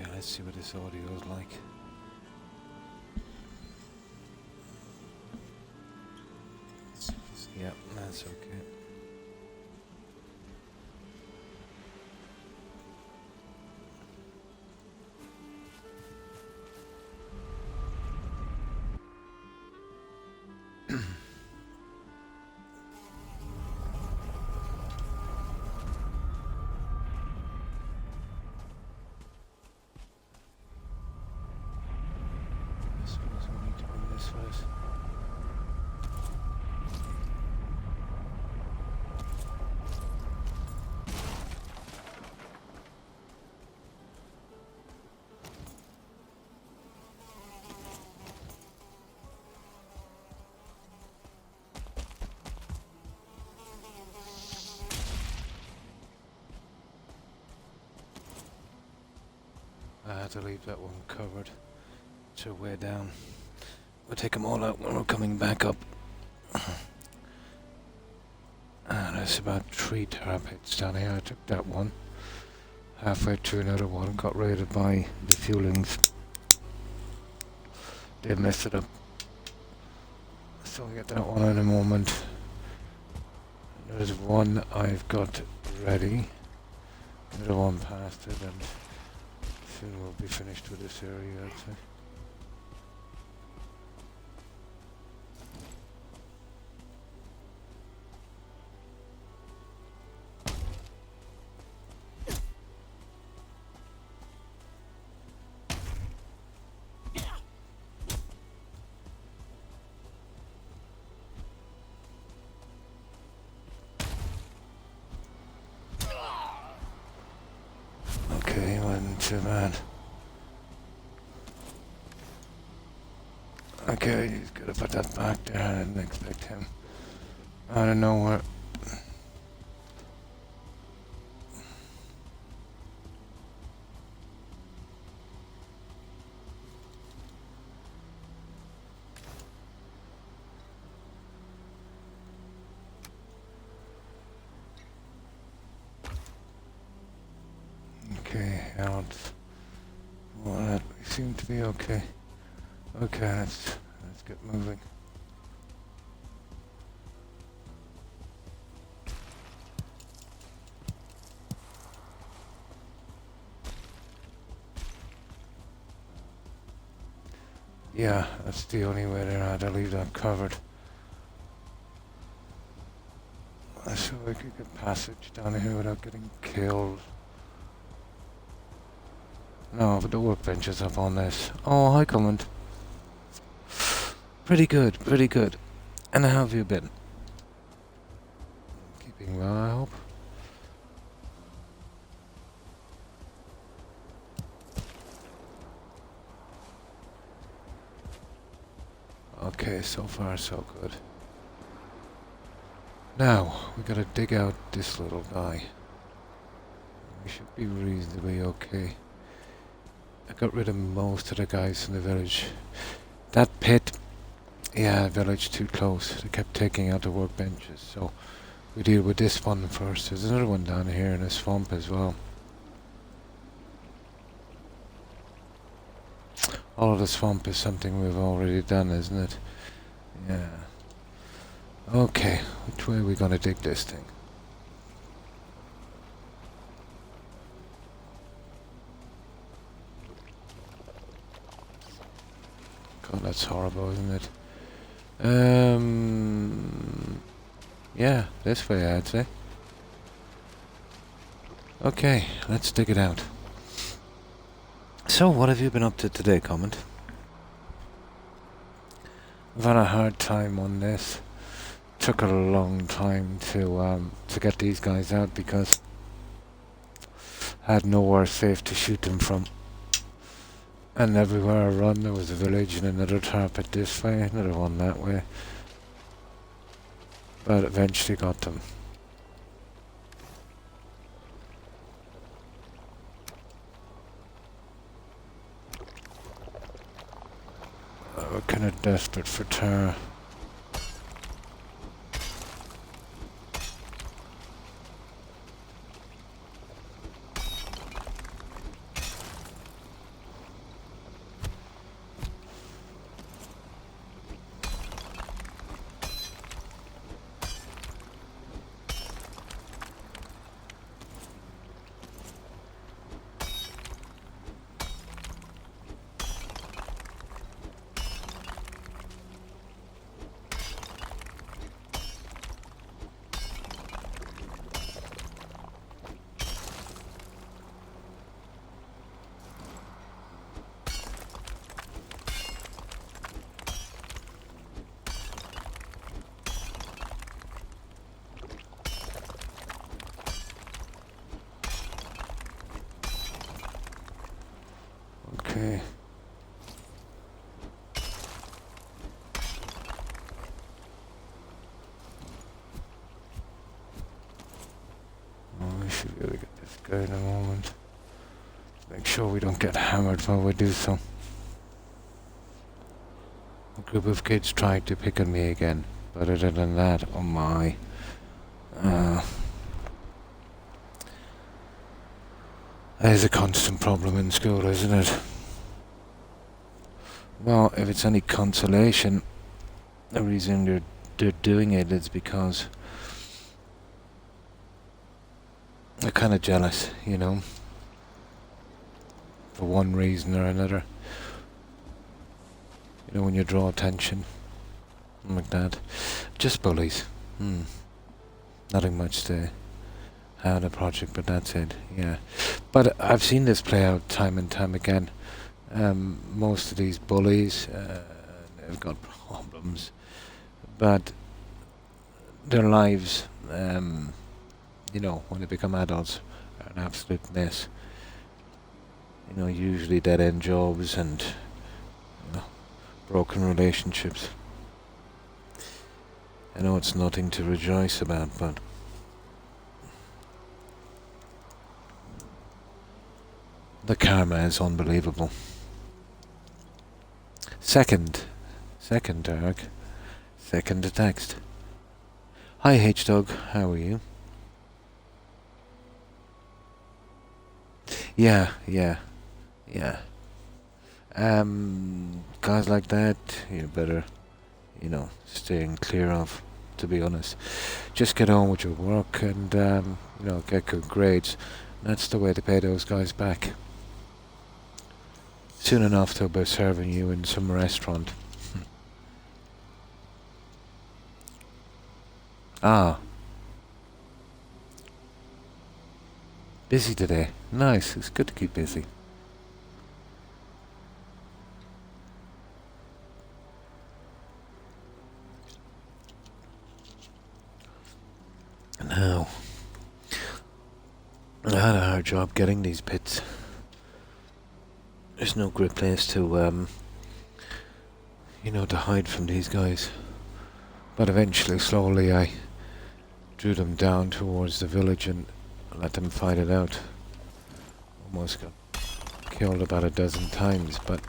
Okay, let's see what this audio is like. Yep, that's okay. I suppose we need to bring this first. I had to leave that one covered. So way down. We'll take them all out when we're coming back up. And there's about 3 tar pits down here. I took that one. Halfway through another one, got raided by the fuelings. They messed it up. So I'll get that one in a moment. There's one I've got ready. Another one past it, and soon we'll be finished with this area, I'd say. Okay, wasn't too bad. Okay, he's gonna put that back there. I didn't expect him out of nowhere. Okay, health. Well, we seem to be okay. Okay, let's get moving. Yeah, that's the only way there. I had to leave that covered. So we could get passage down here without getting killed. No, but the workbench is up on this. Oh, hi, Comment. Pretty good, pretty good. And how have you been? Keeping well, I hope. Okay, so far so good. Now, we gotta dig out this little guy. We should be reasonably okay. I got rid of most of the guys in the village. That pit, yeah, village too close. They kept taking out the workbenches, so we deal with this one first. There's another one down here in a swamp as well. All of the swamp is something we've already done, isn't it? Yeah. Okay, which way are we gonna dig this thing? God, that's horrible, isn't it? Yeah, this way I'd say. Okay, let's dig it out. So, what have you been up to today, Comment? I've had a hard time on this. Took a long time to get these guys out because I had nowhere safe to shoot them from. And everywhere I run there was a village and another tar pit this way, another one that way. But eventually got them. We're kind of desperate for tar. Okay. Oh, we should be able to get this guy in a moment. Make sure we don't get hammered while we do so. A group of kids tried to pick on me again, but other than that, oh my. That is a constant problem in school, isn't it? Well, if it's any consolation, the reason they're doing it is because they're kind of jealous, you know, for one reason or another. You know, when you draw attention, like that. Just bullies. Nothing much to have in a project, but that's it, yeah. But I've seen this play out time and time again. Most of these bullies, they've got problems, but their lives, you know, when they become adults, are an absolute mess. You know, usually dead-end jobs and, you know, broken relationships. I know it's nothing to rejoice about, but the karma is unbelievable. Second Dark. Second text. Hi H-Dog, how are you? Yeah. Guys like that, you better, you know, staying clear of, to be honest. Just get on with your work and, you know, get good grades. That's the way to pay those guys back. Soon enough they'll be serving you in some restaurant. Ah. Busy today. Nice, it's good to keep busy. Now, I had a hard job getting these bits. There's no great place to, you know, to hide from these guys. But eventually, slowly, I drew them down towards the village and let them fight it out. Almost got killed about a dozen times, but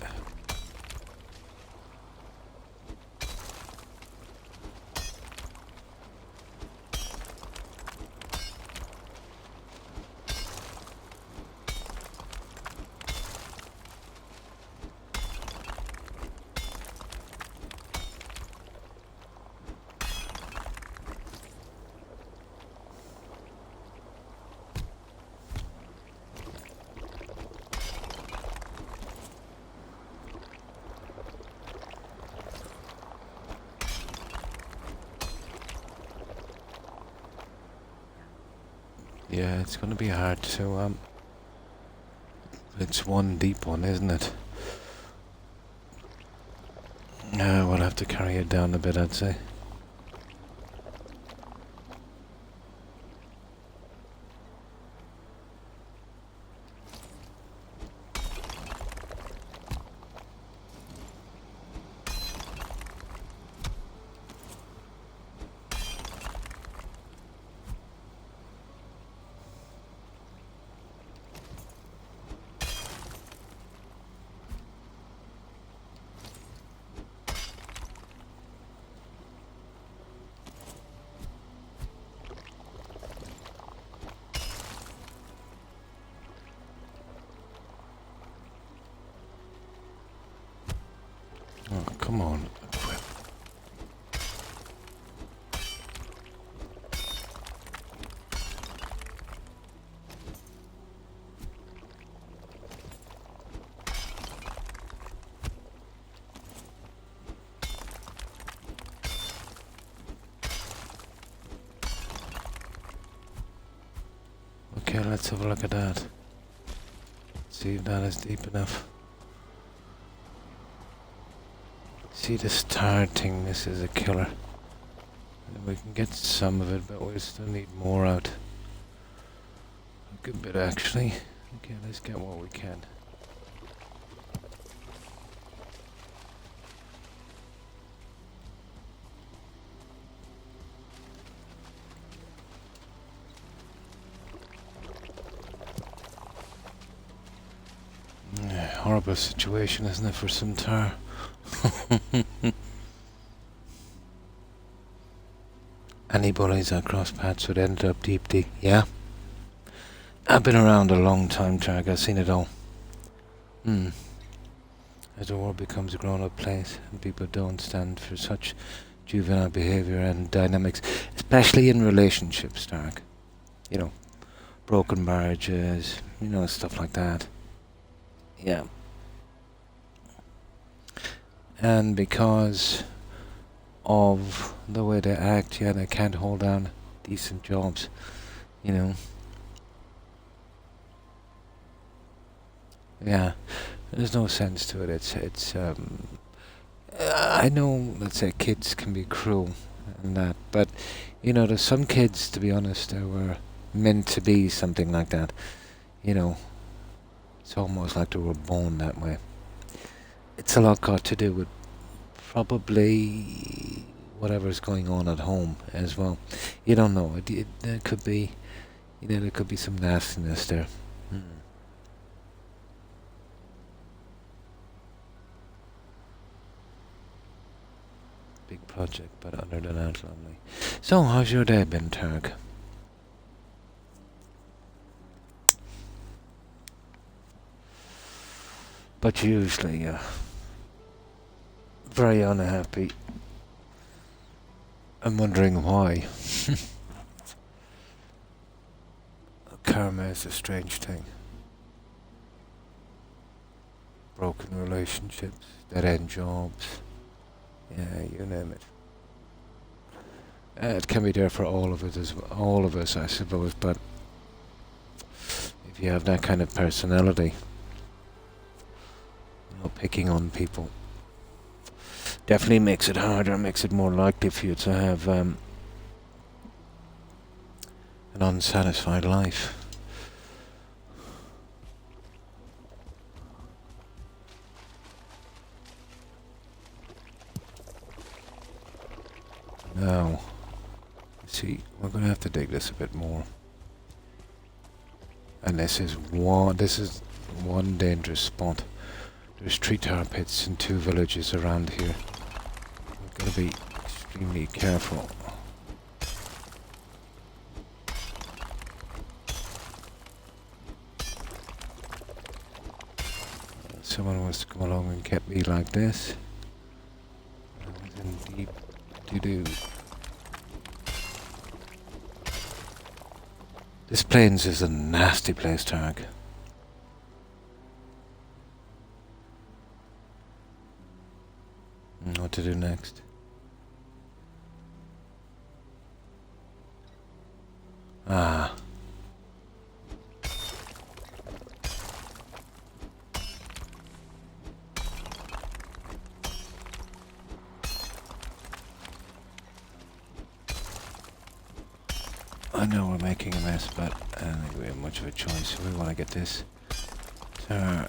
yeah, it's going to be hard to, it's one deep one, isn't it? We'll have to carry it down a bit, I'd say. Oh, come on. Okay, let's have a look at that. See if that is deep enough. See the starting, this is a killer. And we can get some of it, but we still need more out. A good bit actually. Okay, let's get what we can. horrible situation, isn't it, for some tar? Any bullies I cross paths would end up deep deep. Yeah? I've been around a long time, Targ. I've seen it all. As the world becomes a grown-up place and people don't stand for such juvenile behaviour and dynamics, especially in relationships, Targ. You know, broken marriages, stuff like that. Yeah. And because of the way they act, they can't hold down decent jobs, Yeah, there's no sense to it. It's I know, let's say, kids can be cruel and that, but, there's some kids, to be honest, that were meant to be something like that. It's almost like they were born that way. It's a lot got to do with probably whatever's going on at home as well. You don't know. There could be, there could be some nastiness there. Big project, but other than that, lovely. So, how's your day been, Targ? But usually, very unhappy. I'm wondering why. Karma is a strange thing. Broken relationships, dead-end jobs. Yeah, you name it. It can be there for all of us, I suppose. But if you have that kind of personality, picking on people definitely makes it harder, makes it more likely for you to have an unsatisfied life. Now, see, we're going to have to dig this a bit more. And this is one dangerous spot. There's 3 tar pits in 2 villages around here. We've got to be extremely careful. Someone wants to come along and get me like this. In deep doo-doo. This plains is a nasty place, Targ. What to do next? Ah. I know we're making a mess, but I don't think we have much of a choice. We want to get this. So,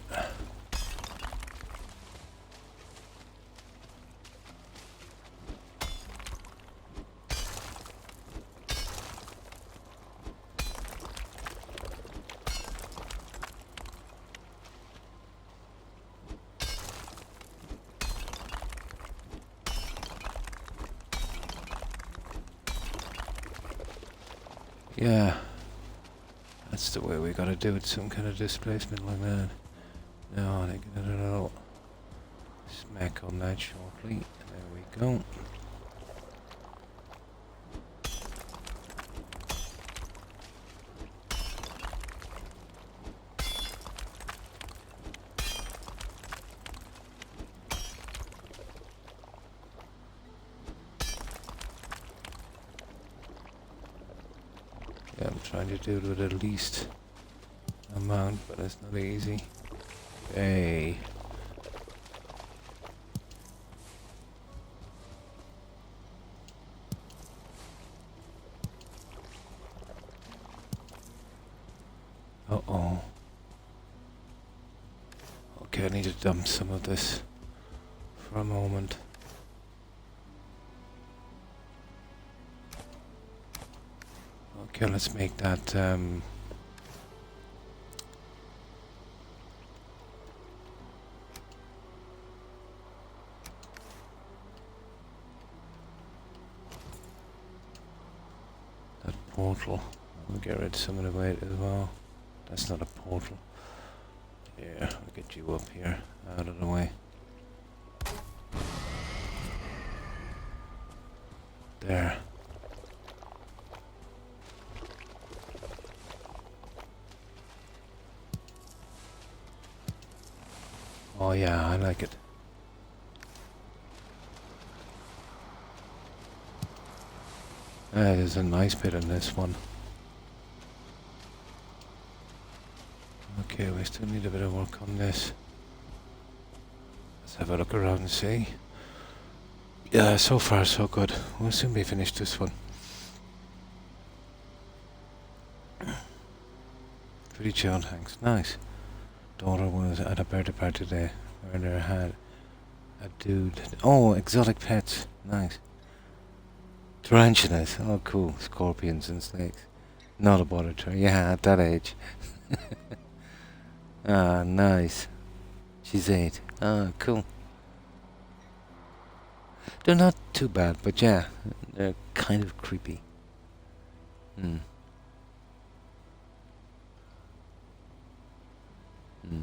yeah, that's the way we gotta do it. Some kind of displacement like that. No, I think a little smack on that shortly. There we go. Yeah, I'm trying to do it with the least amount, but it's not easy. Hey. Uh-oh. Okay, I need to dump some of this for a moment. Okay, let's make that portal. We'll get rid of some of the weight as well. That's not a portal. Yeah, we'll get you up here, out of the way. There. Oh yeah, I like it. There's a nice bit in this one. Okay, we still need a bit of work on this. Let's have a look around and see. Yeah, so far so good. We'll soon be finished this one. 3 chill tanks, nice. Daughter was at a birthday party today where they had a dude. Oh, exotic pets, nice. Tarantulas, oh cool. Scorpions and snakes. Not a butterfly, yeah, at that age. Ah, nice. She's 8. Ah, cool. They're not too bad, but yeah, they're kind of creepy. Hmm. Hmm.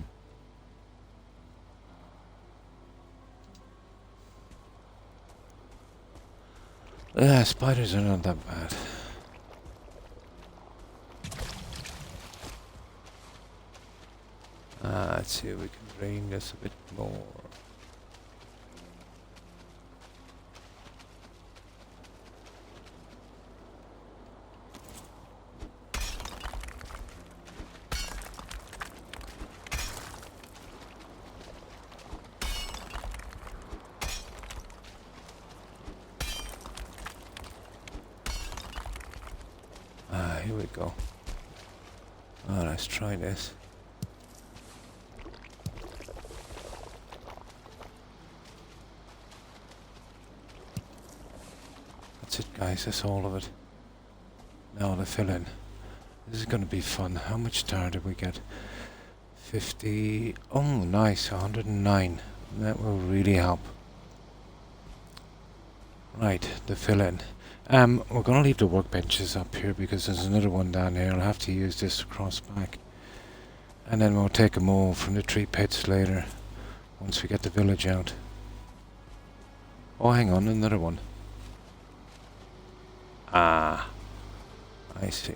Yeah, spiders are not that bad. Let's see if we can drain this a bit more. Here we go. Oh, let's try this. That's it, guys. That's all of it. Now the fill-in. This is going to be fun. How much tar did we get? 50. Oh, nice. 109. That will really help. Right, the fill-in. We're going to leave the workbenches up here because there's another one down here. I'll have to use this to cross back. And then we'll take a move from the 3 pits later, once we get the village out. Oh, hang on, another one. Ah, I see.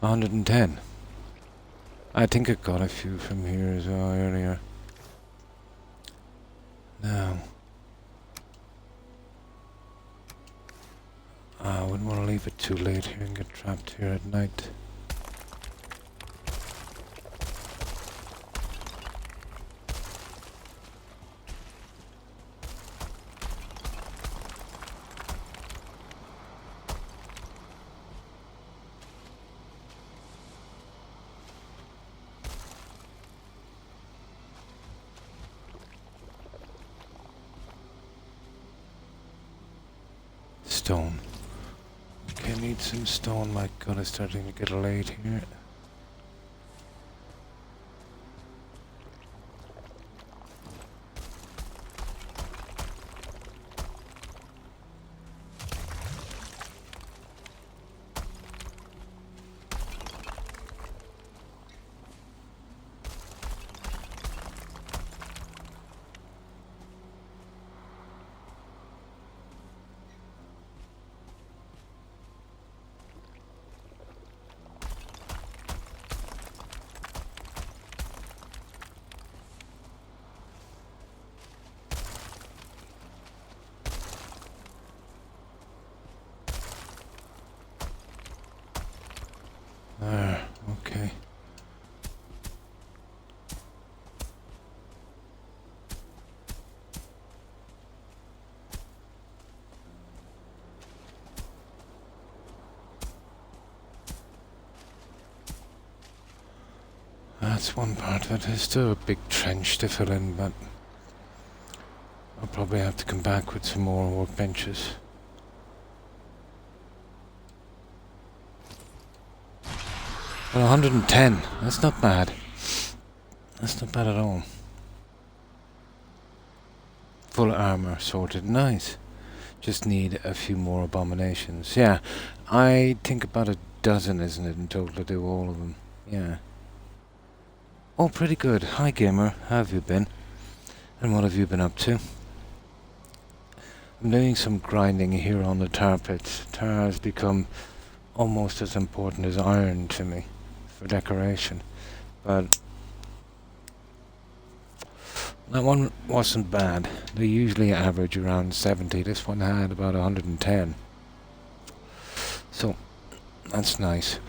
$110. I think I got a few from here as well earlier. Now, I wouldn't want to leave it too late here and get trapped here at night. Stone. Okay, need some stone. My god, it's starting to get late here. There, okay. That's one part of it. There's still a big trench to fill in, but I'll probably have to come back with some more workbenches. Well, 110. That's not bad. That's not bad at all. Full armor sorted. Nice. Just need a few more abominations. Yeah, I think about a dozen, isn't it, in total to do all of them. Yeah. Oh, pretty good. Hi, gamer. How have you been? And what have you been up to? I'm doing some grinding here on the tar pits. Tar has become almost as important as iron to me for decoration. But that one wasn't bad. They usually average around 70. This one had about 110. So, that's nice.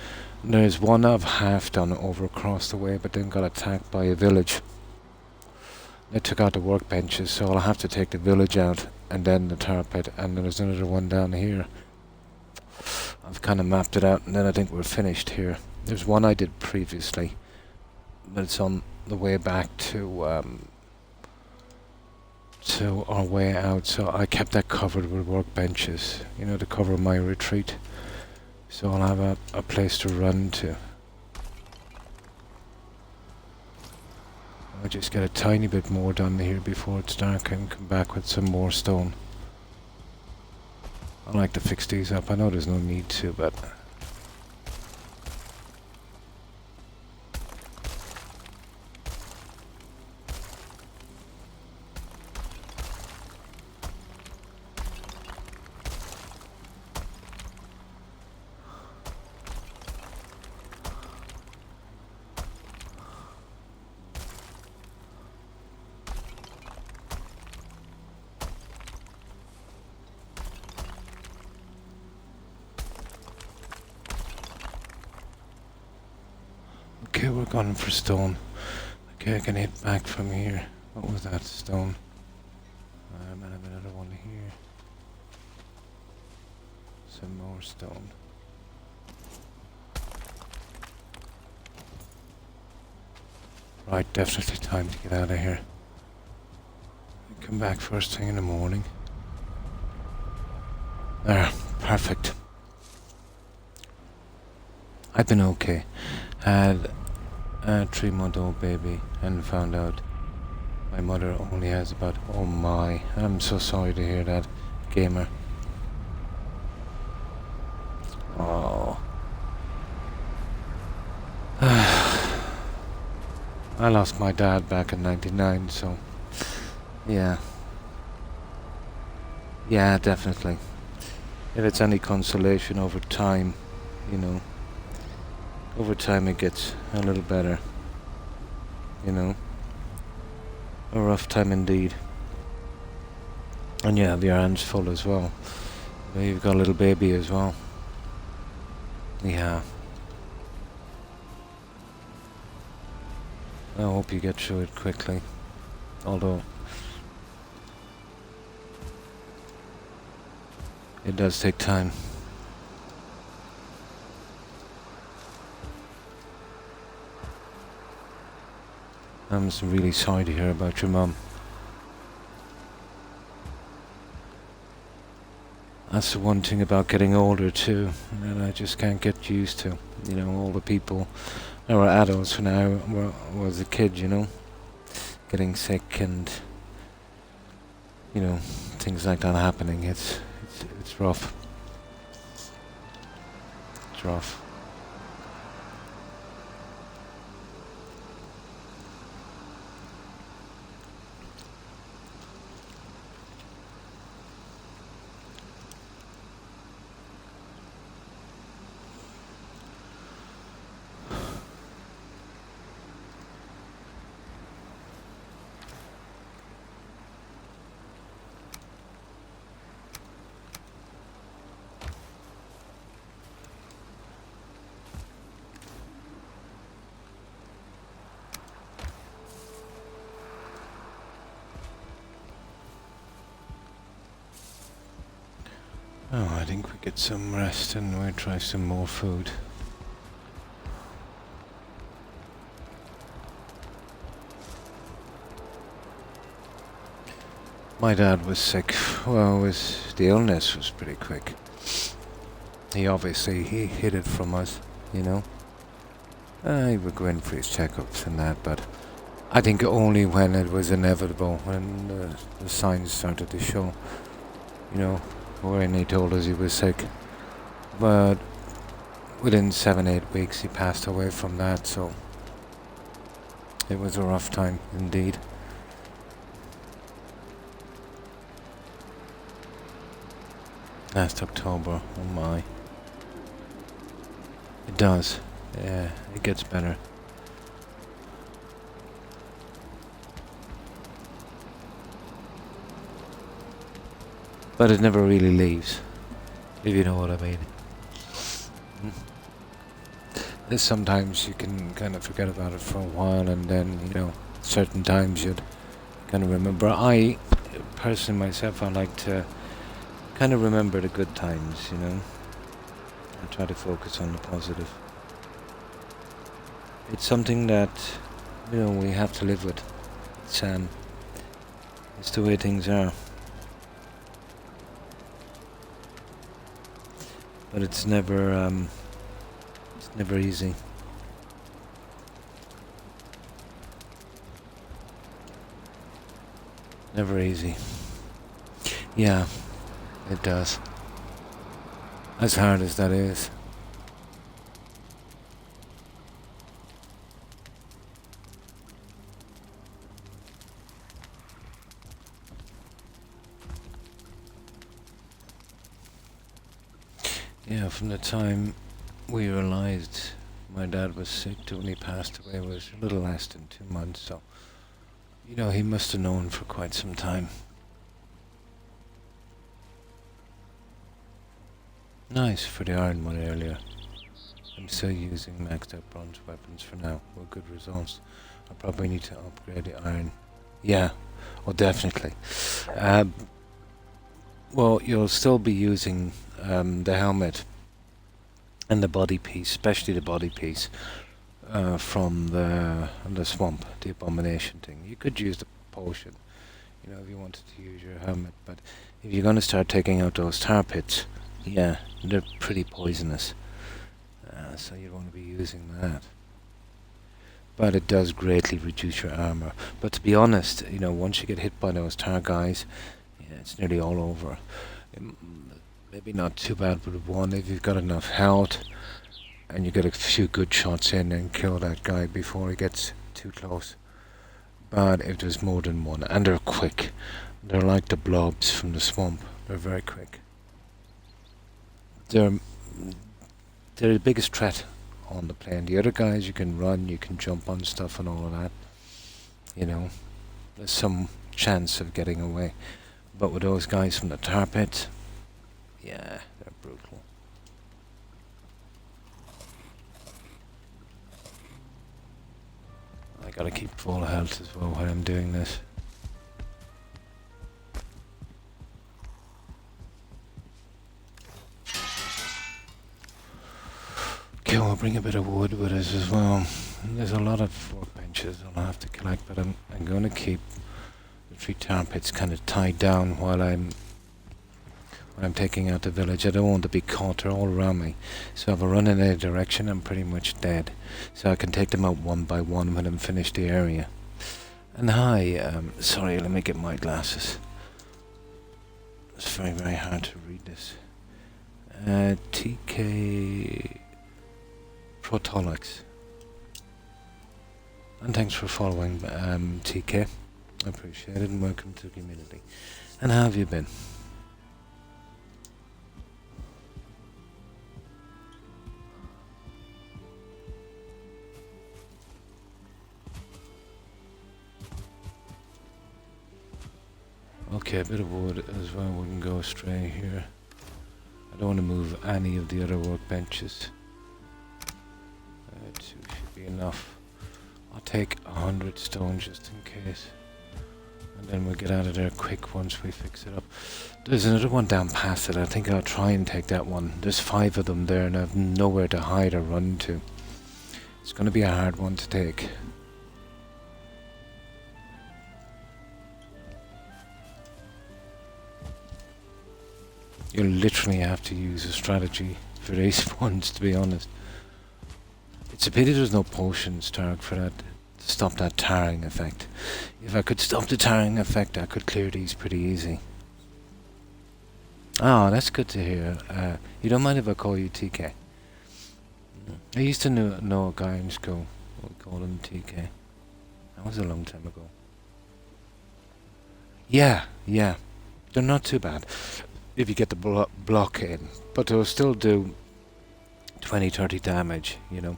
There's one I've half done over across the way, but then got attacked by a village. They took out the workbenches, so I'll have to take the village out, and then the tar pit, and then there's another one down here. I've kind of mapped it out, and then I think we're finished here. There's one I did previously, but it's on the way back to our way out, so I kept that covered with workbenches, you know, to cover my retreat. So I'll have a place to run to. I'll just get a tiny bit more done here before it's dark and come back with some more stone. I like to fix these up. I know there's no need to, but... Okay, we're going for stone. Okay, I can hit back from here. What was that? Stone. I might have another one here. Some more stone. Right, definitely time to get out of here. Come back first thing in the morning. There, perfect. I've been okay. Had a 3-month-old baby and found out my mother only has about... Oh my, I'm so sorry to hear that, gamer. Oh. I lost my dad back in '99, so... Yeah. Yeah, definitely. If it's any consolation over time, you know, over time it gets a little better, you know. A rough time indeed. And you have your hands full as well. You've got a little baby as well. Yeah. I hope you get through it quickly. Although it does take time. I'm really sorry to hear about your mum. That's the one thing about getting older too, that I just can't get used to. You know, all the people that were adults when I was a kid, you know, getting sick and, you know, things like that happening. It's rough. It's rough. Oh, I think we get some rest and we try some more food. My dad was sick. Well, the illness was pretty quick. He hid it from us, you know. He would go in for his checkups and that, but I think only when it was inevitable, when the signs started to show, you know, when he told us he was sick. But within 7-8 weeks he passed away from that, so it was a rough time indeed. Last October, oh my. It does, yeah, it gets better. But it never really leaves, if you know what I mean. There's sometimes you can kind of forget about it for a while, and then, you know, certain times you'd kind of remember. I, personally myself, I like to kind of remember the good times, you know. I try to focus on the positive. It's something that, you know, we have to live with. It's the way things are. But it's never easy. Never easy. Yeah, it does. As hard as that is. Yeah, from the time we realised my dad was sick to when he passed away was a little less than 2 months, so, you know, he must have known for quite some time. Nice for the iron one earlier. I'm still using maxed out bronze weapons for now, with good results. I probably need to upgrade the iron. Yeah, oh definitely. Well, you'll still be using the helmet and the body piece, especially the body piece, from the swamp, the abomination thing. You could use the potion, you know, if you wanted to use your helmet, but if you're going to start taking out those tar pits, yeah, they're pretty poisonous, so you want to be using that. But it does greatly reduce your armor. But to be honest, you know, once you get hit by those tar guys, yeah, it's nearly all over. Maybe not too bad with one if you've got enough health and you get a few good shots in and kill that guy before he gets too close. But if there's more than one, and they're quick, they're like the blobs from the swamp. They're very quick. They're the biggest threat on the plane. The other guys, you can run, you can jump on stuff and all of that. You know, there's some chance of getting away. But with those guys from the tar pit, yeah, they're brutal. I gotta keep full health as well while I'm doing this. Okay, we'll bring a bit of wood with us as well. There's a lot of workbenches I'll have to collect, but I'm going to keep the 3 tar pits kind of tied down while I'm taking out the village. I don't want to be caught. They're all around me, so if I run in any direction, I'm pretty much dead. So I can take them out one by one when I'm finished the area. And hi, sorry, let me get my glasses. It's very, very hard to read this. TK Protolix. And thanks for following, TK. I appreciate it, and welcome to the community. And how have you been? Okay, a bit of wood as well wouldn't go astray here. I don't want to move any of the other workbenches. 2 should be enough. I'll take 100 stone just in case. And then we'll get out of there quick once we fix it up. There's another one down past it. I think I'll try and take that one. There's 5 of them there and I've nowhere to hide or run to. It's going to be a hard one to take. You literally have to use a strategy for these ones, to be honest. It's a pity there's no potions, Tarek, for that to stop that tarring effect. If I could stop the tarring effect, I could clear these pretty easy. Oh, that's good to hear. You don't mind if I call you TK? I used to know a guy in school. We called him TK. That was a long time ago. Yeah. They're not too bad if you get the block in, but they'll still do 20-30 damage, you know.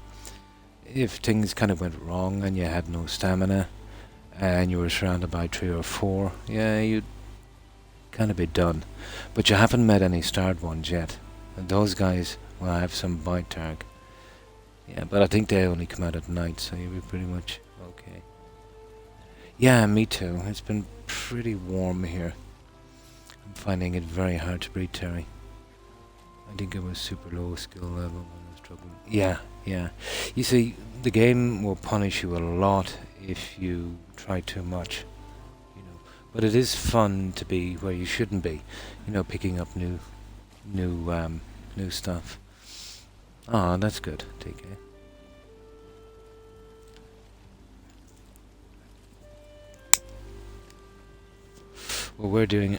If things kind of went wrong and you had no stamina and you were surrounded by 3 or 4, yeah, you'd kind of be done. But you haven't met any starred ones yet. And those guys will have some bite tag. Yeah, but I think they only come out at night, so you'll be pretty much okay. Yeah, me too. It's been pretty warm here. I'm finding it very hard to breathe, Terry. I think it was super low skill level when I was struggling. Yeah. You see, the game will punish you a lot if you try too much, you know. But it is fun to be where you shouldn't be, you know, picking up new stuff. Ah, that's good, TK. Well, we're doing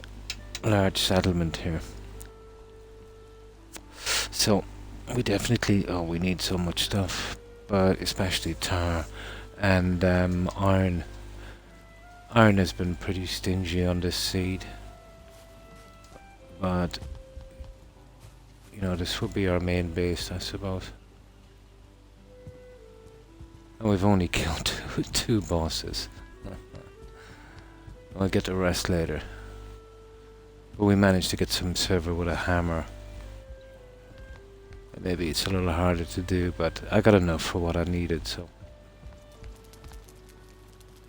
a large settlement here. So, we definitely... Oh, we need so much stuff. But especially tar and iron. Iron has been pretty stingy on this seed. But... you know, this would be our main base, I suppose. And we've only killed two bosses. I'll get the rest later. But we managed to get some silver with a hammer. Maybe it's a little harder to do, but I got enough for what I needed, so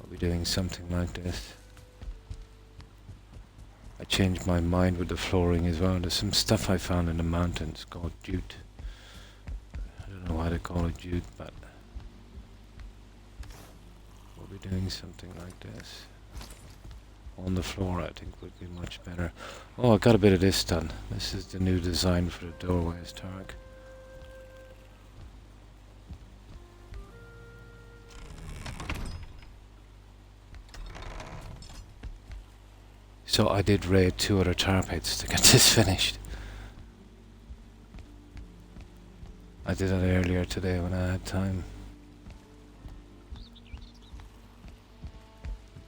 I'll be doing something like this. I changed my mind with the flooring as well. There's some stuff I found in the mountains called jute. I don't know why they call it jute, but we'll be doing something like this. On the floor, I think would be much better. Oh, I got a bit of this done. This is the new design for the doorways, Tarek. So I did raid 2 other tar pits to get this finished. I did it earlier today when I had time.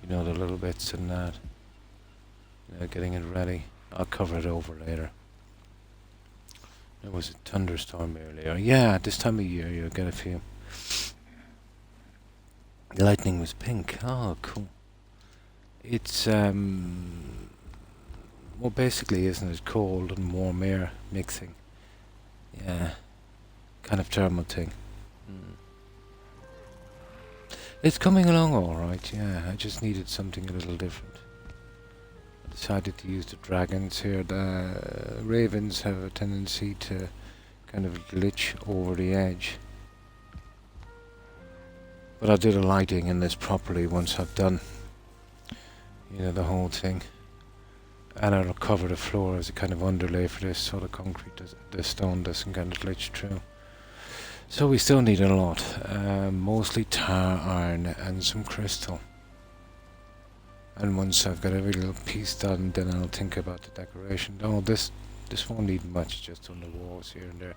You know, the little bits and that. You know, getting it ready. I'll cover it over later. There was a thunderstorm earlier. Yeah, this time of year you'll get a few. The lightning was pink. Oh, cool. It's, well, basically, isn't it cold and warm air mixing? Yeah, kind of thermal thing. It's coming along alright, yeah. I just needed something a little different. I decided to use the dragons here. The ravens have a tendency to kind of glitch over the edge. But I did a lighting in this properly once I've done, you know, the whole thing. And I'll cover the floor as a kind of underlay for this so the concrete, the stone doesn't kind of glitch through. So we still need a lot, mostly tar, iron and some crystal. And once I've got every little piece done, then I'll think about the decoration. Oh, this won't need much, just on the walls here and there.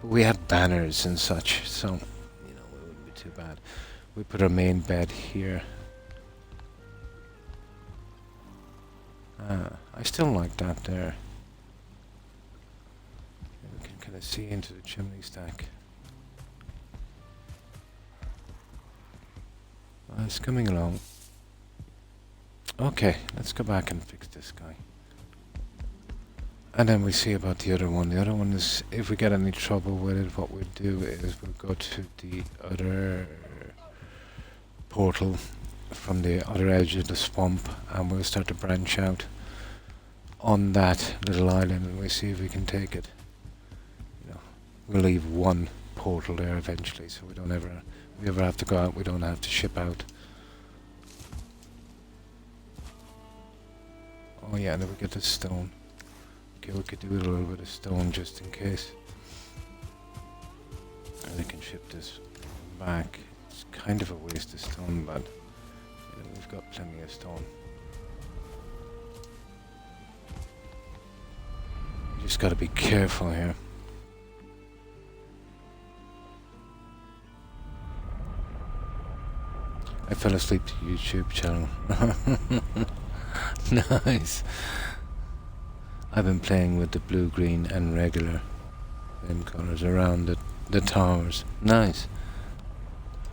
But we have banners and such, so, you know, it wouldn't be too bad. We put our main bed here. I still like that there. We can kind of see into the chimney stack. It's coming along. Okay, let's go back and fix this guy. And then we see about the other one. The other one is, if we get any trouble with it, what we'll do is we'll go to the other portal from the other edge of the swamp and we'll start to branch out on that little island and we'll see if we can take it. You know, we'll leave one portal there eventually, so we don't ever... If we ever have to go out, we don't have to ship out. Oh yeah, and then we get the stone. Okay, we could do a little bit of stone just in case. And I can ship this back. It's kind of a waste of stone, but you know, we've got plenty of stone. You just got to be careful here. I fell asleep to YouTube channel. Nice. I've been playing with the blue, green and regular flame colours around the towers. Nice.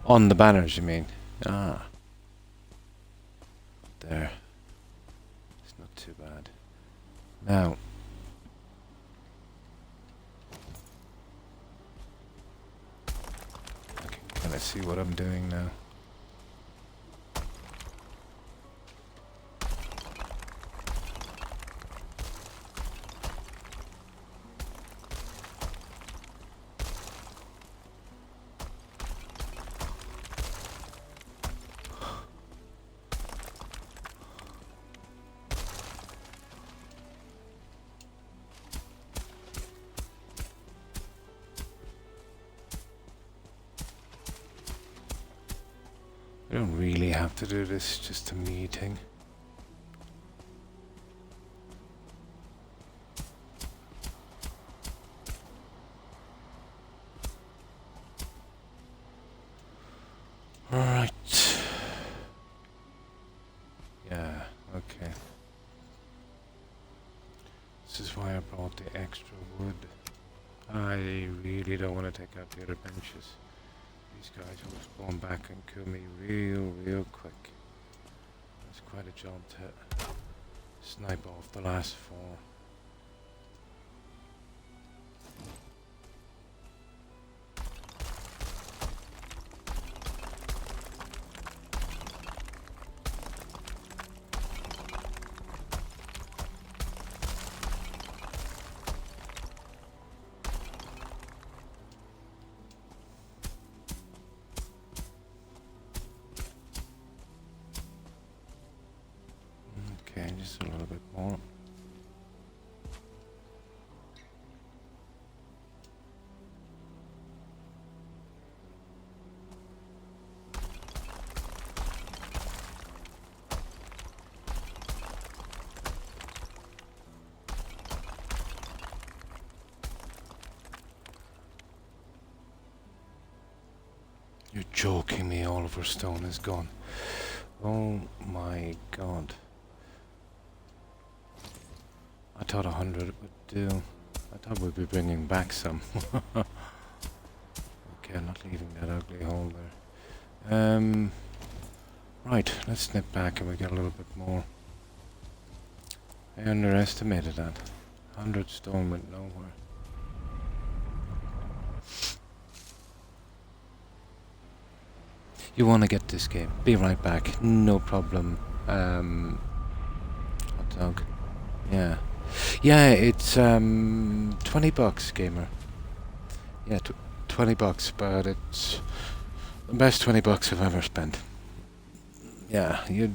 On the banners, you mean? Ah. There. It's not too bad. Now. I can kind of see what I'm doing now. We don't really have to do this, just a meeting. Right. Yeah, okay. This is why I brought the extra wood. I really don't want to take out the other benches. These guys will spawn back and kill me real quick. It's quite a job to snipe off the last four. Okay, just a little bit more. You're joking me, all of our stone is gone. Oh my god. I thought 100 would do. I thought we'd be bringing back some. Okay, I'm not leaving that ugly hole there. Right, let's snip back and we get a little bit more. I underestimated that. 100 stone went nowhere. You want to get this game. Be right back. No problem. Hot dog. Yeah. Yeah, it's 20 bucks, gamer. Yeah, 20 bucks, but it's the best 20 bucks I've ever spent. Yeah, you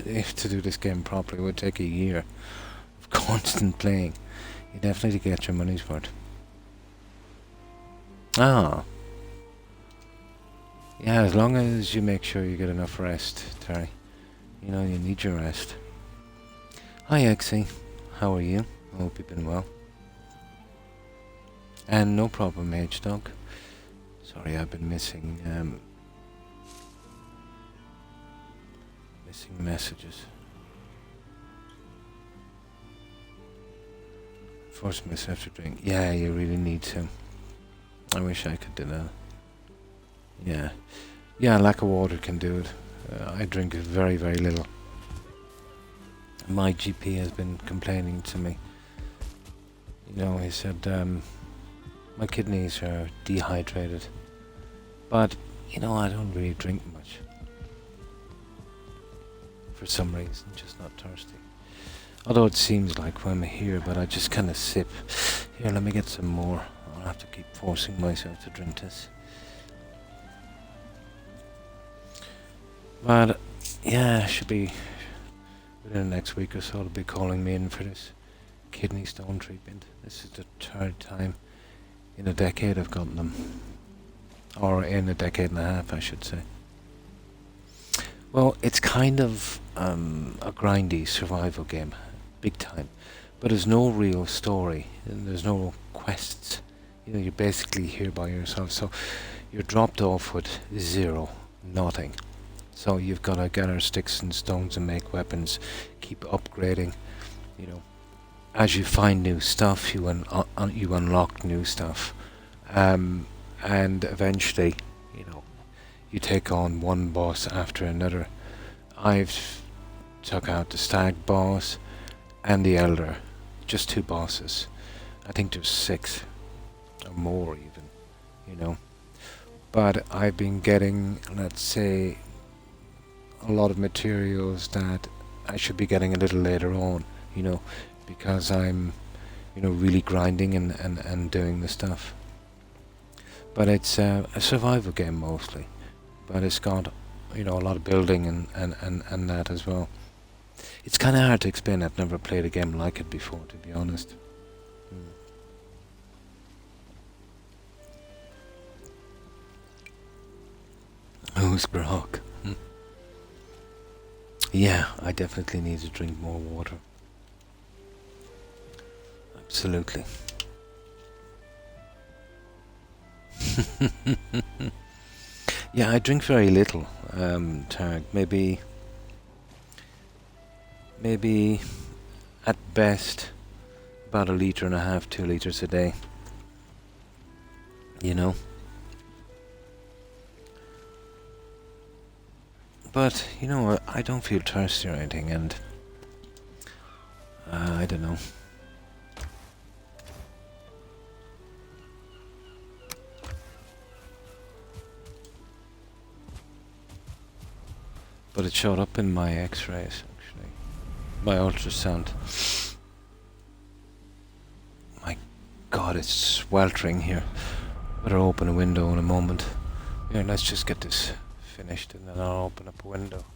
have to do this game properly. It would take a year of constant playing. You definitely get your money's worth. Ah. Yeah, as long as you make sure you get enough rest, Terry. You know, you need your rest. Hi, Exy. How are you? I hope you've been well. And no problem, H-Dog. Sorry, I've been missing messages. Force myself to drink. Yeah, you really need to. I wish I could do that. Yeah. Yeah, lack of water can do it. I drink very little. My GP has been complaining to me. You know, he said my kidneys are dehydrated. But, you know, I don't really drink much. For some reason, just not thirsty. Although it seems like when I'm here, but I just kind of sip. Here, let me get some more. I'll have to keep forcing myself to drink this. But, yeah, should be within the next week or so, they'll be calling me in for this kidney stone treatment. This is the third time in a decade I've gotten them. Or in a decade and a half, I should say. Well, it's kind of a grindy survival game, big time. But there's no real story, and there's no quests. You know, you're basically here by yourself, so you're dropped off with zero, nothing. So you've got to gather sticks and stones and make weapons, keep upgrading. You know, as you find new stuff, you unlock new stuff, and eventually, you know, you take on one boss after another. I've took out the stag boss and the elder, just two bosses. I think there's six or more even, you know. But I've been getting, let's say, a lot of materials that I should be getting a little later on, you know, because I'm, you know, really grinding and doing the stuff. But it's a survival game mostly, but it's got, you know, a lot of building and that as well. It's kind of hard to explain. I've never played a game like it before, to be honest. Who's Croc? Yeah, I definitely need to drink more water. Absolutely. Yeah, I drink very little, Tarek. Maybe at best about 1.5 litres, 2 litres a day. You know? But, you know, I don't feel thirsty or anything, and I don't know. But it showed up in my x-rays, actually. My ultrasound. My God, it's sweltering here. Better open a window in a moment. Here, let's just get this finished and then I'll open up a window.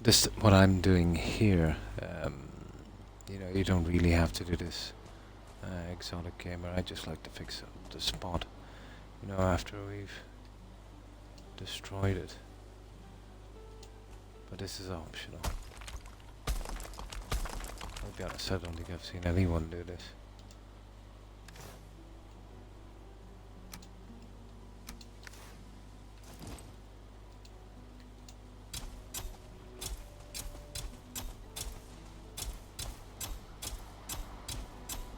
This, what I'm doing here, you know, you don't really have to do this exotic gamer. I just like to fix up the spot, you know, after we've destroyed it. But this is optional. I'll be honest, I don't think I've seen anyone do this.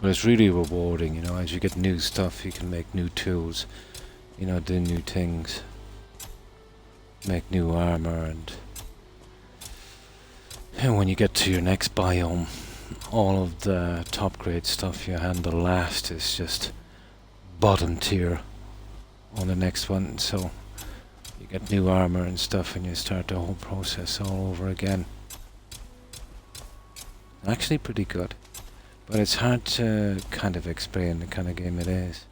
But it's really rewarding, you know, as you get new stuff, you can make new tools, you know, do new things, make new armor, and when you get to your next biome, all of the top grade stuff you handle last is just bottom tier on the next one, so you get new armor and stuff and you start the whole process all over again. Actually pretty good. But it's hard to kind of explain the kind of game it is.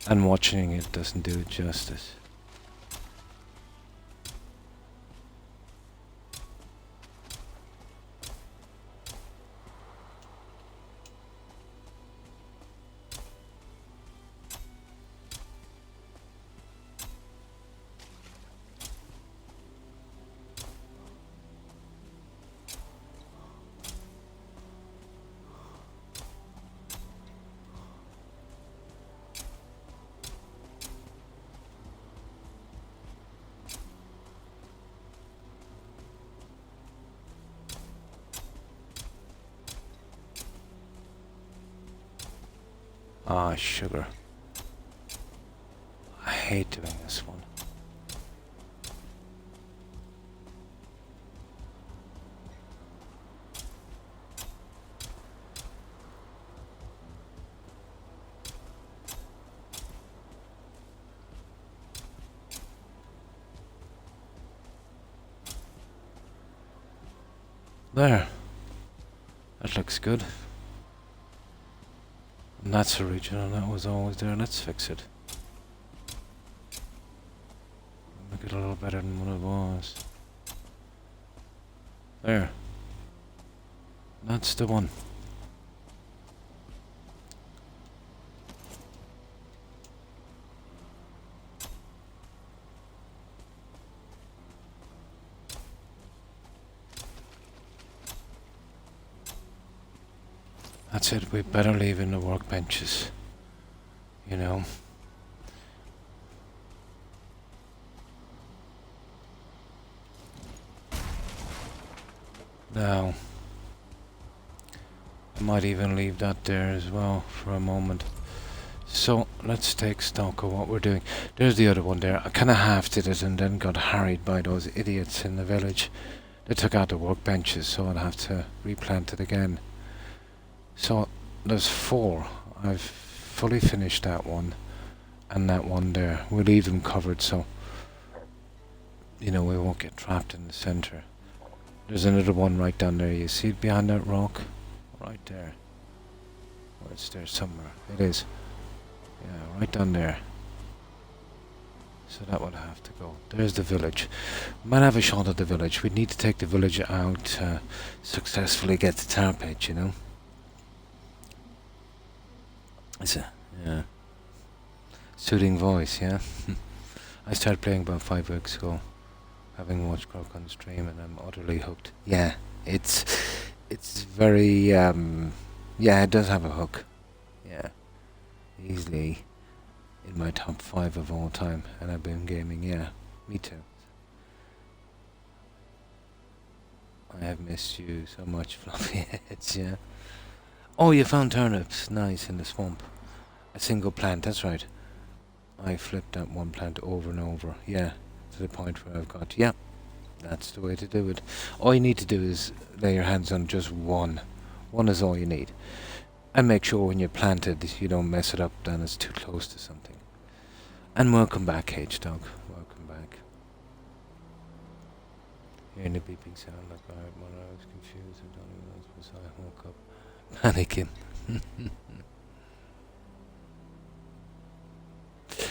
And watching it doesn't do it justice. Ah, sugar. I hate doing this one. There. That looks good. And that's original, that was always there. Let's fix it. Make it a little better than what it was. There. That's the one. That's it, we better leave in the workbenches. You know. Now, I might even leave that there as well for a moment. So, let's take stock of what we're doing. There's the other one there. I kind of half did it and then got harried by those idiots in the village. They took out the workbenches, so I'll have to replant it again. So, there's 4. I've fully finished that one and that one there. We'll leave them covered so, you know, we won't get trapped in the center. There's another one right down there. You see it behind that rock? Right there. Or it's there somewhere. It is. Yeah, right down there. So that would have to go. There's the village. We might have a shot at the village. We'd need to take the village out to successfully get the tar pit, you know? It's a, yeah. Soothing voice, yeah? I started playing about 5 weeks ago, having watched Croc on stream, and I'm utterly hooked. Yeah, it's very, yeah, it does have a hook. Yeah. Easily in my top 5 of all time, and I've been gaming, yeah, me too. I have missed you so much, fluffy heads, yeah. Oh, you found turnips, nice, in the swamp. A single plant, that's right. I flipped that one plant over and over, yeah, to the point where I've got, yeah, that's the way to do it. All you need to do is lay your hands on just one. One is all you need. And make sure when you plant it, you don't mess it up, then it's too close to something. And welcome back, H-Dog. Welcome back. Hearing the beeping sound like I heard when I was confused and don't even know what was I woke up panicking.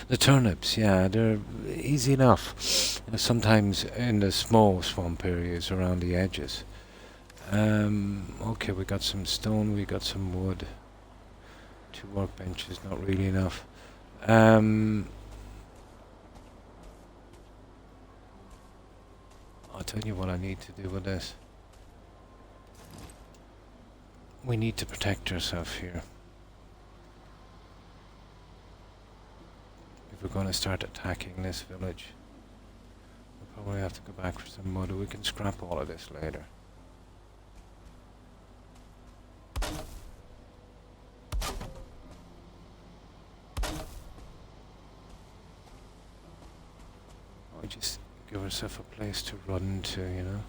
The turnips, yeah, they're easy enough. You know, sometimes in the small swamp areas around the edges. Okay, we got some stone, we got some wood. 2 workbenches, not really enough. I'll tell you what I need to do with this. We need to protect ourselves here. If we're going to start attacking this village, we'll probably have to go back for some mud. We can scrap all of this later. Or just give ourselves a place to run to, you know.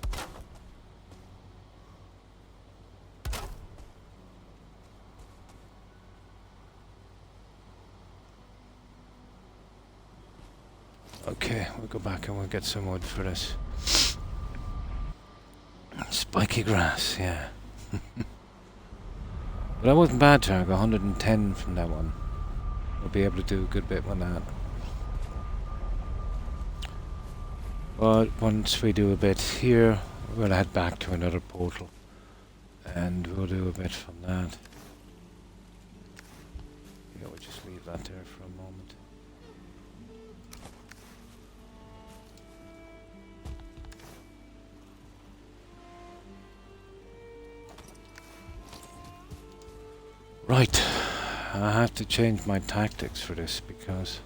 Okay, we'll go back and we'll get some wood for this. Spiky grass, yeah. But that wasn't bad, Targ. 110 from that one. We'll be able to do a good bit with that. But once we do a bit here, we'll head back to another portal. And we'll do a bit from that. Yeah, we'll just leave that there for a moment. Right, I have to change my tactics for this because,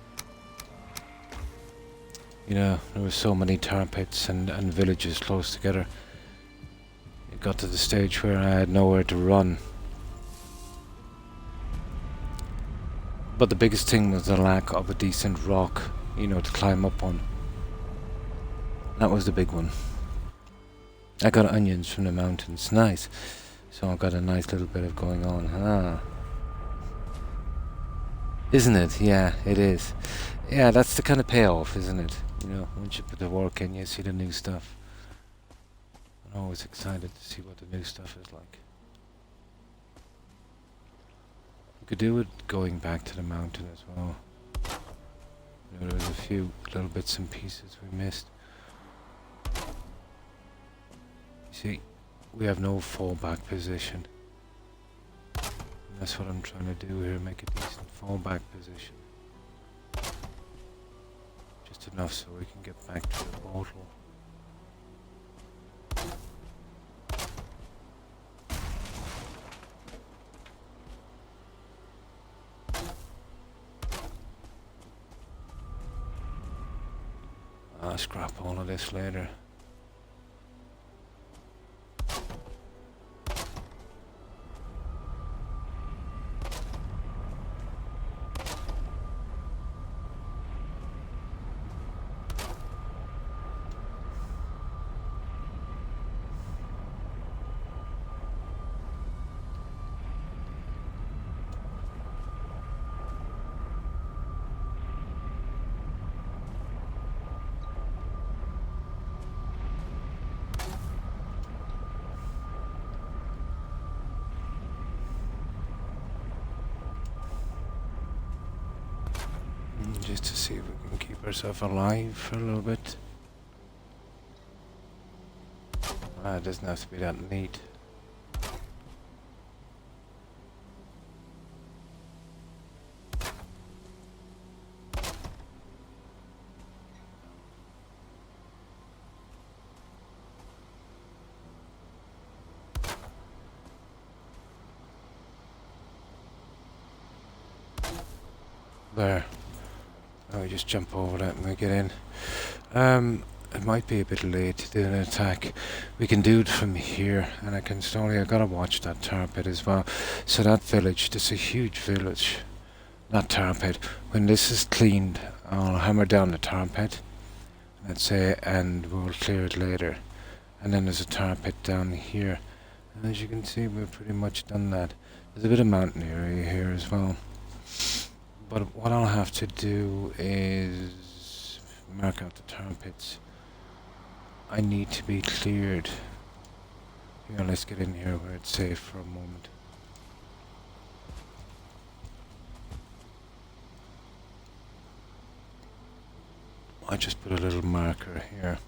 you know, there were so many tar pits and villages close together. It got to the stage where I had nowhere to run. But the biggest thing was the lack of a decent rock, you know, to climb up on. That was the big one. I got onions from the mountains, nice. So I've got a nice little bit of going on. Ah. Isn't it? Yeah, it is. Yeah, that's the kind of payoff, isn't it? You know, once you put the work in, you see the new stuff. I'm always excited to see what the new stuff is like. We could do it going back to the mountain as well. You know, there was a few little bits and pieces we missed. You see, we have no fallback position. And that's what I'm trying to do here, make a decent fallback position. Just enough so we can get back to the portal. I'll scrap all of this later. Just to see if we can keep ourselves alive for a little bit. It doesn't have to be that neat. There. Now we just jump over that and we get in. It might be a bit late to do an attack. We can do it from here, and I can slowly. I gotta watch that tar pit as well. So that village, this is a huge village. Not tar pit. When this is cleaned, I'll hammer down the tar pit. Let's say, and we'll clear it later. And then there's a tar pit down here. And as you can see, we've pretty much done that. There's a bit of mountain area here as well. But what I'll have to do is mark out the tar pits. I need to be cleared. Here, let's get in here where it's safe for a moment. I just put a little marker here.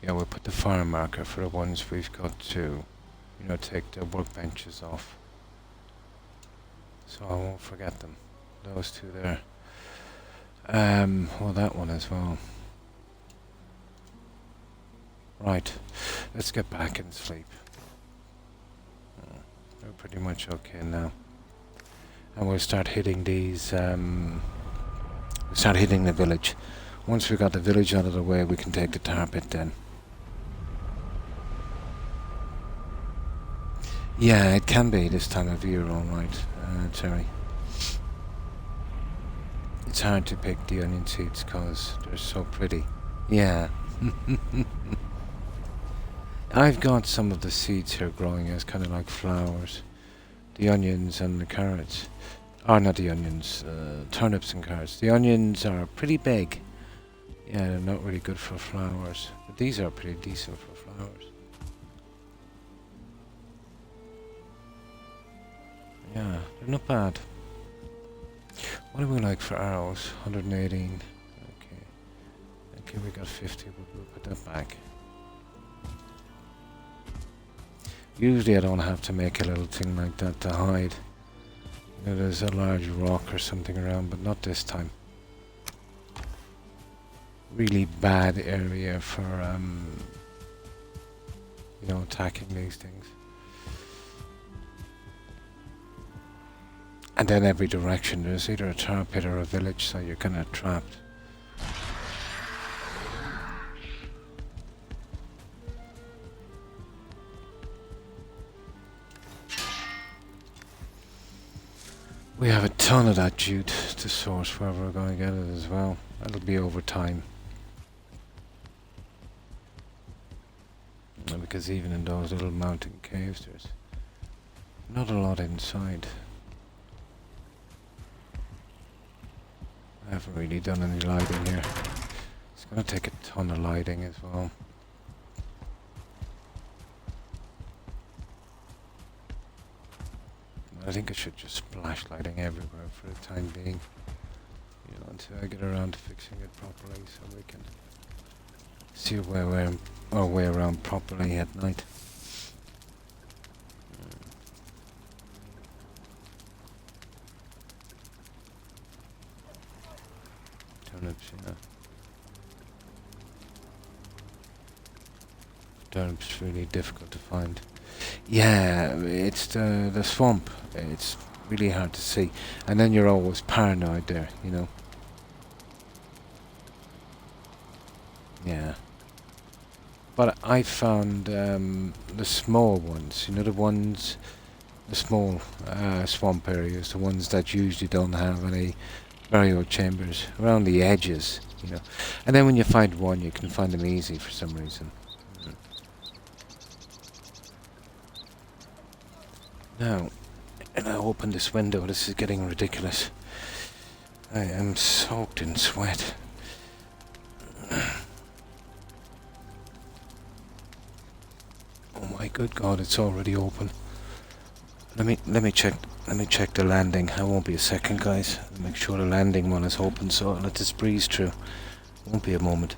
Yeah, we'll put the fire marker for the ones we've got to, take the workbenches off. So I won't forget them. Those two there. Well, that one as well. Right. Let's get back and sleep. We're pretty much okay now. And we'll start hitting these, start hitting the village. Once we got the village out of the way, we can take the tar pit then. Yeah, it can be this time of year, alright, Terry. It's hard to pick the onion seeds because they're so pretty. Yeah. I've got some of the seeds here growing as kind of like flowers. The onions and the carrots. Or not the onions, turnips and carrots. The onions are pretty big. Yeah, they're not really good for flowers. But these are pretty decent for flowers. Yeah, they're not bad. What do we like for arrows? 118. Okay, we got 50, but we'll put that back. Usually I don't have to make a little thing like that to hide. There's a large rock or something around, but not this time. Really bad area for, attacking these things. And then every direction there's either a tar pit or a village, so you're kind of trapped. We have a ton of that jute to source where we're going to get it as well. That'll be over time. Because even in those little mountain caves, there's not a lot inside. I haven't really done any lighting here. It's going to take a ton of lighting as well. I think I should just splash lighting everywhere for the time being. Until I get around to fixing it properly so we can see our way around properly at night. Turnips, Turnips really difficult to find. Yeah, it's the swamp. It's really hard to see, and then you're always paranoid there, Yeah. But I found the small ones, you know, the small swamp areas, the ones that usually don't have any burial chambers, around the edges, you know. And then when you find one, you can find them easy for some reason. Mm. Now, and I open this window, this is getting ridiculous. I am soaked in sweat. Oh my good God, it's already open. Let me check the landing. I won't be a second, guys. Make sure the landing one is open, so I'll let this breeze through. Won't be a moment.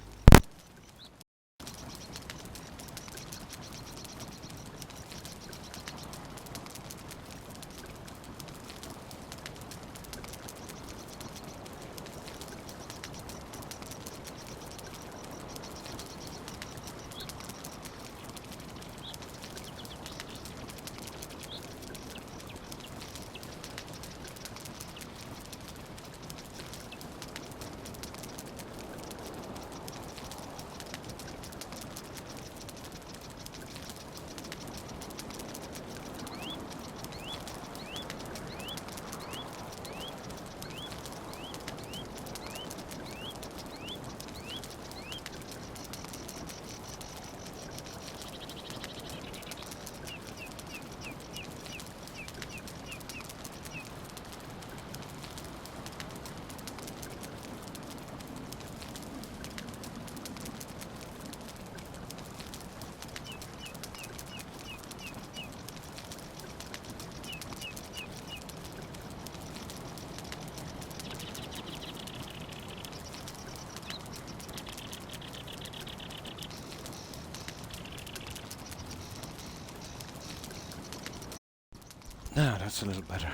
Now that's a little better.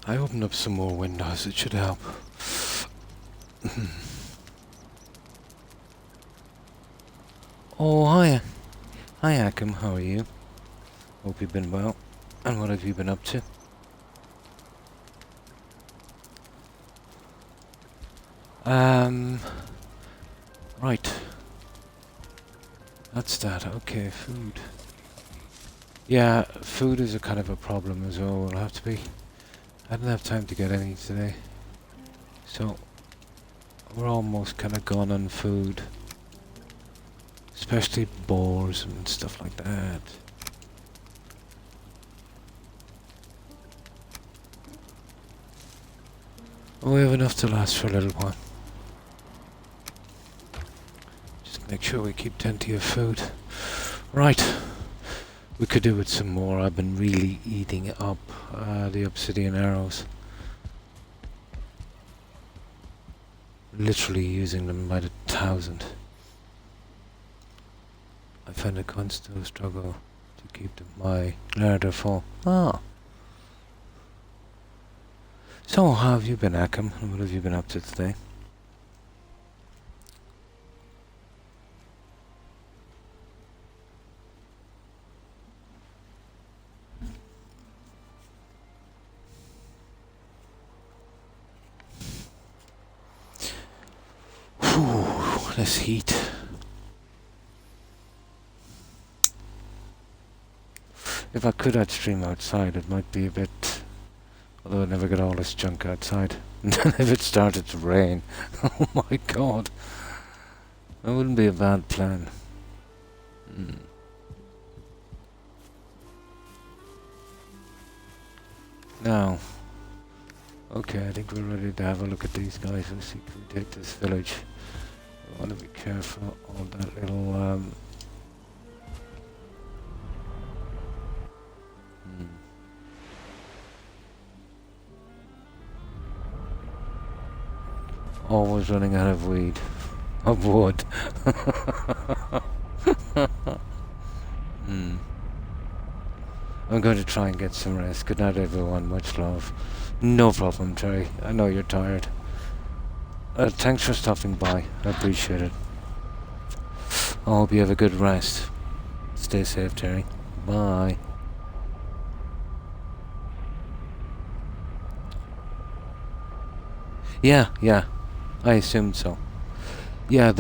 I opened up some more windows, it should help. Oh, hiya. Hi, Akim, how are you? Hope you've been well. And what have you been up to? Right. That's that. Okay, food. Yeah, food is a kind of a problem as well. Will have to be. I didn't have time to get any today. So, we're almost kind of gone on food. Especially boars and stuff like that. Oh, we have enough to last for a little while. Just make sure we keep plenty of food. Right. We could do with some more. I've been really eating up the obsidian arrows. Literally using them by the 1,000. I find a constant struggle to keep my larder full. Ah. So, how have you been, Akim? What have you been up to today? Whew, this heat. If I could, I'd stream outside. It might be a bit... Although I'd never get all this junk outside. And then if it started to rain, oh my God. That wouldn't be a bad plan. Now, okay, I think we're ready to have a look at these guys. Let's see, can we take this village? I want to be careful of that little always running out of weed. Of wood. I'm going to try and get some rest. Good night, everyone. Much love. No problem, Terry. I know you're tired. Thanks for stopping by. I appreciate it. I hope you have a good rest. Stay safe, Terry. Bye. Yeah. I assumed so. Yeah,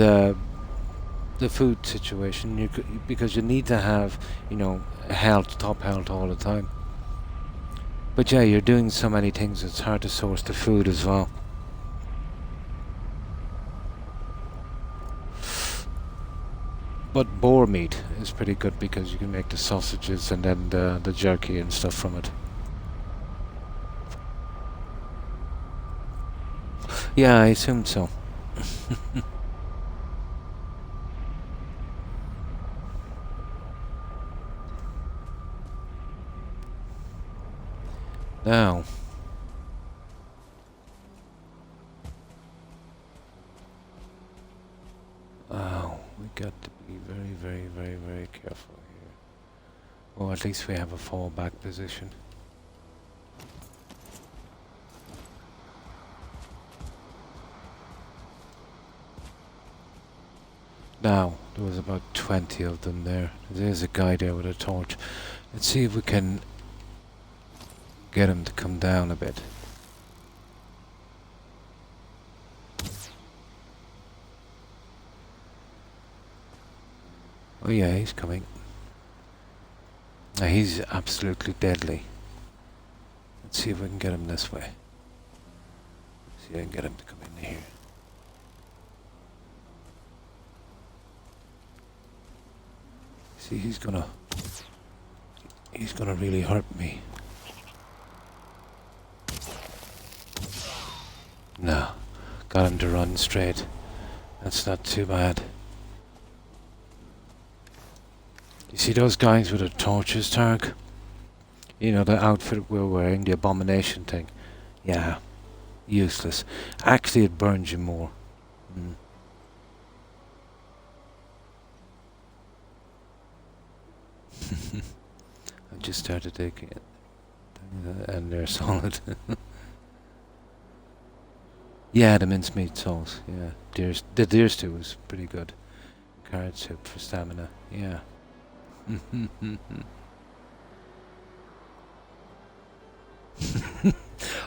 the food situation, because you need to have, you know, health, top health all the time. But yeah, you're doing so many things, it's hard to source the food as well. But boar meat is pretty good because you can make the sausages and then the jerky and stuff from it. Yeah, I assumed so. Now, oh, we got to be very, very, very, very careful here. Or at least we have a fallback position. Now, there was about 20 of them there. There's a guy there with a torch. Let's see if we can get him to come down a bit. Oh yeah, he's coming. Now, he's absolutely deadly. Let's see if we can get him this way. See if I can get him to come in here. See, he's gonna really hurt me. No, got him to run straight. That's not too bad. You see those guys with the torches, Tark? You know, the outfit we're wearing, the abomination thing. Yeah, useless. Actually, it burns you more. I just started taking it. And they're solid. Yeah, the mincemeat sauce. Yeah, the deer stew was pretty good. Carrot soup for stamina. Yeah.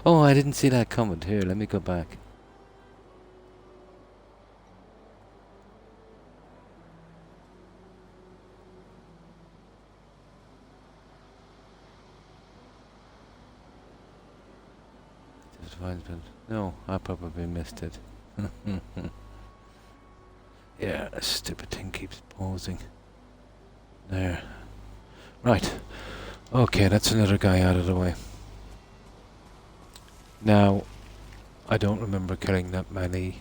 Oh, I didn't see that comment. Here, let me go back. No, I probably missed it. Yeah, this stupid thing keeps pausing. There. Right. Okay, that's another guy out of the way. Now, I don't remember killing that many.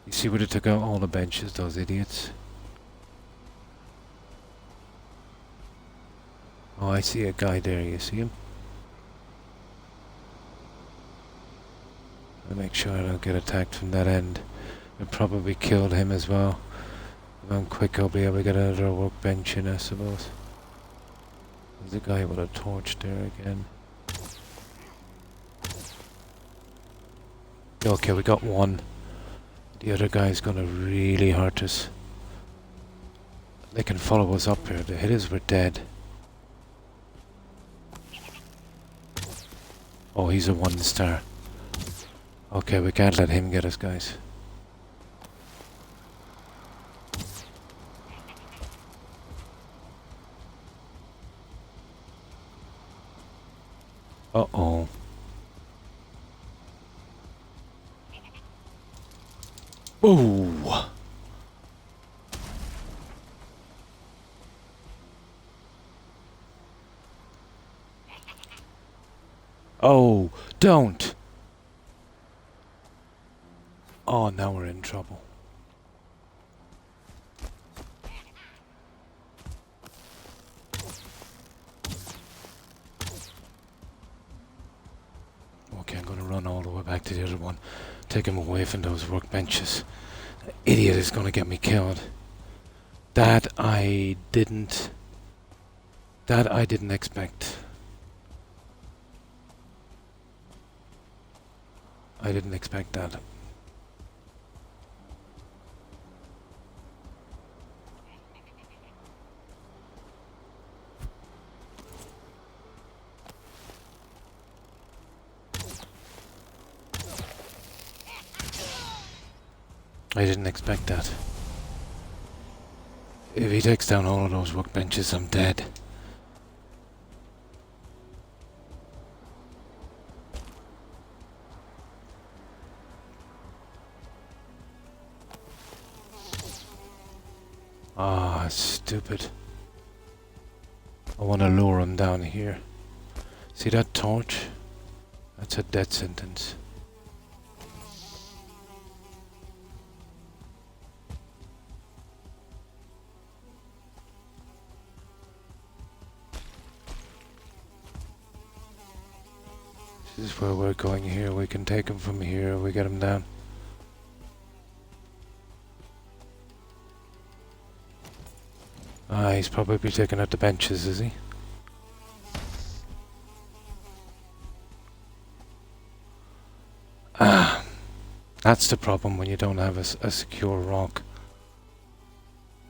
You see where they took out all the benches, those idiots? Oh, I see a guy there, you see him? I'll make sure I don't get attacked from that end. I probably killed him as well. If I'm quick, I'll be able to get another workbench in, I suppose. There's a guy with a torch there again. Okay, we got one. The other guy's gonna really hurt us. They can follow us up here. The hitters were dead. Oh, he's a 1-star. Okay, we can't let him get us, guys. Uh-oh. Ooh. Oh, don't. Oh, now we're in trouble. Okay, I'm gonna run all the way back to the other one. Take him away from those workbenches. The idiot is gonna get me killed. That I didn't expect. I didn't expect that. I didn't expect that. If he takes down all of those workbenches, I'm dead. Ah, stupid. I want to lure him down here. See that torch? That's a death sentence. This is where we're going here. We can take him from here. We get him down. Ah, he's probably taking out the benches, is he? Ah, that's the problem when you don't have a secure rock.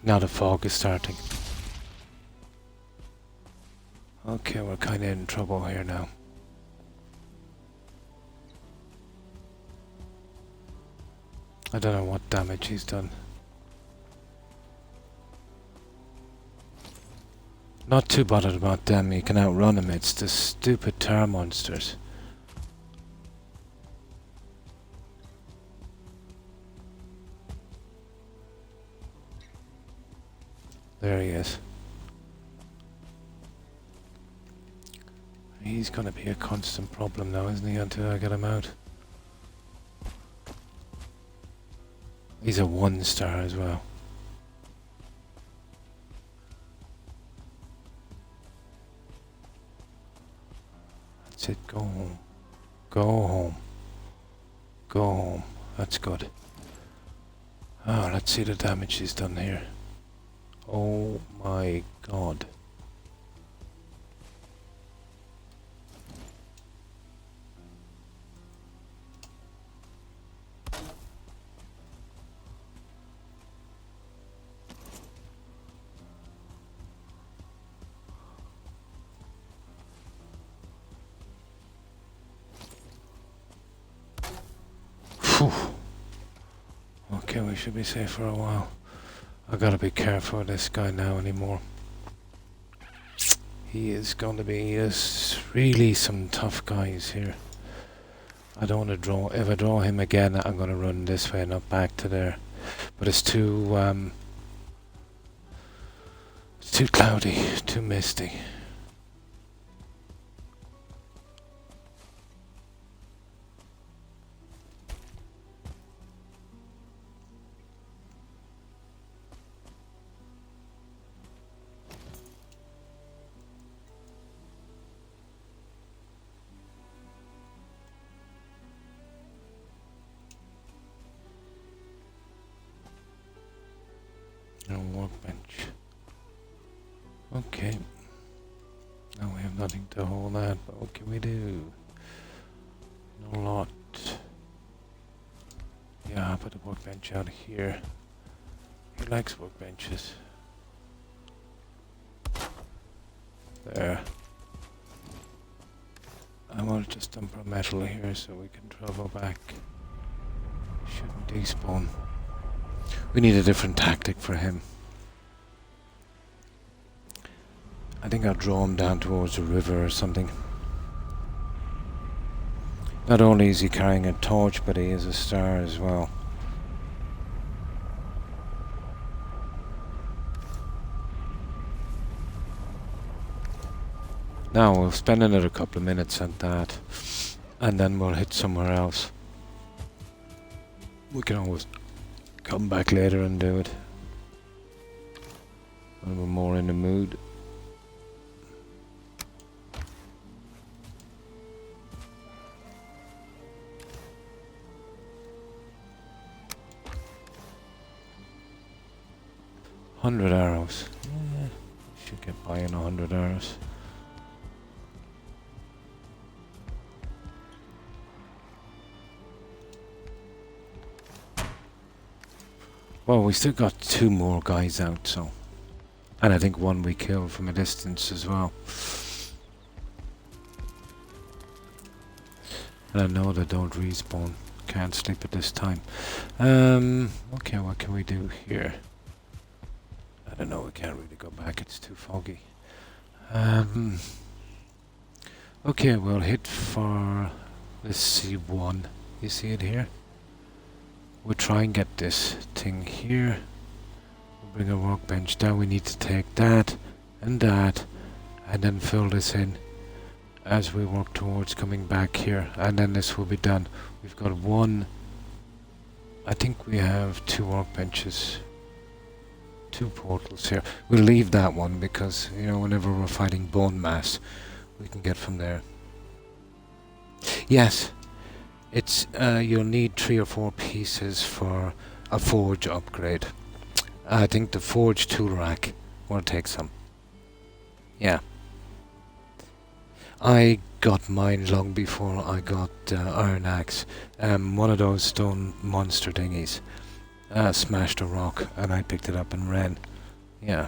Now the fog is starting. Okay, we're kind of in trouble here now. I don't know what damage he's done. Not too bothered about them, you can outrun them, it's the stupid tar monsters. There he is. He's gonna be a constant problem now, isn't he, until I get him out. He's a 1-star as well. That's it, go home. Go home. Go home. That's good. Oh, let's see the damage he's done here. Oh my god. Phew. Okay, we should be safe for a while. I gotta be careful with this guy now anymore. He is going to be really some tough guys here. I don't want to draw. If I draw him again, I'm going to run this way, not back to there. But it's too cloudy, too misty. No workbench. Okay. Now we have nothing to hold that, but what can we do? No lot. Yeah, I'll put the workbench out here. He likes workbenches. There. I want to just dump our metal here so we can travel back. Shouldn't despawn. We need a different tactic for him. I think I'll draw him down towards the river or something. Not only is he carrying a torch, but he is a star as well. Now we'll spend another couple of minutes on that, and then we'll hit somewhere else. We can always come back later and do it when we're more in the mood. $100 arrows. Yeah, should get by on 100 arrows. Well, we still got 2 more guys out, so. And I think 1 we killed from a distance as well. And I know they don't respawn. Can't sleep at this time. Okay, what can we do here? I don't know, we can't really go back, it's too foggy. Okay, we'll hit for the C1. You see it here? We'll try and get this thing here. We'll bring a workbench down. We need to take that, and then fill this in as we work towards coming back here. And then this will be done. We've got one. I think we have 2 workbenches. 2 portals here. We'll leave that one because, you know, whenever we're fighting bone mass, we can get from there. Yes, it's you'll need 3 or 4 pieces for a forge upgrade. I think the forge tool rack will take some. Yeah. I got mine long before I got iron axe. One of those stone monster thingies smashed a rock and I picked it up and ran. Yeah.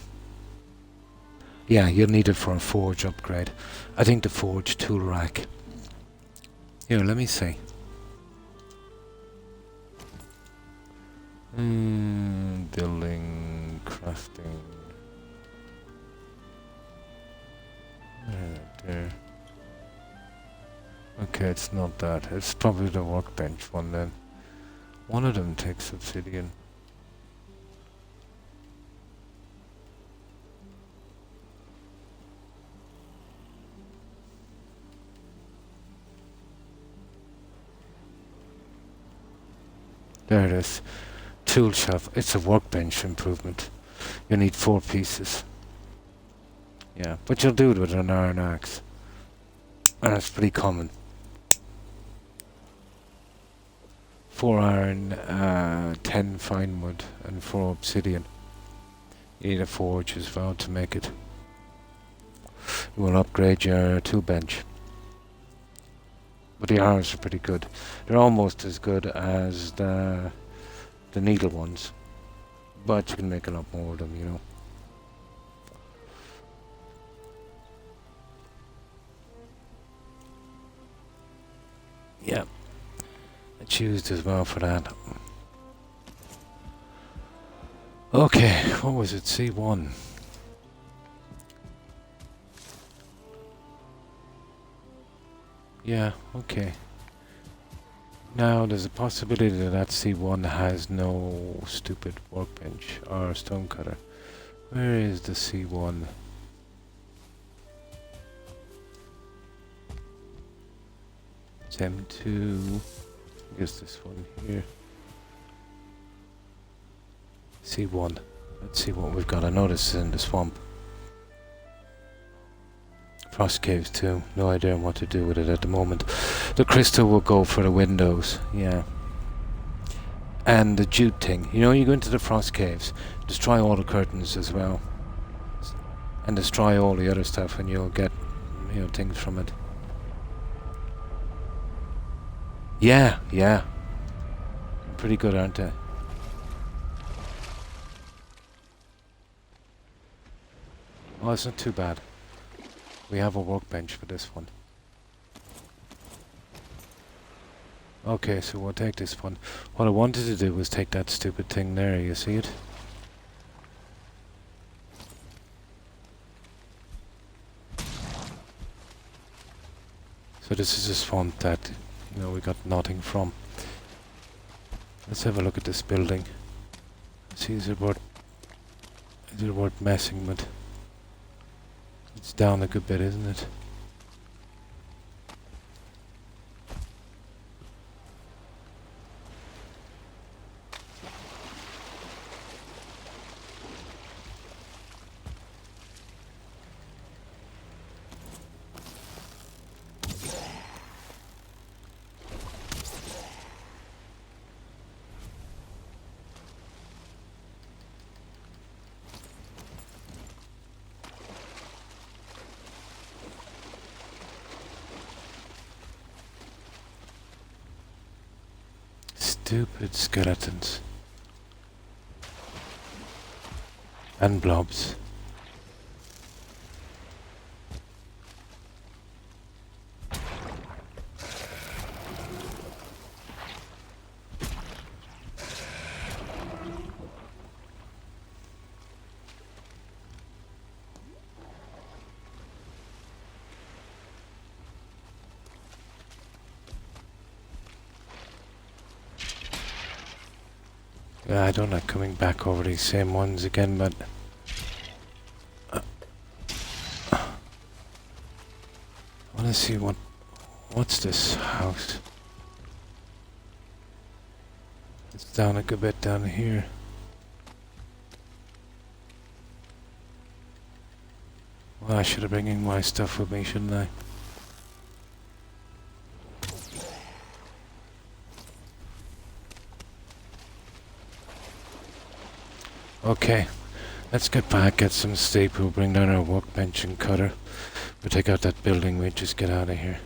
Yeah, you'll need it for a forge upgrade. I think the forge tool rack. Here, let me see. Building, crafting. There. Okay, it's not that. It's probably the workbench one then. One of them takes obsidian. There it is. Tool shelf. It's a workbench improvement. You need 4 pieces. Yeah, but you'll do it with an iron axe. And it's pretty common. 4 iron, 10 fine wood, and 4 obsidian. You need a forge as well to make it. You will upgrade your tool bench. But the arrows are pretty good. They're almost as good as the needle ones. But you can make a lot more of them, you know. Yeah. It's used as well for that. Okay, what was it? C1. Yeah, okay. Now, there's a possibility that C1 has no stupid workbench or stonecutter. Where is the C1? It's M2. I guess this one here. C1. Let's see what we've got. I know this is in the swamp. Frost caves too. No idea what to do with it at the moment. The crystal will go for the windows. Yeah. And the jute thing. You know, you go into the frost caves, destroy all the curtains as well. And destroy all the other stuff and you'll get, you know, things from it. Yeah, yeah. Pretty good, aren't they? Oh, it's not too bad. We have a workbench for this one. Okay, so we'll take this one. What I wanted to do was take that stupid thing there, you see it? So this is a swamp that, you know, we got nothing from. Let's have a look at this building. See, is it worth messing with? It's down a good bit, isn't it? Stupid skeletons. And blobs. Yeah, I don't like coming back over these same ones again, but... I want to see what's this house? It's down a good bit down here. Well, I should have bringing my stuff with me, shouldn't I? Okay, let's get back, get some sleep. We'll bring down our workbench and cutter. We'll take out that building. We'll just get out of here.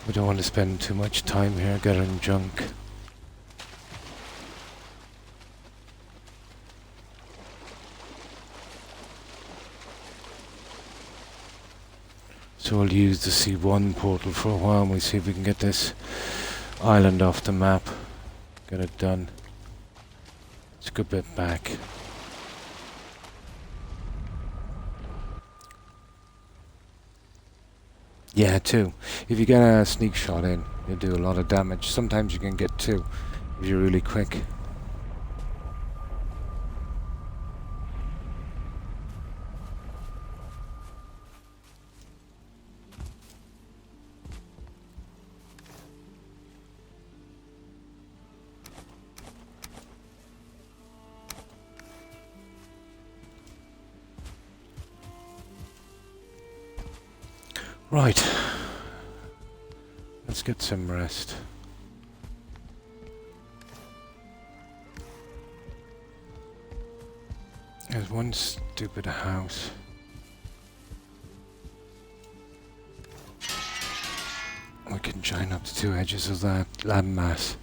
We don't want to spend too much time here getting junk. So we'll use the C1 portal for a while and we'll see if we can get this island off the map. Get it done. It's a good bit back. Yeah, 2. If you get a sneak shot in, you'll do a lot of damage. Sometimes you can get 2 if you're really quick. Right. Let's get some rest. There's one stupid house. We can join up the 2 edges of that landmass.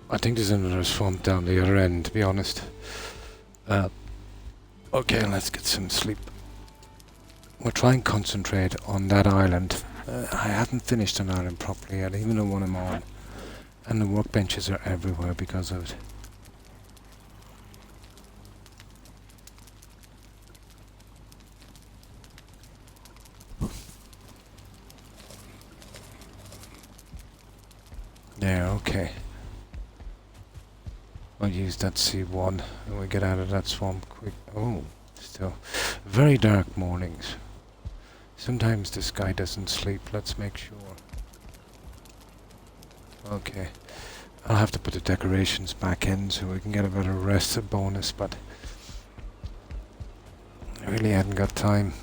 I think there's another swamp down the other end, to be honest. Okay, let's get some sleep. We'll try and concentrate on that island. I haven't finished an island properly yet, even the one I'm on. And the workbenches are everywhere because of it. There, okay. I'll use that C1 and we get out of that swamp quick. Oh, still very dark mornings. Sometimes the sky doesn't sleep, let's make sure. Okay. I'll have to put the decorations back in so we can get a better rest bonus, but I really hadn't got time.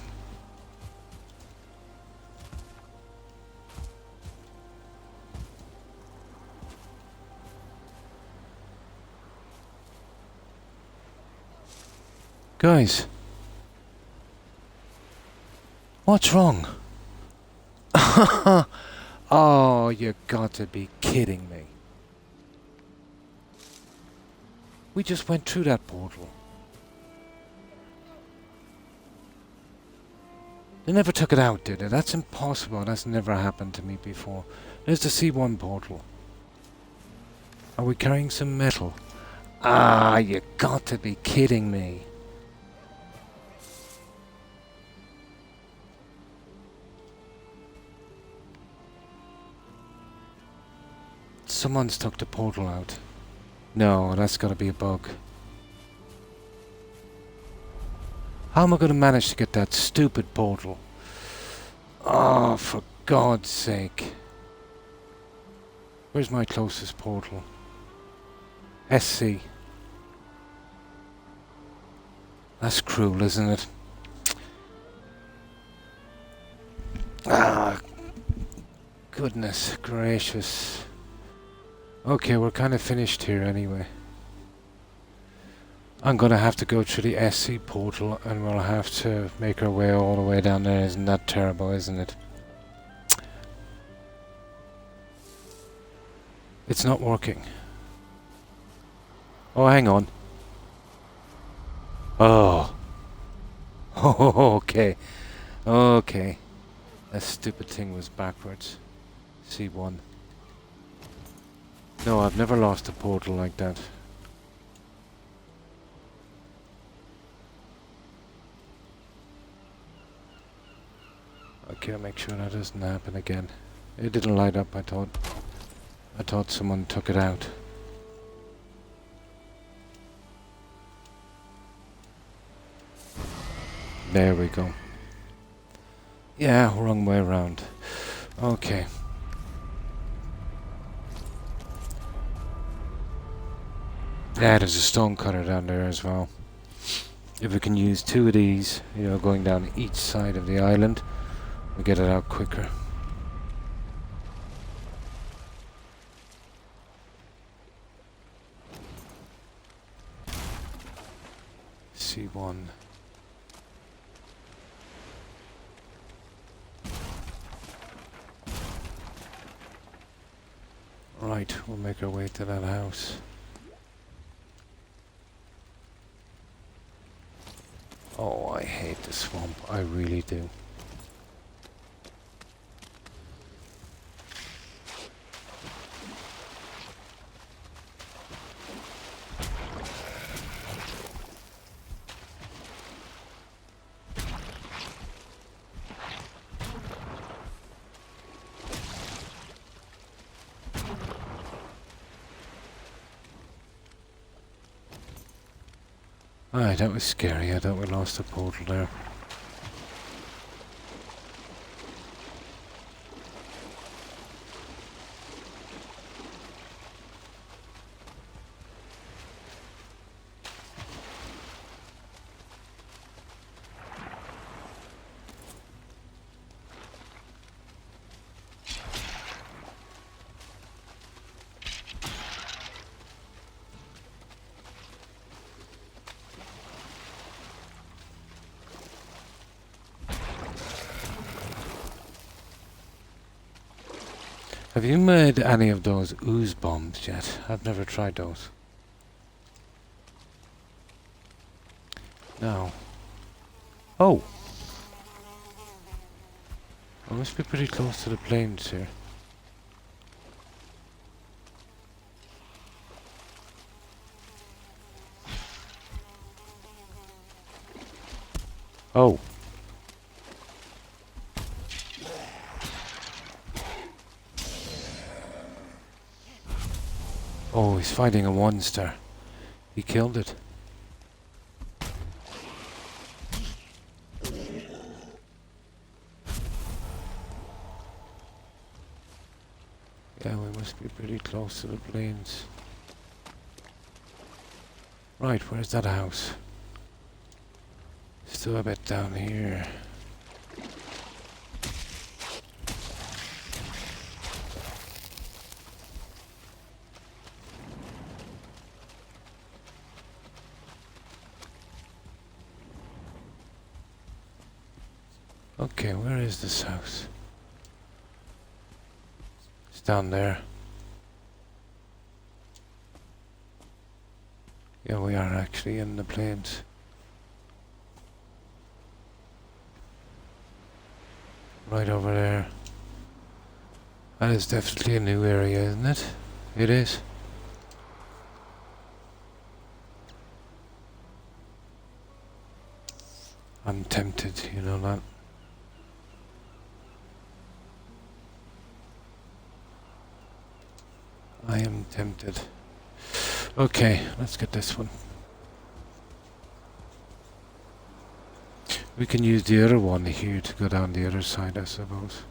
Guys, what's wrong? Oh, you got to be kidding me. We just went through that portal. They never took it out, did they? That's impossible. That's never happened to me before. There's the C1 portal. Are we carrying some metal? Ah, you got to be kidding me. Someone's took the portal out. No, that's gotta be a bug. How am I gonna manage to get that stupid portal? Oh, for God's sake. Where's my closest portal? SC. That's cruel, isn't it? Ah, goodness gracious. Okay, we're kind of finished here anyway. I'm gonna have to go through the SC portal and we'll have to make our way all the way down there. Isn't that terrible, isn't it? It's not working. Oh, hang on. Oh. Oh, okay. Okay. That stupid thing was backwards. C1. No, I've never lost a portal like that. Okay, I'll make sure that doesn't happen again. It didn't light up, I thought someone took it out. There we go. Yeah, wrong way around. Okay. Yeah, there's a stone cutter down there as well. If we can use 2 of these, you know, going down each side of the island, we get it out quicker. C1. Right, we'll make our way to that house. Oh, I hate the swamp. I really do. Alright, that was scary. I thought we lost the portal there. Have you made any of those ooze bombs yet? I've never tried those. No. Oh! I must be pretty close to the plains here. Oh! Oh, he's fighting a monster. He killed it. Yeah, we must be pretty close to the plains. Right, where's that house? Still a bit down here. Okay, where is this house? It's down there. Yeah, we are actually in the plains. Right over there. That is definitely a new area, isn't it? It is. I'm tempted, you know that. I am tempted. Okay, let's get this one. We can use the other one here to go down the other side, I suppose.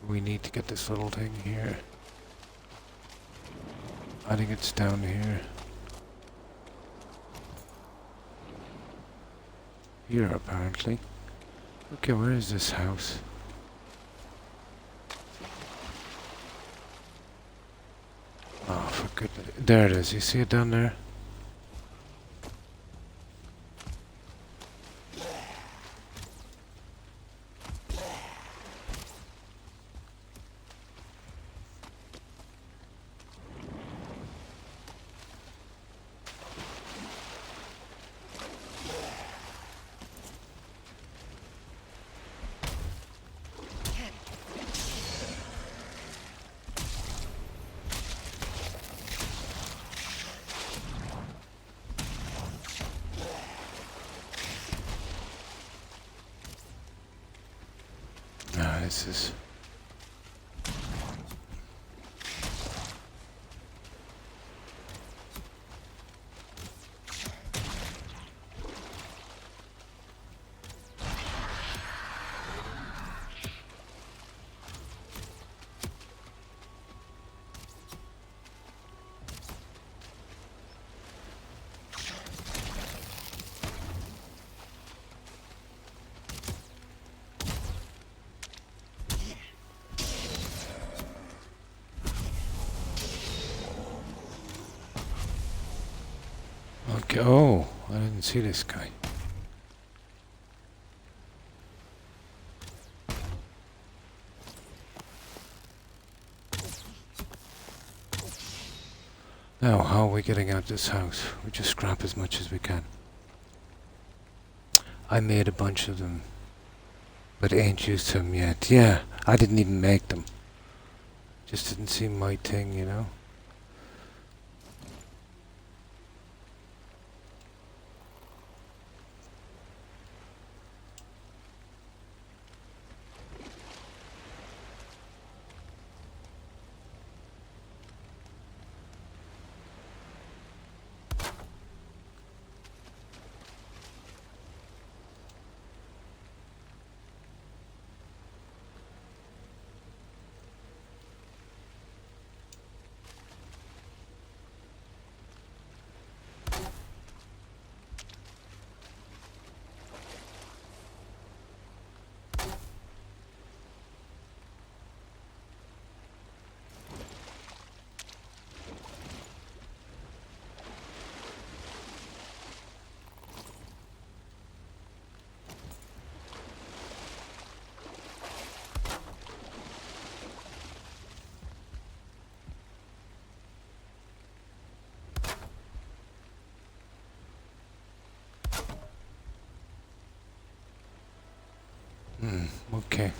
We need to get this little thing here. I think it's down here. Here, apparently. Okay, where is this house? Oh, for goodness. There it is. You see it down there? places. Okay, oh, I didn't see this guy. Now, how are we getting out this house? We just scrap as much as we can. I made a bunch of them, but ain't used them yet. Yeah, I didn't even make them. Just didn't seem my thing, you know? Okay.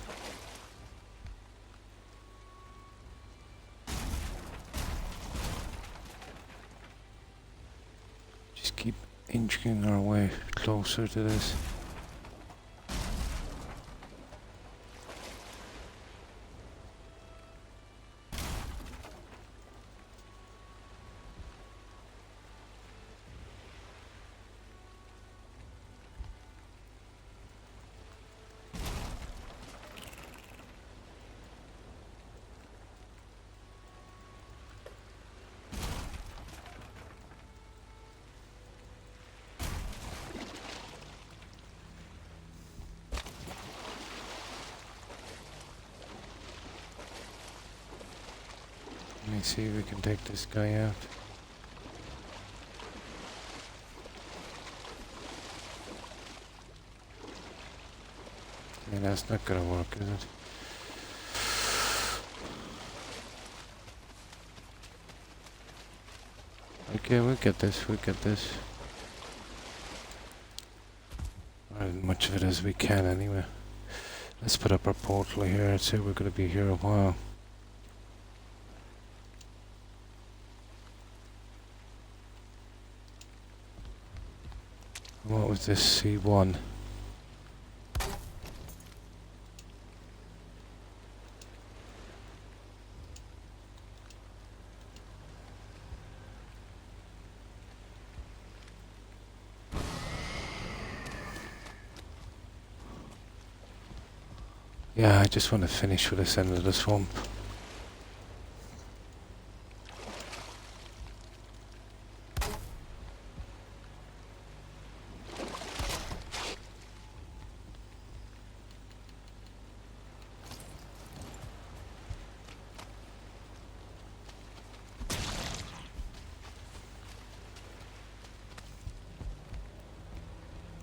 Just keep inching our way closer to this. Let me see if we can take this guy out. Yeah, that's not gonna work, is it? Okay, we'll get this, we'll get this. As much of it as we can anyway. Let's put up our portal here. I'd say we're gonna be here a while. What was this C1? Yeah, I just want to finish with this end of the swamp.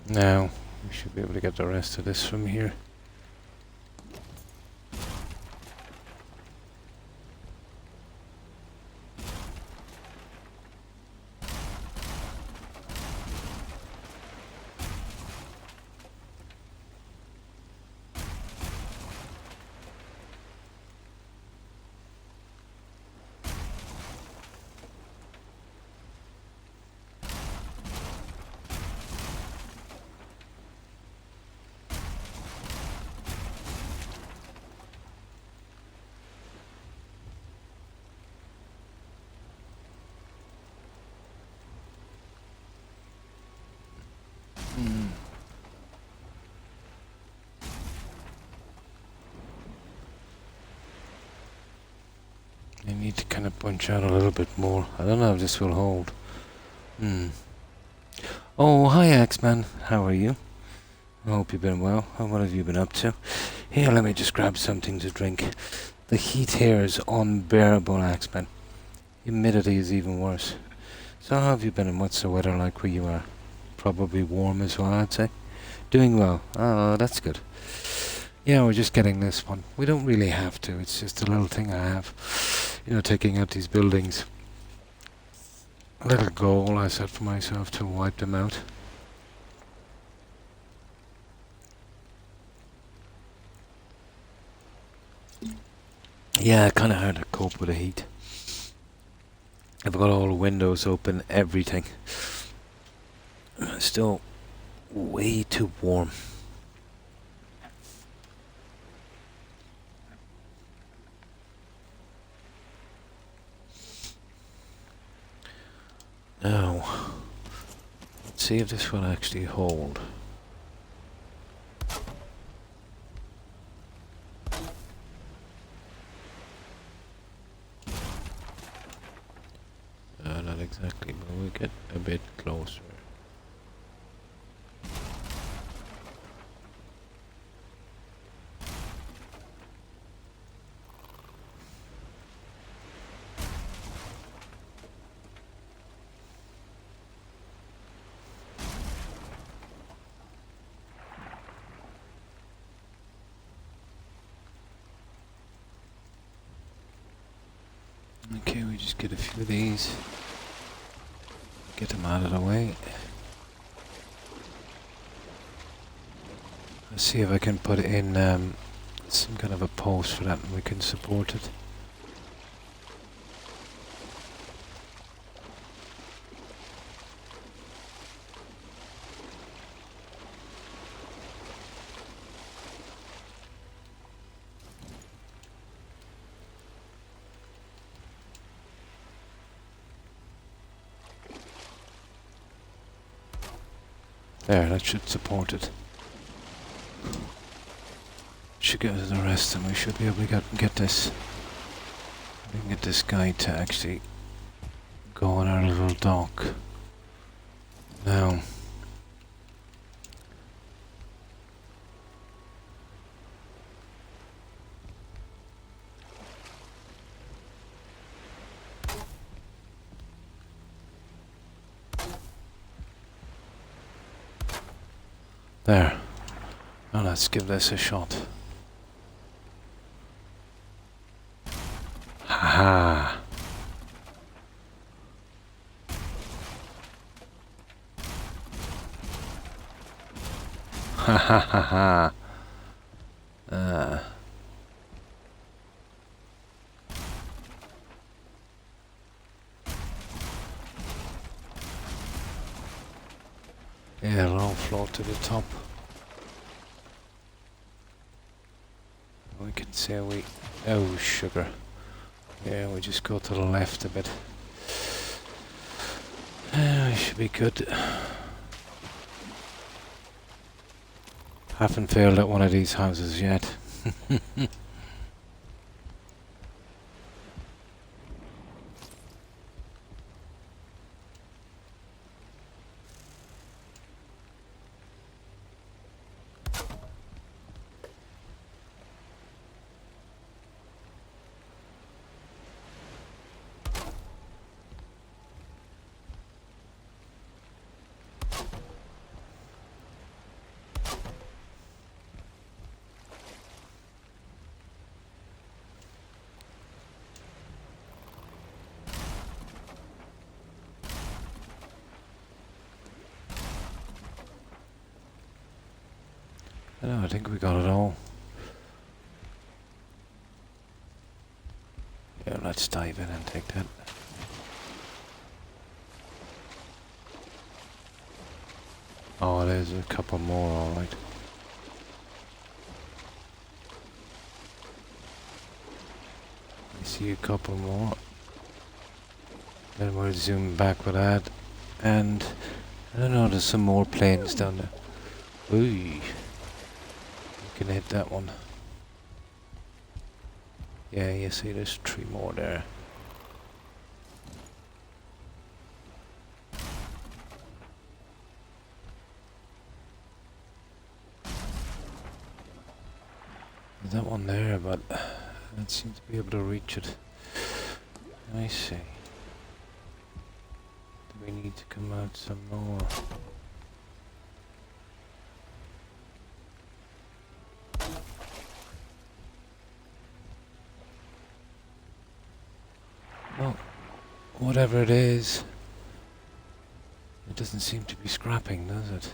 Now, we should be able to get the rest of this from here. I need to kind of bunch out a little bit more. I don't know if this will hold. Oh, hi Axeman. How are you? I hope you've been well. What have you been up to? Here, let me just grab something to drink. The heat here is unbearable, Axeman. Humidity is even worse. So how have you been and what's the weather like where you are? Probably warm as well, I'd say. Doing well. Oh, that's good. Yeah, we're just getting this one. We don't really have to. It's just a little thing I have. You know, taking out these buildings. A little goal I set for myself to wipe them out. Yeah, kind of hard to cope with the heat. I've got all the windows open, everything. It's still way too warm. Now, let's see if this will actually hold. Not exactly, but we'll get a bit closer. Okay, we just get a few of these. Get them out of the way. Let's see if I can put in some kind of a post for that and we can support it. There, that should support it. Should get to the rest and we should be able to get this. We can get this guy to actually go on our little dock. Now. There. Now let's give this a shot. Haha. Ha ha ha ha. Yeah, it'll all float to the top. We can say oh, sugar. Yeah, we just go to the left a bit. We should be good. Haven't failed at one of these houses yet. I think we got it all. Yeah, let's dive in and take that. Oh, there's a couple more, alright. I see a couple more. Then we'll zoom back with that. And I don't know, there's some more planes down there. Ooh. Can hit that one. Yeah, you see there's 3 more there. Can't seem to be able to reach it. I see. Do we need to come out some more? Well, whatever it is, it doesn't seem to be scrapping, does it?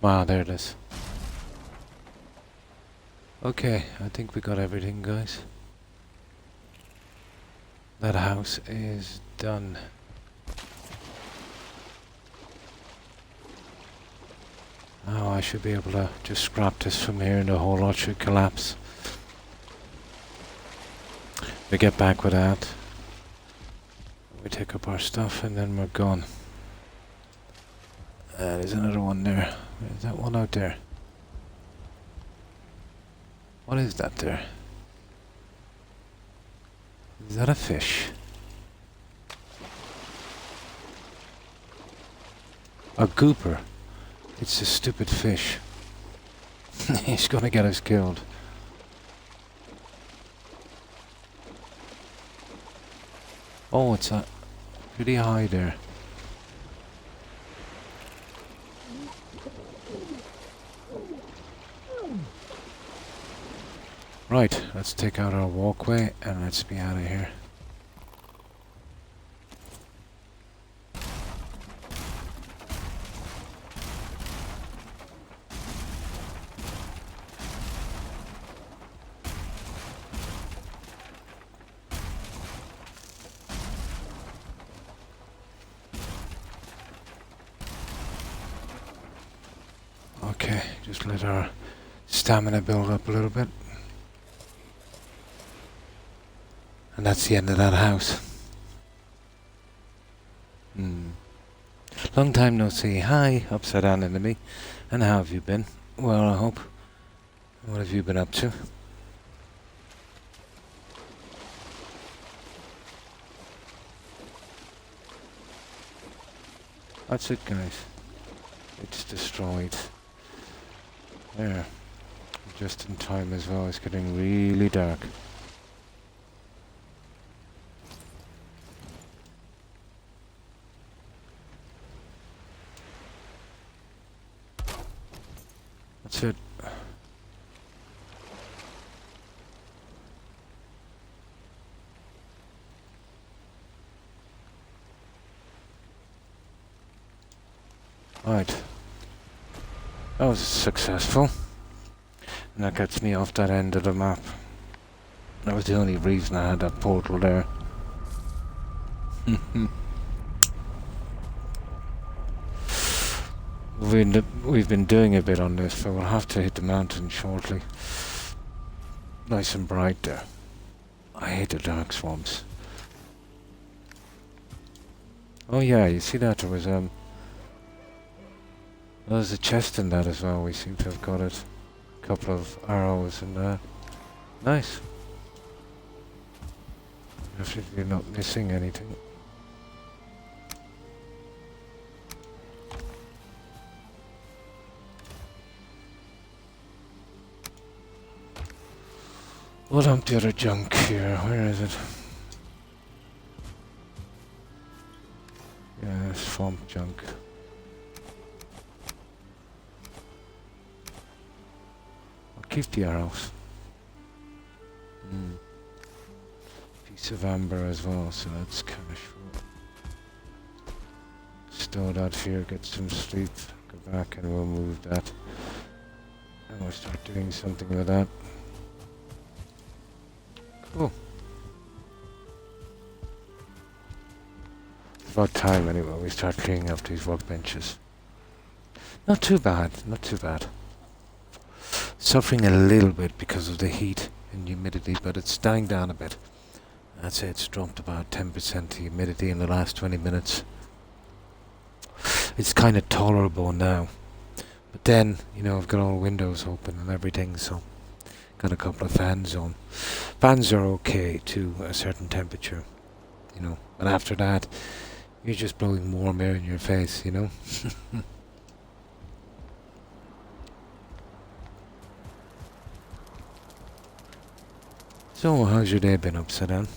Wow, there it is. Okay, I think we got everything, guys. That house is done. Oh, I should be able to just scrap this from here and the whole lot should collapse. We get back with that. We take up our stuff and then we're gone. There's another one there. There's that one out there. What is that there? Is that a fish? A gooper. It's a stupid fish. He's gonna get us killed. Oh, it's pretty high there. Right, let's take out our walkway and let's be out of here. Okay, just let our stamina build up a little bit. And that's the end of that house. Long time no see. Hi, upside down enemy. And how have you been? Well, I hope. What have you been up to? That's it, guys. It's destroyed. There. Just in time as well. It's getting really dark. That's it. Right. That was successful. And that gets me off that end of the map. That was the only reason I had that portal there. We've been doing a bit on this, but we'll have to hit the mountain shortly. Nice and bright there. I hate the dark swamps. Oh yeah, you see that there was a chest in that as well. We seem to have got it. A couple of arrows and nice. Definitely not missing anything. We'll dump the other junk here. Where is it? Yeah, swamp junk. I'll keep the arrows. Piece of amber as well, so that's cash for it. Store that here, get some sleep, go back and we'll move that. And we'll start doing something with that. Cool. It's about time anyway we start cleaning up these workbenches. Not too bad, not too bad. Suffering a little bit because of the heat and humidity, but it's dying down a bit. I'd say it's dropped about 10% humidity in the last 20 minutes. It's kind of tolerable now. But then, you know, I've got all windows open and everything, so got a couple of fans on. Fans are okay to a certain temperature. you know. And after that, you're just blowing warm air in your face, you know. So, how's your day been, Upside Down?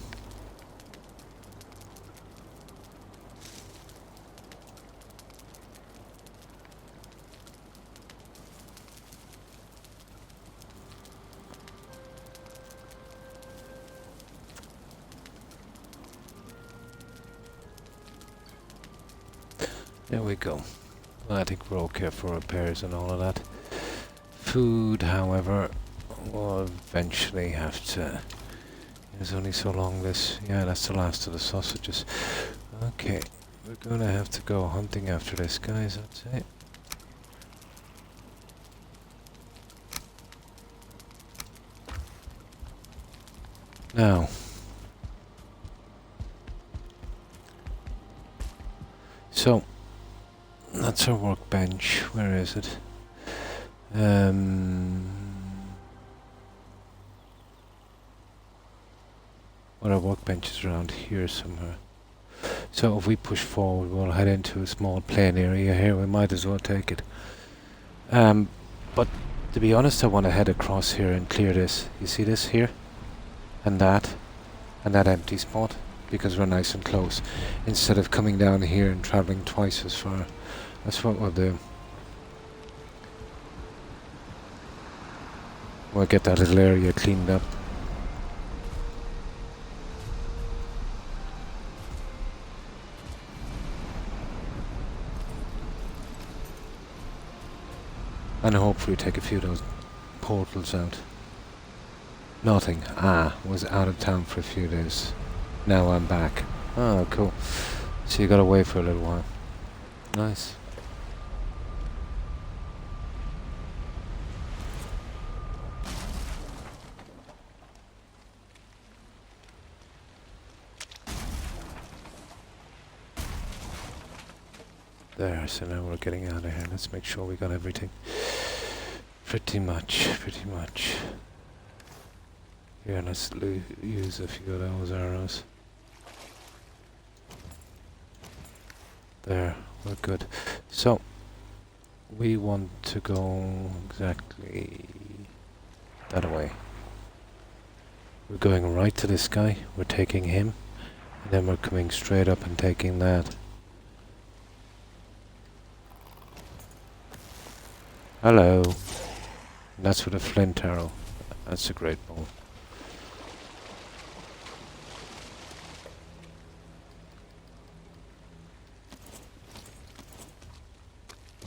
There we go. Well, I think we're okay for repairs and all of that. Food, however, we'll eventually have to... There's only so long this... Yeah, that's the last of the sausages. Okay, we're gonna have to go hunting after this, guys, that's it. Now... So... That's our workbench. Where is it? Well, our workbench is around here somewhere. So if we push forward, we'll head into a small plain area here. We might as well take it. But to be honest, I want to head across here and clear this. You see this here? And that empty spot. Because we're nice and close. Instead of coming down here and travelling twice as far. That's what we'll do. We'll get that little area cleaned up. And hopefully take a few of those portals out. Nothing. Was out of town for a few days. Now I'm back. Oh, cool. So you gotta wait for a little while. Nice. There, so now we're getting out of here. Let's make sure we got everything. Pretty much. Here, let's use a few of those arrows. There, we're good. So, we want to go exactly that way. We're going right to this guy, we're taking him, and then we're coming straight up and taking that. Hello. And that's with a flint arrow. That's a great bow.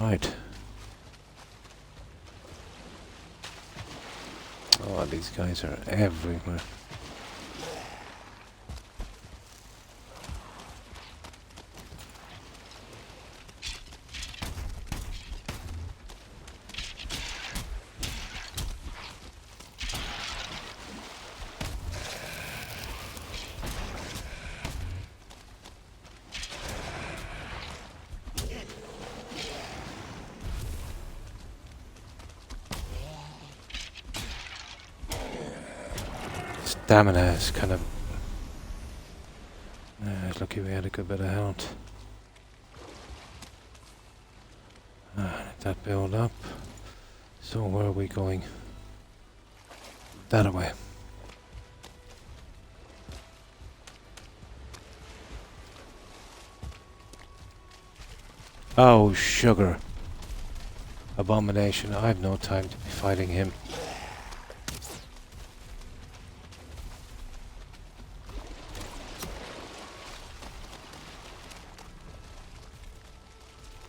Right. Oh, these guys are everywhere. Stamina is kind of... lucky we had a good bit of health. Let that build up. So where are we going? That way. Oh, sugar. Abomination. I have no time to be fighting him.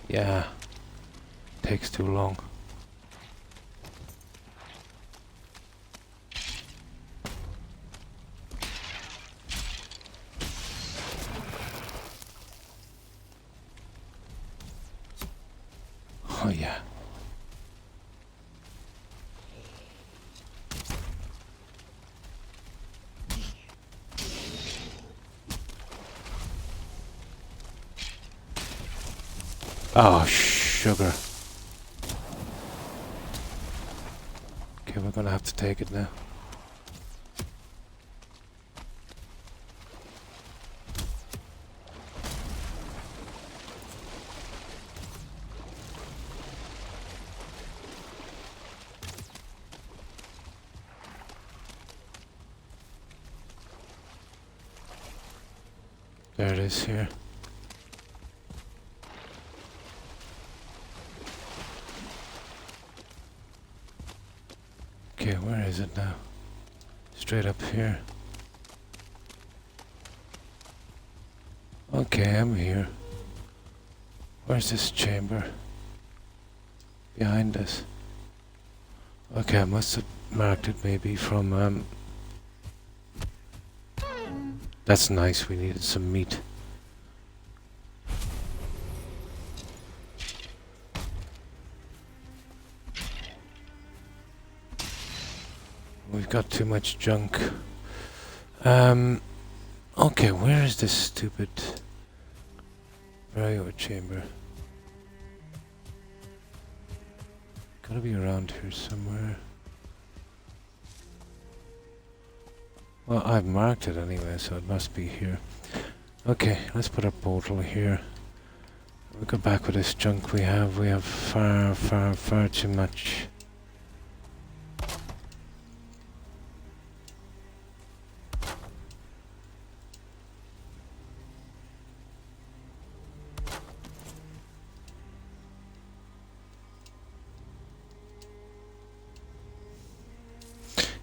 Yeah, takes too long. Oh yeah. Oh, sugar. Okay, we're gonna have to take it now. There it is here. Okay, where is it now? Straight up here. Okay, I'm here. Where's this chamber? Behind us. Okay, I must have marked it maybe from That's nice, we needed some meat. We've got too much junk. Okay, where is this stupid burial chamber? Gotta be around here somewhere. Well, I've marked it anyway, so it must be here. Okay, let's put a portal here. We'll go back with this junk we have. We have far too much.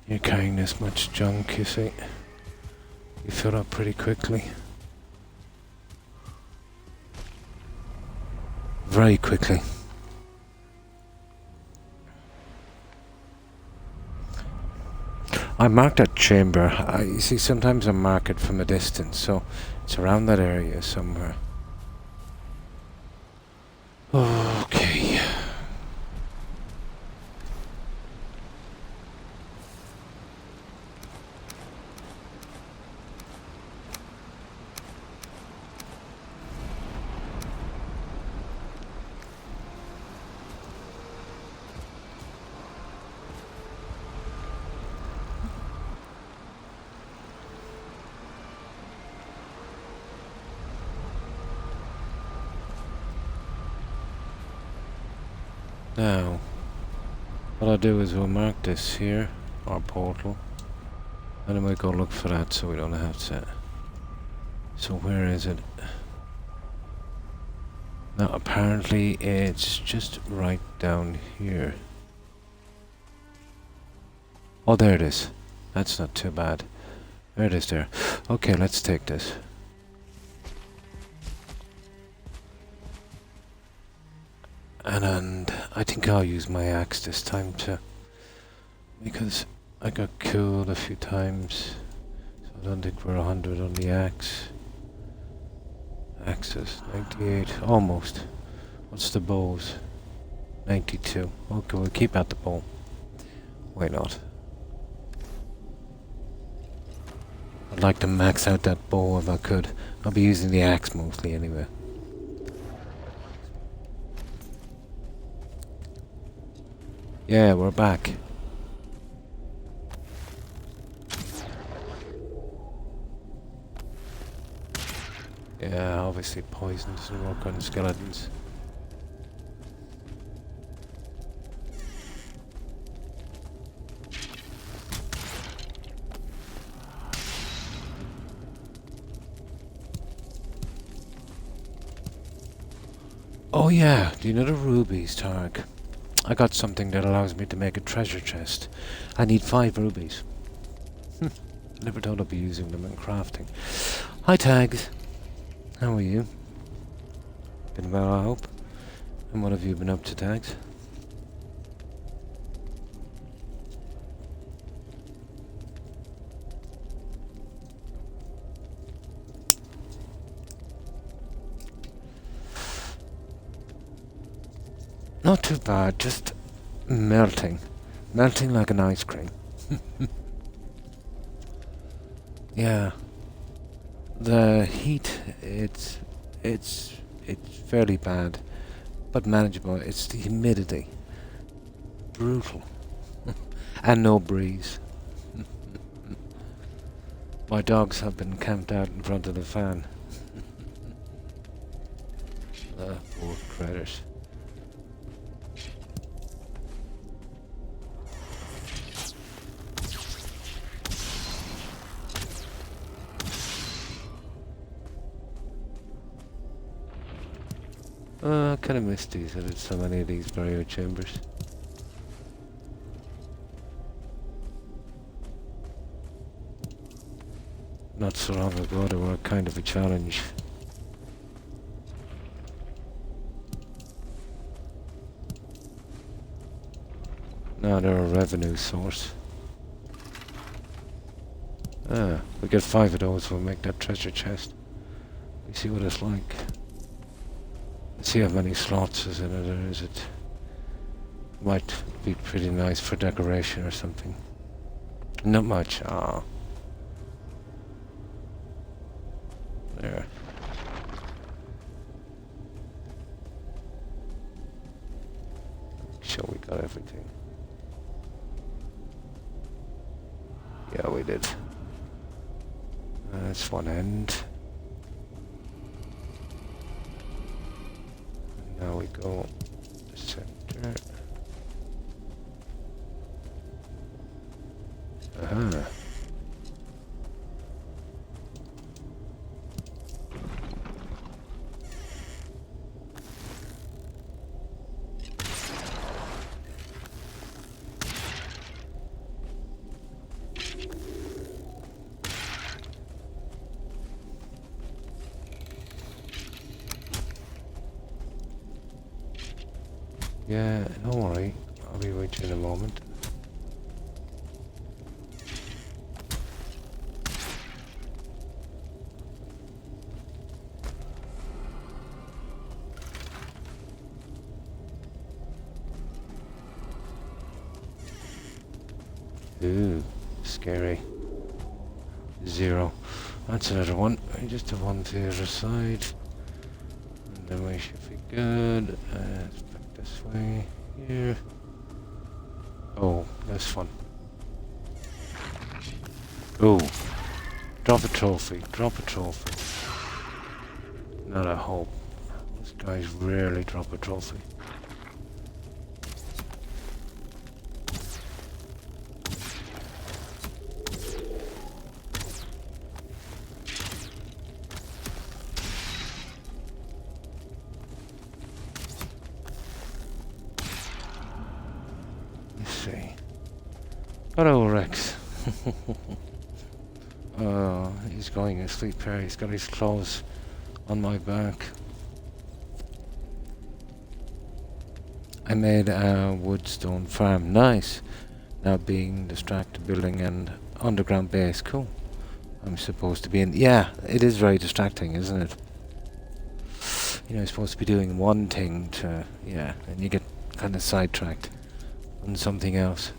You're carrying this much junk, you see. You fill up pretty quickly. Very quickly. I marked that chamber. You see, sometimes I mark it from a distance, so it's around that area somewhere. Okay. Now, what I'll do is we'll mark this here, our portal, and then we'll go look for that so we don't have to. So where is it? Now apparently it's just right down here. Oh, there it is. That's not too bad. There it is there. Okay, let's take this. And I think I'll use my axe this time too, because I got killed a few times, so I don't think we're 100 on the axe. Axes, 98, almost. What's the bows? 92. Okay, we'll keep at the bow. Why not? I'd like to max out that bow if I could. I'll be using the axe mostly anyway. Yeah, we're back. Yeah, obviously poison doesn't work on skeletons. Oh yeah, do you know the rubies, Tarek? I got something that allows me to make a treasure chest. I need 5 rubies. Never thought I'd be using them in crafting. Hi Tags. How are you? Been well, I hope. And what have you been up to, Tags? Not too bad, just melting. Melting like an ice cream. Yeah. The heat, it's fairly bad, but manageable. It's the humidity. Brutal. And no breeze. My dogs have been camped out in front of the fan. Poor critters. I kind of missed these. I did so many of these barrier chambers. Not so long ago, they were kind of a challenge. Now they're a revenue source. We get 5 of those, we'll make that treasure chest. We see what it's like. Let's see how many slots is in it, or is it... Might be pretty nice for decoration or something. Not much, ah. There. Make sure we got everything. Yeah, we did. That's one end. And now we go to the center. Aha. Yeah, don't worry. I'll be with you in a moment. Ooh, scary. 0. That's another one. I just have one to the other side. And then we should be good. Let's back this way. Here. Oh, this one. Oh. Drop a trophy. Drop a trophy. Not a hope. These guys rarely drop a trophy. Hello, Rex. He's going to sleep here. He's got his claws on my back. I made a woodstone farm. Nice. Now being distracted building an underground base. Cool. I'm supposed to be in... Yeah, it is very distracting, isn't it? You know, you're supposed to be doing one thing to... Yeah, and you get kind of sidetracked on something else.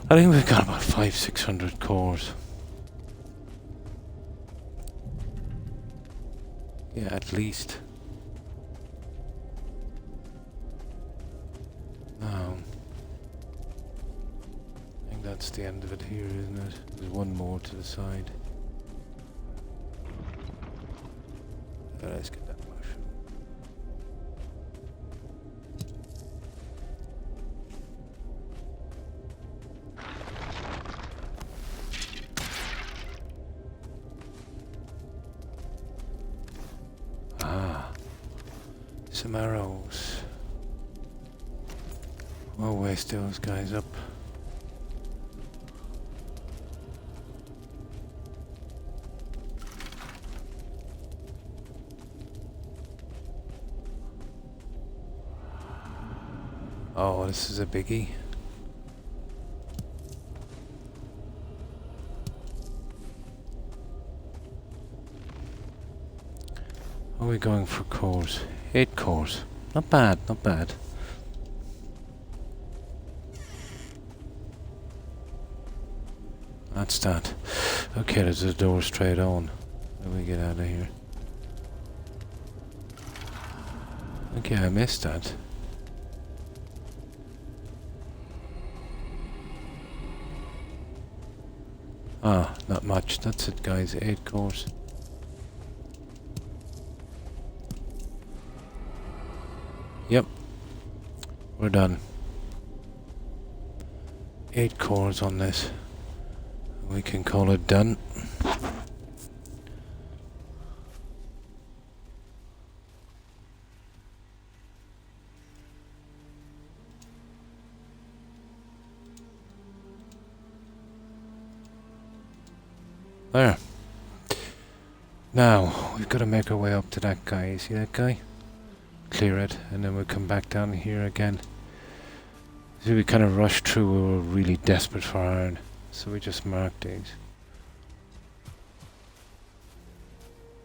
I think we've got about 500-600 cores. Yeah, at least. Now, I think that's the end of it here, isn't it? There's one more to the side. Let's get that mushroom. Some arrows. We'll waste those guys up. Oh, this is a biggie. Are we going for cores? 8 cores. Not bad, not bad. That's that. Okay, there's a door straight on. Let me get out of here. Okay, I missed that. Ah, not much. That's it, guys. 8 cores. Yep. We're done. 8 cores on this. We can call it done. There. Now, we've got to make our way up to that guy. You see that guy? Clear it, and then we'll come back down here again. So we kind of rushed through. We were really desperate for iron, so we just marked these.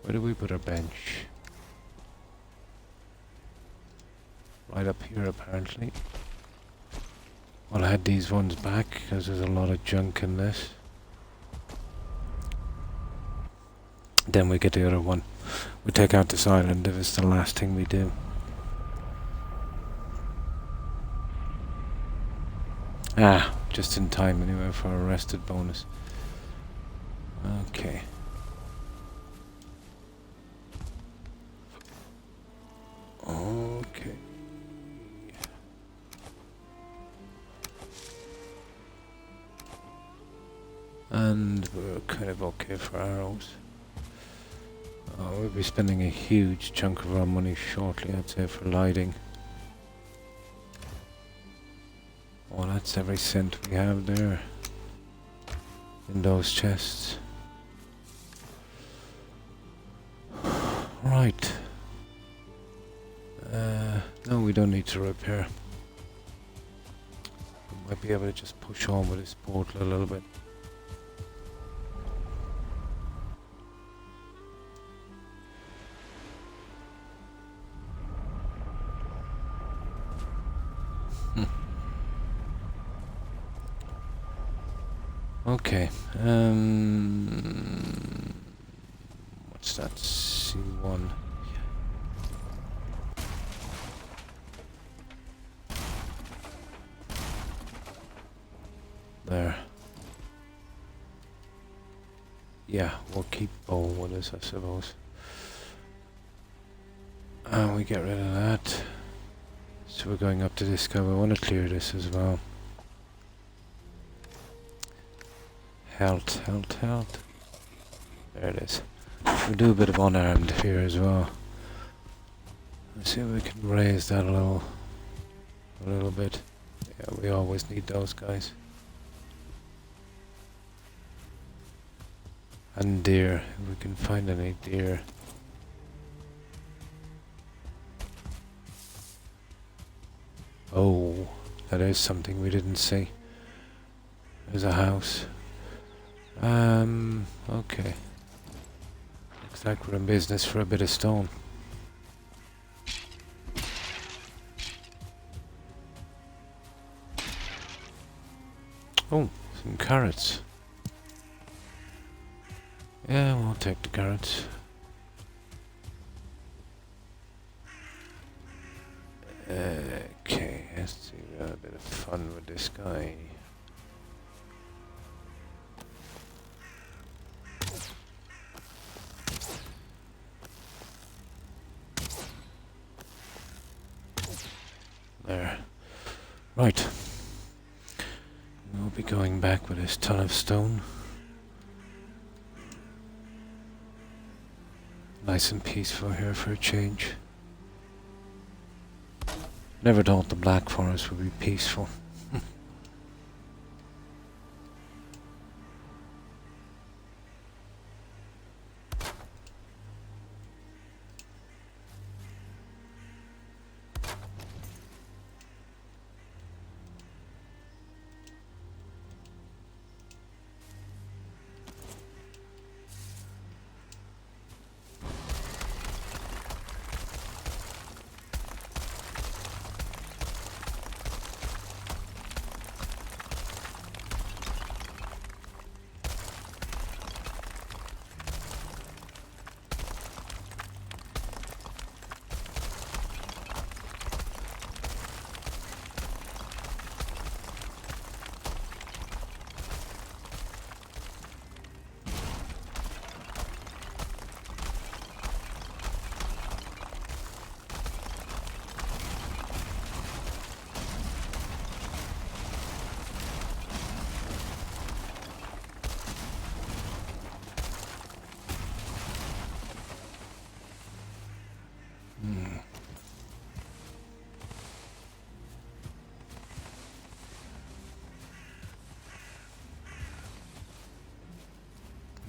Where do we put our bench? Right up here, apparently. Well, I had these ones back because there's a lot of junk in this. Then we get the other one. We take out this island if it's the last thing we do. Ah, just in time anyway for a rested bonus. Okay. Okay. And we're kind of okay for arrows. We'll be spending a huge chunk of our money shortly, I'd say, for lighting. Oh, that's every cent we have there in those chests. Right. No, we don't need to repair. We might be able to just push on with this portal a little bit. Okay, what's that? C1. There. Yeah, we'll keep bow with us, I suppose. And we get rid of that. So we're going up to this guy. We want to clear this as well. Health. There it is. We'll do a bit of unarmed here as well. Let's see if we can raise that a little bit. Yeah, we always need those guys. And deer, if we can find any deer. Oh, that is something we didn't see. There's a house. Okay. Looks like we're in business for a bit of stone. Oh, some carrots. Yeah, we'll take the carrots. Okay, let's see, we have a bit of fun with this guy. There. Right. We'll be going back with this ton of stone. Nice and peaceful here for a change. Never thought the Black Forest would be peaceful.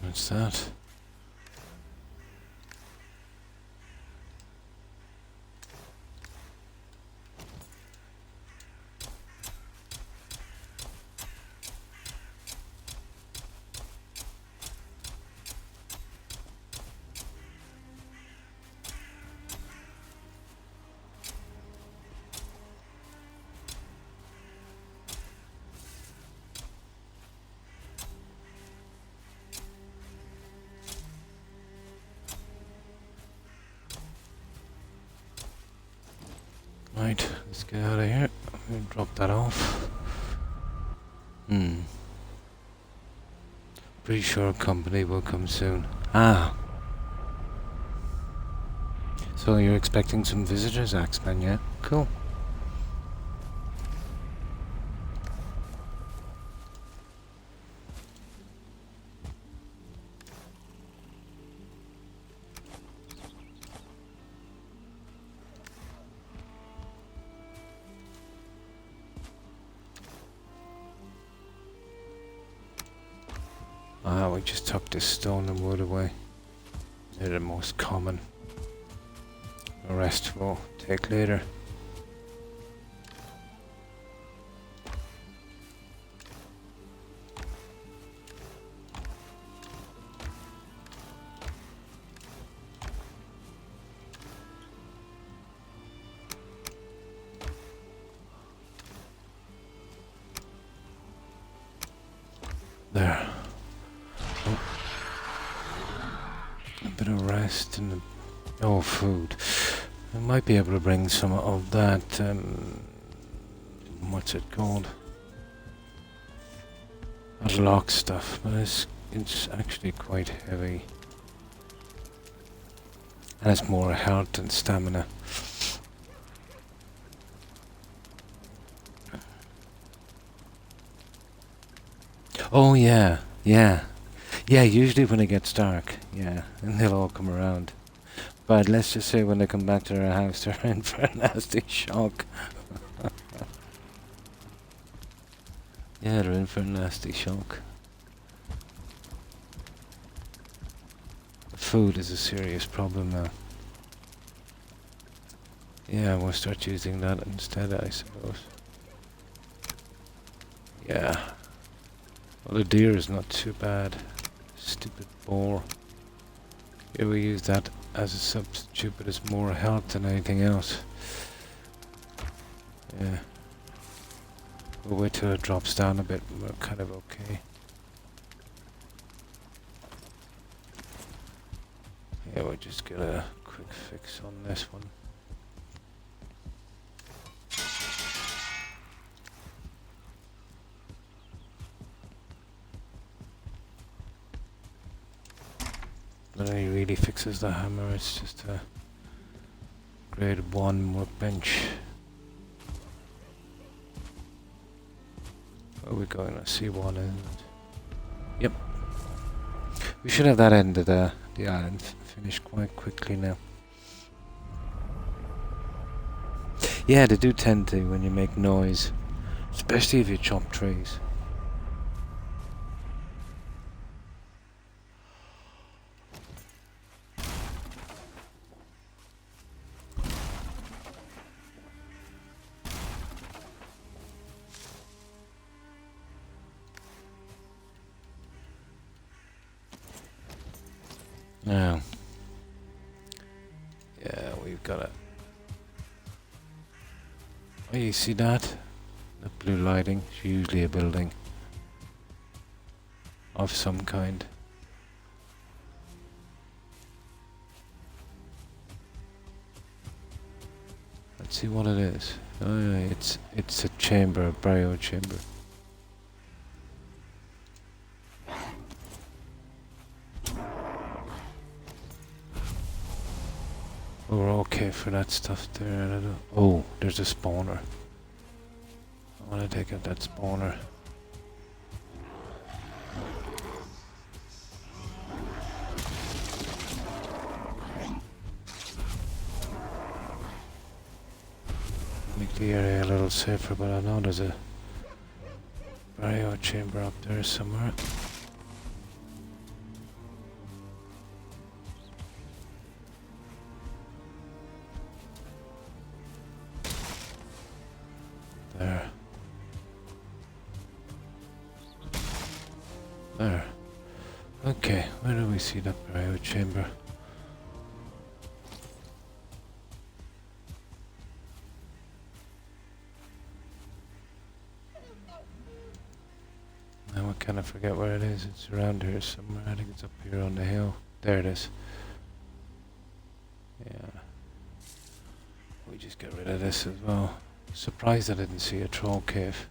What's that? Right, let's get out of here. We'll drop that off. Pretty sure company will come soon. Ah. So you're expecting some visitors, Axeman, yeah? Cool. Ah, we just took this stone and wood away. They're the most common. The rest we'll take later. There. Oh. A bit of rest and food. I might be able to bring some of that, what's it called? That lock stuff, but it's actually quite heavy. And it's more health and stamina. Oh yeah, yeah. Yeah, usually when it gets dark, yeah, and they'll all come around. But let's just say when they come back to their house, they're in for a nasty shock. Yeah, they're in for a nasty shock. Food is a serious problem now. Yeah, we'll start using that instead, I suppose. Yeah. Well, the deer is not too bad. Stupid boar. Yeah, we use that as a substitute, but it's more health than anything else. Yeah. We'll wait till it drops down a bit and we're kind of okay. Yeah, we'll just get a quick fix on this one. Nobody really fixes the hammer, it's just a grade 1 workbench. Where are we going? I see one end. Yep. We should have that end of the island finished quite quickly now. Yeah, they do tend to when you make noise, especially if you chop trees. Now, yeah, we've got it. Oh, you see that? The blue lighting? It's usually a building of some kind. Let's see what it is. Oh yeah, it's a chamber, a burial chamber. We're okay for that stuff there. I don't know. Oh, there's a spawner. I want to take out that spawner. Make the area a little safer, but I know there's a burial chamber up there somewhere. Okay, where do we see that private chamber? Now I kind of forget where it is. It's around here somewhere. I think it's up here on the hill. There it is. Yeah. We just get rid of this as well. Surprised I didn't see a troll cave.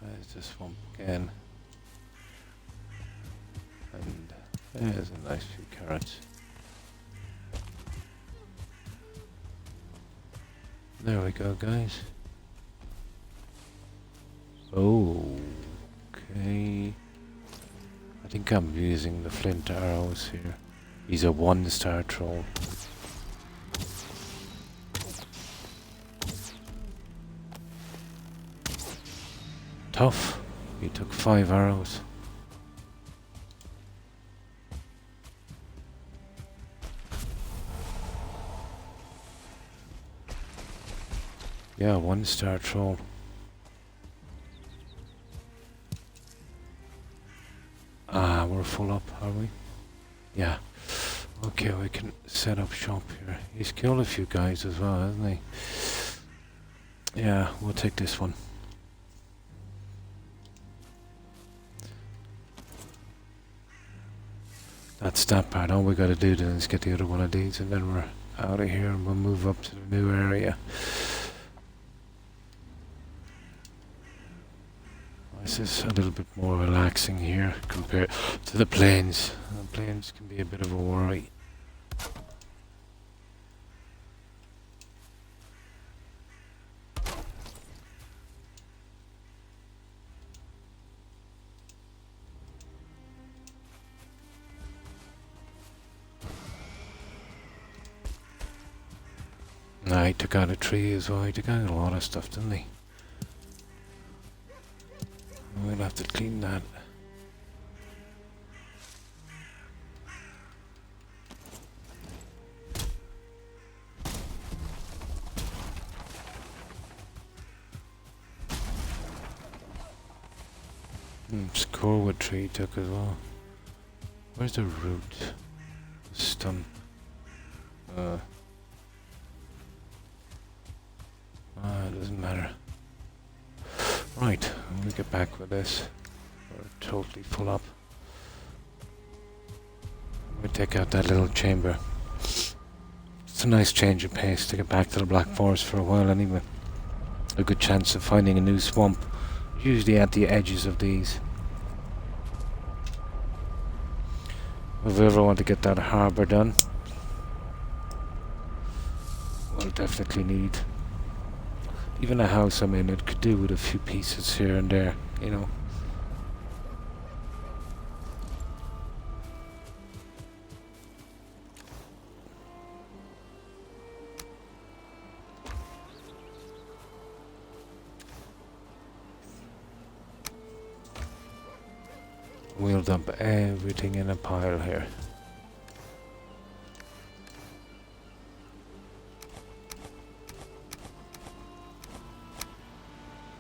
There's this one again. And there's a nice few carrots. There we go, guys. Okay. I think I'm using the flint arrows here. He's a 1-star troll. Tough. He took 5 arrows. Yeah, 1-star troll. Ah, we're full up, are we? Yeah. Okay, we can set up shop here. He's killed a few guys as well, hasn't he? Yeah, we'll take this one. That's that part. All we gotta do then is get the other one of these and then we're out of here and we'll move up to the new area. This is a little bit more relaxing here compared to the plains. The plains can be a bit of a worry. Nah, he took out a tree as well. He took out a lot of stuff, didn't he? We'll have to clean that. Scorewood tree took as well. Where's the root? The stump. It doesn't matter. Right, we get back with this. We're totally full up. We take out that little chamber. It's a nice change of pace to get back to the Black Forest for a while anyway. A good chance of finding a new swamp, usually at the edges of these. If we ever want to get that harbour done, we'll definitely need even a house. I mean, it could do with a few pieces here and there, you know. We'll dump everything in a pile here.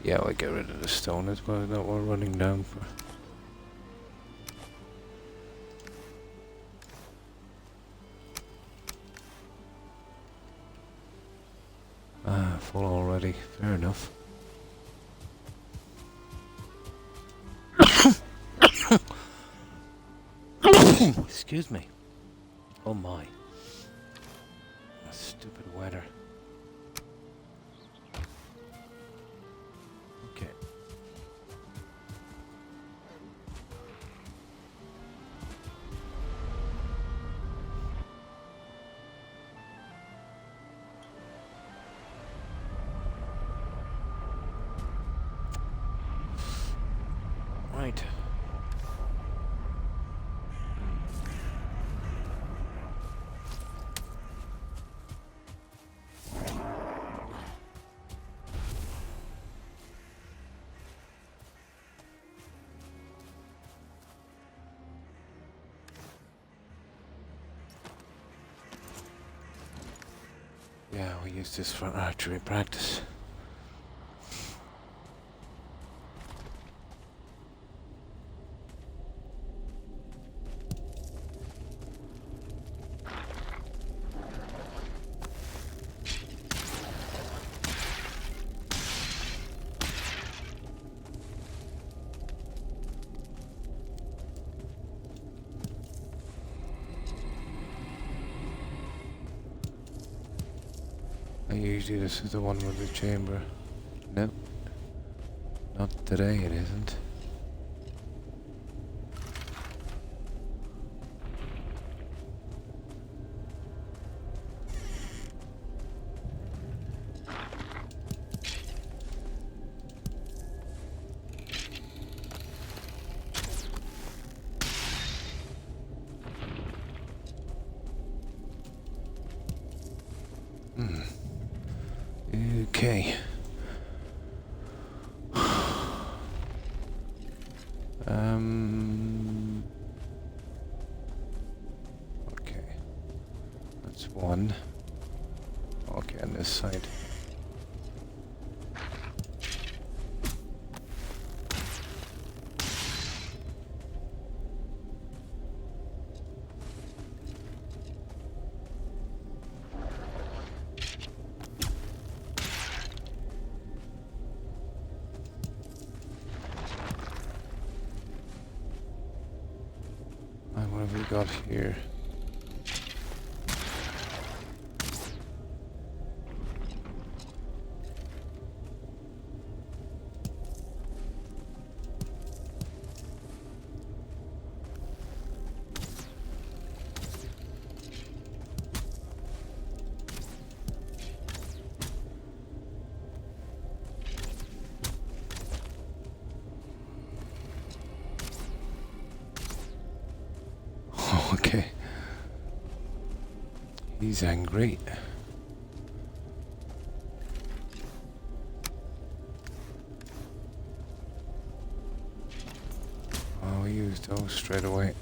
Yeah, we'll get rid of the stone as well that we're running down for. Ah, full already. Fair enough. Excuse me. Oh my. That stupid weather. Okay. Right. Yeah, we use this for archery practice. Usually this is the one with the chamber. Nope. Not today it isn't. Okay. Okay. That's one. Okay, on this side. What have we got here? Okay. He's angry. Oh, we used those straight away.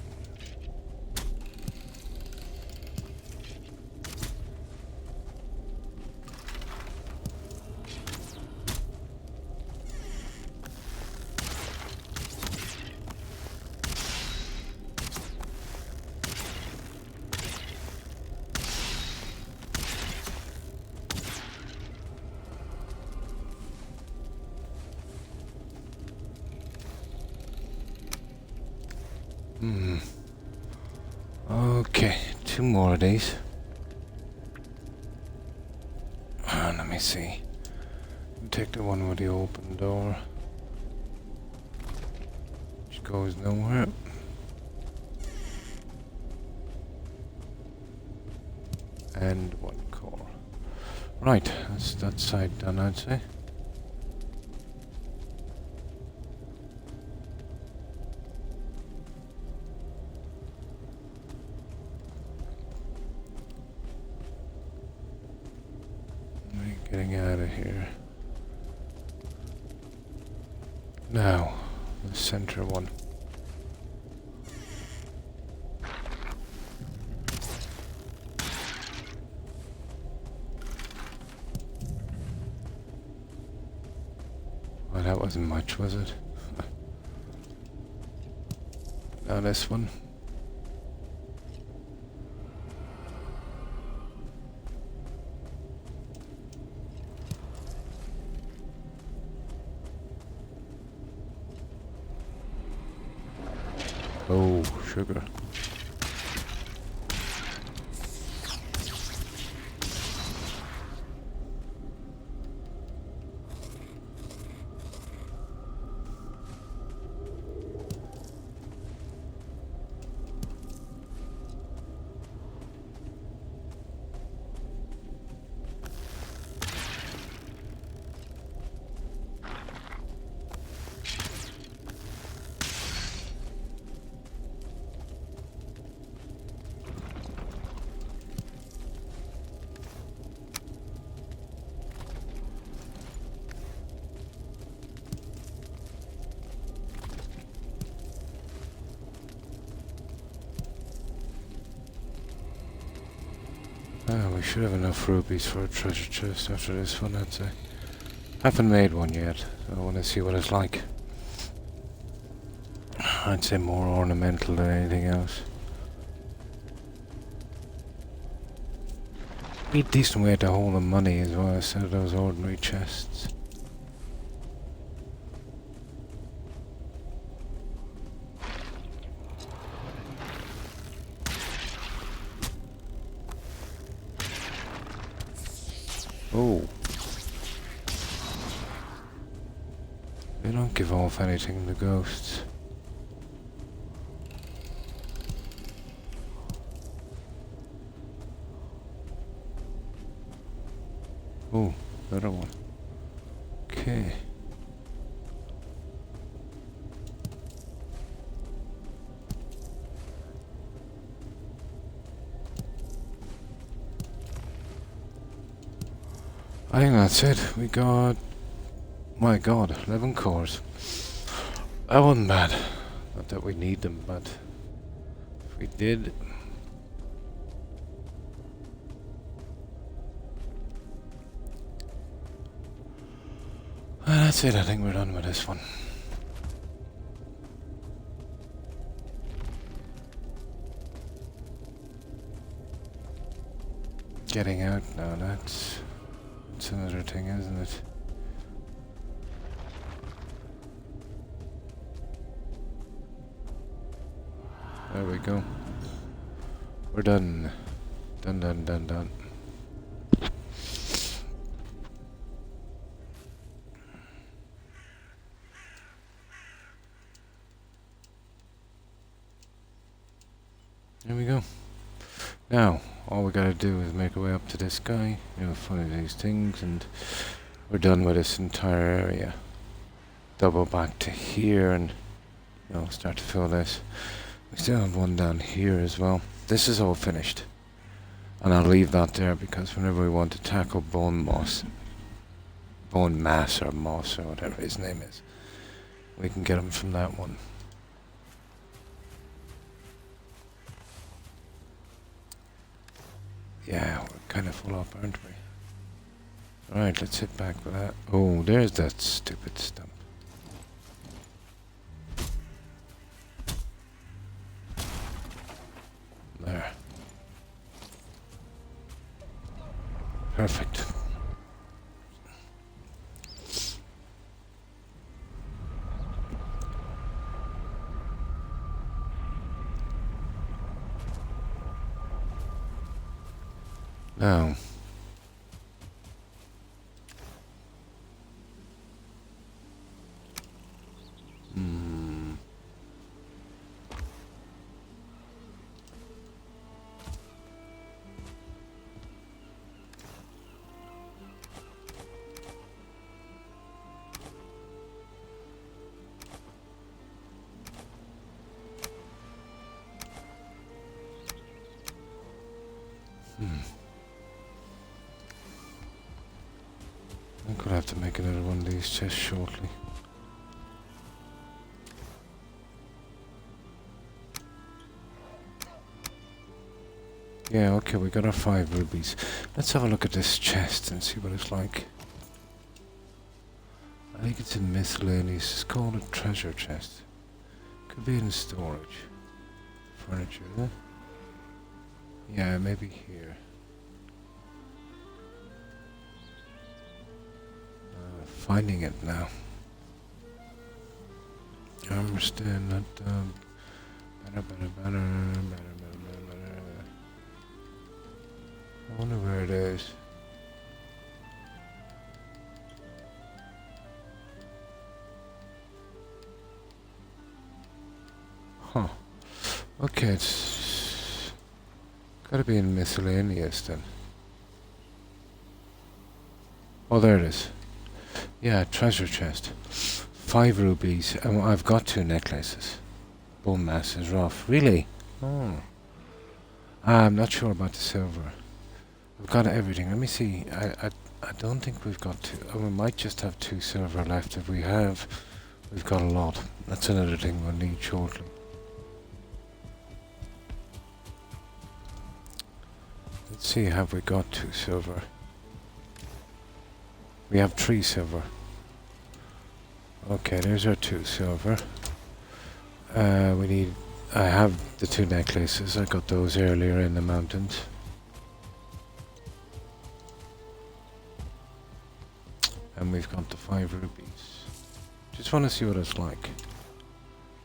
Okay, two more of these. Let me see. Take the one with the open door. Which goes nowhere. And one core. Right, that's that side done, I'd say. Getting out of here. Now, the center one. Well, that wasn't much, was it? Now this one. Oh, sugar. We should have enough rupees for a treasure chest after this one, I'd say. Haven't made one yet, so I want to see what it's like. I'd say more ornamental than anything else. Be a decent way to hold the money as well instead of those ordinary chests. Oh. They don't give off anything, the ghosts. Oh, another one. Okay. I think that's it. We got, my god, 11 cores. That wasn't bad. Not that we need them, but if we did. That's it. I think we're done with this one. Getting out now, that's another thing, isn't it? There we go. We're done. Done. There we go. Now, all we gotta do is make our way up to this guy, find these things, and we're done with this entire area. Double back to here and, start to fill this. We still have one down here as well. This is all finished. And I'll leave that there because whenever we want to tackle bone mass or moss or whatever his name is, we can get him from that one. Yeah, we're kind of full up, aren't we? Alright, let's hit back with that. Oh, there's that stupid stump. There. Perfect. Now, I'm gonna have to make another one of these chests shortly. Yeah, okay, we got our 5 rubies. Let's have a look at this chest and see what it's like. I think it's in miscellaneous. It's called a treasure chest. Could be in storage. Furniture, is it? Yeah, maybe here. Finding it now. I understand that. Better. I wonder where it is. Huh. Okay, it's gotta be in miscellaneous then. Oh, there it is. Yeah, treasure chest. 5 rubies, and I've got 2 necklaces. Bone mass is rough. Really? Oh. I'm not sure about the silver. We've got everything. Let me see. I don't think we've got 2. We might just have 2 silver left. If we have, we've got a lot. That's another thing we'll need shortly. Let's see, have we got 2 silver? We have 3 silver. Okay, there's our 2 silver. I have the 2 necklaces. I got those earlier in the mountains. And we've got the 5 rubies. Just want to see what it's like.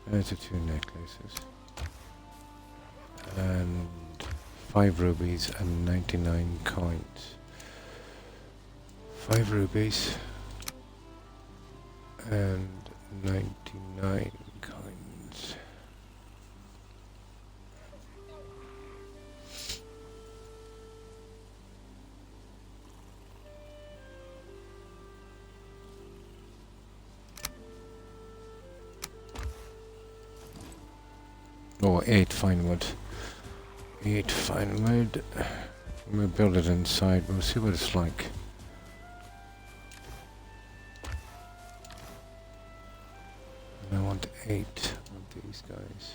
There's the 2 necklaces. And 5 rubies and 99 coins. 5 rubies. And 99 coins. Oh, 8 fine wood. 8 fine wood. We'll build it inside. We'll see what it's like. And I want 8 of these guys.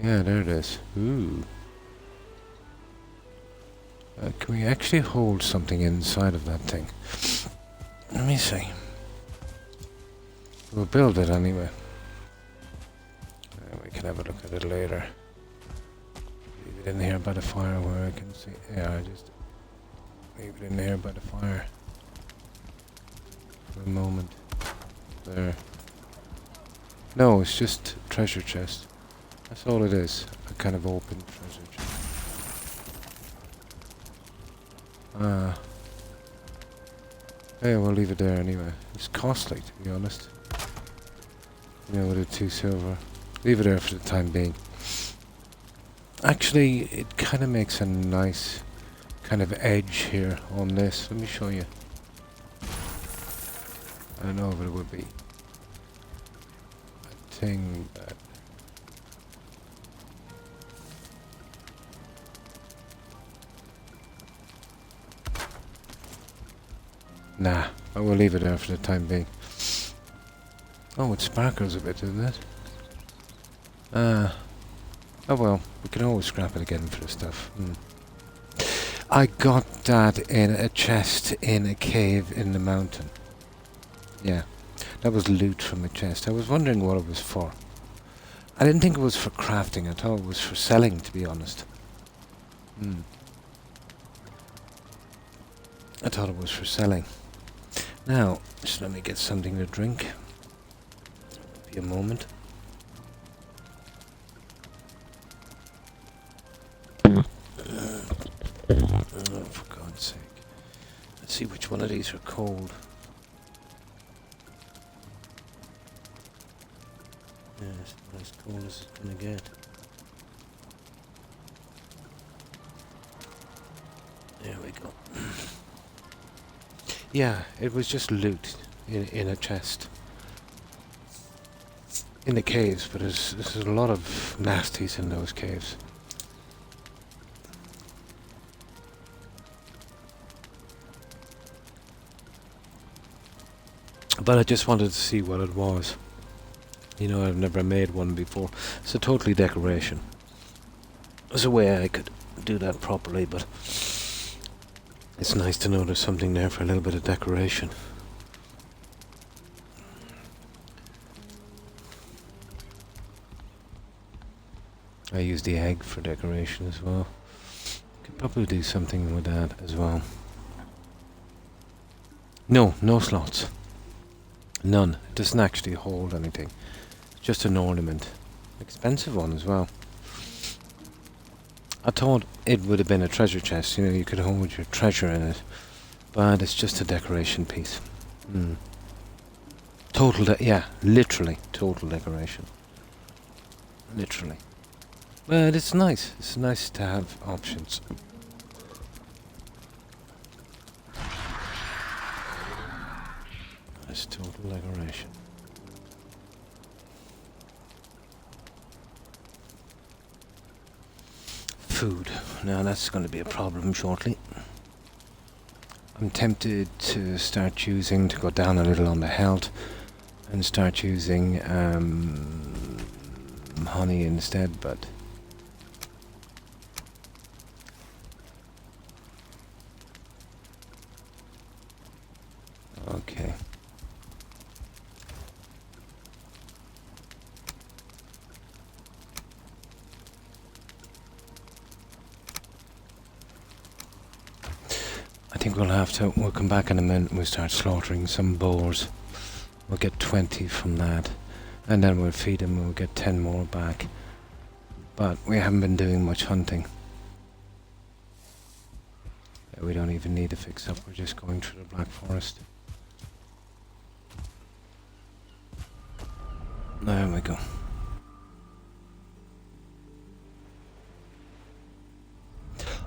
Yeah, there it is. Ooh. Can we actually hold something inside of that thing? Let me see. We'll build it anyway. We can have a look at it later. Leave it in here by the fire where I can see. Yeah, I just leave it in here by the fire for a moment. There. No, it's just treasure chest. That's all it is. A kind of open treasure chest. Yeah, we'll leave it there anyway. It's costly, to be honest. You know, with the 2 silver. Leave it there for the time being. Actually, it kind of makes a nice kind of edge here on this. Let me show you. I don't know if it would be a thing that... Nah, I will leave it there for the time being. Oh, it sparkles a bit, doesn't it? Oh well, we can always scrap it again for the stuff. I got that in a chest in a cave in the mountain. Yeah, that was loot from a chest. I was wondering what it was for. I didn't think it was for crafting. I thought it was for selling, to be honest. I thought it was for selling. Now, just let me get something to drink. Be a moment. Oh, for God's sake. Let's see which one of these are cold. Yeah, it's not as cold as it's gonna get. There we go. Yeah, it was just loot in a chest. In the caves, but there's a lot of nasties in those caves. But I just wanted to see what it was. You know, I've never made one before. It's a totally decoration. There's a way I could do that properly, but it's nice to know there's something there for a little bit of decoration. I use the egg for decoration as well. Could probably do something with that as well. No slots. None. It doesn't actually hold anything. It's just an ornament. Expensive one as well. I thought it would have been a treasure chest, you know, you could hold your treasure in it. But it's just a decoration piece. Yeah, literally total decoration. Literally. But it's nice. It's nice to have options. It's total decoration. Food. Now that's going to be a problem shortly. I'm tempted to start choosing to go down a little on the health and start using honey instead, but okay. I think we'll come back in a minute and we'll start slaughtering some boars. We'll get 20 from that. And then we'll feed them and we'll get 10 more back. But we haven't been doing much hunting. We don't even need to fix up, we're just going through the Black Forest. There we go.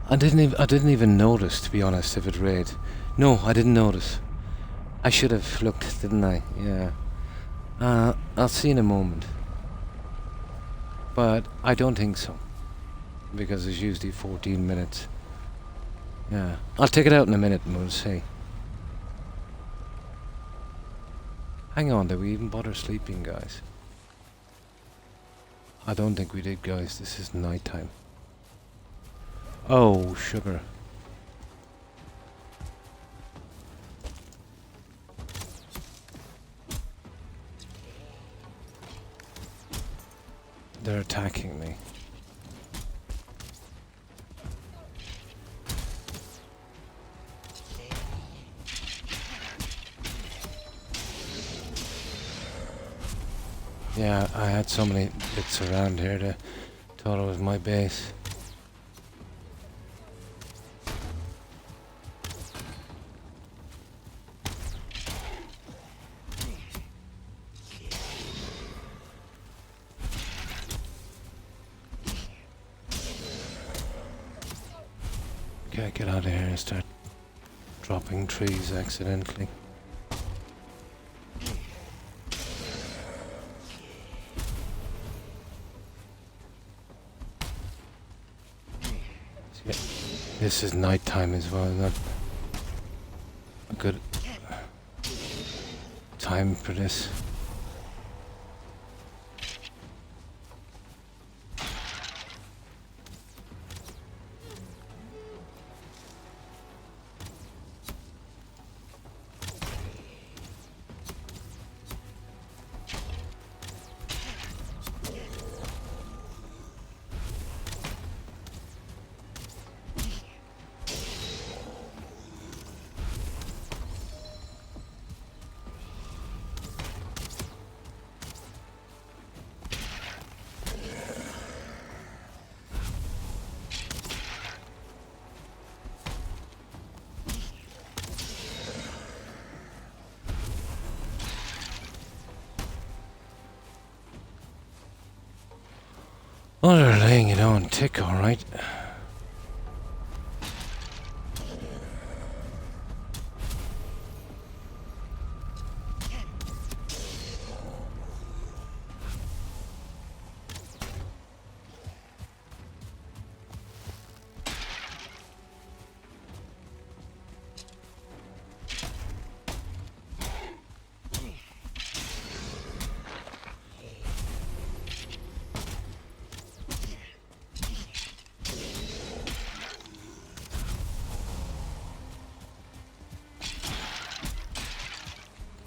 I didn't even notice, to be honest, if it rained. No, I didn't notice. I should have looked, didn't I? Yeah. I'll see in a moment. But I don't think so. Because it's usually 14 minutes. Yeah. I'll take it out in a minute and we'll see. Hang on, did we even bother sleeping, guys? I don't think we did, guys. This is night time. Oh, sugar. They're attacking me. Yeah, I had so many bits around here that thought it was my base. Okay, get out of here and start dropping trees accidentally. This is night time as well, not a good time for this. Oh, they're laying it on thick, alright.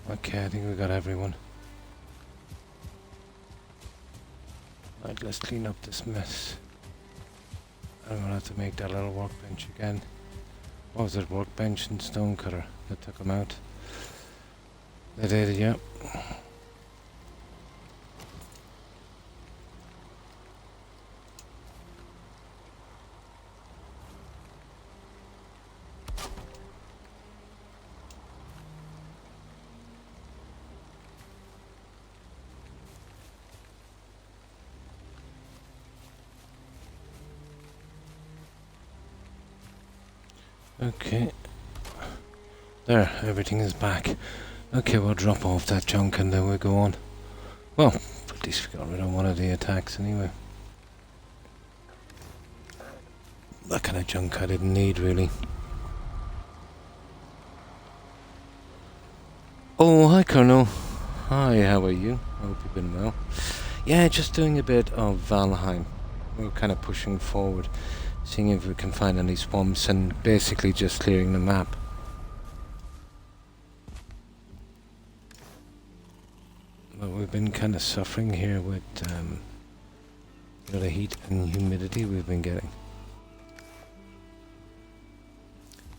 Okay, I think we got everyone. Right, let's clean up this mess. I'm gonna have to make that little workbench again. What was it, workbench and stonecutter that took them out? They did, yeah. Okay. There, everything is back. Okay, we'll drop off that junk and then we'll go on. Well, at least we got rid of one of the attacks anyway. That kind of junk I didn't need, really. Oh, hi Colonel. Hi, how are you? I hope you've been well. Yeah, just doing a bit of Valheim. We're kind of pushing forward, seeing if we can find any swamps and basically just clearing the map. But we've been kind of suffering here with the heat and humidity we've been getting.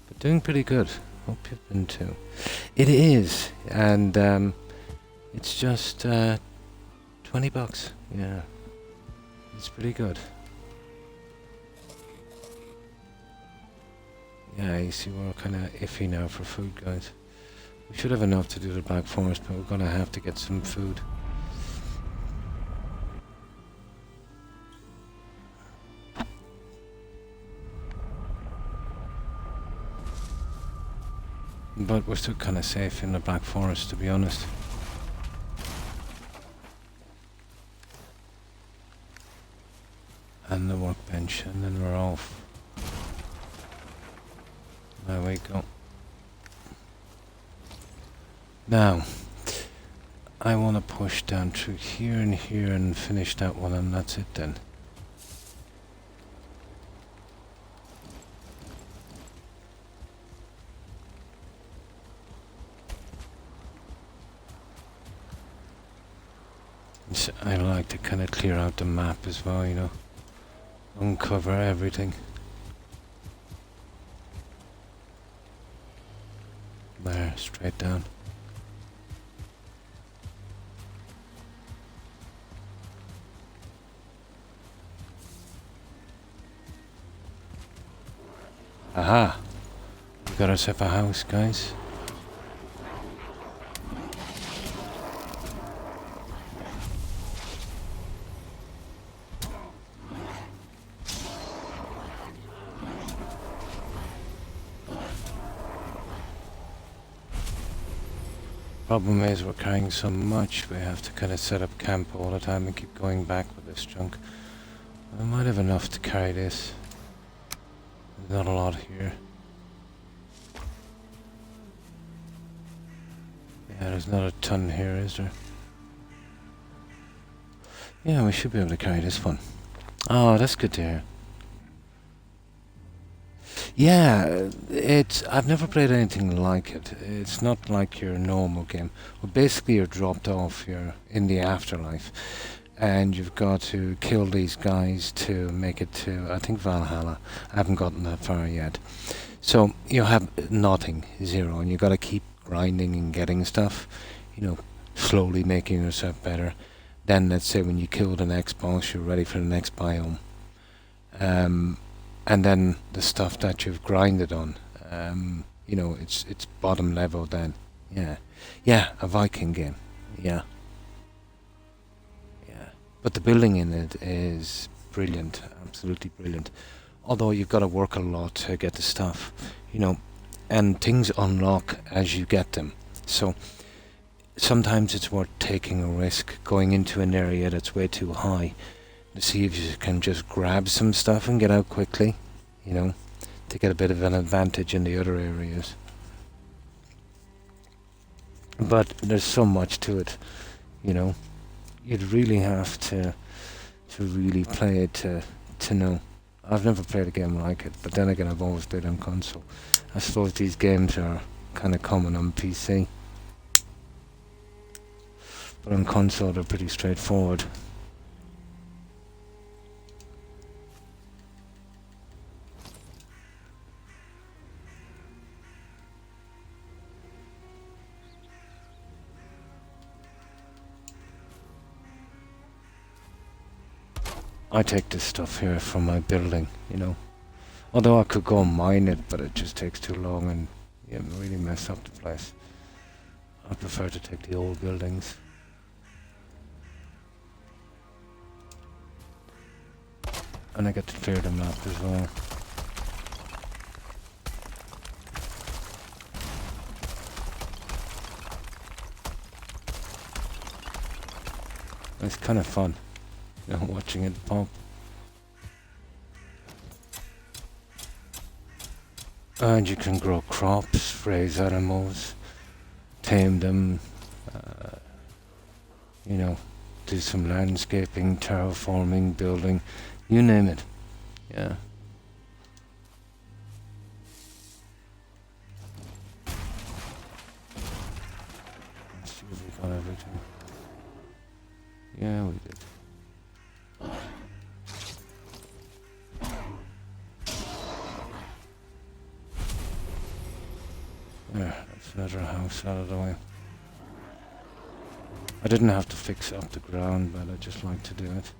But doing pretty good. Hope you've been too. It is, and it's just $20. Yeah, it's pretty good. Yeah, you see we're kind of iffy now for food, guys. We should have enough to do the Black Forest, but we're gonna have to get some food. But we're still kind of safe in the Black Forest, to be honest. And the workbench, and then we're off. There we go. Now, I want to push down through here and finish that one, and that's it then. I like to kind of clear out the map as well, you know. Uncover everything. There, straight down. Aha! We got ourselves a house, guys. Problem is we're carrying so much, we have to kind of set up camp all the time and keep going back with this junk. I might have enough to carry this. There's not a lot here. Yeah, there's not a ton here, is there? Yeah, we should be able to carry this one. Oh, that's good to hear. Yeah, I've never played anything like it. It's not like your normal game. Well, basically you're dropped off, you're in the afterlife, and you've got to kill these guys to make it to, I think, Valhalla. I haven't gotten that far yet. So you have nothing, zero, and you've got to keep grinding and getting stuff, you know, slowly making yourself better. Then let's say when you kill the next boss, you're ready for the next biome. And then the stuff that you've grinded on, you know, it's bottom level then. Yeah, a Viking game. Yeah. But the building in it is brilliant, absolutely brilliant. Although you've got to work a lot to get the stuff, you know, and things unlock as you get them. So sometimes it's worth taking a risk, going into an area that's way too high, to see if you can just grab some stuff and get out quickly, you know, to get a bit of an advantage in the other areas. But there's so much to it, you know. You'd really have to really play it to know. I've never played a game like it, but then again I've always played on console. I suppose these games are kind of common on PC. But on console they're pretty straightforward. I take this stuff here from my building, you know. Although I could go and mine it, but it just takes too long and really mess up the place. I prefer to take the old buildings. And I get to clear the map as well. It's kind of fun, you know, watching it pop. And you can grow crops, raise animals, tame them, you know, do some landscaping, terraforming, building, you name it. Yeah. Let's see if we got everything. Yeah, we did. There, that's another house out of the way. I didn't have to fix up the ground, but I just like to do it.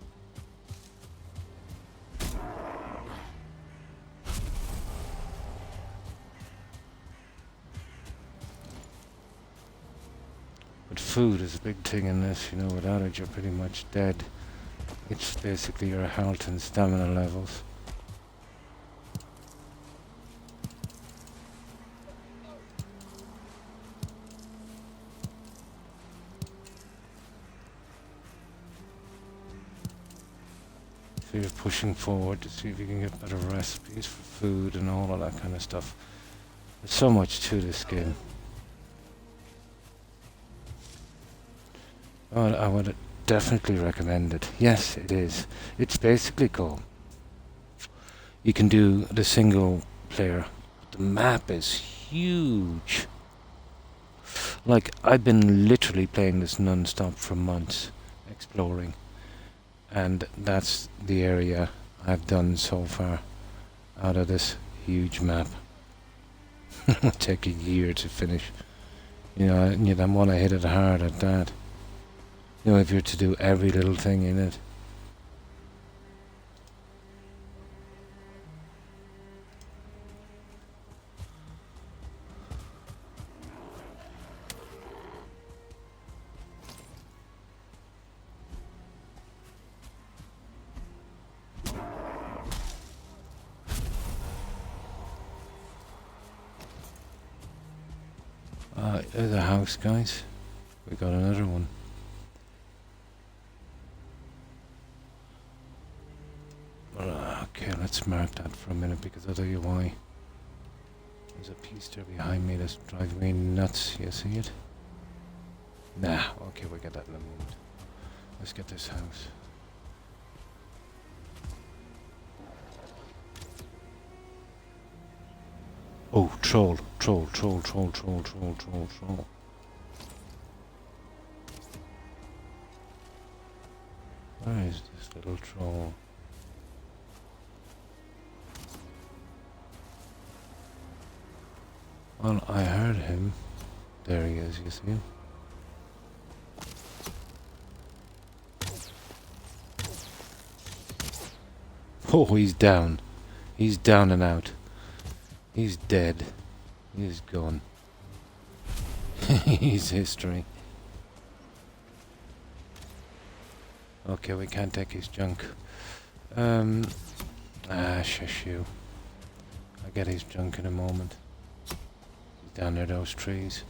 But food is a big thing in this, you know, without it you're pretty much dead. It's basically your health and stamina levels. So you're pushing forward to see if you can get better recipes for food and all of that kind of stuff. There's so much to this game. Well, I would definitely recommend it. Yes, it is. It's basically cool. You can do the single player. The map is huge. Like, I've been literally playing this non-stop for months, exploring. And that's the area I've done so far out of this huge map. It would take a year to finish. You know, and you'd want to hit it hard at that. You know, if you're to do every little thing in it. There's a house, guys. We got another one. Okay, let's mark that for a minute because I'll tell you why. There's a piece there behind me that's driving me nuts. You see it? Nah, okay, we'll get that in a moment. Let's get this house. Oh, troll. Where is this little troll? Well, I heard him. There he is, you see him? Oh, he's down. He's down and out. He's dead. He's gone. He's history. Okay, we can't take his junk. Shush you. I'll get his junk in a moment. He's down near those trees.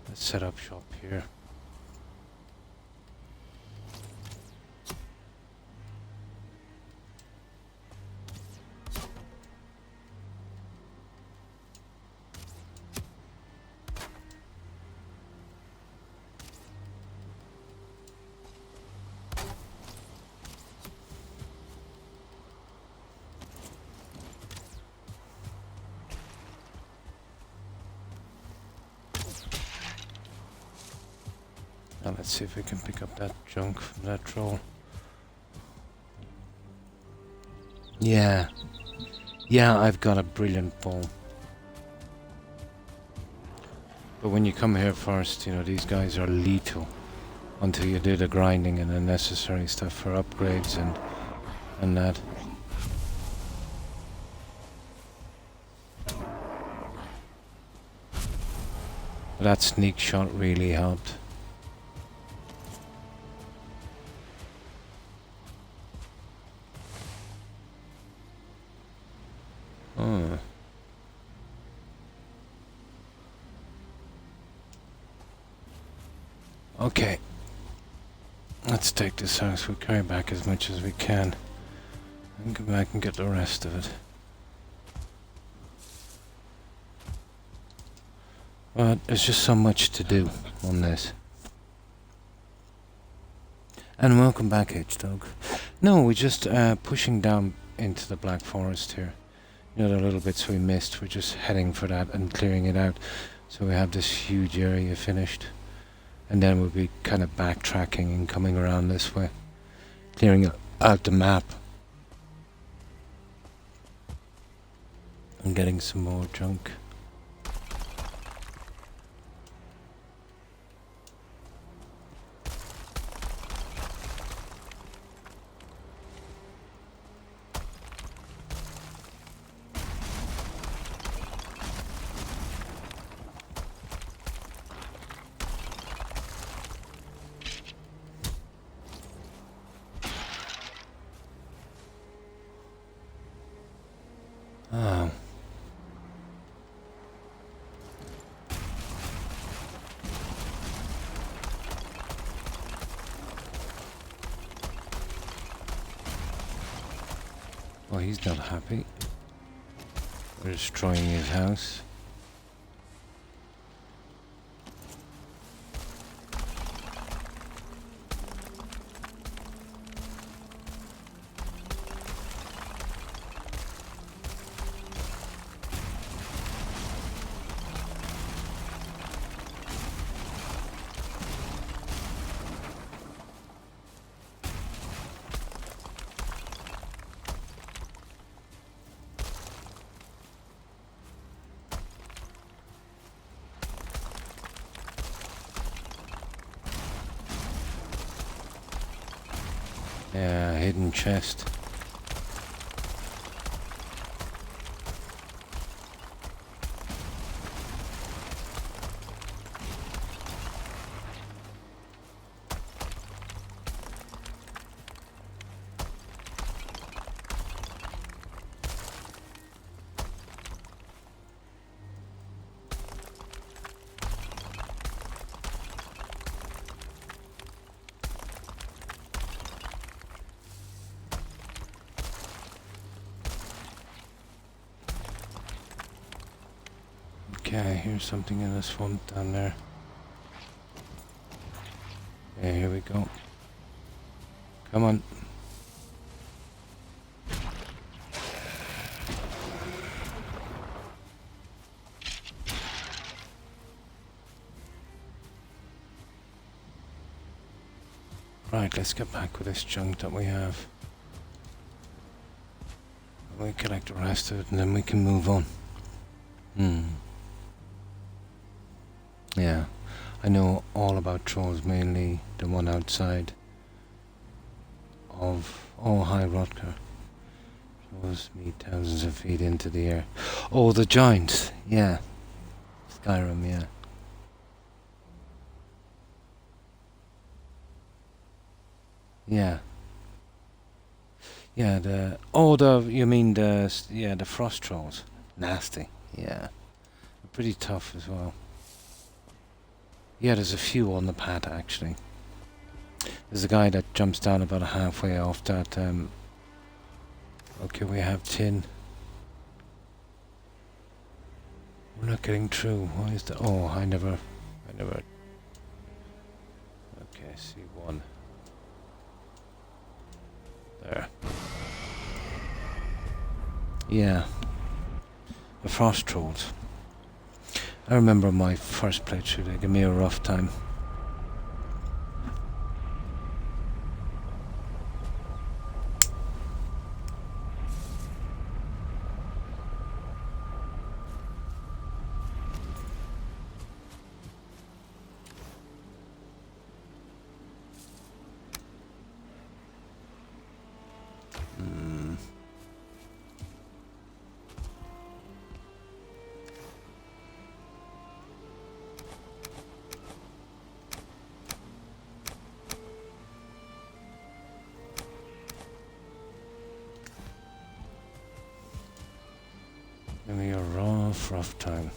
Let's set up shop here. Now let's see if we can pick up that junk from that troll. Yeah, I've got a brilliant bow. But when you come here first, you know, these guys are lethal until you do the grinding and the necessary stuff for upgrades and that. That sneak shot really helped. Okay, let's take this house. We'll carry back as much as we can and go back and get the rest of it. But there's just so much to do on this. And welcome back, H-Dog. No, we're just pushing down into the Black Forest here. You know, the little bits we missed, we're just heading for that and clearing it out. So we have this huge area finished. And then we'll be kind of backtracking and coming around this way. Clearing out the map. And getting some more junk. Oh. Well, he's not happy. We're destroying his house. Yeah, hidden chest. Okay, here's something in the swamp down there. Yeah, here we go. Come on. Right, let's get back with this junk that we have. We collect the rest of it and then we can move on. Yeah, I know all about trolls, mainly the one outside of High Rotker. Trolls meet thousands of feet into the air. Oh, the giants, yeah. Skyrim, yeah. Yeah. Yeah, you mean the frost trolls. Nasty, yeah. They're pretty tough as well. Yeah, there's a few on the path actually. There's a guy that jumps down about halfway off that, okay, we have tin. We're not getting through. Why is that? Oh, I never. Okay, see one. There. Yeah. The frost trolls. I remember my first playthrough, they gave me a rough time. Give me a rough time.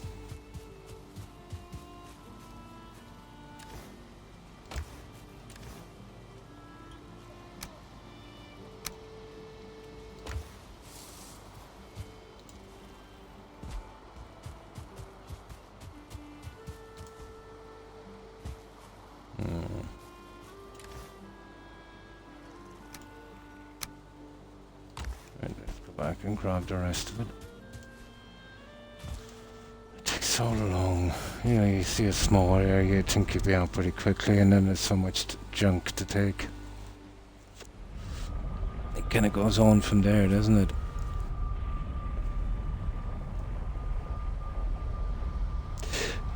Right, let's go back and grab the rest of it. It takes so long. You know, you see a small area, you think you'll be out pretty quickly, and then there's so much junk to take. It kind of goes on from there, doesn't it?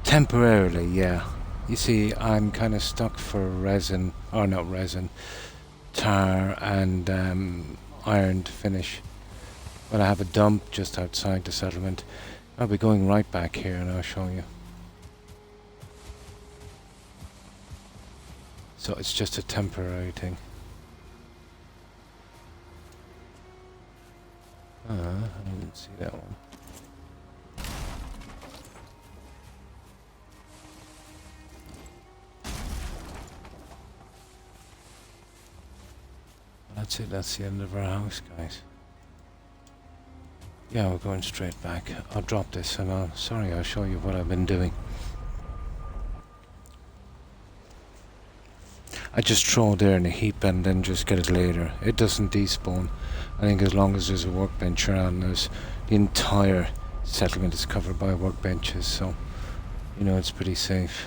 Temporarily, yeah. You see, I'm kind of stuck for resin, or not resin, tar and iron to finish. But I have a dump just outside the settlement. I'll be going right back here and I'll show you. So it's just a temporary thing. Oh, I didn't see that one. That's it, that's the end of our house, guys. Yeah, we're going straight back. I'll drop this and I'll show you what I've been doing. I just throw it there in a heap and then just get it later. It doesn't despawn. I think as long as there's a workbench around, the entire settlement is covered by workbenches, so you know it's pretty safe.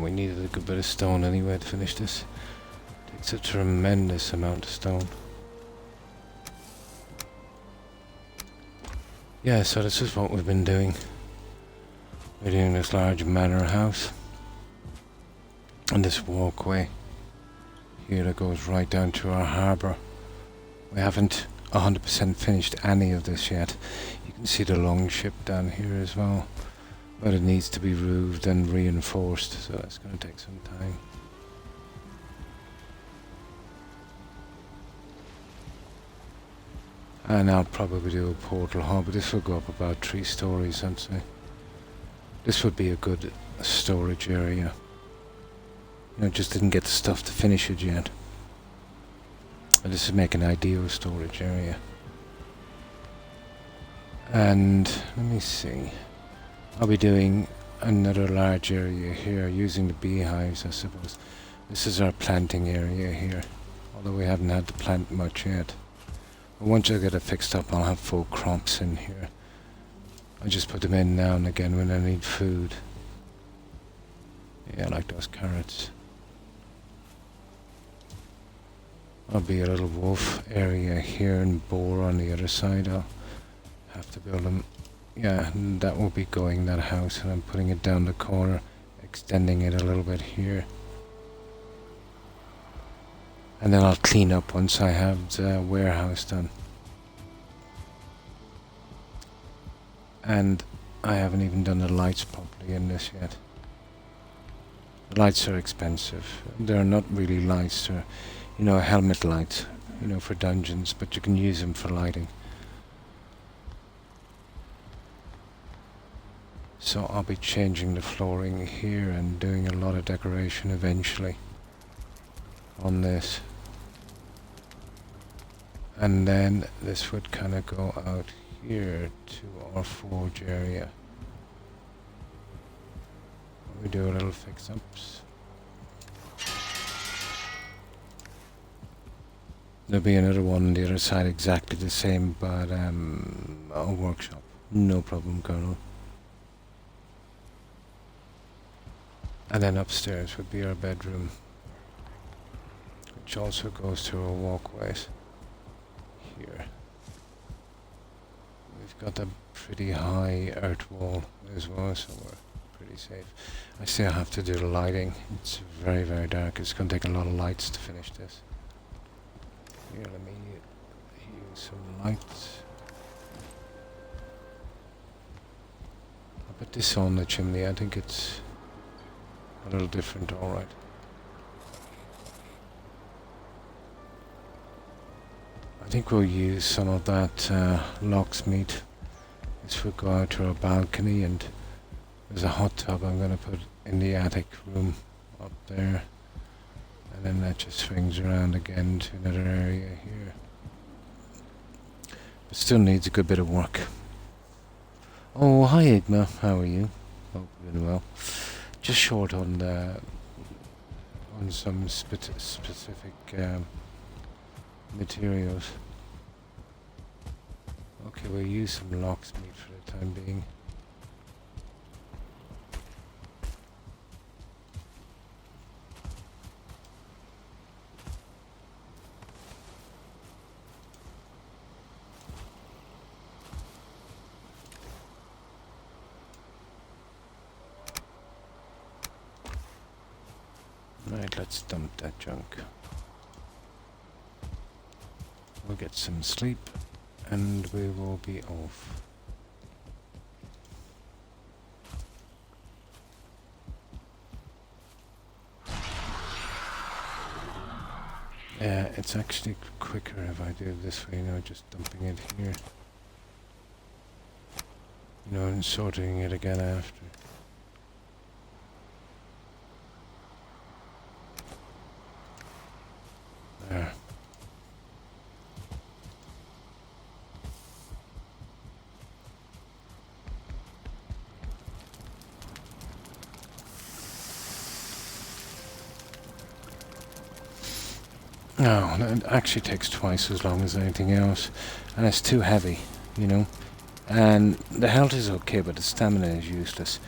We needed a good bit of stone anyway to finish this. Takes a tremendous amount of stone. Yeah, so this is what we've been doing. We're doing this large manor house. And this walkway here that goes right down to our harbour. We haven't 100% finished any of this yet. You can see the longship down here as well. But it needs to be roofed and reinforced, so that's going to take some time. And I'll probably do a portal hall, but this will go up about 3 stories, I'd say. This would be a good storage area. You know, just didn't get the stuff to finish it yet. And this would make an ideal storage area. And let me see. I'll be doing another large area here using the beehives, I suppose. This is our planting area here, although we haven't had to plant much yet. But once I get it fixed up, I'll have full crops in here. I just put them in now and again when I need food. Yeah, I like those carrots. I'll be a little wolf area here and boar on the other side. I'll have to build them. Yeah, that will be going that house, and I'm putting it down the corner, extending it a little bit here. And then I'll clean up once I have the warehouse done. And I haven't even done the lights properly in this yet. The lights are expensive. They're not really lights, they're, you know, helmet lights, you know, for dungeons, but you can use them for lighting. So I'll be changing the flooring here and doing a lot of decoration eventually on this. And then this would kind of go out here to our forge area. We do a little fix-ups. There'll be another one on the other side exactly the same, but a workshop. No problem, Colonel. And then upstairs would be our bedroom, which also goes through our walkways here. We've got a pretty high earth wall as well, so we're pretty safe. I still have to do the lighting. It's very, very dark. It's going to take a lot of lights to finish this. Here, let me use some lights. I'll put this on the chimney. I think it's a little different, alright. I think we'll use some of that locksmith. This will go out to our balcony, and there's a hot tub I'm going to put in the attic room up there. And then that just swings around again to another area here. But still needs a good bit of work. Oh, hi Igma, how are you? Hope you're doing well. Just short on some specific materials. Okay, we'll use some locksmith for the time being. Right, let's dump that junk. We'll get some sleep and we will be off. Yeah, it's actually quicker if I do it this way, just dumping it here. And sorting it again after. There. No, it actually takes twice as long as anything else, and it's too heavy, And the health is okay, but the stamina is useless.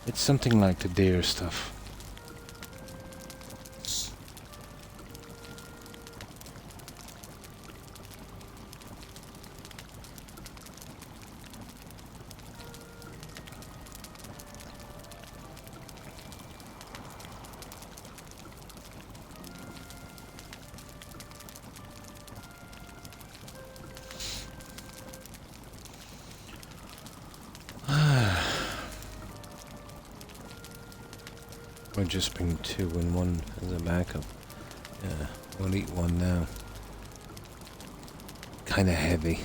It's something like the deer stuff. We'll just bring 2 and 1 as a backup. Yeah, we'll eat 1 now. Kinda heavy.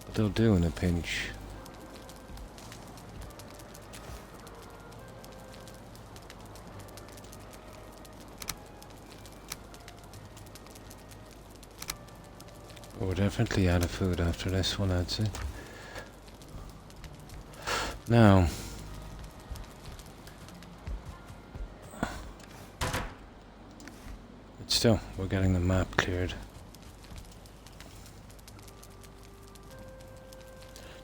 But they'll do in a pinch. We're definitely out of food after this one, I'd say. Now, but still, we're getting the map cleared.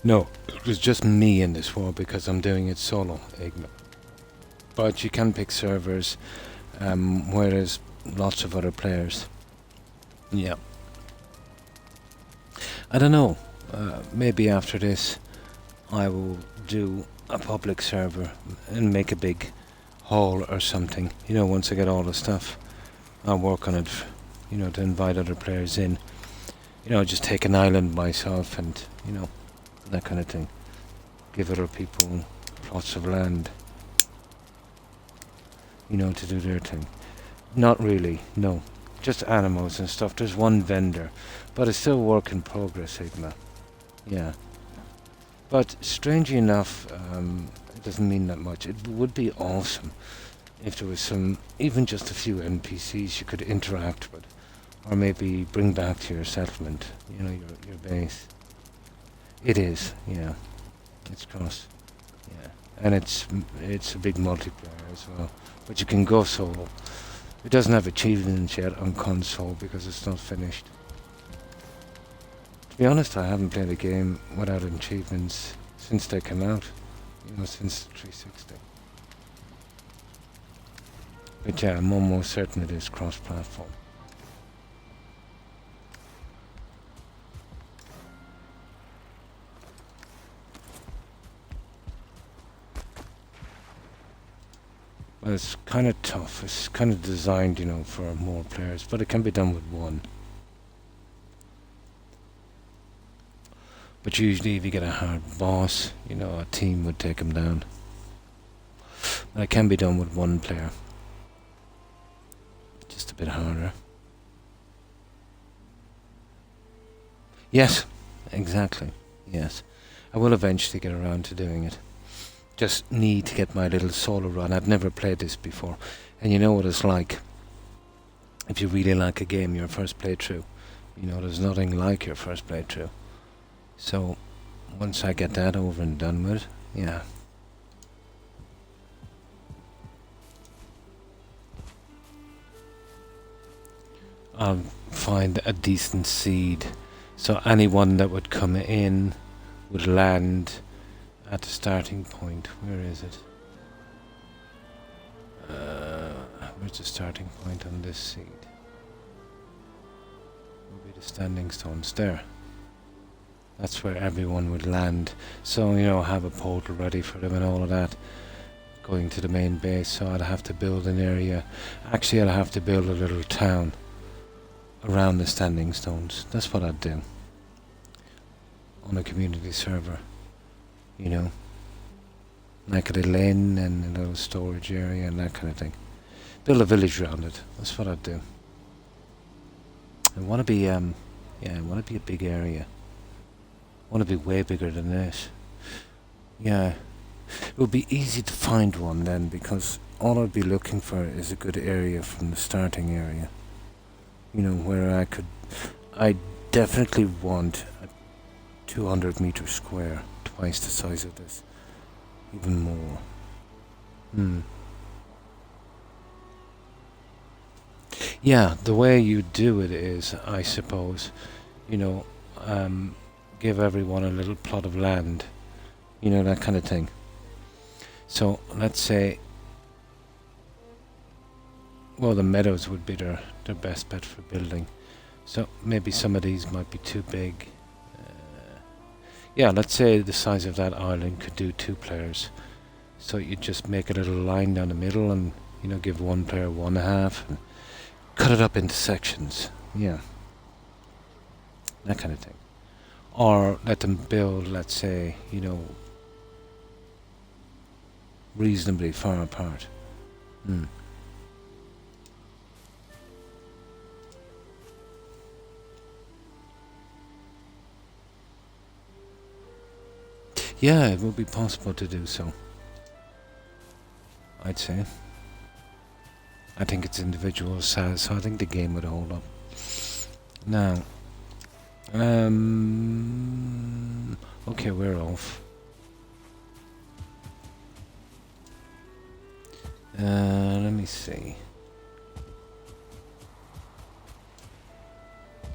No, it was just me in this war because I'm doing it solo, Igma. But you can pick servers where there's lots of other players. Yeah. I don't know, maybe after this I will do a public server and make a big hall or something. Once I get all the stuff, I'll work on it, to invite other players in. Just take an island myself and, that kind of thing. Give other people plots of land, to do their thing. Not really, no. Just animals and stuff. There's one vendor, but it's still work in progress, Sigma. Yeah. But strangely enough, it doesn't mean that much. It would be awesome if there was even just a few NPCs you could interact with, or maybe bring back to your settlement, your base. It is, yeah. It's cross. Yeah. And it's a big multiplayer as well. But you can go solo. It doesn't have achievements yet on console because it's not finished. To be honest, I haven't played a game without achievements since they came out. Since 360. But yeah, I'm almost certain it is cross-platform. Well, it's kind of tough. It's kind of designed, for more players, but it can be done with 1. But usually if you get a hard boss, a team would take him down. But it can be done with 1 player. Just a bit harder. Yes, exactly. Yes. I will eventually get around to doing it. Just need to get my little solo run. I've never played this before. And you know what it's like. If you really like a game, your first playthrough. There's nothing like your first playthrough. So, once I get that over and done with, yeah. I'll find a decent seed. So anyone that would come in would land at the starting point. Where is it? Where's the starting point on this seed? Would be the standing stones there. That's where everyone would land. So, you know, have a portal ready for them and all of that. Going to the main base, so I'd have to build an area. Actually, I'd have to build a little town around the standing stones. That's what I'd do. On a community server. You know. Like a little inn and a little storage area and that kind of thing. Build a village around it. That's what I'd do. I want to be, I want to be a big area. I want to be way bigger than this. Yeah. It would be easy to find one then, because all I'd be looking for is a good area from the starting area. You know, where I definitely want a 200 meter square, twice the size of this. Even more. Yeah, the way you do it is, I suppose, you know, give everyone a little plot of land. You know, that kind of thing. So, let's say, well, the meadows would be their best bet for building. So, maybe some of these might be too big. Yeah, let's say the size of that island could do 2 players. So you just make a little line down the middle and, you know, give one player 1/2 and cut it up into sections. Yeah. That kind of thing. Or let them build, let's say, you know, reasonably far apart. Yeah, it would be possible to do so. I'd say. I think it's individual size, so I think the game would hold up. Now, okay, we're off. Let me see.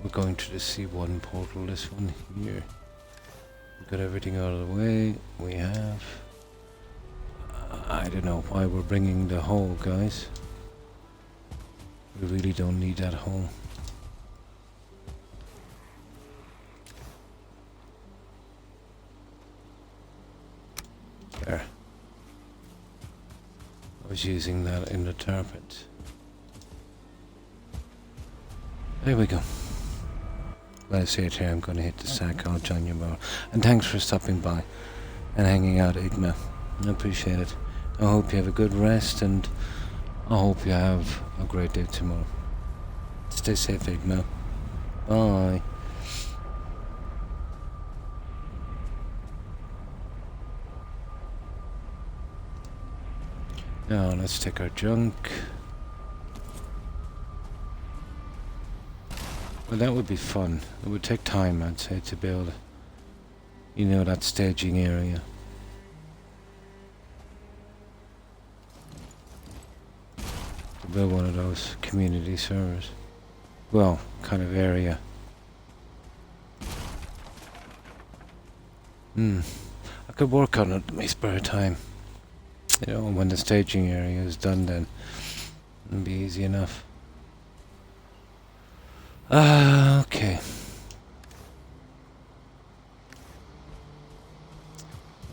We're going to the C1 portal, this one here. We've got everything out of the way. We have... I don't know why we're bringing the hole, guys. We really don't need that hole. There. I was using that in the turret. There we go. Well, I say it here, I'm going to hit the sack. I'll join you more. And thanks for stopping by and hanging out, Igna. I appreciate it. I hope you have a good rest, and I hope you have a great day tomorrow. Stay safe, Igna. Bye. Now let's take our junk. Well, that would be fun. It would take time, I'd say, to build, you know, that staging area. To build one of those community servers. Well, kind of area. I could work on it in my spare time. You know, when the staging area is done, then it'll be easy enough. Okay.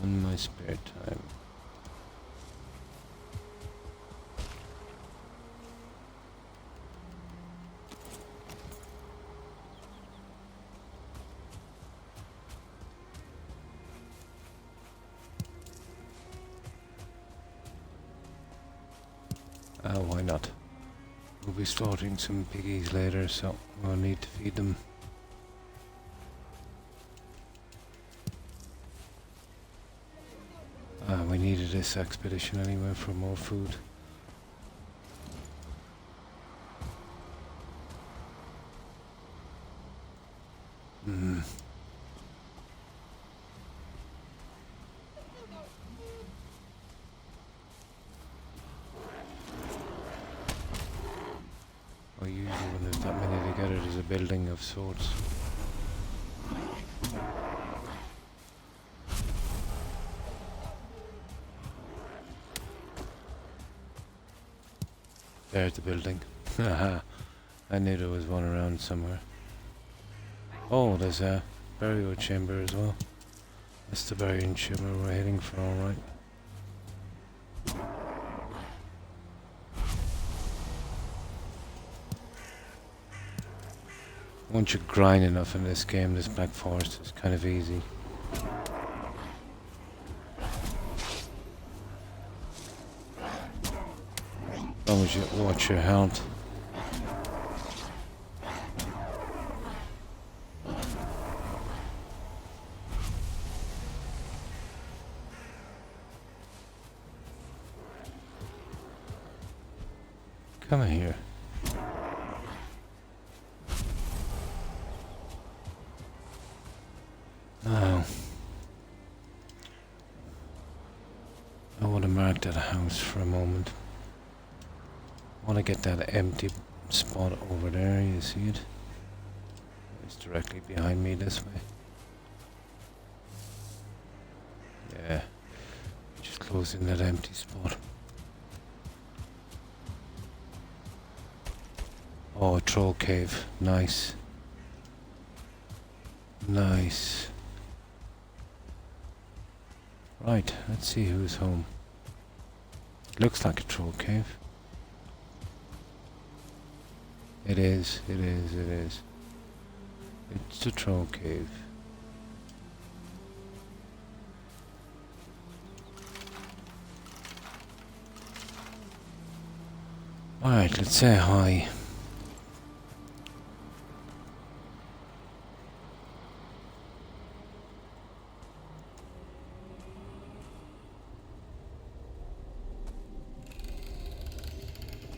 In my spare time. Why not? We'll be slaughtering some piggies later, so we'll need to feed them. We needed this expedition anyway for more food. Well, usually when there's that many together, there's a building of sorts. There's the building. Haha. I knew there was one around somewhere. Oh, there's a burial chamber as well. That's the burial chamber we're heading for, alright. Once you grind enough in this game, this Black Forest is kind of easy. As long as you watch your health. Come in here. Now, I want to mark that house for a moment. I want to get that empty spot over there, you see it? It's directly behind me this way. Yeah, just closing that empty spot. Oh, a troll cave, nice. Nice. Right, let's see who's home. Looks like a troll cave. It is, it is, it is. It's a troll cave. Alright, let's say hi.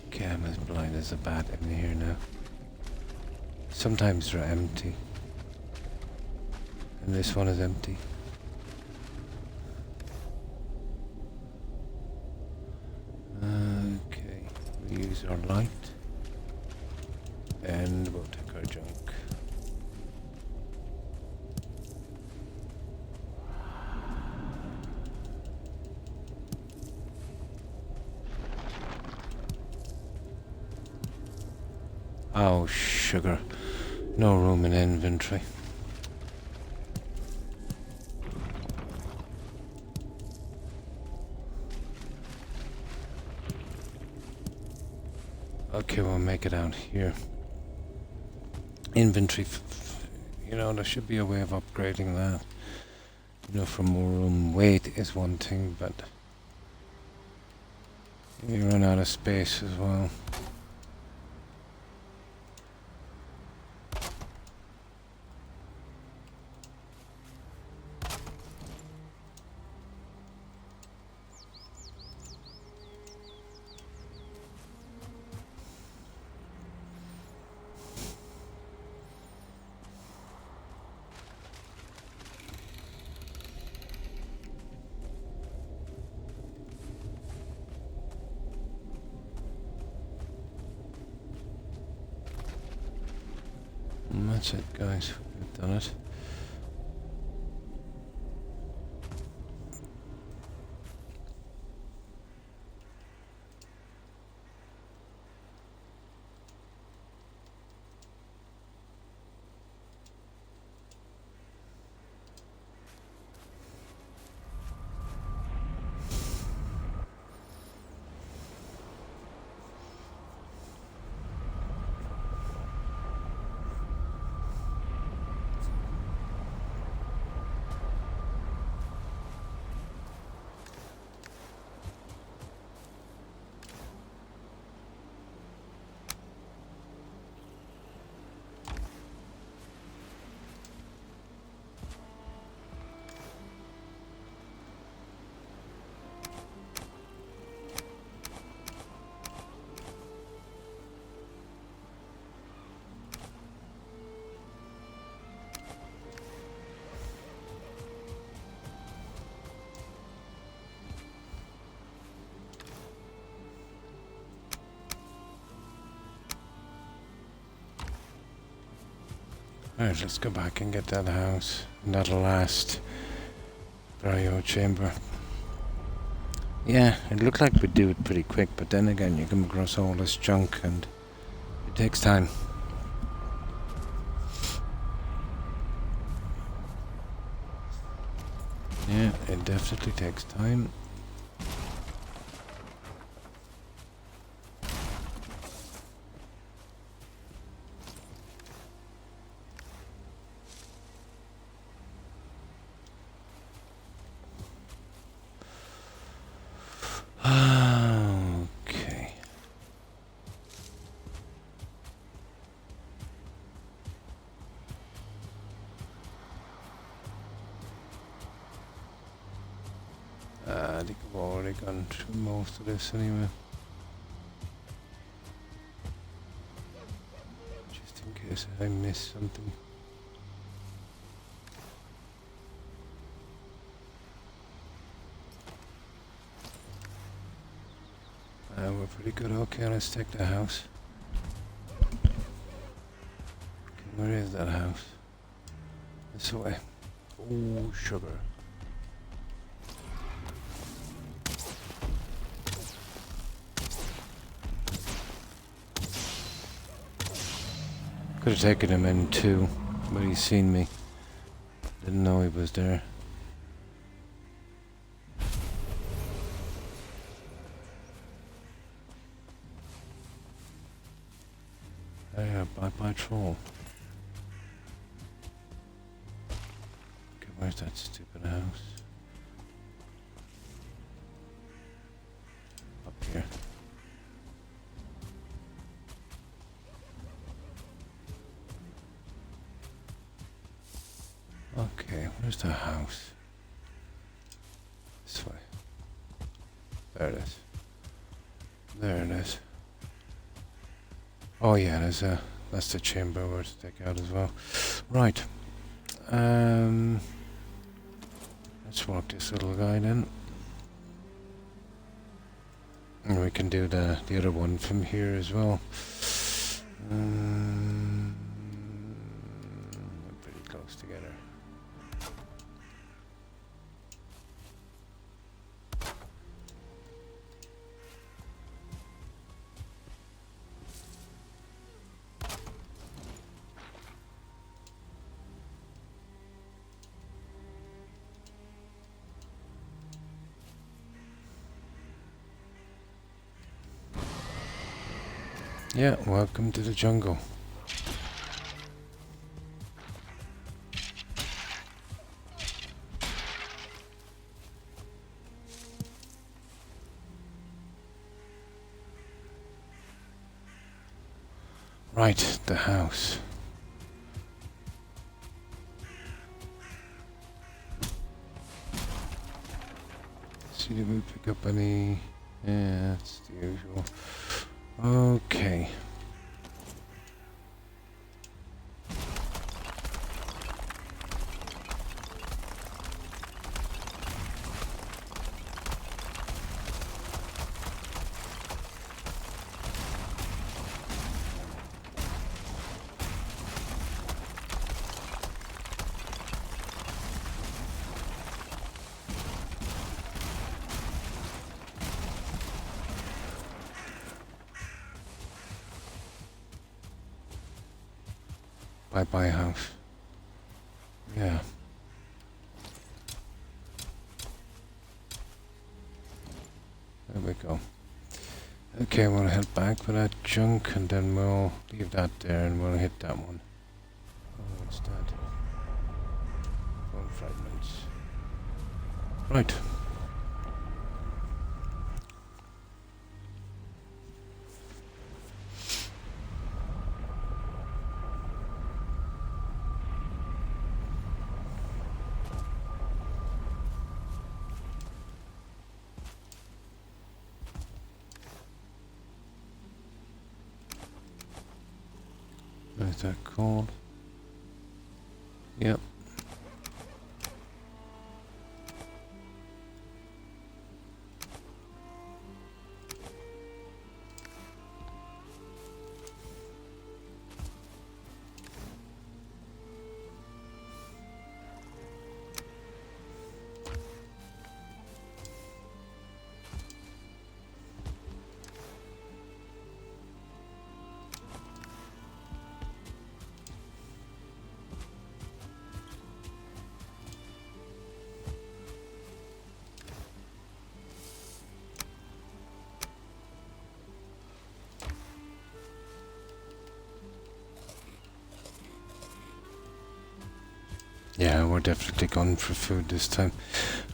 Okay, I'm as blind as a bat in here now. Sometimes they're empty. And this one is empty. Okay, we use our light. And we'll take our junk. Oh, sugar. No room in inventory. Okay, we'll make it out here. Inventory, you know, there should be a way of upgrading that. You know, for more room. Weight is one thing, but you run out of space as well. And that's it, guys. We've done it. Alright, let's go back and get that house. And that'll last burial chamber. Yeah, it looked like we'd do it pretty quick, but then again, you come across all this junk and it takes time. Yeah, it definitely takes time. Okay. I think I've already gone through most of this anyway. Just in case I miss something. We're pretty good. Okay, let's take the house. Okay, where is that house? This way. Oh, sugar. Could have taken him in too, but he's seen me. Didn't know he was there. There, bye troll. Okay, where's that stupid house? Up here. Okay, where's the house? This way. There it is. There it is. Oh yeah, that's the chamber we're to take out as well. Right. Let's walk this little guy then. And we can do the other one from here as well. We're pretty close together. Yeah, welcome to the jungle. Right, the house. See, did we pick up any? Yeah, that's the usual. Okay. Bye house. Yeah. There we go. Okay, we'll head back for that junk and then we'll leave that there and we'll hit that one. Oh, what's that? Bone fragments. Right. What is that called? Yep. Yeah, we're definitely going for food this time.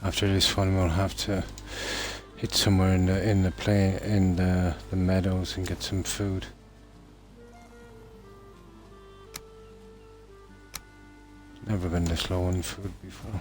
After this one, we'll have to hit somewhere in the play in the meadows and get some food. Never been this low on food before.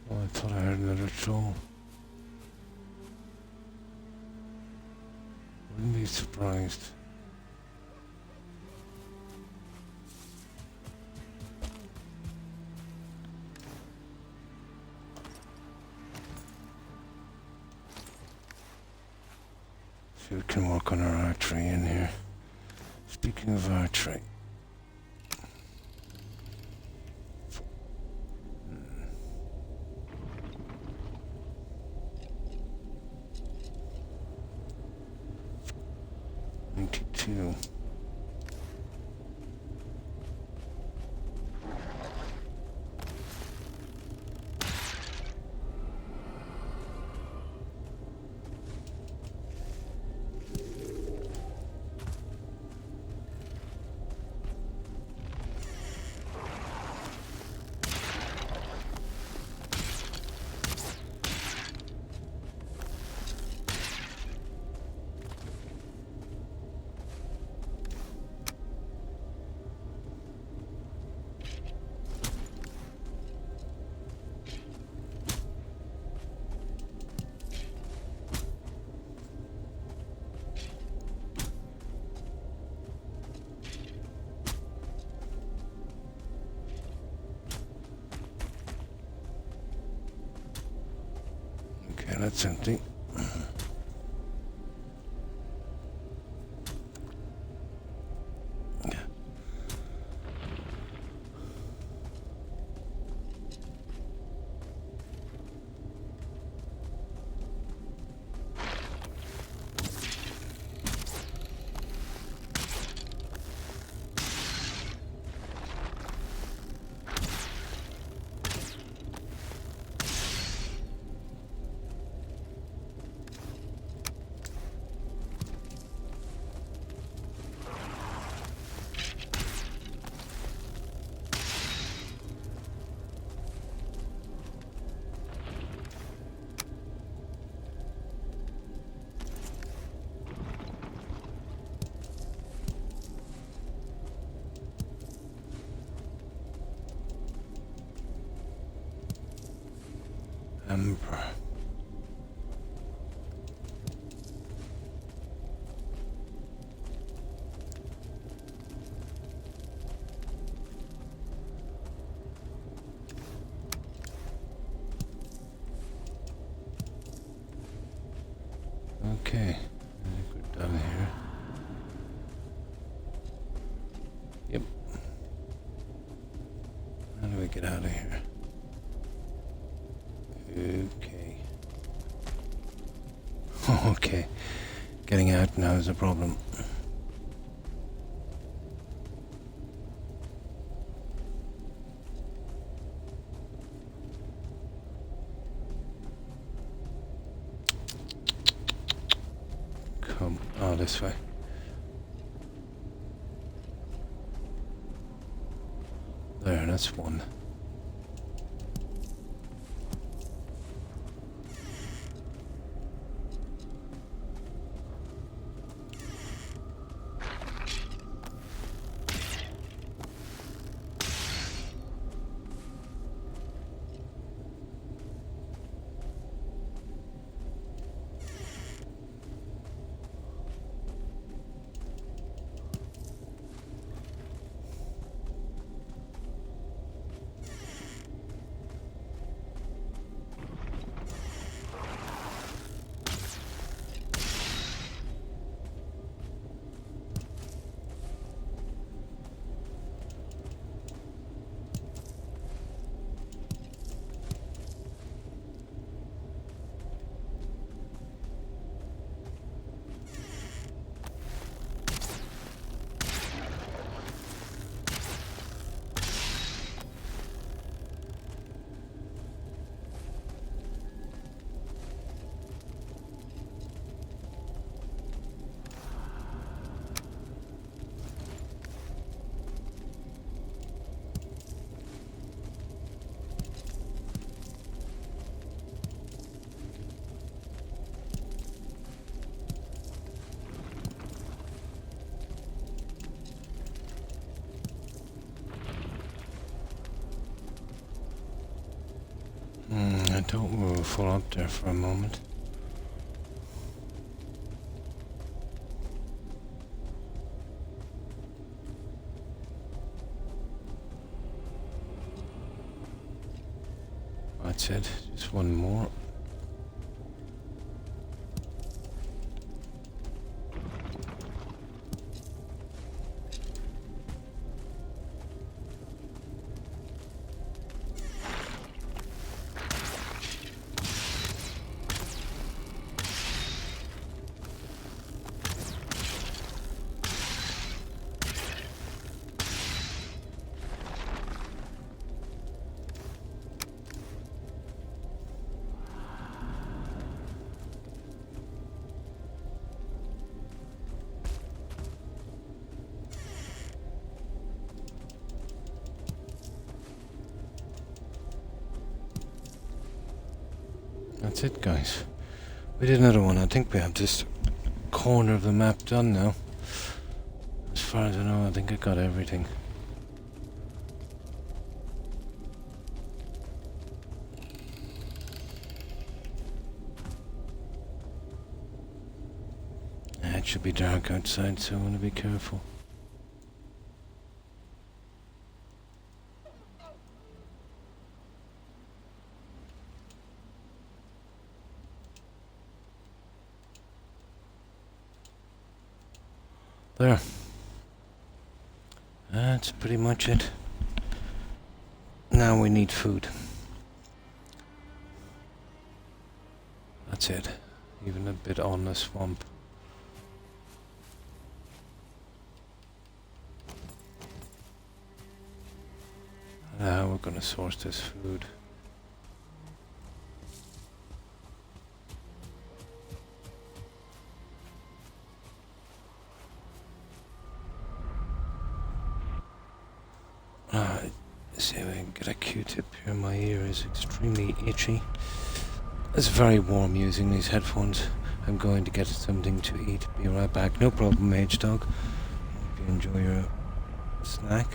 Oh, I thought I heard another troll. Wouldn't be surprised. See, we can work on our archery in here. Speaking of archery. Two. Okay, that's empty. Amber. Okay, I think we're done here. Yep. How do we get out of here? Okay. Okay. Getting out now is a problem. Come. Oh, this way. There, that's one. thought we were full up there for a moment. That's it, just one more. That's it, guys. We did another one. I think we have this corner of the map done now. As far as I know, I think I got everything. It should be dark outside, so I want to be careful. There. That's pretty much it. Now we need food. That's it. Even a bit on the swamp. Now we're gonna source this food. See if I can get a Q-tip here. My ear is extremely itchy. It's very warm using these headphones. I'm going to get something to eat. Be right back. No problem, Mage Dog. Hope you enjoy your snack.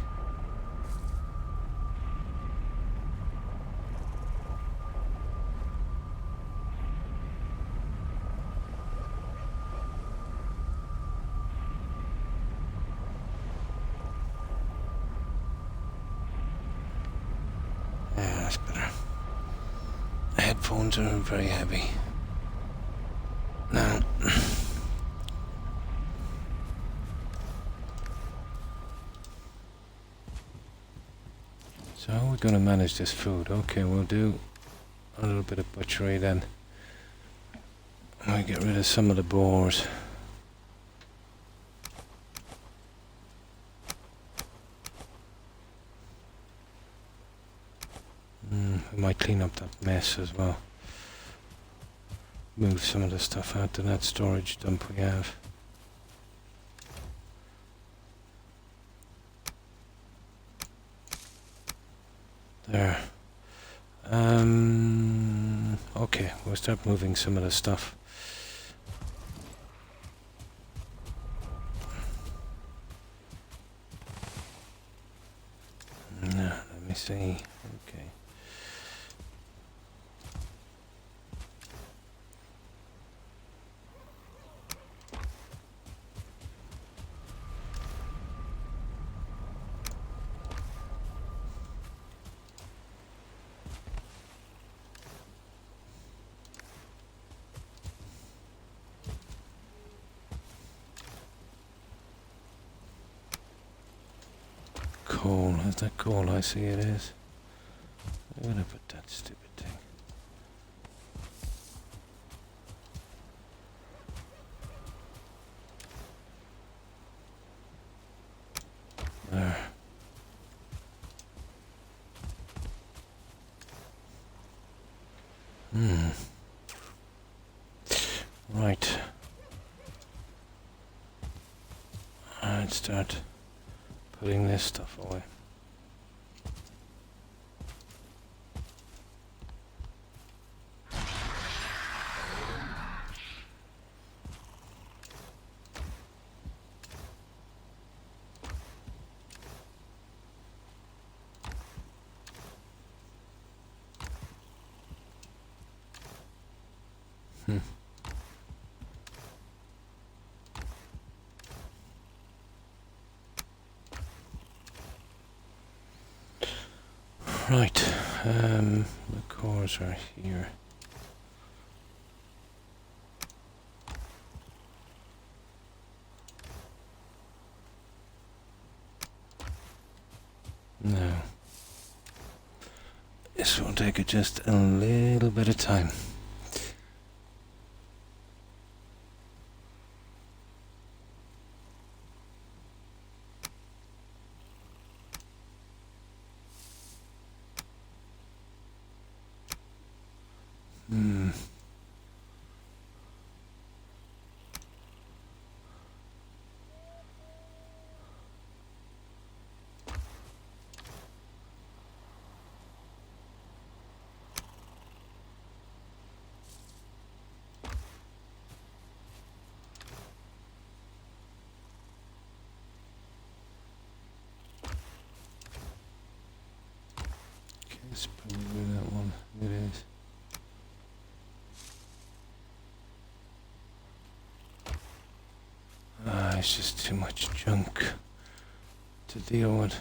Yeah, that's better. The headphones are very heavy. Now, so how are we going to manage this food? Okay, we'll do a little bit of butchery then. We'll get rid of some of the boars. We might clean up that mess as well. Move some of the stuff out to that storage dump we have. There. Okay, we'll start moving some of the stuff. Now, let me see. Okay. Coal, is that coal? I see it is. I'm gonna put that stupid thing. There. Right. I'd start putting this stuff away. Right, the cores are here. Now, this will take just a little bit of time. It's probably that one. It is. It's just too much junk to deal with.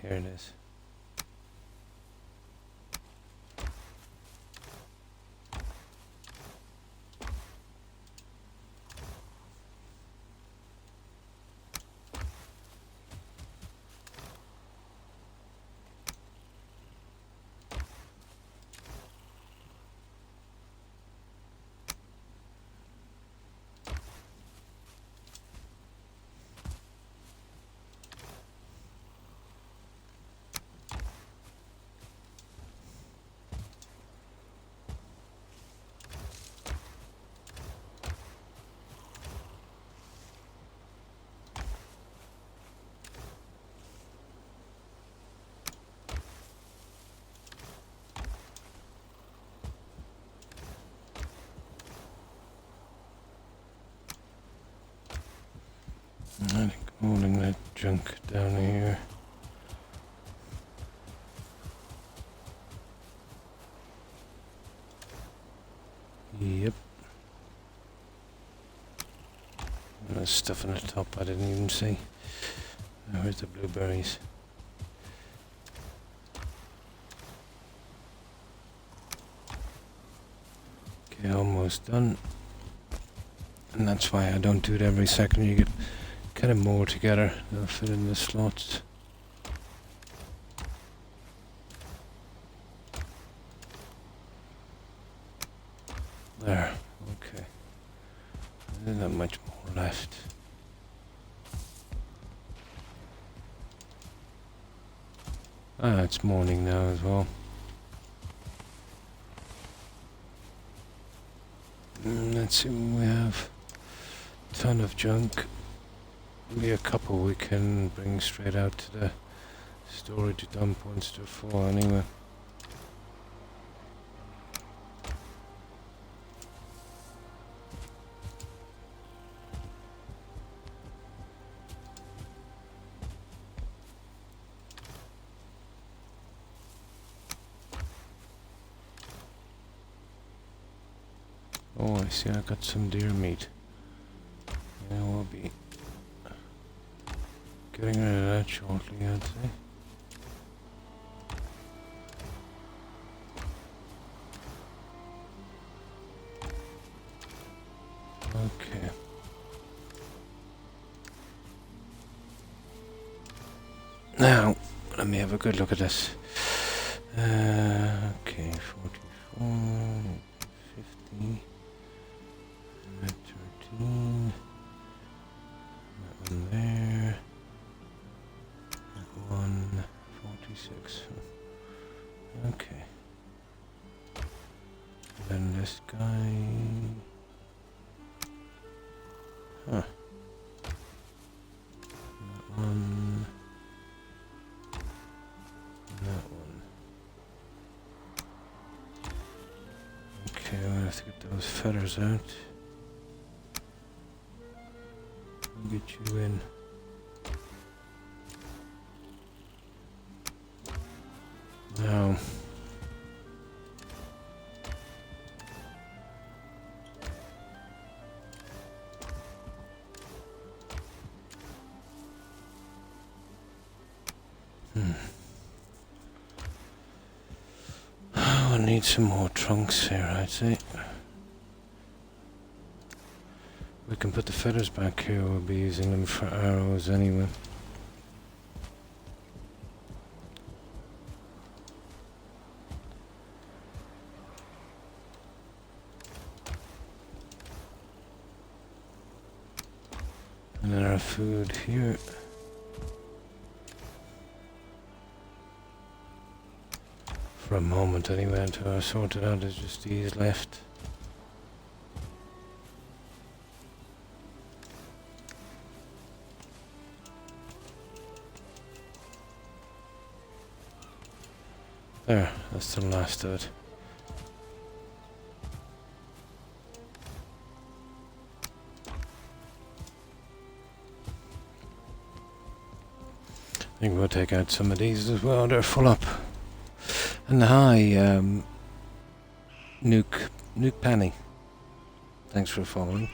Here it is. I think holding that junk down here. Yep. And there's stuff on the top I didn't even see. Now where's the blueberries? Okay, almost done. And that's why I don't do it every second. You get kind of more together. They'll fit in the slots. There, okay. There's not much more left. It's morning now as well. Let's see what we have. Ton of junk. Maybe a couple we can bring straight out to the storage dump once they're full anyway. Oh, I see, I got some deer meat. Yeah, we'll be getting rid of that shortly, I'd say. Okay. Now, let me have a good look at this. Okay, 44, 50. 13, that one there, that one, 46, okay, and then this guy, that one, and that one, okay, I'm gonna have to get those feathers out. Get you in. need some more trunks here, I'd say. We can put the feathers back here, we'll be using them for arrows anyway. And then our food here. For a moment anyway, until I sort it out, there's just these left. There, that's the last of it. I think we'll take out some of these as well, they're full up. And hi, Nuke Penny. Thanks for following.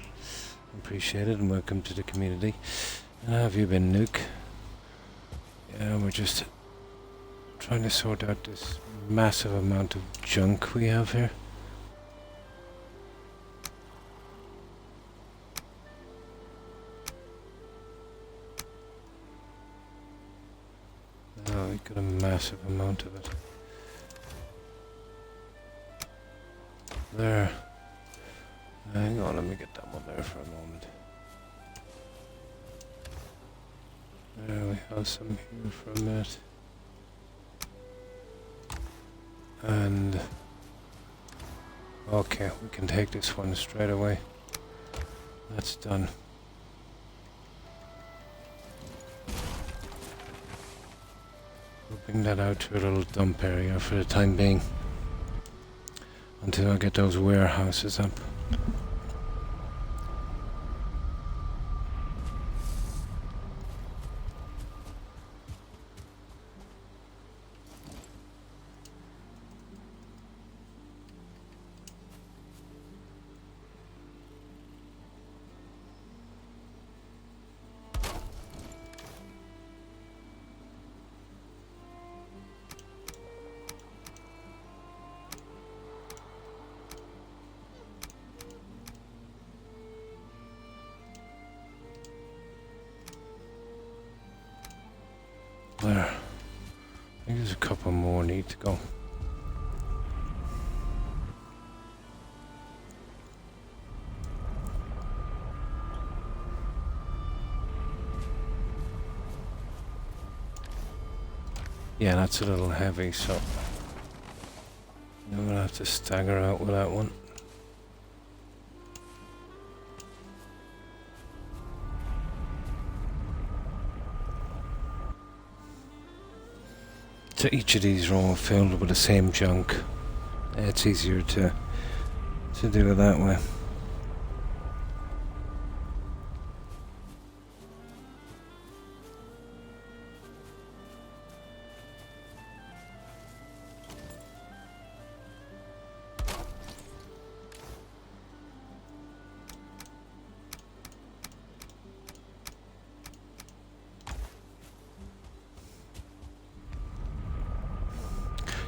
Appreciate it and welcome to the community. How have you been, Nuke? Yeah, we're just trying to sort out this massive amount of junk we have here. Oh, we got a massive amount of it. There. Hang on, let me get that one there for a moment. There, we have some here for a minute. And okay, we can take this one straight away. That's done. We'll bring that out to a little dump area for the time being, until I get those warehouses up. There. I think there's a couple more need to go. Yeah, that's a little heavy, so I'm gonna have to stagger out with that one. So each of these are all filled with the same junk. It's easier to do it that way.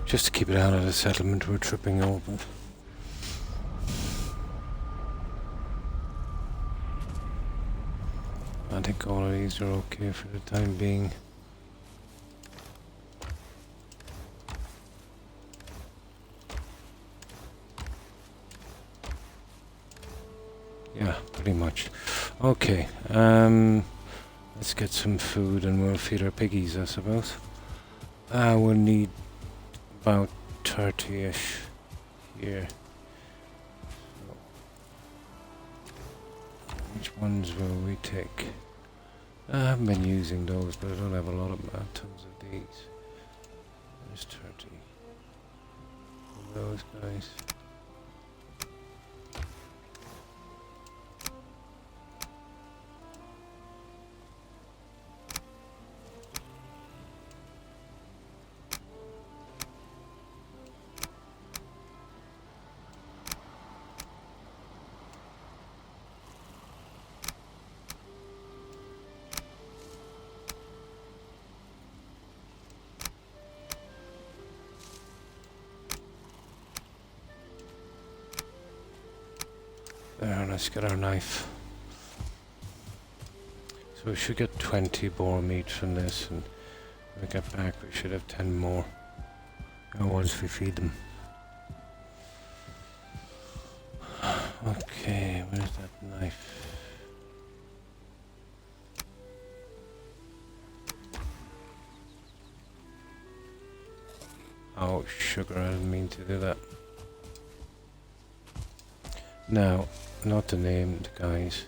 Just to keep it out of the settlement we're tripping over. I think all of these are okay for the time being. Yeah, pretty much. Okay, let's get some food and we'll feed our piggies, I suppose. We'll need about 30-ish here. So, which ones will we take? I haven't been using those, but I don't have a lot of tons of these. There's 30 of those guys. let's get our knife. So we should get 20 boar meat from this, and when we get back we should have 10 more. Once we feed them. Okay, where's that knife? Oh, sugar, I didn't mean to do that. Now, not the named guys.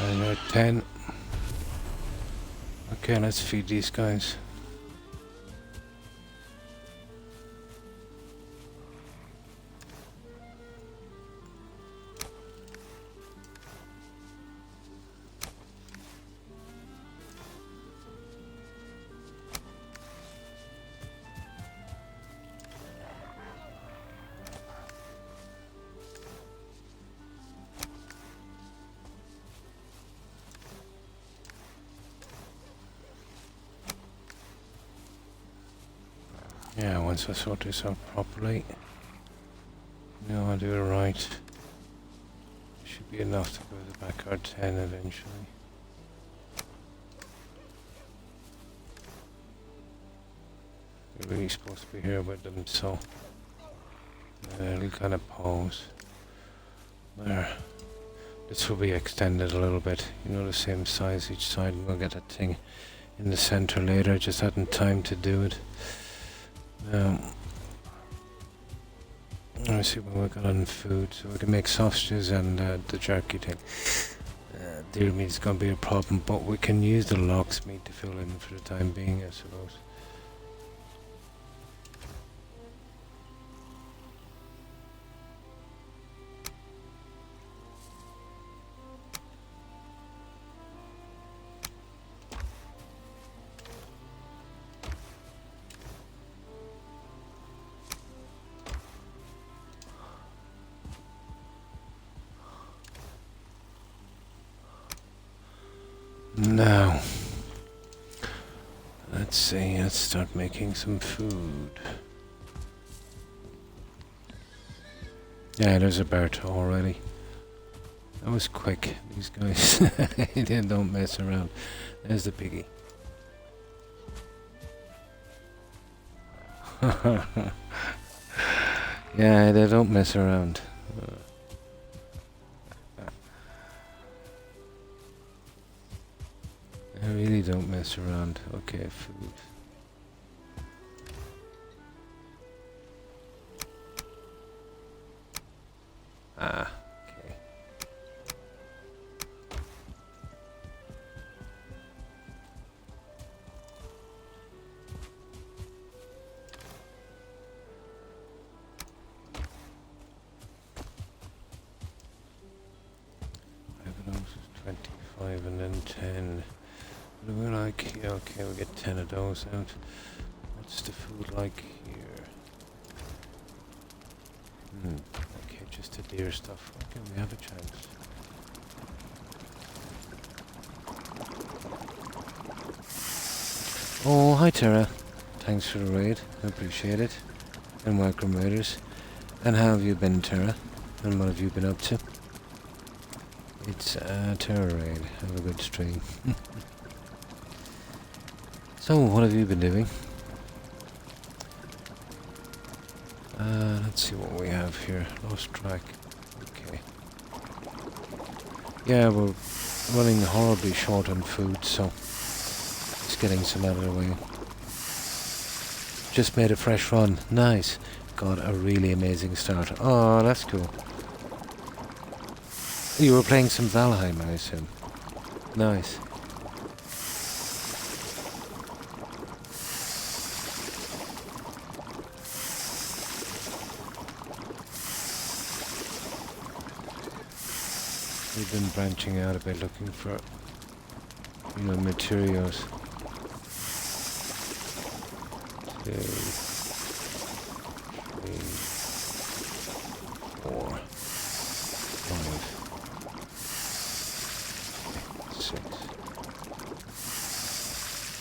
And you're 10. Okay, let's feed these guys. Yeah, once I sort this out properly, I'll do it right. Should be enough to go to the backyard 10 eventually. We're really supposed to be here with them, so we'll kind of pause. There. This will be extended a little bit, the same size each side, and we'll get that thing in the center later. Just hadn't time to do it. Let me see what we've got on food. So we can make sausages and the jerky thing. Deer meat is going to be a problem, but we can use the lox meat to fill in for the time being, I suppose. Now, let's see, let's start making some food. Yeah, there's a Berta already. That was quick, these guys. They don't mess around. There's the piggy. Yeah, they don't mess around. I really don't mess around. Okay, food. Ah, okay. Those is 25 and then 10. What do we like? Yeah, okay, we get 10 of those out. What's the food like here? Okay, just the deer stuff. Okay, we have a chance. Oh, hi Tara. Thanks for the raid. I appreciate it. And welcome raiders. And how have you been, Tara? And what have you been up to? It's a Tara raid. Have a good stream. So, what have you been doing? Let's see what we have here. Lost track. Okay. Yeah, we're running horribly short on food, so just getting some out of the way. Just made a fresh run. Nice. Got a really amazing start. Oh, that's cool. You were playing some Valheim, I assume. Nice. We've been branching out a bit, looking for, materials. 2, 3, 4, 5, 6.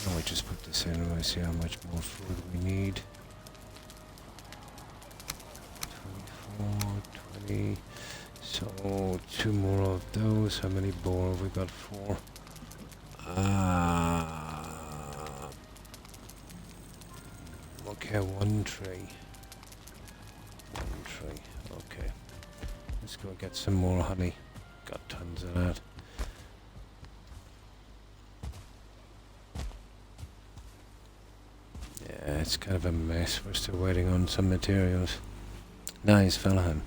Now we just put this in and we see how much more food we need. 24, 20. So 2 more of those. How many boar have we got? 4. Okay, 1 tree. 1 tree. Okay. Let's go get some more honey. Got tons of that. Yeah, it's kind of a mess. We're still waiting on some materials. Nice, Valheim.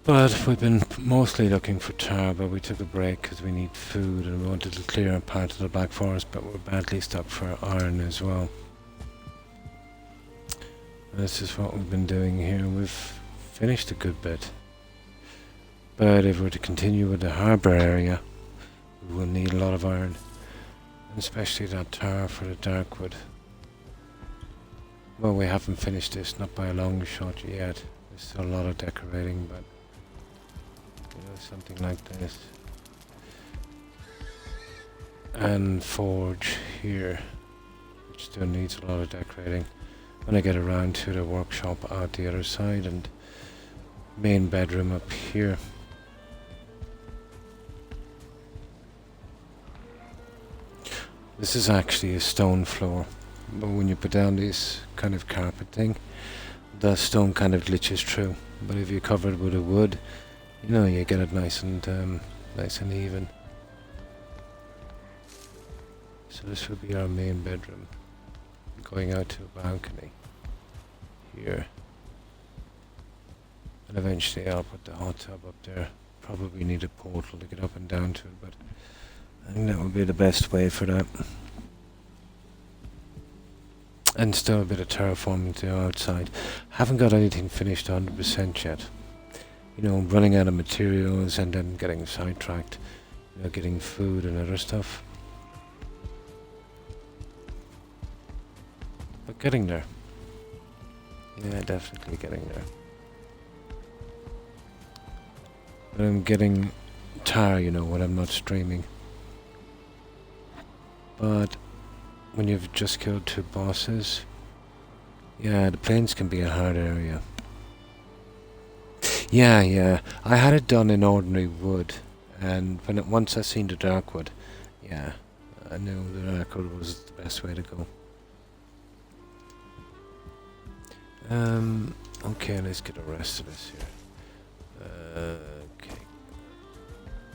But we've been mostly looking for tar, but we took a break because we need food and we wanted to clear a part of the Black Forest, but we're badly stuck for iron as well. This is what we've been doing here. We've finished a good bit. But if we're to continue with the harbour area, we will need a lot of iron. Especially that tar for the darkwood. Well, we haven't finished this, not by a long shot yet. There's still a lot of decorating, but something like this. And forge here, which still needs a lot of decorating. When I get around to the workshop out the other side and main bedroom up here. This is actually a stone floor, but when you put down this kind of carpet thing, the stone kind of glitches through. But if you cover it with a wood, you get it nice and even. So this will be our main bedroom, going out to a balcony here, and eventually I'll put the hot tub up there. Probably need a portal to get up and down to it, but I think that would be the best way for that. And still a bit of terraforming to the outside. Haven't got anything finished 100% yet. Running out of materials and then getting sidetracked, getting food and other stuff. But getting there. Yeah, definitely getting there. But I'm getting tired, when I'm not streaming. But when you've just killed 2 bosses, yeah, the plains can be a hard area. Yeah, I had it done in ordinary wood, and once I seen the darkwood, yeah, I knew the darkwood was the best way to go. Okay, let's get the rest of this here. Okay,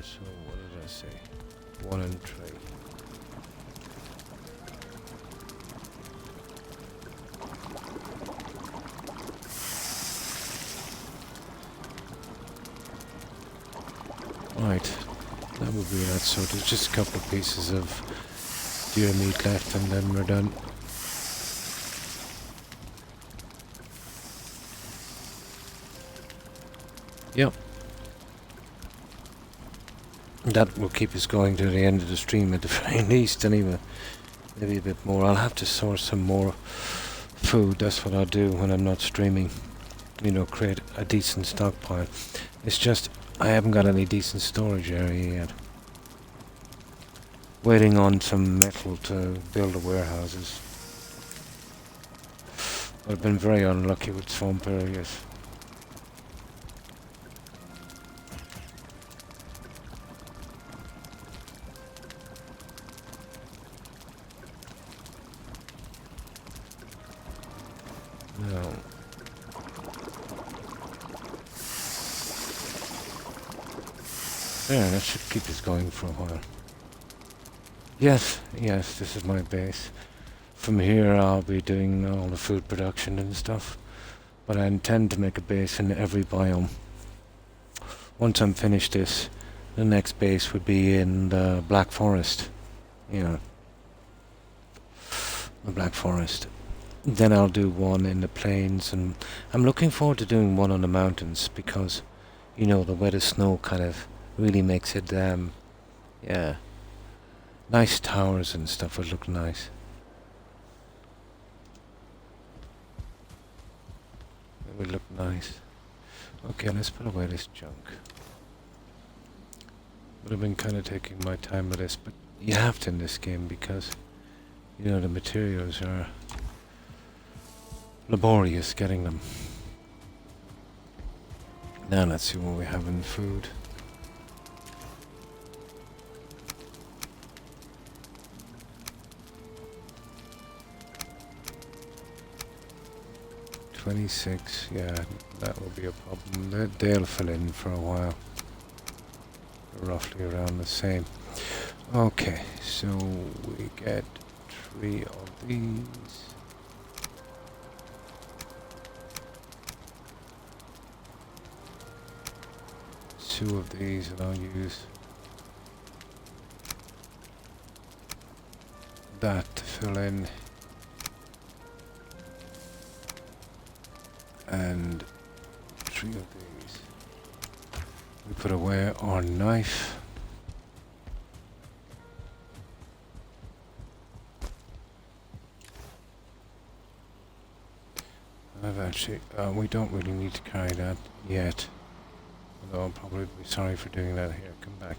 so what did I say? 1 and 3. Right, that would be that. So there's just a couple of pieces of deer meat left and then we're done. Yep. That will keep us going to the end of the stream at the very least anyway. Maybe a bit more. I'll have to source some more food. That's what I'll do when I'm not streaming. Create a decent stockpile. It's just I haven't got any decent storage area yet. Waiting on some metal to build the warehouses. I've been very unlucky with swamp areas. Yeah, that should keep us going for a while. Yes, yes, this is my base. From here I'll be doing all the food production and stuff. But I intend to make a base in every biome. Once I'm finished this, the next base would be in the Black Forest. Yeah, the Black Forest. Then I'll do one in the plains, and I'm looking forward to doing one on the mountains because, you know, the wetter snow kind of really makes it, yeah, nice towers and stuff would look nice. It would look nice. Okay, let's put away this junk. Would have been kind of taking my time with this, but you have to in this game because, you know, the materials are laborious getting them. Now let's see what we have in food. $26, yeah, that will be a problem. They'll fill in for a while. Roughly around the same. Okay, so we get 3 of these. Two of these, and I'll use that to fill in. And 3 of these. We put away our knife. I've actually, we don't really need to carry that yet. Although I'll probably be sorry for doing that here. Come back.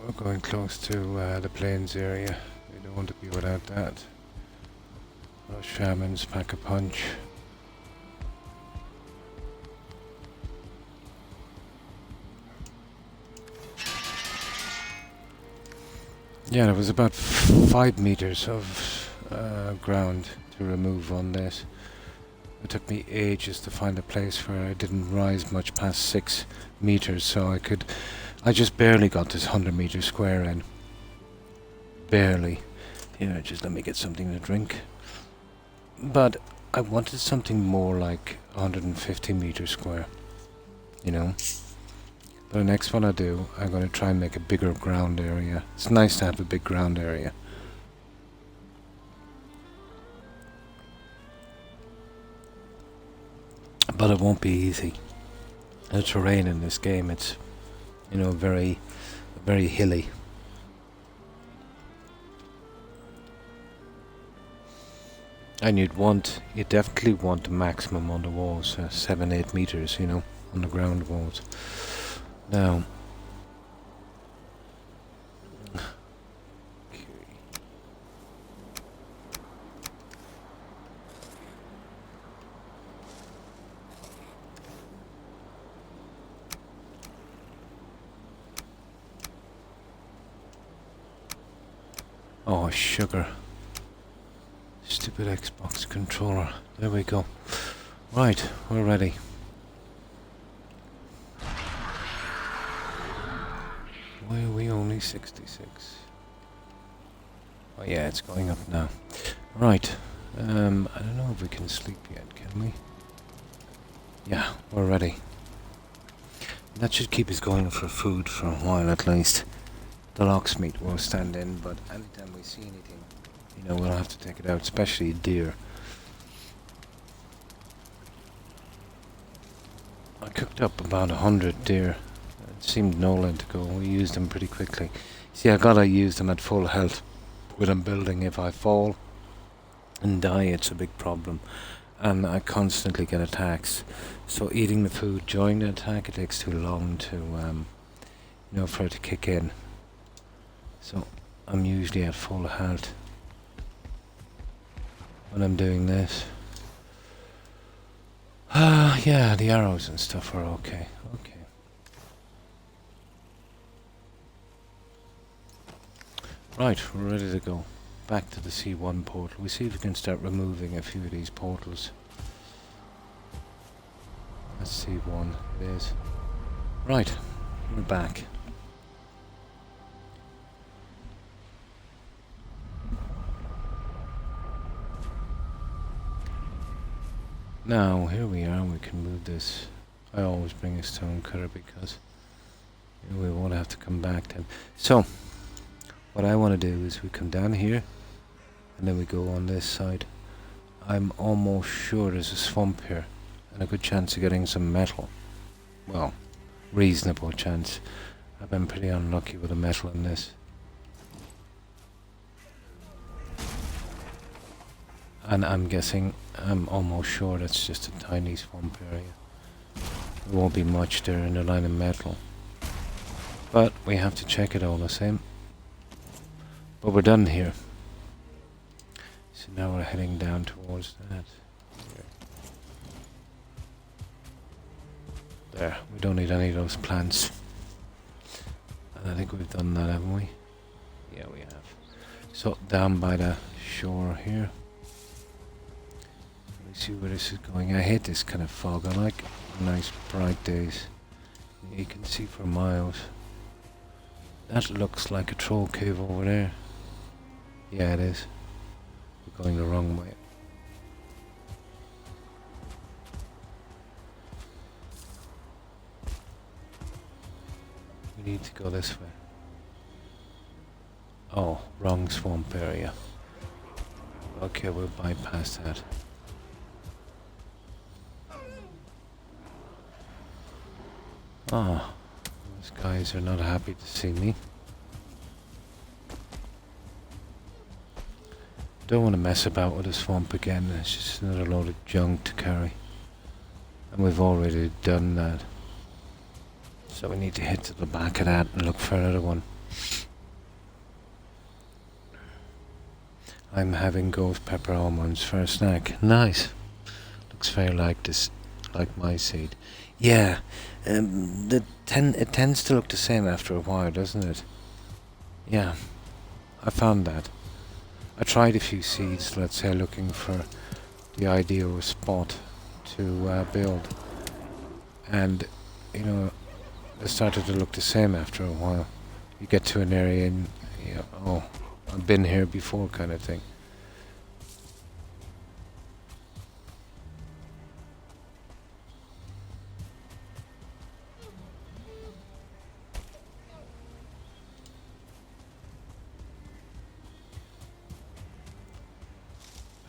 We're going close to the plains area. We don't want to be without that. Those shamans pack a punch. Yeah, there was about 5 meters of ground to remove on this. It took me ages to find a place where I didn't rise much past 6 meters, so I just barely got this 100-meter square in. Barely. Here, just let me get something to drink. But I wanted something more like 150 meters square, you know. But the next one I do, I'm going to try and make a bigger ground area. It's nice to have a big ground area. But it won't be easy. The terrain in this game, it's, you know, very, very hilly. And you'd definitely want the maximum on the walls, 7-8 meters, you know, on the ground walls. Now, okay. Oh, sugar. Stupid Xbox controller. There we go. Right, we're ready. Why are we only 66? Oh yeah, it's going up now. Right. I don't know if we can sleep yet, can we? Yeah, we're ready. That should keep us going for food for a while at least. The locksmith will stand in, but anytime we see anything, you know, we'll have to take it out, especially deer. I cooked up about 100 deer. It seemed no length ago. We used them pretty quickly. See, I gotta use them at full health when I'm building. If I fall and die, it's a big problem. And I constantly get attacks. So eating the food during the attack, it takes too long to, you know, for it to kick in. So I'm usually at full health when I'm doing this. Yeah, the arrows and stuff are okay. Okay. Right, we're ready to go. Back to the C1 portal. We see if we can start removing a few of these portals. That's C1, it is. Right. We're back. Now, here we are, we can move this. I always bring a stone cutter because we won't have to come back then. So, what I want to do is we come down here, and then we go on this side. I'm almost sure there's a swamp here, and a good chance of getting some metal. Well, reasonable chance. I've been pretty unlucky with the metal in this. And I'm almost sure that's just a tiny swamp area. There won't be much there in the line of metal. But we have to check it all the same. But we're done here. So now we're heading down towards that. There, we don't need any of those plants. And I think we've done that, haven't we? Yeah, we have. So down by the shore here. Let me see where this is going. I hate this kind of fog. I like nice bright days. You can see for miles. That looks like a troll cave over there. Yeah, it is. We're going the wrong way. We need to go this way. Oh, wrong swamp area. Okay, we'll bypass that. Ah, those guys are not happy to see me. Don't want to mess about with the swamp again. It's just another load of junk to carry. And we've already done that. So we need to head to the back of that and look for another one. I'm having ghost pepper almonds for a snack. Nice. Looks very like this, like my seed. Yeah, it tends to look the same after a while, doesn't it? Yeah, I found that. I tried a few seeds, let's say, looking for the ideal spot to build. And, you know, it started to look the same after a while. You get to an area and, you know, oh, I've been here before kind of thing.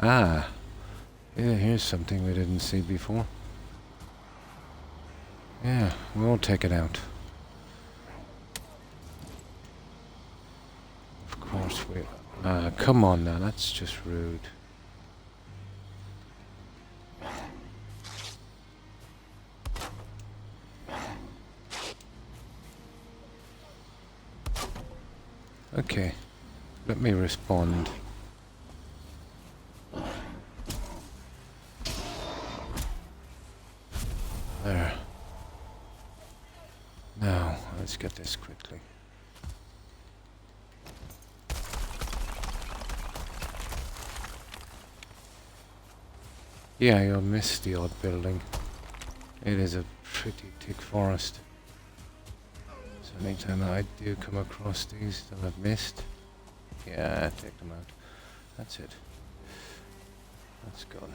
Ah, yeah, here's something we didn't see before. Yeah, we'll take it out. Of course we... Ah, come on now, that's just rude. Okay, let me respond. There. Now, let's get this quickly. Yeah, you'll miss the odd building. It is a pretty thick forest. So anytime I do come across these that I've missed, yeah, take them out. That's it. That's gone.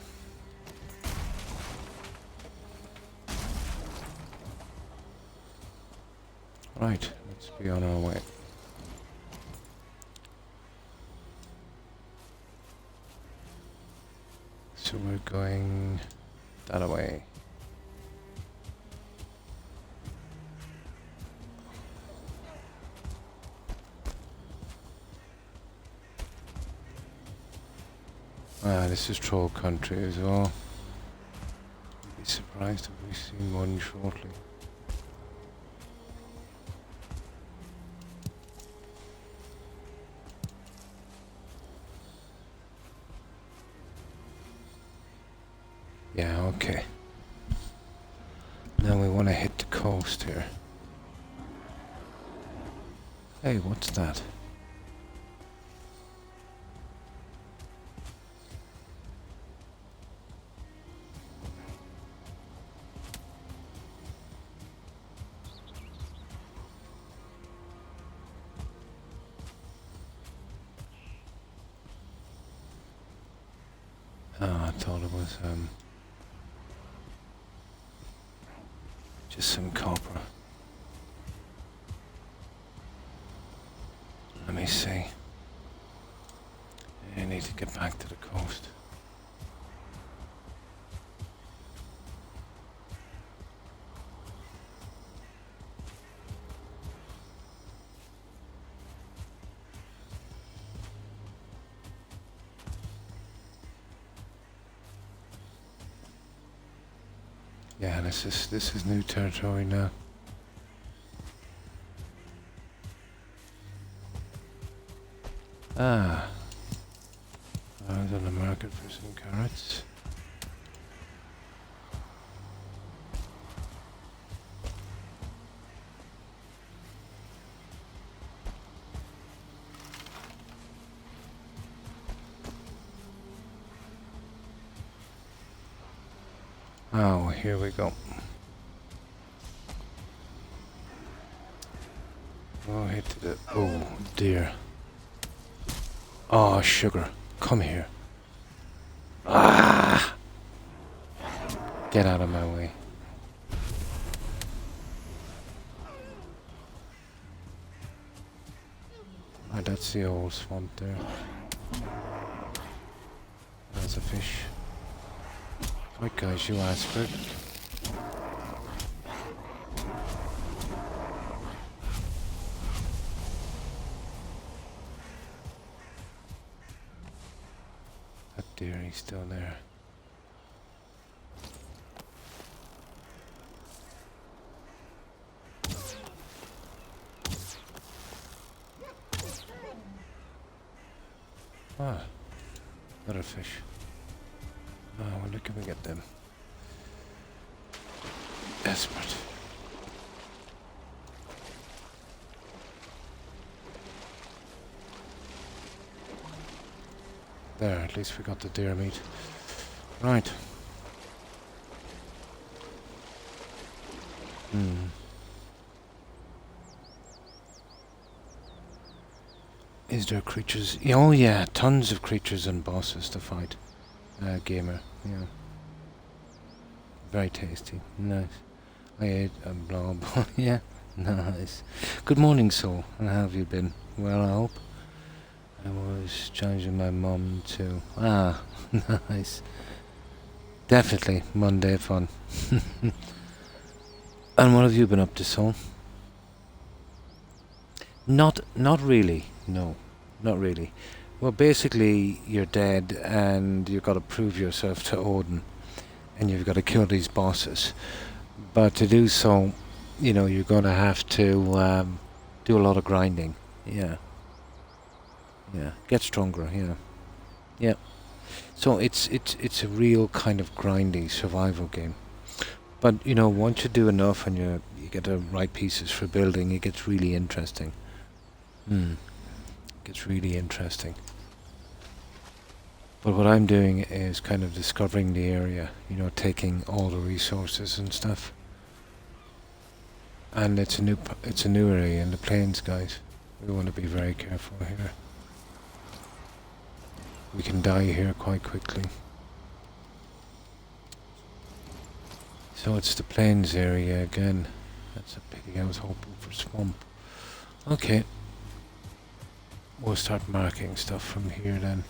Right, let's be on our way. So we're going that way. Ah, this is troll country as well. I'd be surprised if we see one shortly. Yeah, okay. Now we want to hit the coast here. Hey, what's that? thought it was just some copper. Let me see. I need to get back to the coast. Yeah, this is new territory now. Ah, I was on the market for some carrots. Oh, here we go. Oh, hit to the... Oh, dear. Oh, sugar. Come here. Ah! Get out of my way. Oh, that's the old swamp there. There's a fish. Right, guys, you asked for it. That deer, he's still there. Ah, another fish. Oh, I wonder can we get them? Desperate. There, at least we got the deer meat. Right. Is there creatures? Oh yeah, tons of creatures and bosses to fight. Gamer, yeah. Very tasty. Nice. I ate a blob. Yeah, nice. Good morning, soul. How have you been? Well, I hope. I was challenging my mum too. Ah, nice. Definitely Monday fun. And what have you been up to, soul? Not really. No, not really. Well, basically, you're dead, and you've got to prove yourself to Odin, and you've got to kill these bosses. But to do so, you know, you're going to have to do a lot of grinding. Yeah. Yeah. Get stronger. Yeah. Yeah. So it's a real kind of grindy survival game. But you know, once you do enough and you get the right pieces for building, it gets really interesting. Gets really interesting. But what I'm doing is kind of discovering the area, you know, taking all the resources and stuff. And it's a new area in the plains, guys. We want to be very careful here. We can die here quite quickly. So it's the plains area again. That's a pity. I was hoping for swamp. Okay. We'll start marking stuff from here then.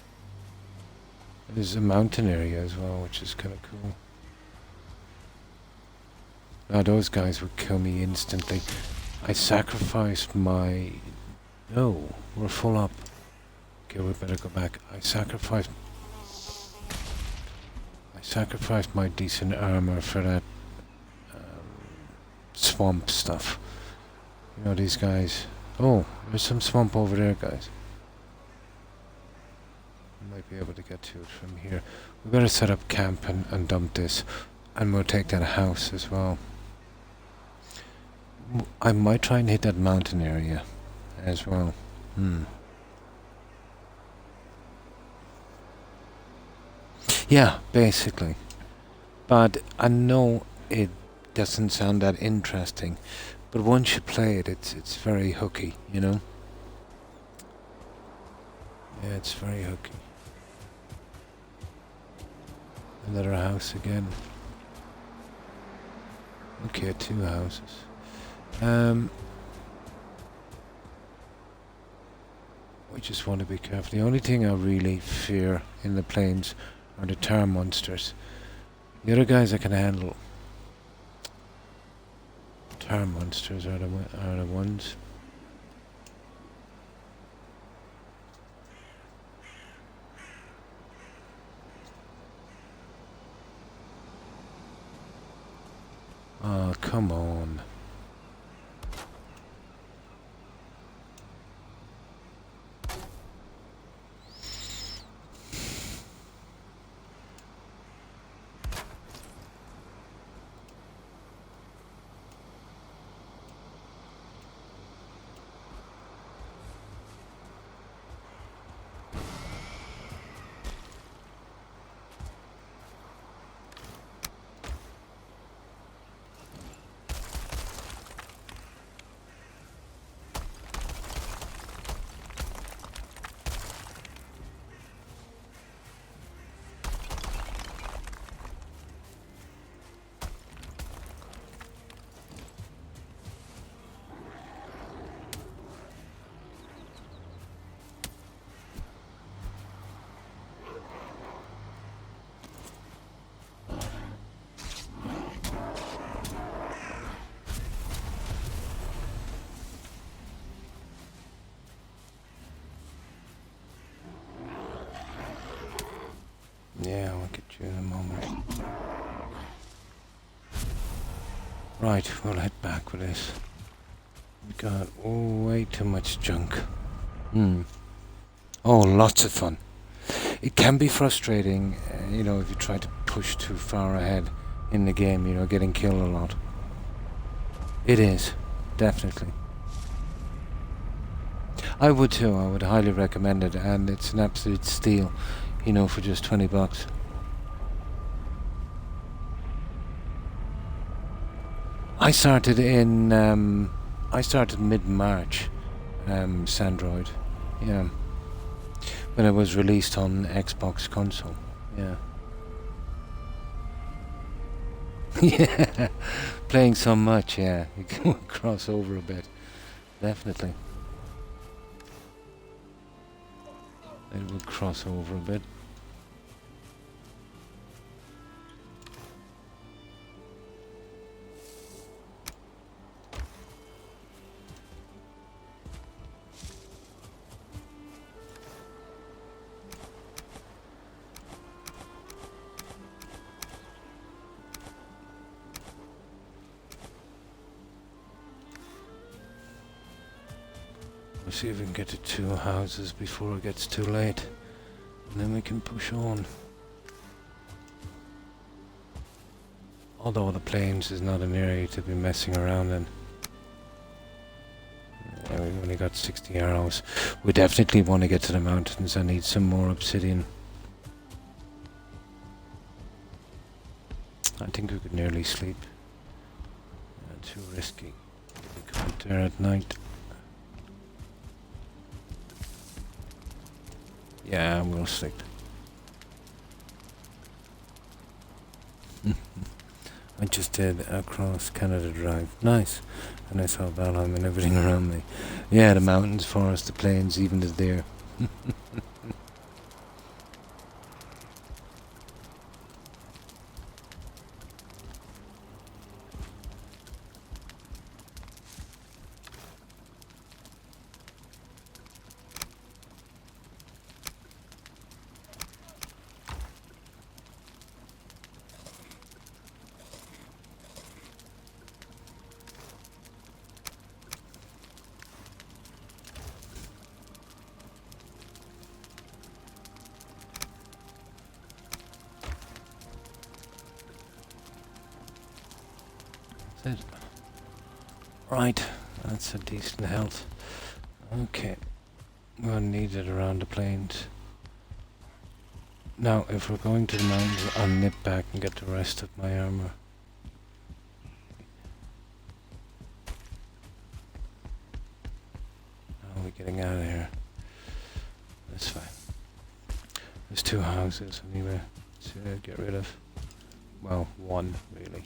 There's a mountain area as well, which is kind of cool. Now those guys would kill me instantly. I sacrificed my... No, we're full up. Okay, we better go back. I sacrificed my decent armor for that swamp stuff. You know, these guys... Oh, there's some swamp over there, guys. We might be able to get to it from here. We better set up camp and dump this. And we'll take that house as well. I might try and hit that mountain area as well. Yeah, basically. But I know it doesn't sound that interesting. But once you play it, it's very hooky, you know? Yeah, it's very hooky. Another house again. Okay, 2 houses. We just want to be careful. The only thing I really fear in the plains are the tar monsters. The other guys I can handle. Tar monsters are the ones. Oh, come on. Yeah, I'll get you in a moment. Right, we'll head back with this. We got way too much junk. Oh, lots of fun. It can be frustrating, if you try to push too far ahead in the game, getting killed a lot. It is, definitely. I would too, I would highly recommend it, and it's an absolute steal, for just $20. I started mid-March, Sandroid, yeah, when it was released on Xbox console, yeah. Yeah, playing so much, yeah, you can cross over a bit, definitely. It will cross over a bit. We'll see if we can get to 2 houses before it gets too late, and then we can push on. Although the plains is not an area to be messing around in. Yeah, we've only got 60 arrows. We definitely want to get to the mountains. I need some more obsidian. I think we could nearly sleep. Too risky. We come out there at night. Yeah, we'll sleep. I just did across Canada Drive. Nice. And I saw Valheim and everything around me. Yeah, the mountains, forest, the plains, even the deer. Right, that's a decent health. Okay, we'll need it around the plains. Now, if we're going to the mountains, I'll nip back and get the rest of my armor. How are we getting out of here? That's fine. There's 2 houses anyway. to get rid of. Well, one, really.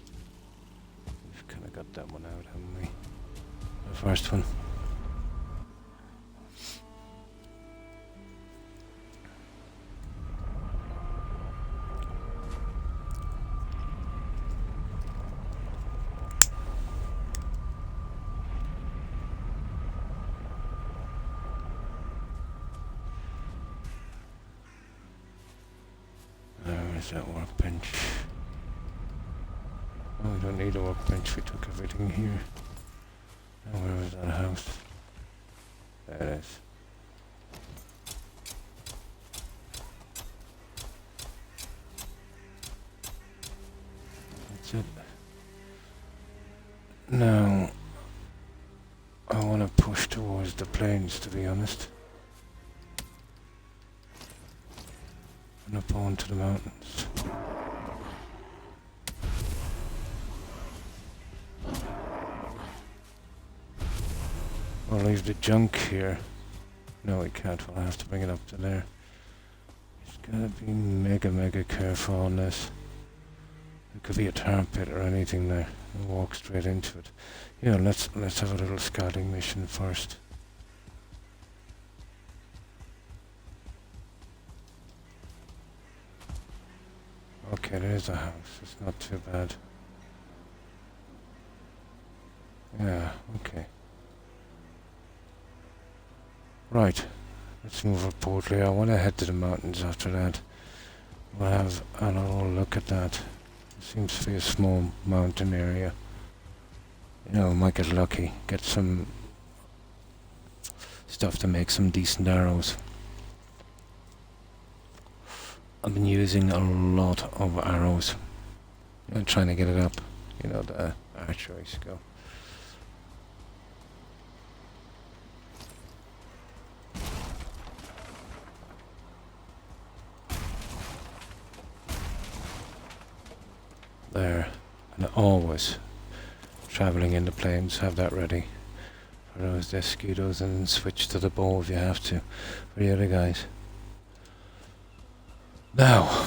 We've kind of got that one out, haven't we? The first one. Where's that workbench? Oh, we don't need a workbench, we took everything here. Oh, where was that house? There it is. That's it. Now, I want to push towards the plains, to be honest. And up onto the mountains. I'll leave the junk here. No, we can't. We'll have to bring it up to there. Just gotta be mega careful on this. There could be a tar pit or anything there. We'll walk straight into it. Yeah, let's have a little scouting mission first. Okay, there's a house. It's not too bad. Yeah, okay. Right, let's move up boldly. I want to head to the mountains after that. We'll have a little look at that. It seems to be a small mountain area. You know, we might get lucky, get some stuff to make some decent arrows. I've been using a lot of arrows. You know, trying to get it up. You know, the archery skill. There. And always travelling in the plains, have that ready for those mosquitoes, and then switch to the bow if you have to for the other guys. Now,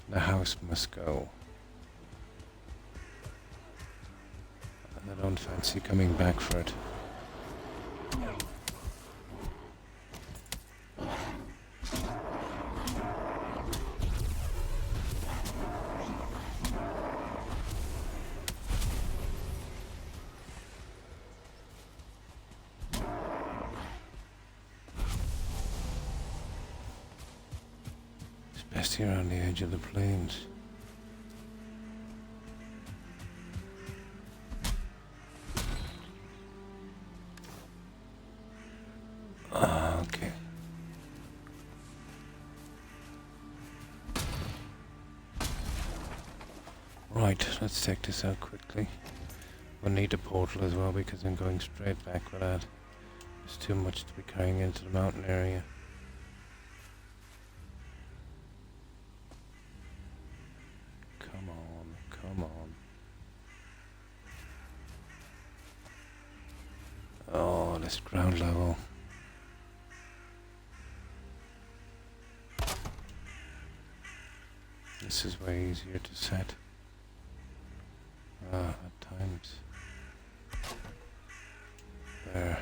the house must go. And I don't fancy coming back for it. Best here on the edge of the plains. Okay. Right, let's take this out quickly. We'll need a portal as well because I'm going straight back with that. There's too much to be carrying into the mountain area. Come on. Oh, this ground level. This is way easier to set. At times. There.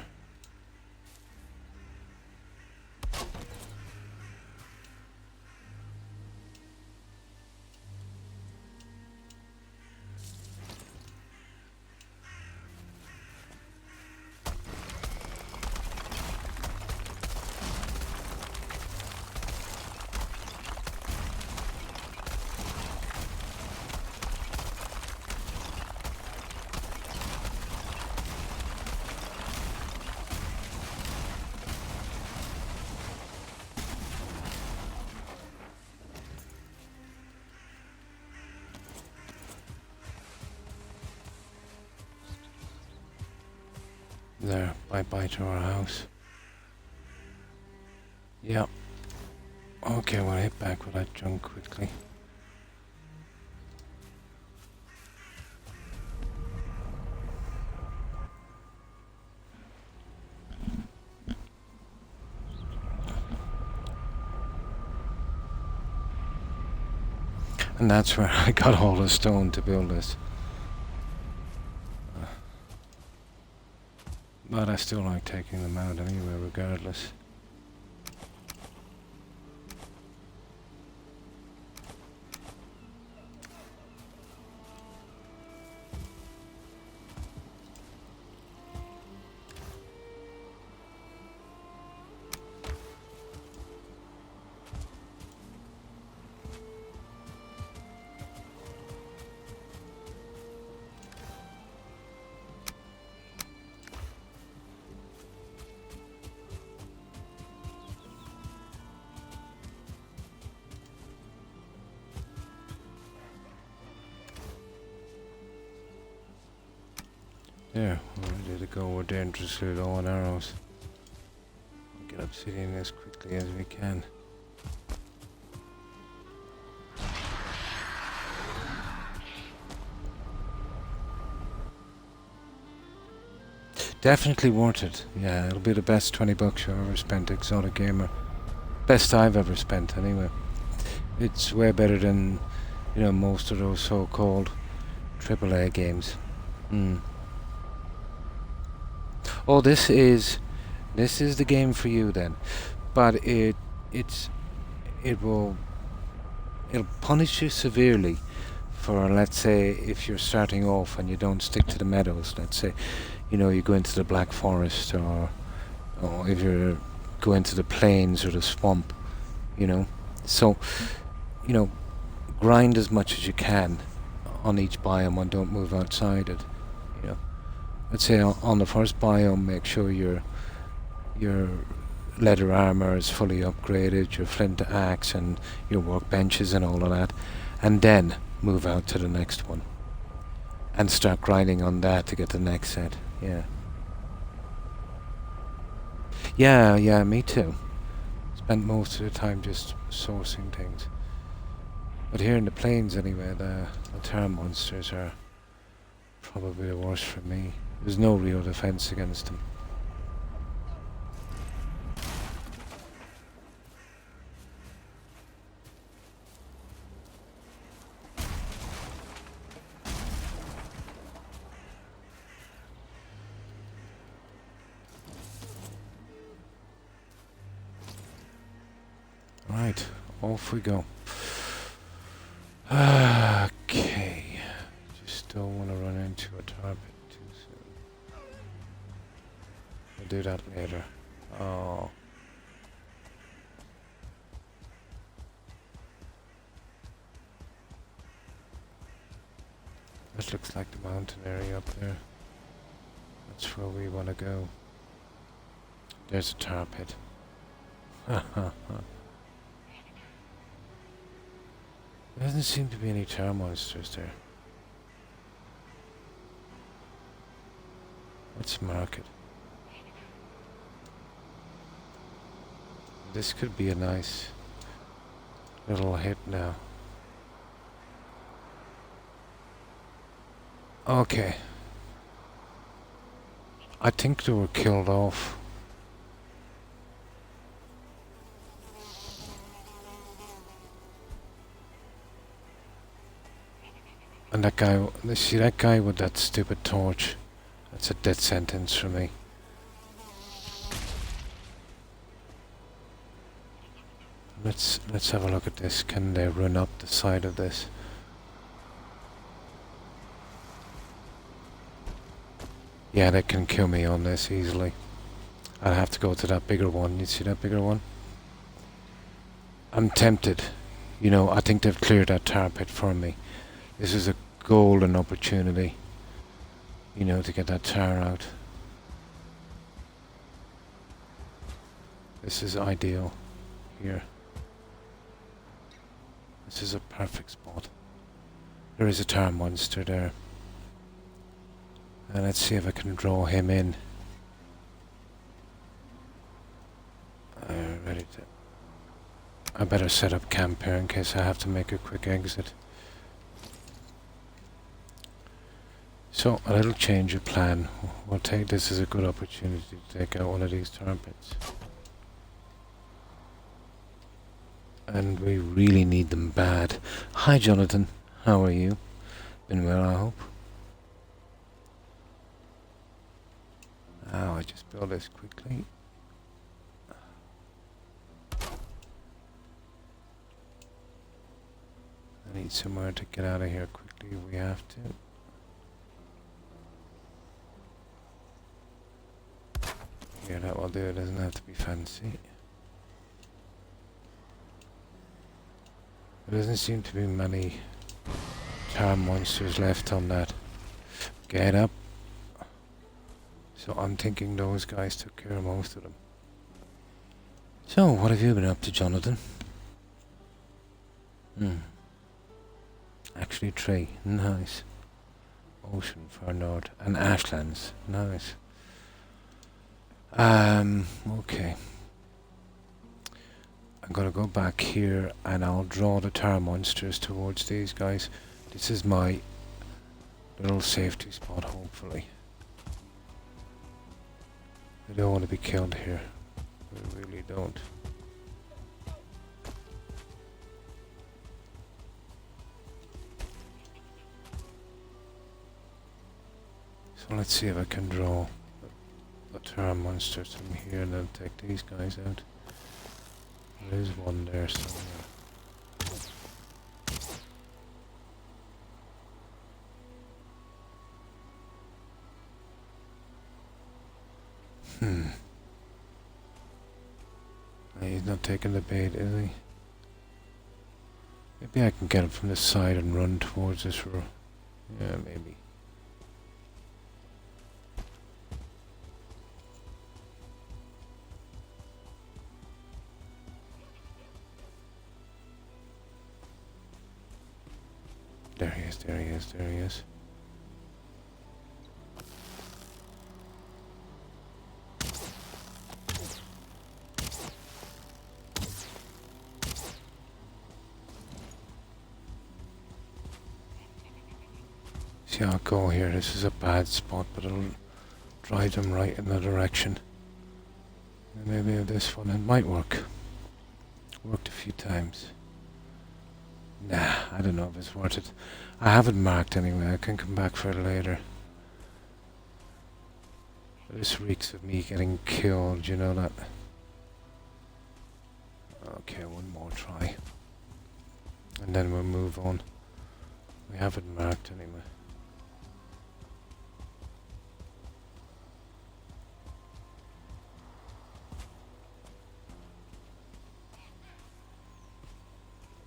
There, bye-bye to our house. Yep. Okay, we'll hit back with that junk quickly. And that's where I got all the stone to build this. But I still like taking them out anyway, regardless. There, we're ready to go. We're dangerously low on arrows. Get obsidian as quickly as we can. Definitely worth it. Yeah, it'll be the best 20 bucks you've ever spent, Exotic Gamer. Best I've ever spent, anyway. It's way better than, you know, most of those so-called AAA games. Oh, this is the game for you then, but it'll punish you severely for, let's say, if you're starting off and you don't stick to the meadows. Let's say, you know, you go into the Black Forest, or if you go into the plains or the swamp, you know. So, you know, grind as much as you can on each biome and don't move outside it. You know, let's say on the first biome, make sure your leather armor is fully upgraded, your flint axe and your workbenches and all of that, and then move out to the next one and start grinding on that to get the next set. Yeah, me too. Spent most of the time just sourcing things. But here in the plains anyway, the terra monsters are probably the worst for me. There's no real defense against them. Right, off we go. Okay. Just don't want to run into a tar pit too soon. We'll do that later. Oh. This looks like the mountain area up there. That's where we want to go. There's a tar pit. There doesn't seem to be any tar monsters there. Let's mark it. This could be a nice little hit now. Okay. I think they were killed off. And that guy, see that guy with that stupid torch? That's a death sentence for me. Let's have a look at this. Can they run up the side of this? Yeah, they can kill me on this easily. I'd have to go to that bigger one. You see that bigger one? I'm tempted. You know, I think they've cleared that tar pit for me. This is a golden opportunity, you know, to get that tar out. This is ideal here. This is a perfect spot. There is a tar monster there. And let's see if I can draw him in. Ready to... I better set up camp here in case I have to make a quick exit. So, a little change of plan. We'll take this as a good opportunity to take out one of these tar pits. And we really need them bad. Hi Jonathan, how are you? Been well, I hope. Oh, I just build this quickly. I need somewhere to get out of here quickly if we have to. Here, that will do. It doesn't have to be fancy. There doesn't seem to be many tar monsters left on that. Get up. So I'm thinking those guys took care of most of them. So, what have you been up to, Jonathan? Actually, tree. Nice. Ocean, far north. And ashlands. Nice. Okay. I'm gonna go back here and I'll draw the tar monsters towards these guys. This is my little safety spot, hopefully. I don't want to be killed here. I really don't. So let's see if I can draw the tar monsters from here and then take these guys out. There's one there somewhere. He's not taking the bait, is he? Maybe I can get him from the side and run towards this row. Yeah, maybe. There he is, there he is, there he is. See, I'll go here. This is a bad spot, but it'll drive them right in the direction. And maybe with this one, it might work. Worked a few times. Nah, I don't know if it's worth it. I have it marked anyway. I can come back for it later. This reeks of me getting killed, you know that? Okay, one more try. And then we'll move on. We have it marked anyway.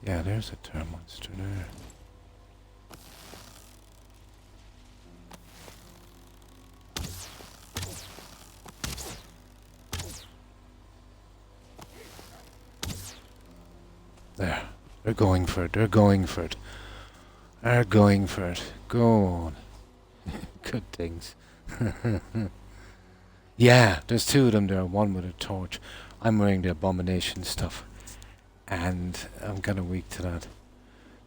Yeah, there's a tar monster there. There. They're going for it. They're going for it. They're going for it. Go on. Good things. Yeah, there's two of them there. One with a torch. I'm wearing the abomination stuff. And I'm kind of weak to that.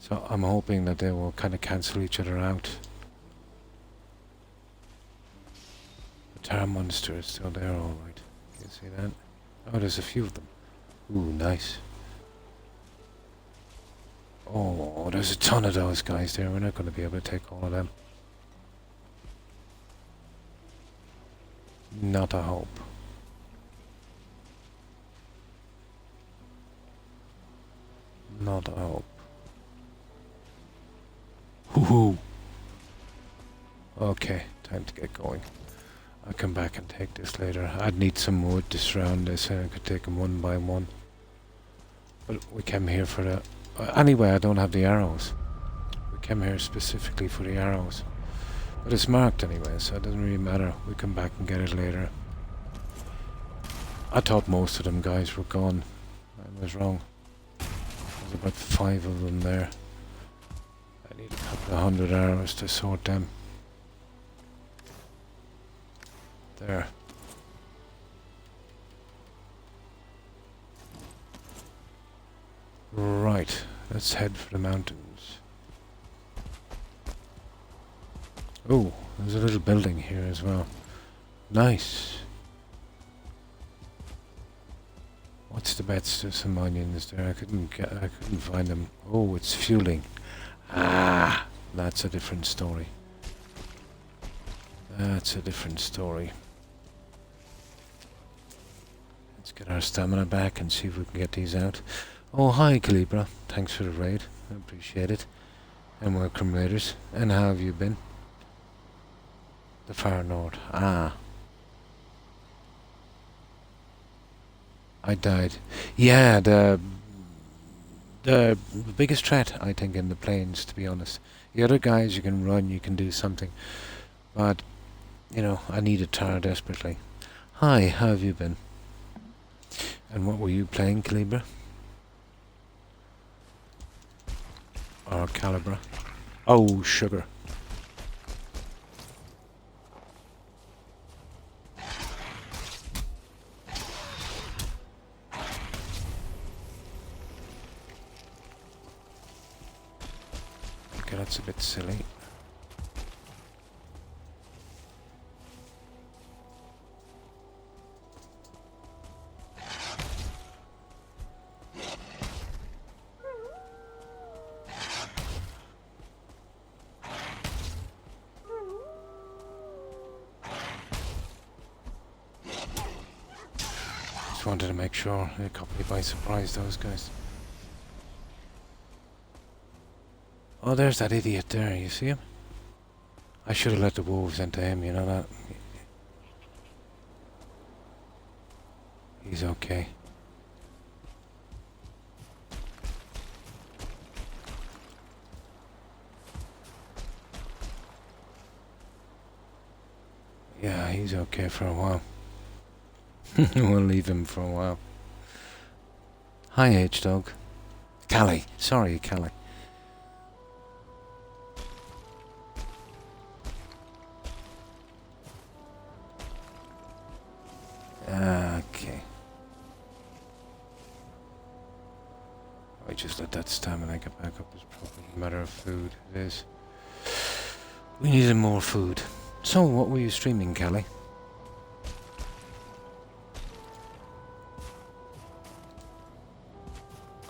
So I'm hoping that they will kind of cancel each other out. The tar monster is still there, alright. Can you see that? Oh, there's a few of them. Ooh, nice. Oh, there's a ton of those guys there. We're not going to be able to take all of them. Not a hope. Not a hope. Woohoo! Okay, time to get going. I'll come back and take this later. I'd need some wood to surround this and I could take them one by one. But we came here for the... anyway, I don't have the arrows. We came here specifically for the arrows. But it's marked anyway, so it doesn't really matter. We come back and get it later. I thought most of them guys were gone. I was wrong. There's about 5 of them there. I need a couple of 100 arrows to sort them. There. Right, let's head for the mountains. Oh, there's a little building here as well. Nice. What's the bets? There's some onions there. I couldn't find them. Oh, it's fueling. Ah, that's a different story. That's a different story. Let's get our stamina back and see if we can get these out. Oh, hi, Calibra. Thanks for the raid. I appreciate it. And welcome, raiders. And how have you been? The far north. Ah. I died. Yeah, the biggest threat, I think, in the plains, to be honest. The other guys, you can run, you can do something. But, you know, I need a tar desperately. Hi, how have you been? And what were you playing, Calibra? Or Calibra? Oh, sugar. Okay, that's a bit silly. Just wanted to make sure they caught me by surprise, those guys. Oh, there's that idiot there, you see him? I should have let the wolves into him, you know that? He's okay. Yeah, he's okay for a while. We'll leave him for a while. Hi, H-Dog. Callie. Sorry, Callie. Okay. I just let that stamina get back up. It's probably a matter of food. It is. We needed more food. So, what were you streaming, Callie?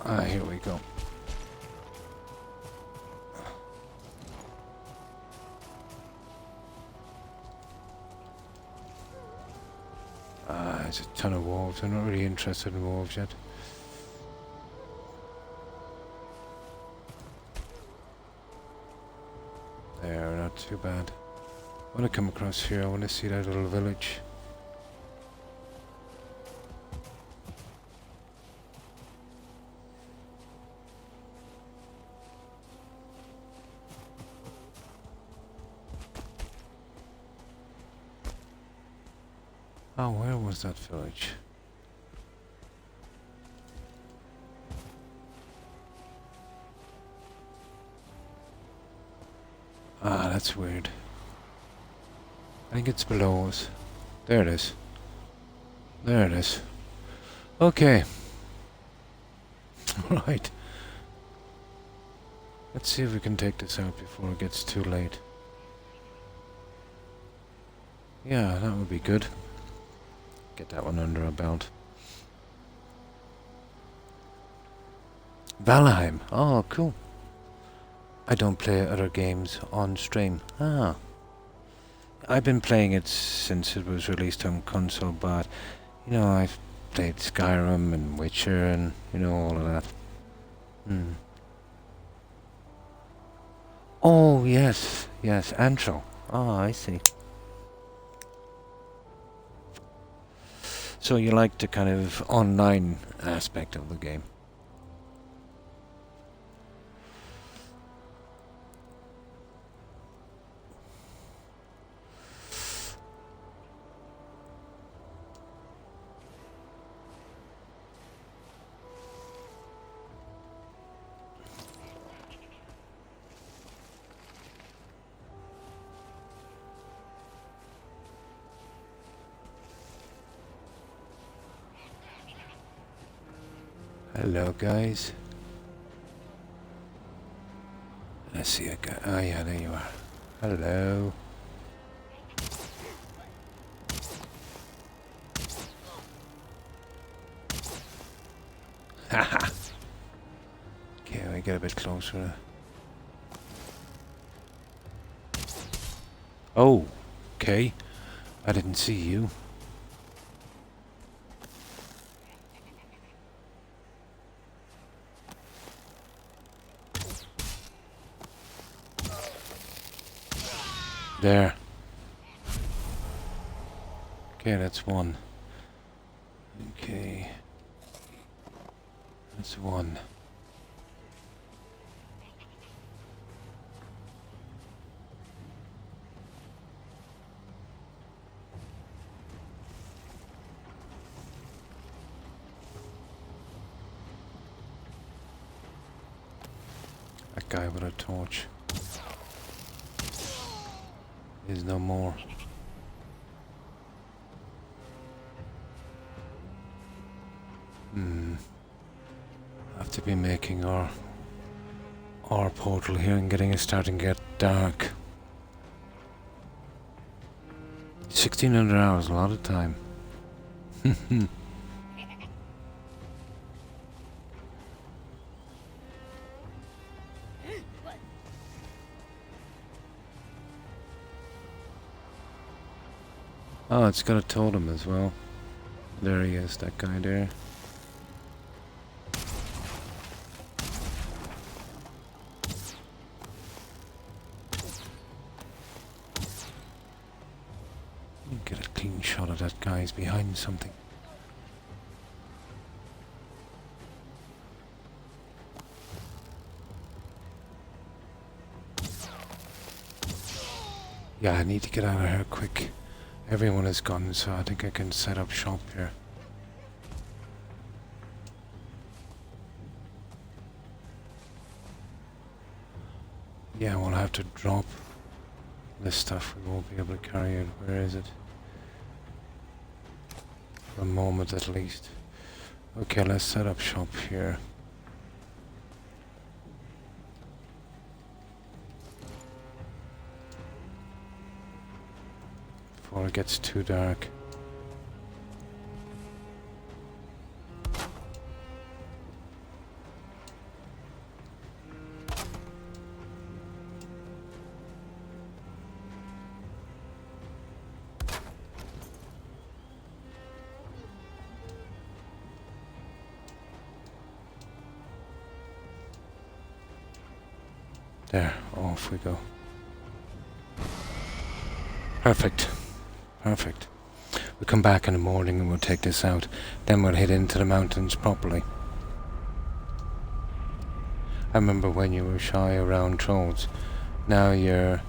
Ah, here we go. Ah, there's a ton of wolves. I'm not really interested in wolves yet. They're not too bad. I want to come across here. I want to see that little village. Oh, where was that village? Ah, that's weird. I think it's below us. There it is. There it is. Okay. Right. Let's see if we can take this out before it gets too late. Yeah, that would be good. Get that one under our belt. Valheim. Oh, cool. I don't play other games on stream. Ah. I've been playing it since it was released on console, but, you know, I've played Skyrim and Witcher and, you know, all of that. Hmm. Oh, yes. Yes, Antro. Oh, I see. So you like the kind of online aspect of the game? Hello, guys. I see a guy. Oh, yeah, there you are. Hello. Haha! Okay, we get a bit closer. Oh! Okay. I didn't see you. There. Okay, that's one. Okay. That's one. That guy with a torch is no more. Have to be making our portal here and getting it starting to get dark. 1600 hours, a lot of time. Oh, it's got a totem as well. There he is, that guy there. Get a clean shot of that guy. He's behind something. Yeah, I need to get out of here quick. Everyone is gone, so I think I can set up shop here. Yeah, we'll have to drop this stuff. We won't be able to carry it. Where is it? For a moment at least. Okay, let's set up shop here. Before it gets too dark. There, off we go. Perfect. Perfect. We'll come back in the morning and we'll take this out. Then we'll head into the mountains properly. I remember when you were shy around trolls. Now you're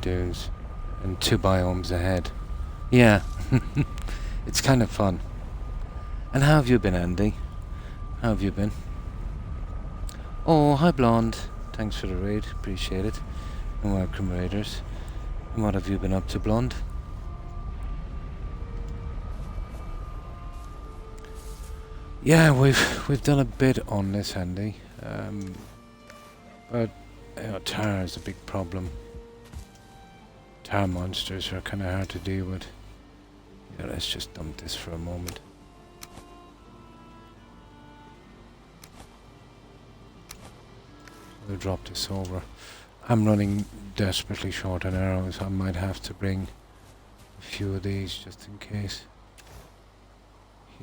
dudes and 2 biomes ahead. Yeah. It's kind of fun. And how have you been, Andy? How have you been? Oh, hi Blonde. Thanks for the raid. Appreciate it. And welcome, raiders. And what have you been up to, Blonde? Yeah, we've done a bit on this, Andy. But tar is a big problem. Tar monsters are kind of hard to deal with. Yeah, let's just dump this for a moment. We'll drop this over. I'm running desperately short on arrows. I might have to bring a few of these just in case.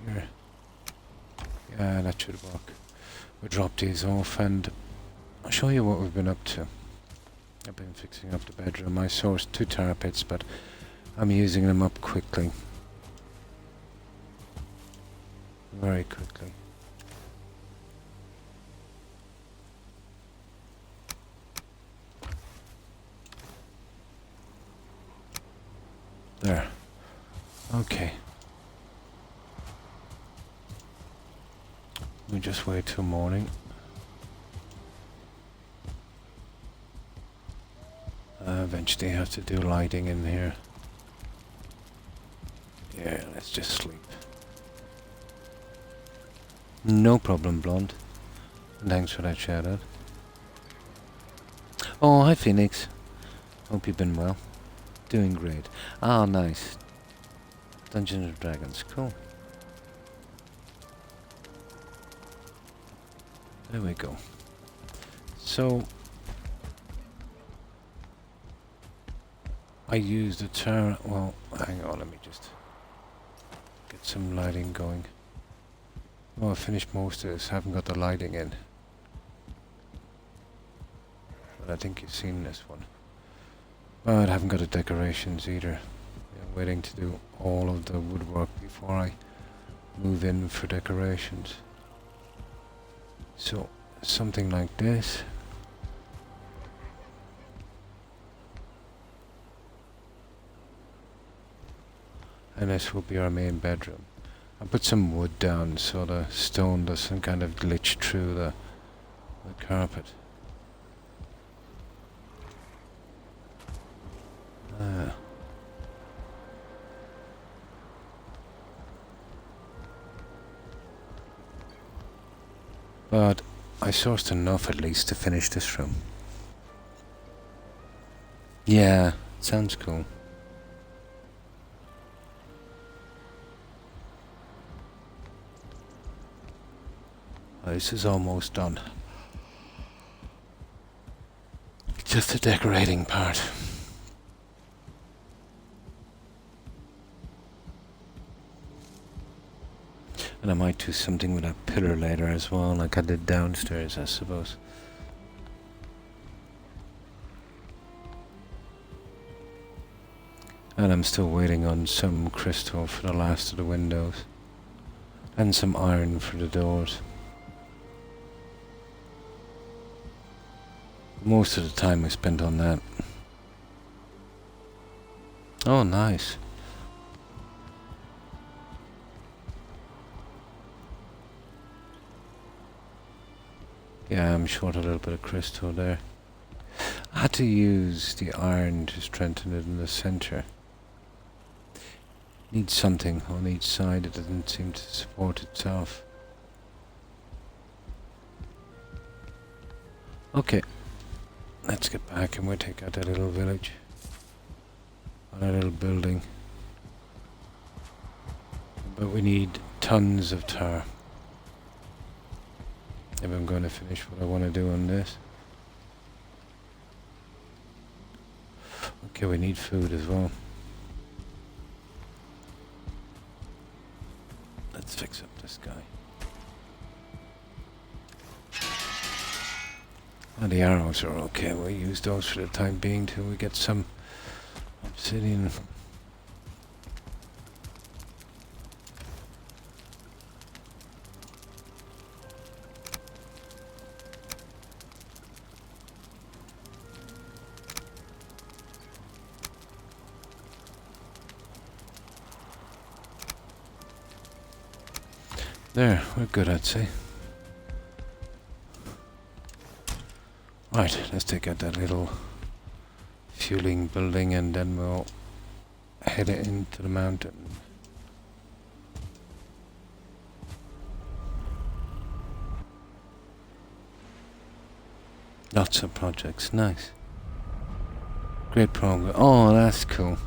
Here. Yeah, that should work. We'll drop these off and I'll show you what we've been up to. I've been fixing up the bedroom. I sourced 2 tar pits, but I'm using them up quickly. Very quickly. There. Okay. We just wait till morning. Eventually have to do lighting in here. Yeah, let's just sleep. No problem, Blonde. Thanks for that shout out. Oh, hi Phoenix. Hope you've been well. Doing great. Ah, nice. Dungeons and Dragons, cool. There we go. So I used the turret. Well, hang on, let me just get some lighting going. Oh, I finished most of this. Haven't got the lighting in. But I think you've seen this one. But I haven't got the decorations either. I'm waiting to do all of the woodwork before I move in for decorations. So, something like this. And this will be our main bedroom. I put some wood down so the stone doesn't kind of glitch through the carpet. But I sourced enough at least to finish this room. Yeah, sounds cool. This is almost done. Just the decorating part. And I might do something with that pillar later as well, like I did downstairs, I suppose. And I'm still waiting on some crystal for the last of the windows. And some iron for the doors. Most of the time I spent on that. Oh, nice. Yeah, I'm short a little bit of crystal there. I had to use the iron to strengthen it in the center. Needs something on each side. It doesn't seem to support itself. Okay. Let's get back and we'll take out that little village. Or that little building. But we need tons of tar. If I'm going to finish what I want to do on this. Okay, we need food as well. Let's fix up this guy. And the arrows are okay. We'll use those for the time being till we get some obsidian. There, we're good, I'd say. Right, let's take out that little fueling building and then we'll head into the mountain. Lots of projects, nice. Great progress. Oh, that's cool.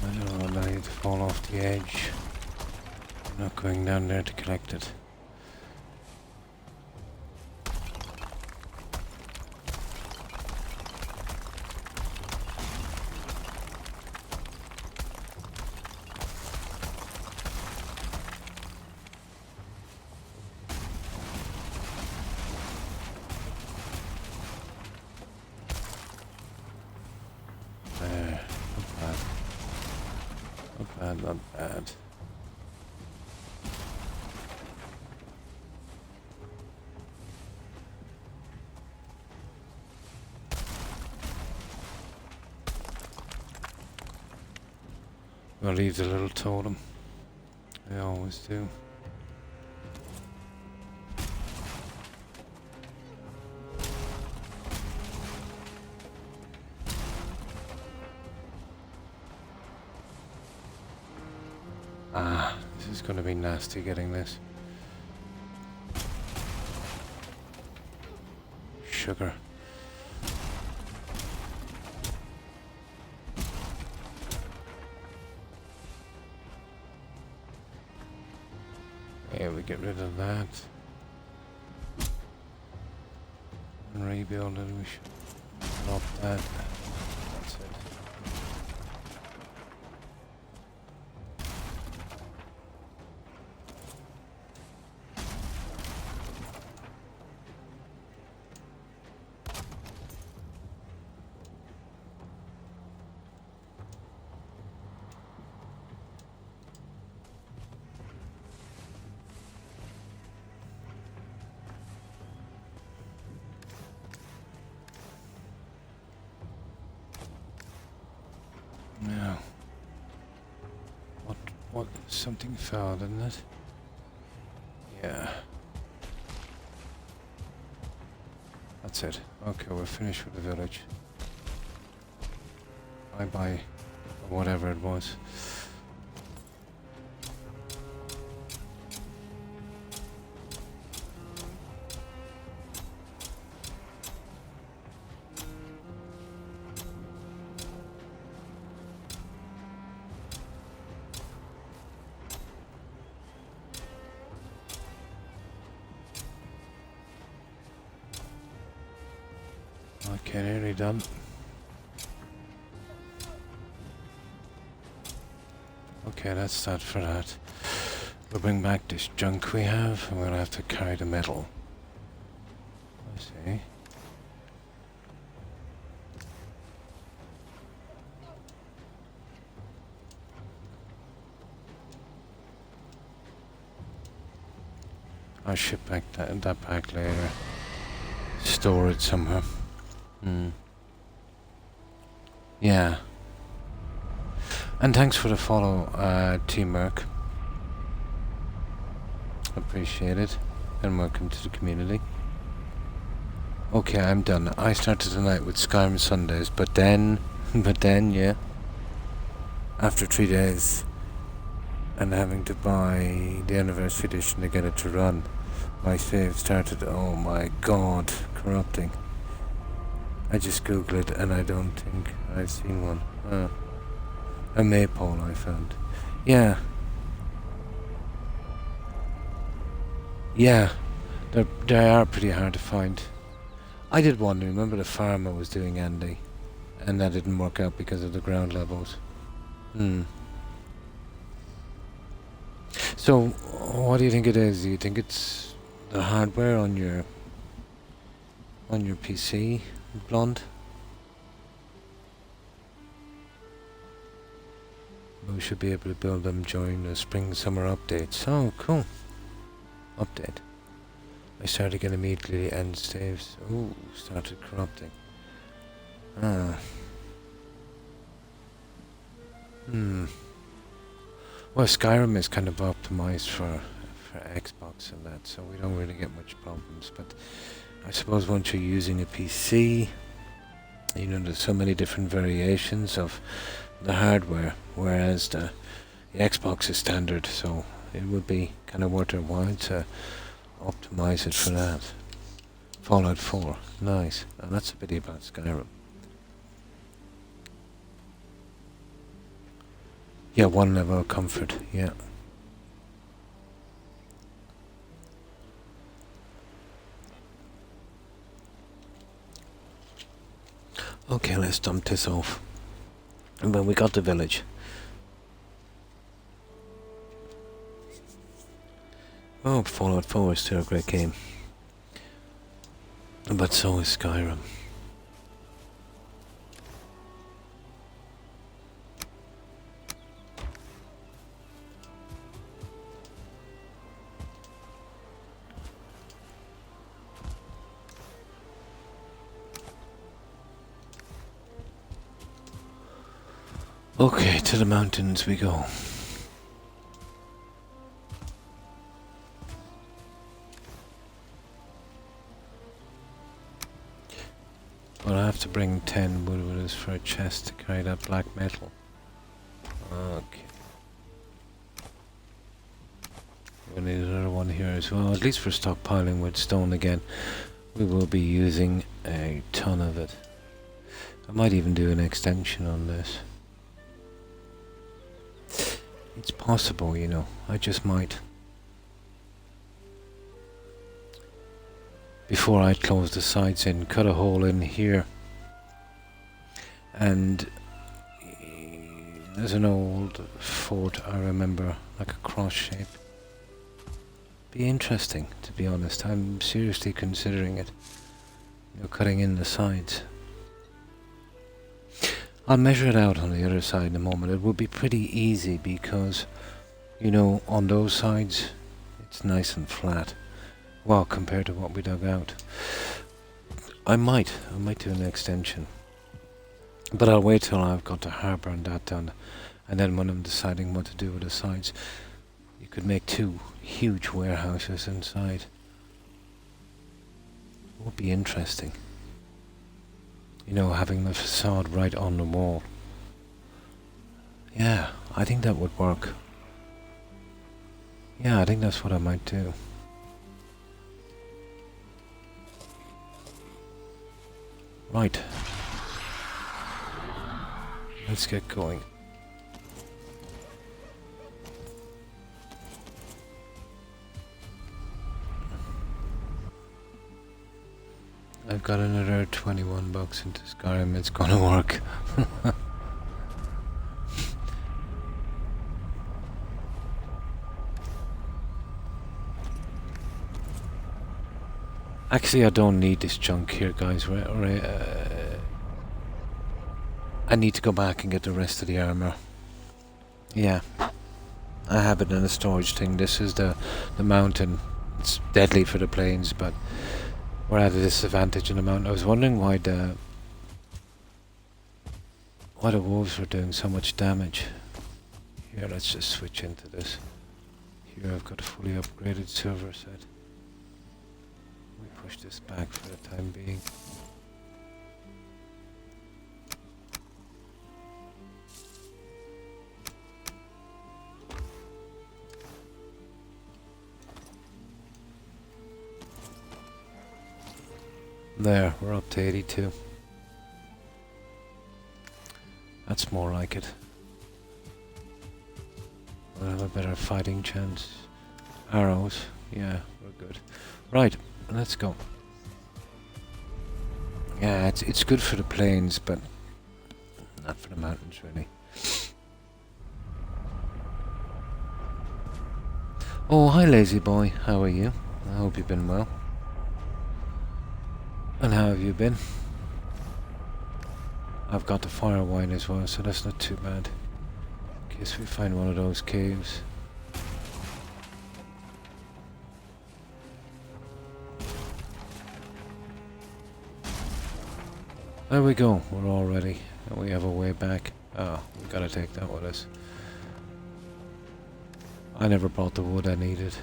I don't want it to fall off the edge. I'm not going down there to collect it. Not bad. I'll leave the little totem. I always do. Ah, this is going to be nasty getting this. Sugar. Yeah, we get rid of that. And rebuild it, we should drop that. That's it. Now, what, something fell, didn't it? Yeah. That's it. Okay, we're finished with the village. Bye-bye, or whatever it was. Okay, nearly done. Okay, that's that for that. We'll bring back this junk we have, and we'll have to carry the metal. I see. I'll ship back that back later. Store it somewhere. Yeah. And thanks for the follow, Team Merc. Appreciate it. And welcome to the community. Okay, I'm done. I started tonight with Skyrim Sundays, but then, yeah. After 3 days, and having to buy the anniversary edition to get it to run, my save started, oh my god, corrupting. I just googled it and I don't think I've seen one. A maypole I found. Yeah. Yeah. They are pretty hard to find. I did one, remember the farm I was doing, Andy? And that didn't work out because of the ground levels. So, what do you think it is? Do you think it's the hardware on your PC, Blonde? We should be able to build them during the spring-summer updates. Oh, cool. Update. I started again immediately and saves. Ooh, started corrupting. Well, Skyrim is kind of optimized for Xbox and that, so we don't really get much problems. But I suppose once you're using a PC, you know, there's so many different variations of the hardware, whereas the Xbox is standard, so it would be kind of worth their while to optimize it for that. Fallout 4, nice. And that's a pity about Skyrim. Yeah, 1 level of comfort, yeah. Okay, let's dump this off. But we got the village. Oh, Fallout 4 is still a great game. But so is Skyrim. Okay, to the mountains we go. Well, I have to bring 10 wood with us for a chest to carry that black metal. Okay. We'll need another one here as well, at least for stockpiling wood stone again. We will be using a ton of it. I might even do an extension on this. It's possible, you know, I just might. Before I close the sides in, cut a hole in here. And there's an old fort I remember, like a cross shape. Be interesting, to be honest. I'm seriously considering it. You know, cutting in the sides. I'll measure it out on the other side in a moment. It will be pretty easy because, you know, on those sides, it's nice and flat. Well, compared to what we dug out. I might do an extension. But I'll wait till I've got the harbour and that done. And then when I'm deciding what to do with the sides, you could make 2 huge warehouses inside. It would be interesting. You know, having the facade right on the wall. Yeah, I think that would work. Yeah, I think that's what I might do. Right. Let's get going. I've got another 21 bucks into Skyrim, it's gonna work. Actually, I don't need this junk here, guys. I need to go back and get the rest of the armor. Yeah. I have it in a storage thing. This is the mountain. It's deadly for the plains, but we're at a disadvantage in the mountain. I was wondering why the wolves were doing so much damage. Here, let's just switch into this. Here I've got a fully upgraded silver set. We push this back for the time being. There, we're up to 82. That's more like it. We'll have a better fighting chance. Arrows, yeah, we're good. Right, let's go. Yeah, it's good for the plains, but not for the mountains, really. Oh, hi, lazy boy. How are you? I hope you've been well. And how have you been? I've got the fire wine as well, so that's not too bad. In case we find one of those caves. There we go, we're all ready. And we have a way back. Oh, we gotta take that with us. I never brought the wood I needed.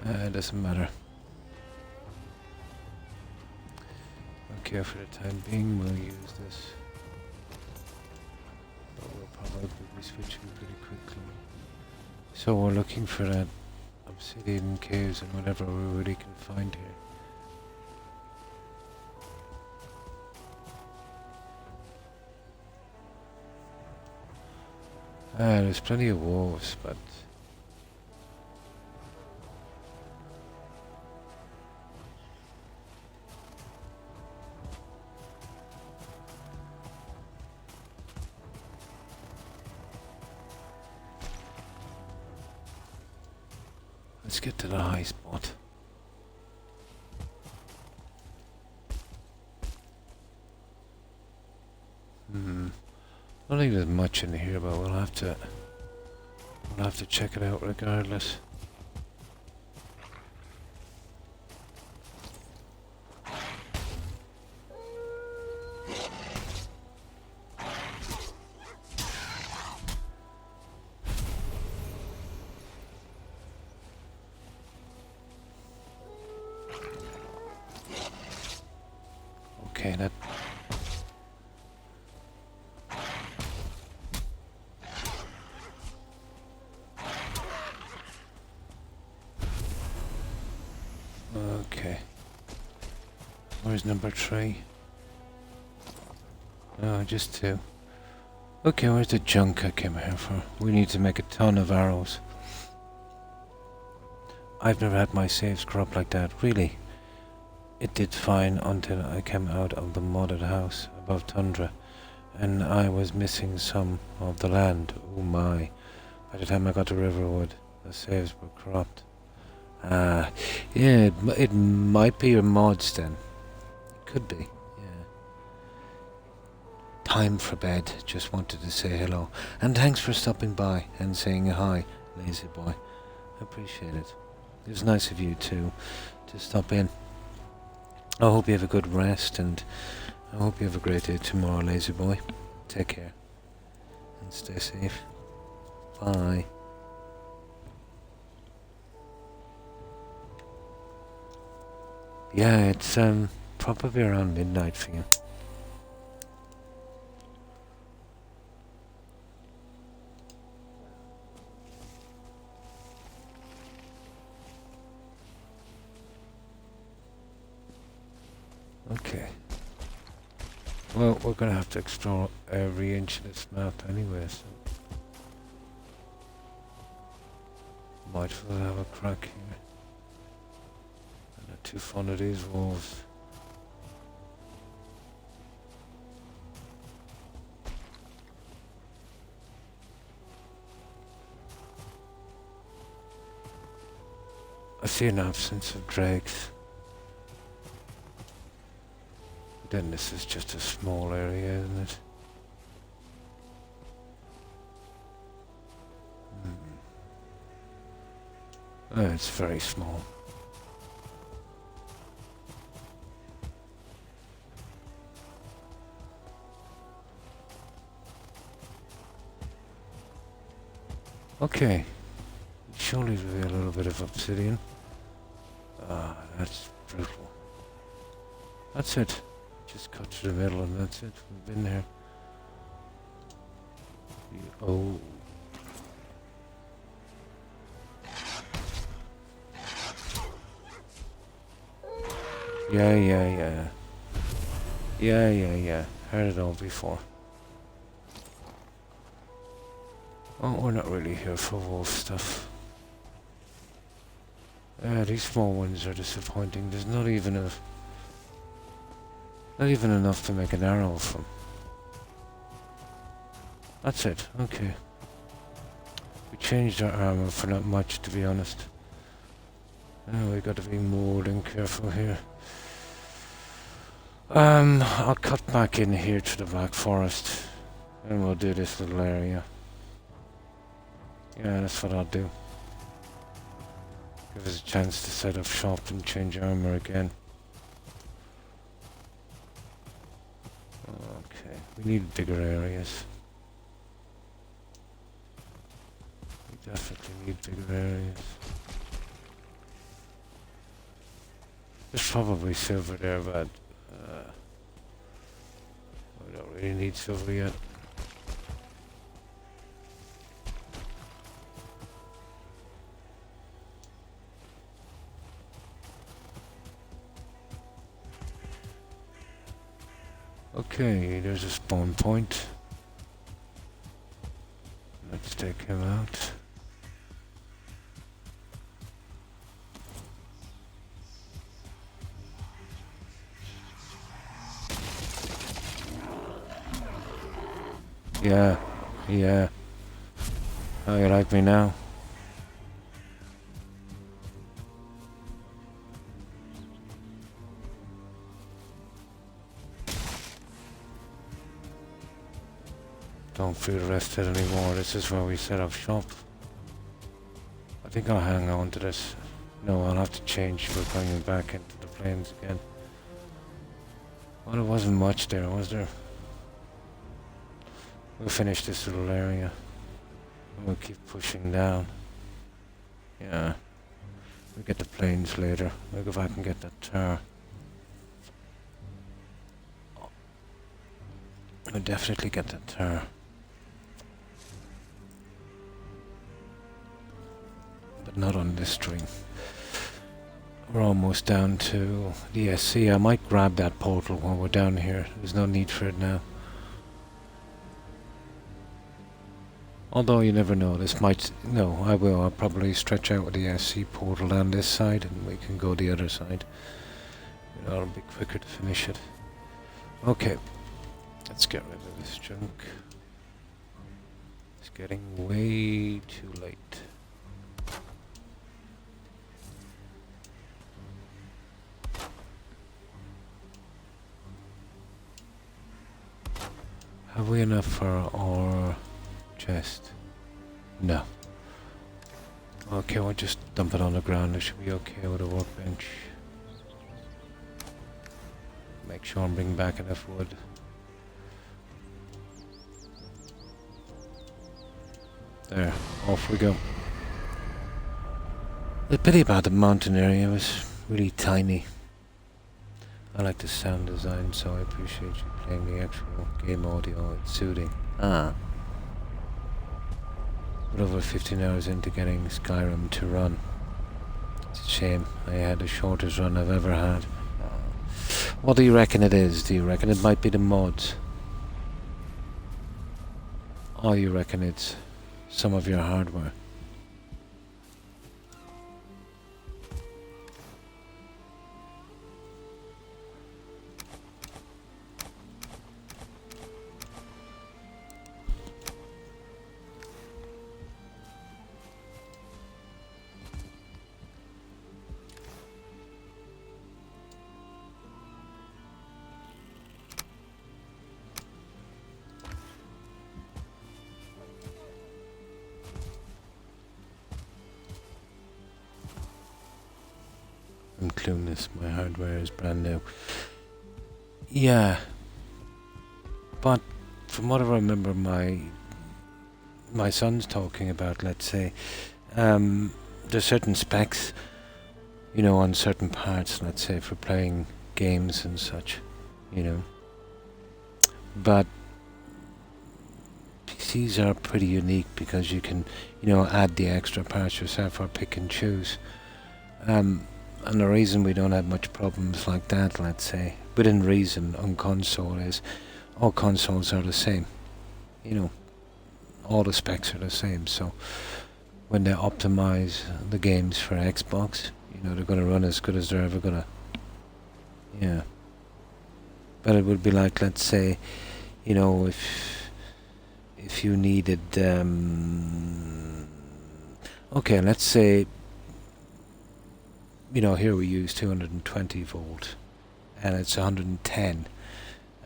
It doesn't matter. Okay, for the time being, we'll use this. But we'll probably be switching pretty quickly. So we're looking for that obsidian caves and whatever we really can find here. There's plenty of wolves, but let's get to the high spot. I don't think there's much in here, but we'll have to check it out regardless. Where's number 3? Oh, just 2. Okay, where's the junk I came here for? We need to make a ton of arrows. I've never had my saves corrupt like that, really. It did fine until I came out of the modded house above Tundra, and I was missing some of the land. Oh my. By the time I got to Riverwood, the saves were corrupt. Ah, yeah, it might be your mods then. It could be, yeah. Time for bed. Just wanted to say hello. And thanks for stopping by and saying hi, lazy boy. I appreciate it. It was nice of you to stop in. I hope you have a good rest, and I hope you have a great day tomorrow, lazy boy. Take care. And stay safe. Bye. Yeah, it's probably around midnight for you. Okay. Well, we're gonna have to explore every inch of this map anyway, so might as well have a crack here. And not too fond of these wolves. I see an absence of dregs. Then this is just a small area, isn't it? Oh, it's very small. Okay. Surely there'll be a little bit of obsidian. Ah, that's brutal. That's it. Just cut to the middle and that's it. We've been there. Oh. Yeah. Yeah. Heard it all before. Oh, we're not really here for wolf stuff. These small ones are disappointing. There's not even enough to make an arrow from. That's it, okay. We changed our armor for not much, to be honest. Oh, we gotta be more than careful here. I'll cut back in here to the back forest, and we'll do this little area. Yeah, that's what I'll do. Give us a chance to set up shop and change armor again. Okay, we need bigger areas. We definitely need bigger areas. There's probably silver there, but we don't really need silver yet. Okay, there's a spawn point. Let's take him out. Yeah. How you like me now? Don't feel rested anymore. This is where we set up shop. I think I'll hang on to this. No, I'll have to change. We're coming back into the plains again. Well, there wasn't much there, was there? We'll finish this little area. And we'll keep pushing down. Yeah. We'll get the plains later. We'll go back and get that tar. We'll definitely get that tar. But not on this string. We're almost down to the SC. I might grab that portal while we're down here. There's no need for it now. Although you never know, this might... No, I will. I'll probably stretch out with the SC portal down this side and we can go the other side. It'll be quicker to finish it. Okay, let's get rid of this junk. It's getting way too late. Have we enough for our chest? No. Okay, we'll just dump it on the ground. It should be okay with a workbench. Make sure I'm bringing back enough wood. There, off we go. The pity about the mountain area was really tiny. I like the sound design, so I appreciate you playing the actual game audio. It's soothing. Ah. But over 15 hours into getting Skyrim to run. It's a shame. I had the shortest run I've ever had. What do you reckon it is? Do you reckon it might be the mods? Or you reckon it's some of your hardware? I'm clueless, my hardware is brand new. Yeah. But from what I remember my son's talking about, let's say, there's certain specs, you know, on certain parts, let's say, for playing games and such, you know. But PCs are pretty unique because you can, you know, add the extra parts yourself or pick and choose. And the reason we don't have much problems like that, let's say, within reason on console is all consoles are the same. You know, all the specs are the same. So when they optimize the games for Xbox, you know, they're going to run as good as they're ever going to. Yeah. But it would be like, let's say, you know, if you needed, okay, let's say, you know, here we use 220 volt and it's 110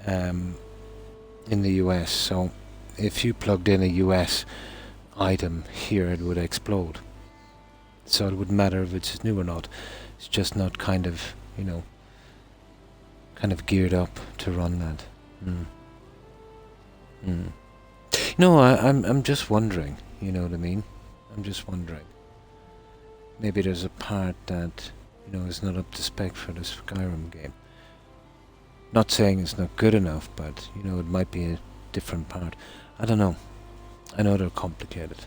in the US. So if you plugged in a US item here, it would explode. So it wouldn't matter if it's new or not. It's just not kind of, you know, kind of geared up to run that. No, I'm just wondering, you know what I mean? I'm just wondering. Maybe there's a part that, you know, is not up to spec for this Skyrim game. Not saying it's not good enough, but, you know, it might be a different part. I don't know. I know they're complicated.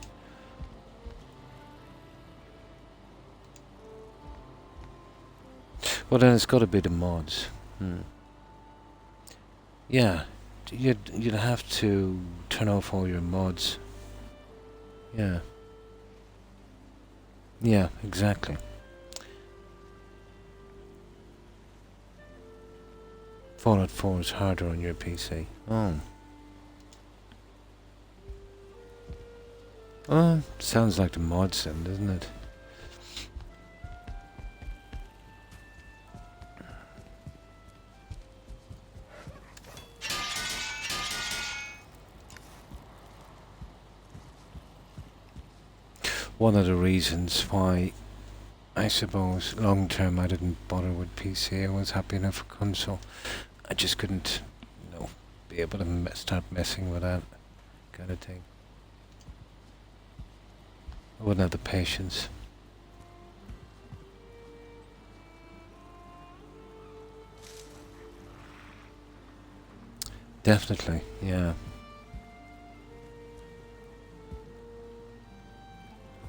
Well, then it's got to be the mods. Yeah, you'd have to turn off all your mods. Yeah. Yeah, exactly. Fallout 4 is harder on your PC. Oh. Oh, sounds like the mods then, doesn't it? One of the reasons why I suppose long term I didn't bother with PC. I was happy enough for console. I just couldn't, you know, be able to start messing with that kind of thing. I wouldn't have the patience. Definitely, yeah.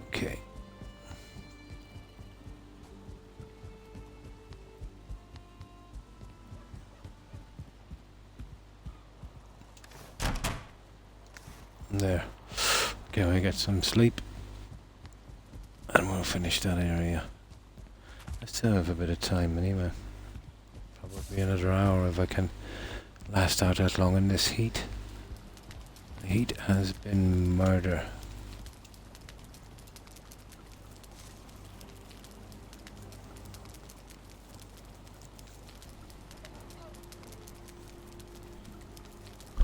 Okay. There. Okay, we get some sleep. And we'll finish that area. I still have a bit of time anyway. Probably another hour if I can last out that long in this heat. The heat has been murder.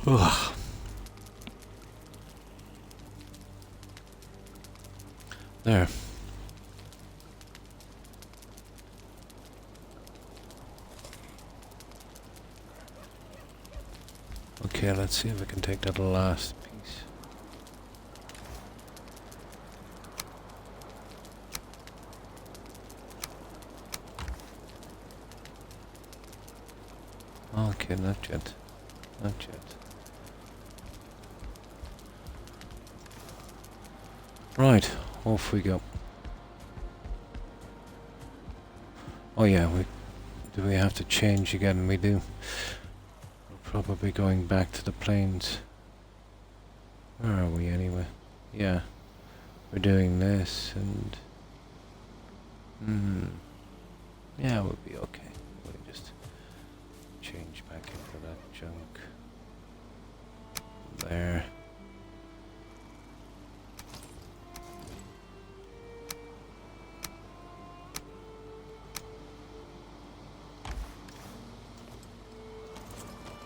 Ugh. There. Okay, let's see if we can take that last piece. Okay, not yet. Not yet. Right, off we go. Oh yeah, do we have to change again? We do. We're probably going back to the plains. Where are we anyway? Yeah, we're doing this and... yeah, we'll be okay. We'll just change back into that junk. There.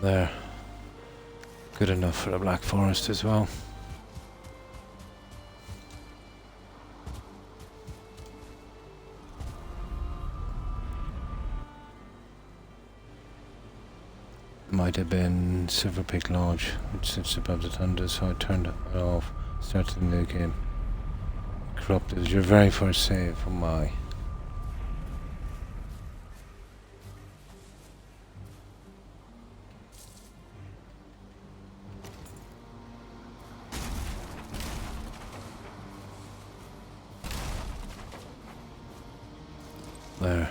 There. Good enough for the Black Forest as well. Might have been Silverpeak Lodge, which sits above the thunder, so I turned it off, started the new game. Corrupted, your very first save, oh my. There.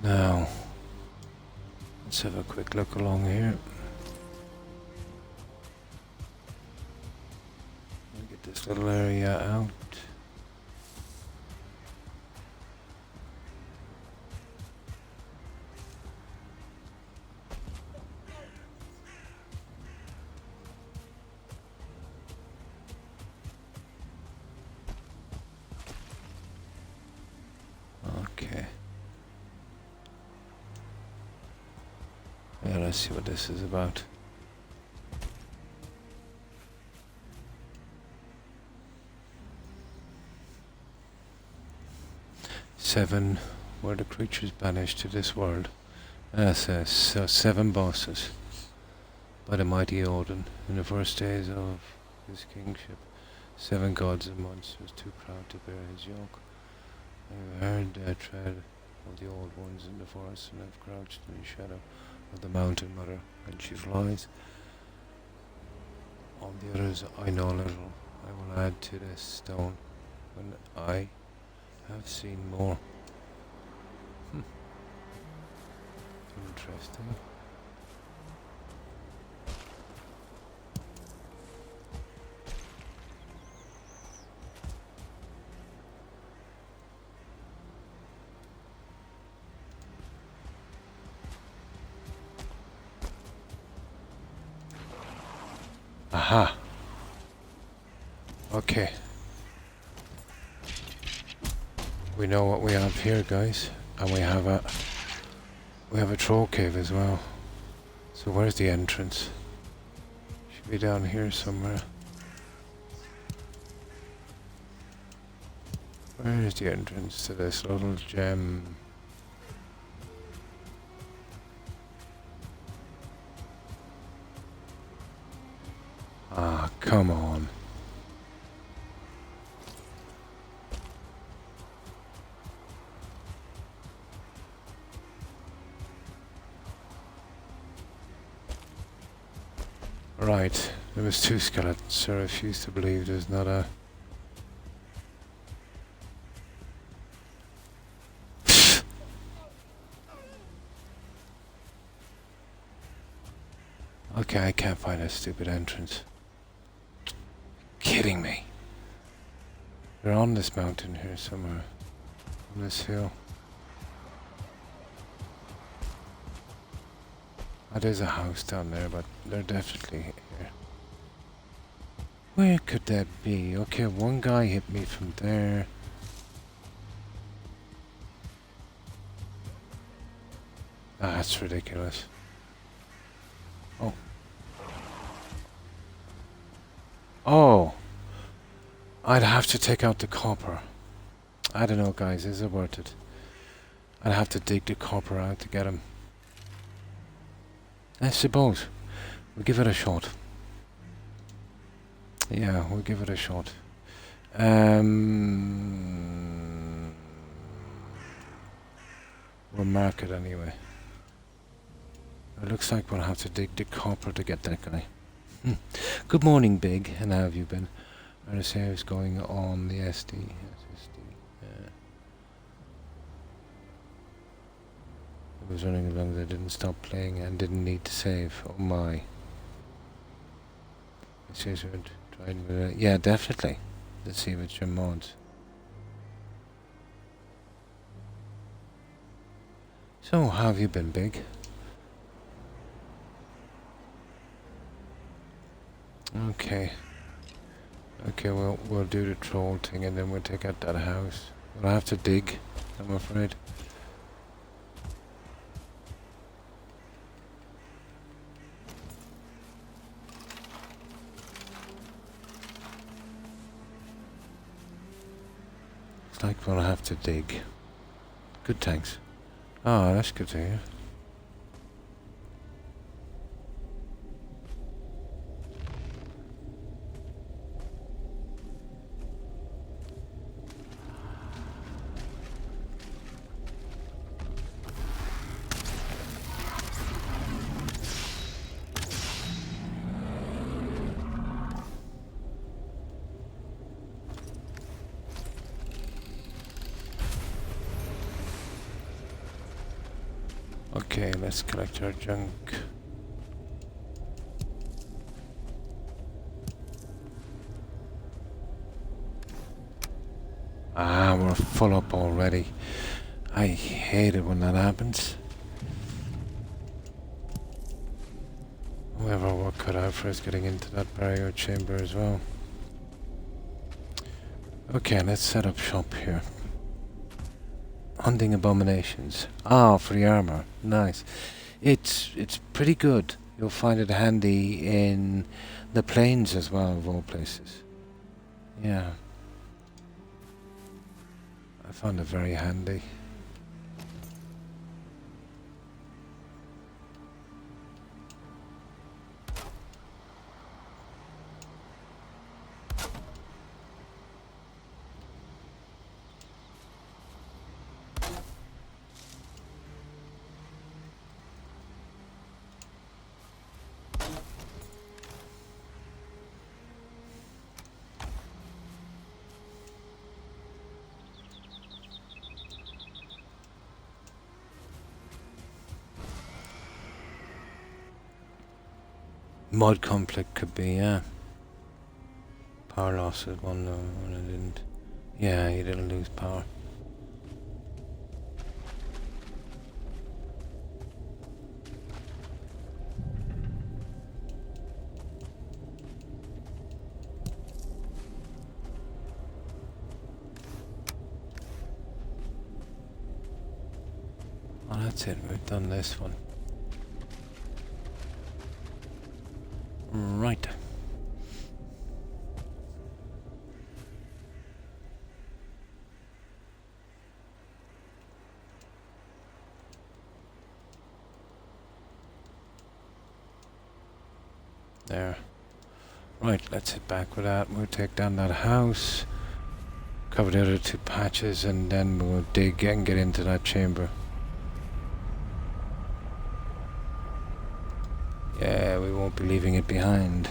Now, let's have a quick look along here. Get this little area out. Okay. Yeah, let's see what this is about. Seven were the creatures banished to this world. So 7 bosses by the mighty Odin in the first days of his kingship. 7 gods and monsters too proud to bear his yoke. I have heard the tread of the old ones in the forest and have crouched in the shadow of the mountain mother when she flies. Of the others I know little. I will add to this stone when I have seen more. Interesting. Aha. Okay. We know what we have here, guys, and we have a troll cave as well. So where's the entrance? Should be down here somewhere. Where is the entrance to this little gem? Ah, come on. Right, there was 2 skeletons. I refuse to believe there's not a... Okay, I can't find a stupid entrance. Kidding me. They're on this mountain here somewhere. On this hill. Oh, there's a house down there, but they're definitely here. Where could that be? Okay, one guy hit me from there. Ah, that's ridiculous. Oh. Oh! I'd have to take out the copper. I don't know, guys, is it worth it? I'd have to dig the copper out to get him. I suppose. We'll give it a shot. Yeah, we'll give it a shot. We'll mark it anyway. It looks like we'll have to dig the copper to get that guy. Good morning, Big. And how have you been? RSA is going on the SD. SSD. It was running as long as I didn't stop playing and didn't need to save. Oh my. Yeah, definitely. Let's see what's your mods. So, how have you been, Big? Okay. Okay, well, we'll do the troll thing and then we'll take out that house. We'll have to dig, I'm afraid. It's like we'll have to dig. Good, thanks. Ah, that's good to hear. Okay, let's collect our junk. Ah, we're full up already. I hate it when that happens. However, we're cut out for us getting into that barrier chamber as well. Okay, let's set up shop here. Hunting abominations. Ah, for the armor. Nice. It's pretty good. You'll find it handy in the plains as well, of all places. Yeah. I found it very handy. Mod conflict could be, yeah. Power loss is one, when I didn't. Yeah, you didn't lose power. Oh, that's it. We've done this one. Right. There. Right, let's hit back with that. We'll take down that house, cover the other two patches, and then we'll dig and get into that chamber. Yeah, we won't be leaving it behind.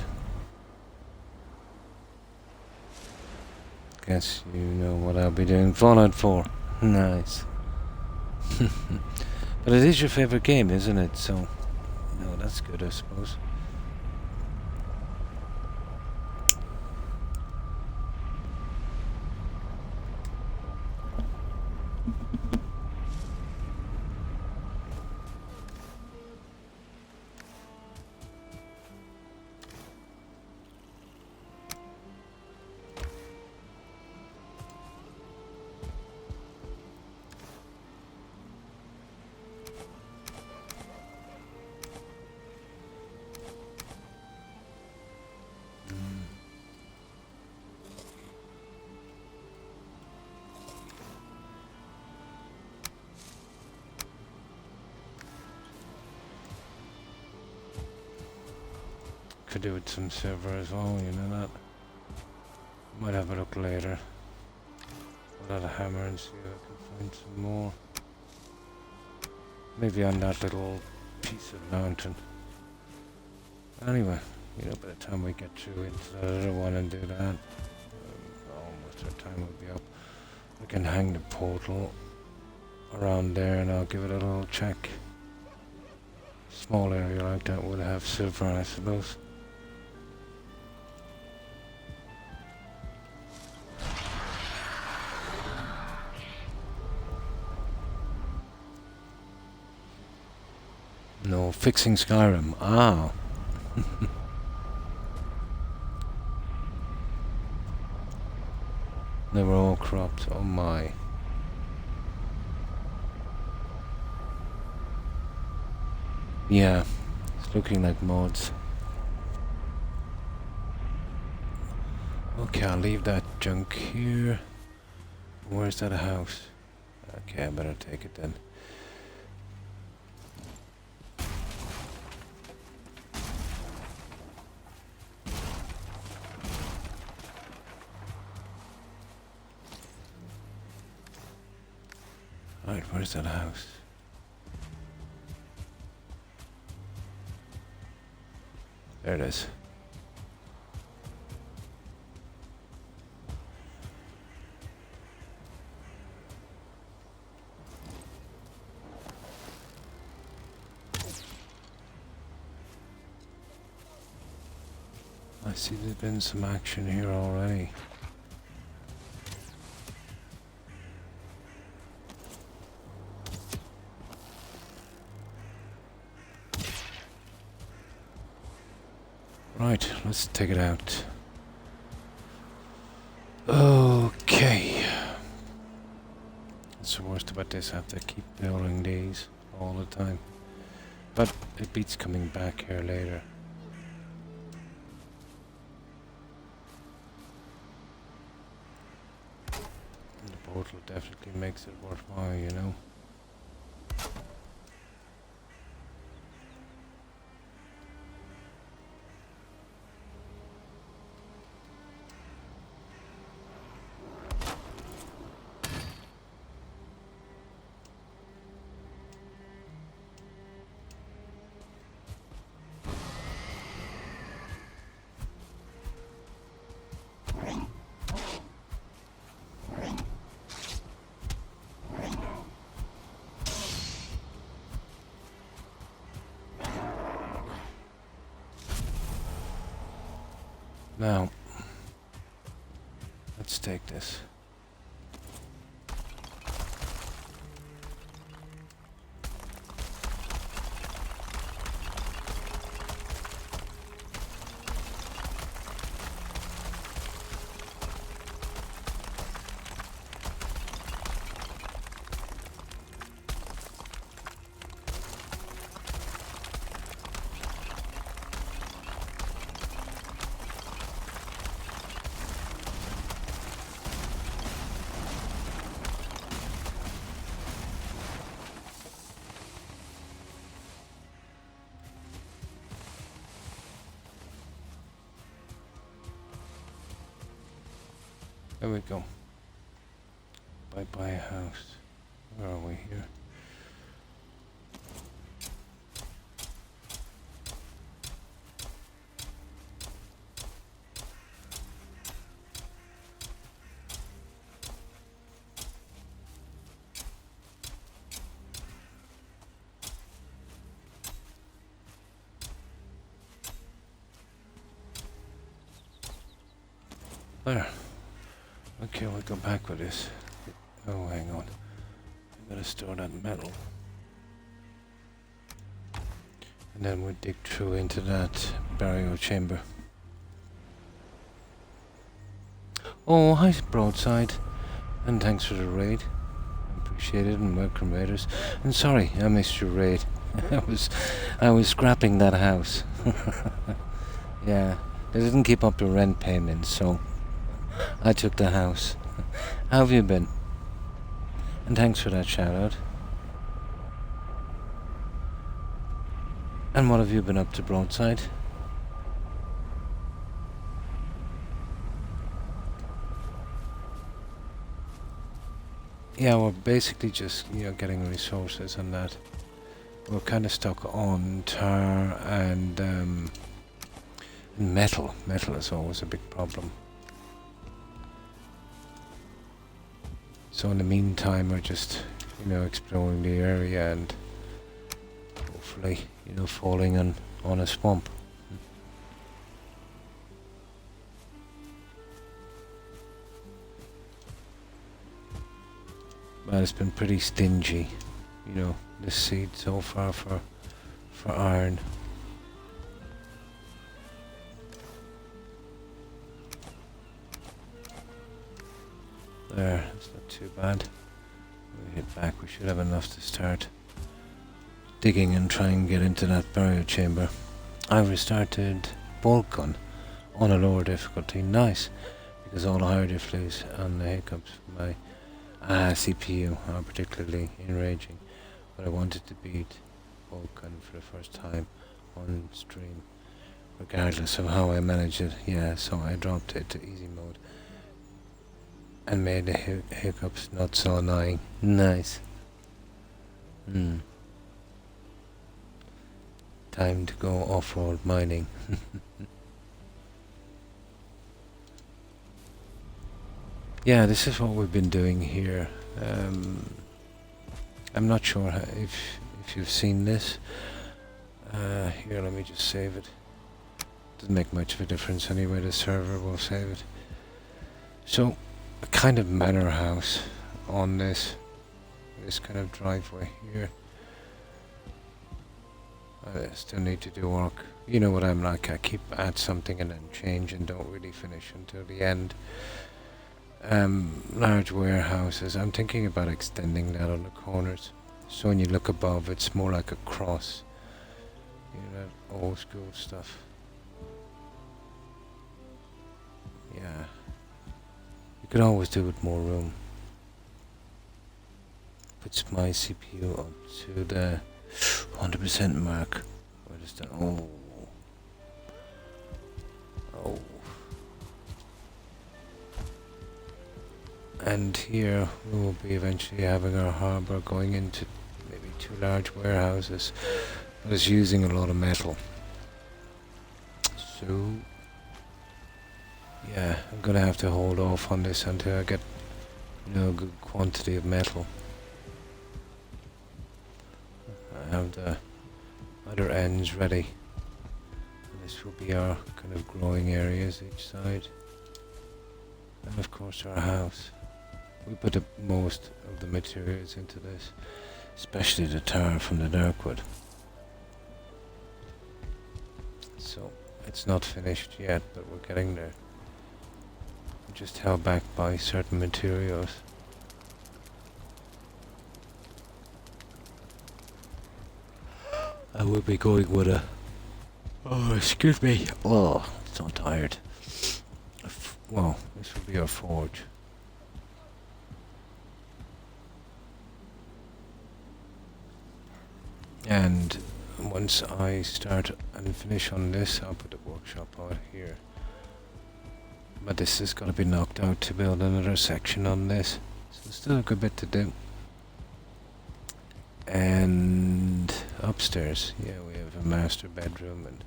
Guess you know what I'll be doing Fallout 4. Nice. But it is your favorite game, isn't it? So, no, that's good, I suppose. could do with some silver as well, you know that. Might have a look later. Pull out a hammer and see if I can find some more. Maybe on that little piece of mountain. Anyway, you know, by the time we get through into the other one and do that, almost our time will be up. I can hang the portal around there and I'll give it a little check. Small area like that would have silver, I suppose. No, fixing Skyrim. Ah. They were all cropped. Oh my. Yeah, it's looking like mods. Okay, I'll leave that junk here. Where's that house? Okay, I better take it then. Right, where's that house? There it is. I see there's been some action here already. Right, let's take it out. Okay. That's the worst about this, I have to keep building these all the time. But it beats coming back here later. The portal definitely makes it worthwhile, you know. Now, let's take this. There we go. Bye-bye house. Where are we here? There. Okay, we'll go back with this. Oh, hang on. I gotta store that metal. And then we'll dig through into that burial chamber. Oh, hi, Broadside. And thanks for the raid. Appreciate it, and welcome raiders. And sorry, I missed your raid. I was scrapping that house. Yeah, they didn't keep up the rent payments, so I took the house. How have you been? And thanks for that shout out. And what have you been up to, Broadside? yeah, we're basically just, you know, getting resources and that. We're kind of stuck on tar and metal. Metal is always a big problem. So in the meantime, we're just, you know, exploring the area and hopefully, you know, falling on a swamp. But it's been pretty stingy, you know, this seed so far for iron. There, it's not too bad. We hit back, we should have enough to start digging and try and get into that burial chamber. I restarted bolt gun on a lower difficulty. Nice, because all the higher difficulties and the hiccups for my CPU are particularly enraging. But I wanted to beat bolt gun for the first time on stream, regardless of how I managed it. Yeah, so I dropped it to easy mode and made the hiccups not so annoying. Nice. Time to go off-road mining. Yeah, this is what we've been doing here. I'm not sure if you've seen this. Here, let me just save it. Doesn't make much of a difference anyway, the server will save it. So, a kind of manor house on this kind of driveway here. I still need to do work. You know what I'm like, I keep at something and then change and don't really finish until the end. Large warehouses, I'm thinking about extending that on the corners. So when you look above, it's more like a cross. You know, that old school stuff. Yeah. You could always do with more room. Puts my CPU up to the 100% mark. Where is that? Oh. And here we will be eventually having our harbour going into maybe 2 large warehouses. But it's using a lot of metal. So yeah, I'm gonna have to hold off on this until I get, you know, a good quantity of metal. I have the other ends ready. And this will be our kind of growing areas each side. And of course our house. We put most of the materials into this, especially the tar from the darkwood. So it's not finished yet, but we're getting there. We're just held back by certain materials. I will be going with a... Oh, excuse me. Oh, so tired. Well, this will be our forge. And once I start and finish on this, I'll put the workshop out here. But this is going to be knocked out to build another section on this. So still a good bit to do. And upstairs, yeah, we have a master bedroom and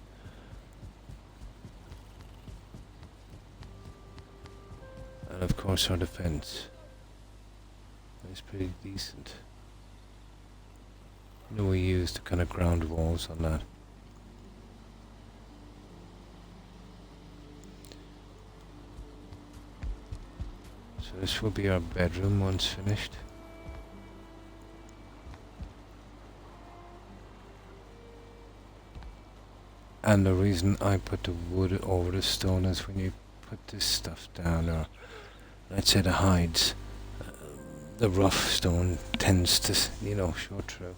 of course our defense. It's pretty decent. You know, we used the kind of ground walls on that. So this will be our bedroom once finished. And the reason I put the wood over the stone is when you put this stuff down, or let's say the hides, the rough stone tends to, you know, show through.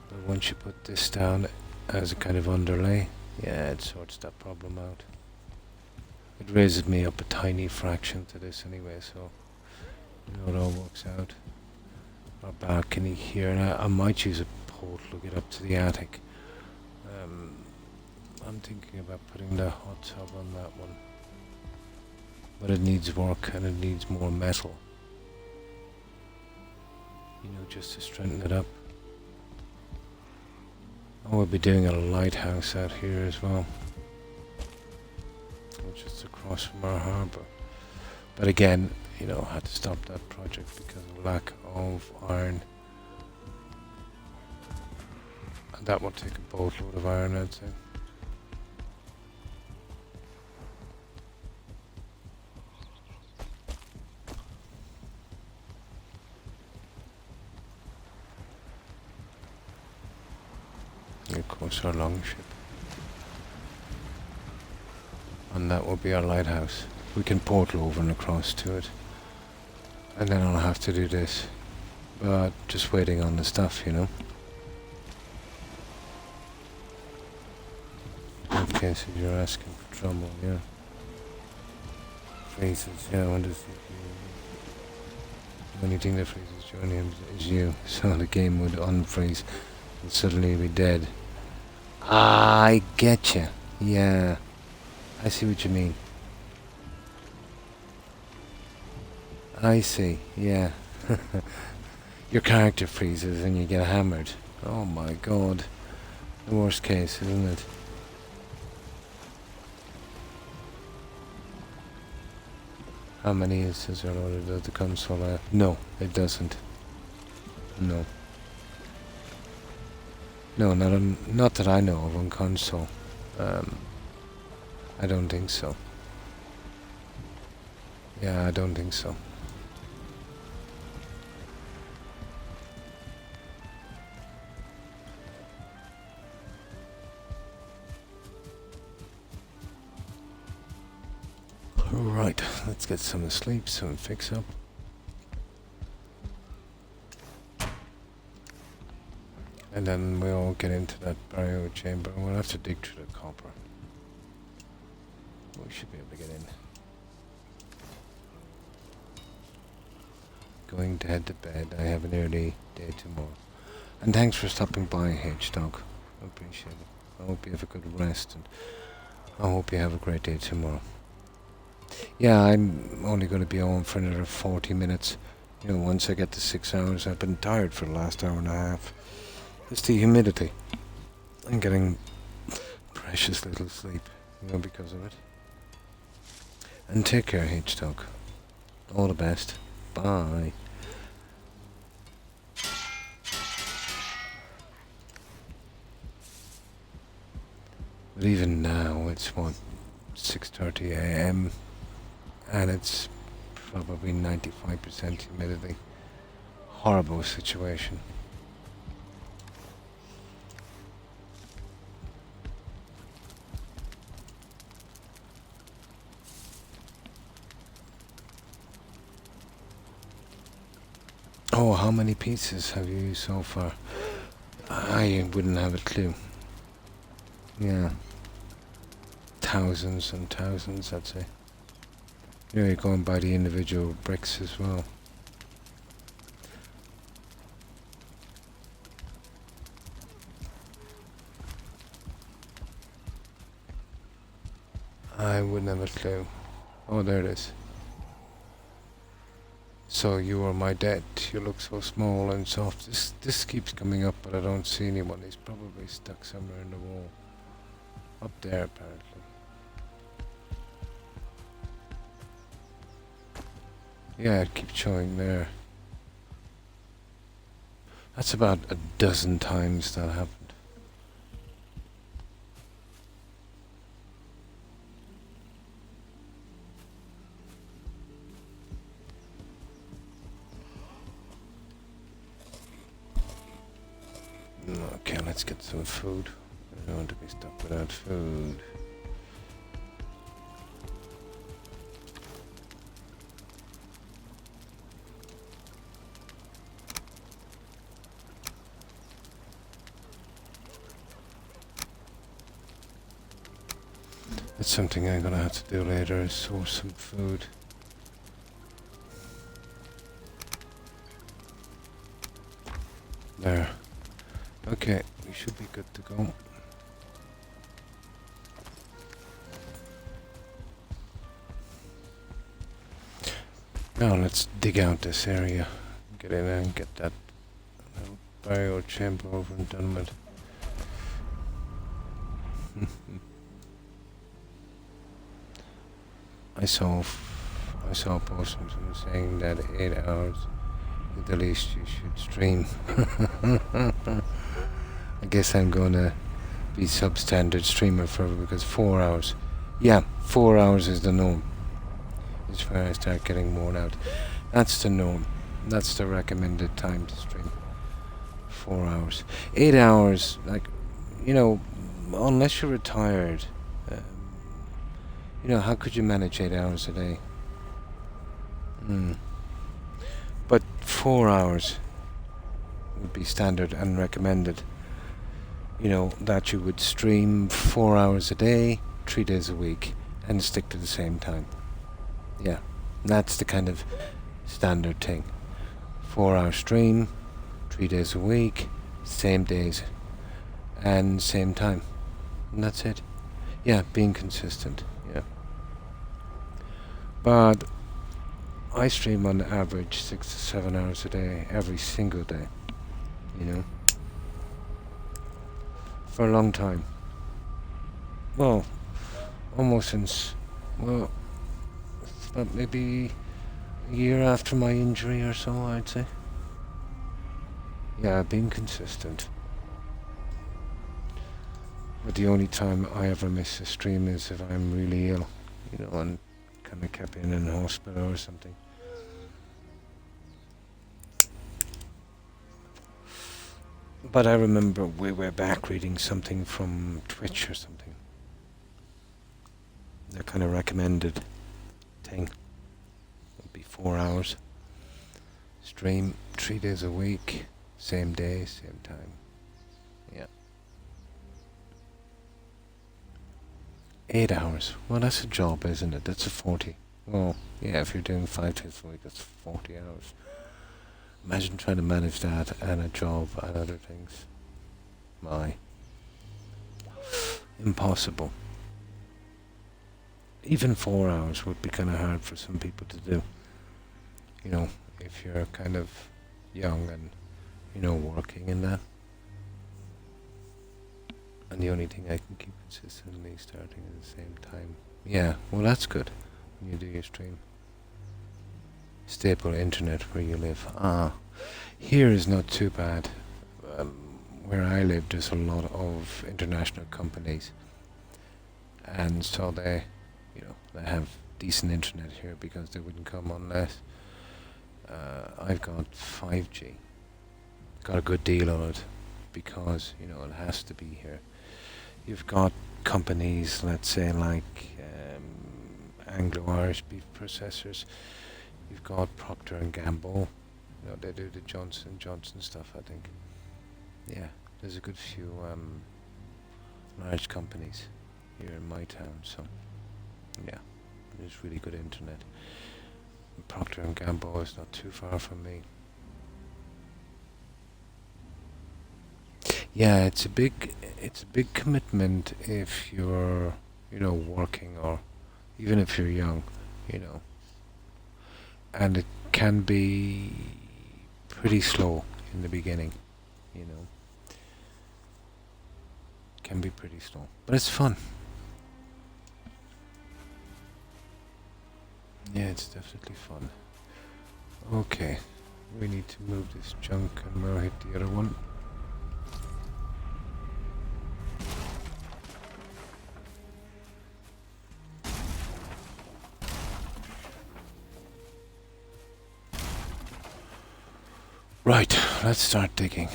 But once you put this down as a kind of underlay, yeah, it sorts that problem out. It raises me up a tiny fraction to this anyway, so you know it all works out. Our balcony here, and I might use a pole to get up to the attic. I'm thinking about putting the hot tub on that one, but it needs work and it needs more metal. You know, just to strengthen it up. I will be doing a lighthouse out here as well, which is across from our harbour. But again, you know, I had to stop that project because of lack of iron. And that will take a boatload of iron, I'd say. And of course our longship. And that will be our lighthouse. We can portal over and across to it. And then I'll have to do this. But just waiting on the stuff, you know. In case you're asking for trouble, yeah. Freezes, yeah, I wonder if the only thing that freezes Johnny is you. So the game would unfreeze and suddenly be dead. Ah, I get you. Yeah. I see what you mean. I see, yeah. Your character freezes and you get hammered. Oh my god. The worst case, isn't it? How many is there loaded at the console? No, it doesn't. No. No, not that I know of on console. I don't think so. Yeah, I don't think so. Right, let's get some sleep, some fix up. And then we'll get into that burial chamber. We'll have to dig through the copper. We should be able to get in. Going to head to bed. I have an early day tomorrow. And thanks for stopping by, H-Dog. I appreciate it. I hope you have a good rest, and I hope you have a great day tomorrow. Yeah, I'm only going to be on for another 40 minutes. You know, once I get to 6 hours, I've been tired for the last hour and a half. It's the humidity. I'm getting precious little sleep, you know, because of it. And take care, H-Dog. All the best. Bye. But even now, it's what, 6:30 AM, and it's probably 95% humidity. Horrible situation. Oh, how many pieces have you used so far? I wouldn't have a clue. Yeah. Thousands and thousands, I'd say. You know, you're going by the individual bricks as well. I wouldn't have a clue. Oh, there it is. So you are my dad. You look so small and soft. This keeps coming up, but I don't see anyone. He's probably stuck somewhere in the wall. Up there, apparently. Yeah, it keeps showing there. That's about a dozen times that happened. Okay, let's get some food. I don't want to be stuck without food. That's something I'm gonna have to do later, is source some food. There. Okay, we should be good to go. Now let's dig out this area. Get in there and get that burial chamber over and done with. I saw a post from someone saying that 8 hours is the least you should stream. I guess I'm gonna be substandard streamer forever because 4 hours. Yeah, 4 hours is the norm. It's where I start getting worn out. That's the norm. That's the recommended time to stream. 4 hours. 8 hours, like, you know, unless you're retired, you know, how could you manage 8 hours a day? But 4 hours would be standard and recommended. You know, that you would stream 4 hours a day, 3 days a week, and stick to the same time. Yeah, that's the kind of standard thing. 4 hour stream, 3 days a week, same days, and same time. And that's it. Yeah, being consistent, yeah. But I stream on average 6 to 7 hours a day, every single day, you know. For a long time. Well, almost since, well, about maybe a year after my injury or so, I'd say. Yeah, being consistent. But the only time I ever miss a stream is if I'm really ill, you know, and kind of kept in hospital or something. But I remember we were back reading something from Twitch or something. The kind of recommended thing would be 4 hours. Stream 3 days a week, same day, same time. Yeah. 8 hours. Well, that's a job, isn't it? That's a 40. Well, yeah, if you're doing 5 days a week, that's 40 hours. Imagine trying to manage that and a job and other things. My. Impossible. Even 4 hours would be kind of hard for some people to do. You know, if you're kind of young and, you know, working in that. And the only thing I can keep consistently starting at the same time. Yeah, well, that's good when you do your stream. Stable internet where you live. Here is not too bad. Where I live, there's a lot of international companies, and so they, you know, they have decent internet here because they wouldn't come unless. I've got 5G. Got a good deal on it because, you know, it has to be here. You've got companies, let's say, like Anglo-Irish beef processors. You've got Procter and Gamble. You know, they do the Johnson & Johnson stuff, I think. Yeah, there's a good few large companies here in my town, so yeah, there's really good internet. Procter and Gamble is not too far from me. Yeah, it's a big commitment if you're, you know, working or even if you're young, you know. And it can be pretty slow in the beginning, you know. It can be pretty slow, but it's fun. Yeah, it's definitely fun. Okay, we need to move this junk and we'll hit the other one. Right, let's start digging.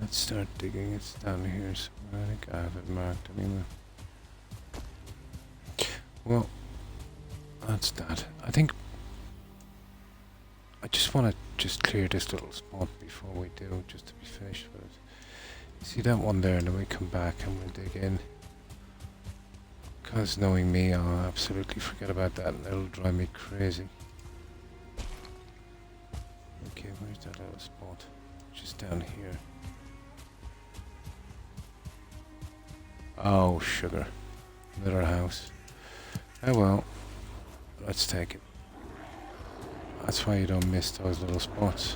Let's start digging. It's down here somewhere. I think I have it marked anyway. Well, that's that. I think I just want to just clear this little spot before we do, just to be finished with it. You see that one there, and then we come back and we'll dig in. Because knowing me, I'll absolutely forget about that and it'll drive me crazy. Okay, where's that little spot? Just down here. Oh, sugar. Another house. Oh well, let's take it. That's why you don't miss those little spots.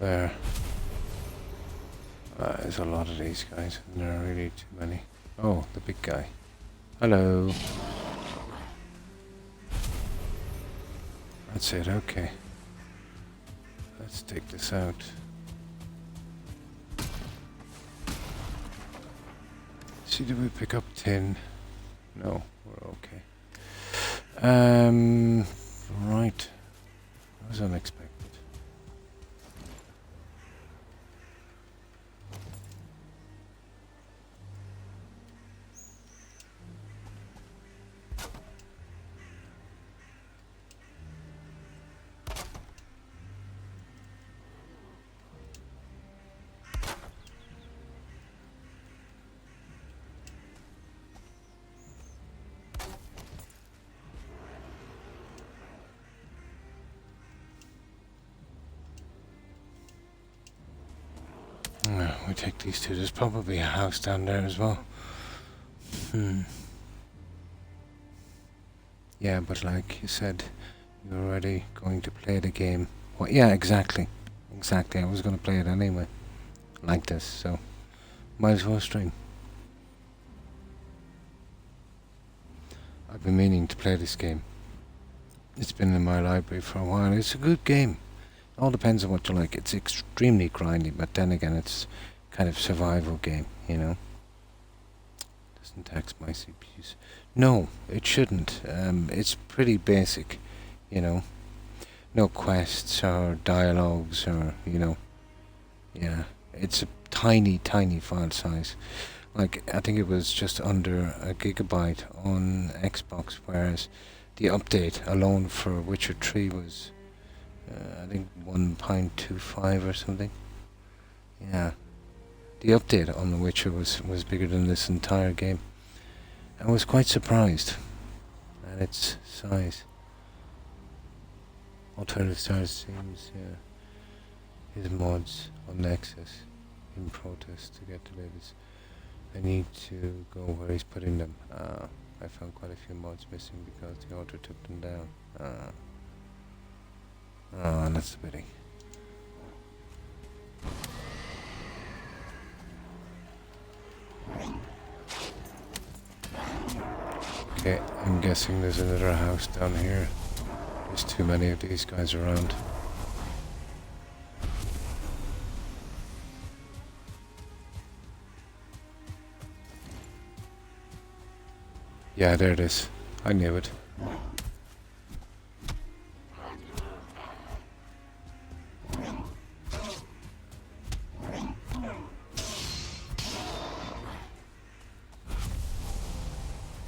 There. There's a lot of these guys, and there are really too many. Oh, the big guy. Hello. That's it, okay. Let's take this out. See, did we pick up tin? No, we're okay. Right. That was unexpected. We take these two. There's probably a house down there as well. Yeah, but like you said, you're already going to play the game. Well, yeah, exactly. Exactly. I was going to play it anyway. Like this, so might as well stream. I've been meaning to play this game. It's been in my library for a while. It's a good game. It all depends on what you like. It's extremely grindy, but then again, it's kind of survival game, you know. Doesn't tax my CPUs. No, it shouldn't. It's pretty basic, you know. No quests or dialogues or, you know. Yeah, it's a tiny, tiny file size. Like, I think it was just under a gigabyte on Xbox, whereas the update alone for Witcher 3 was, I think, 1.25 or something. Yeah. The update on The Witcher was bigger than this entire game. I was quite surprised at its size. Alternative Stars seems, yeah. His mods on Nexus in protest to get the latest. I need to go where he's putting them. I found quite a few mods missing because the author took them down. That's a pity. Okay, I'm guessing there's another house down here. There's too many of these guys around. Yeah, there it is. I knew it.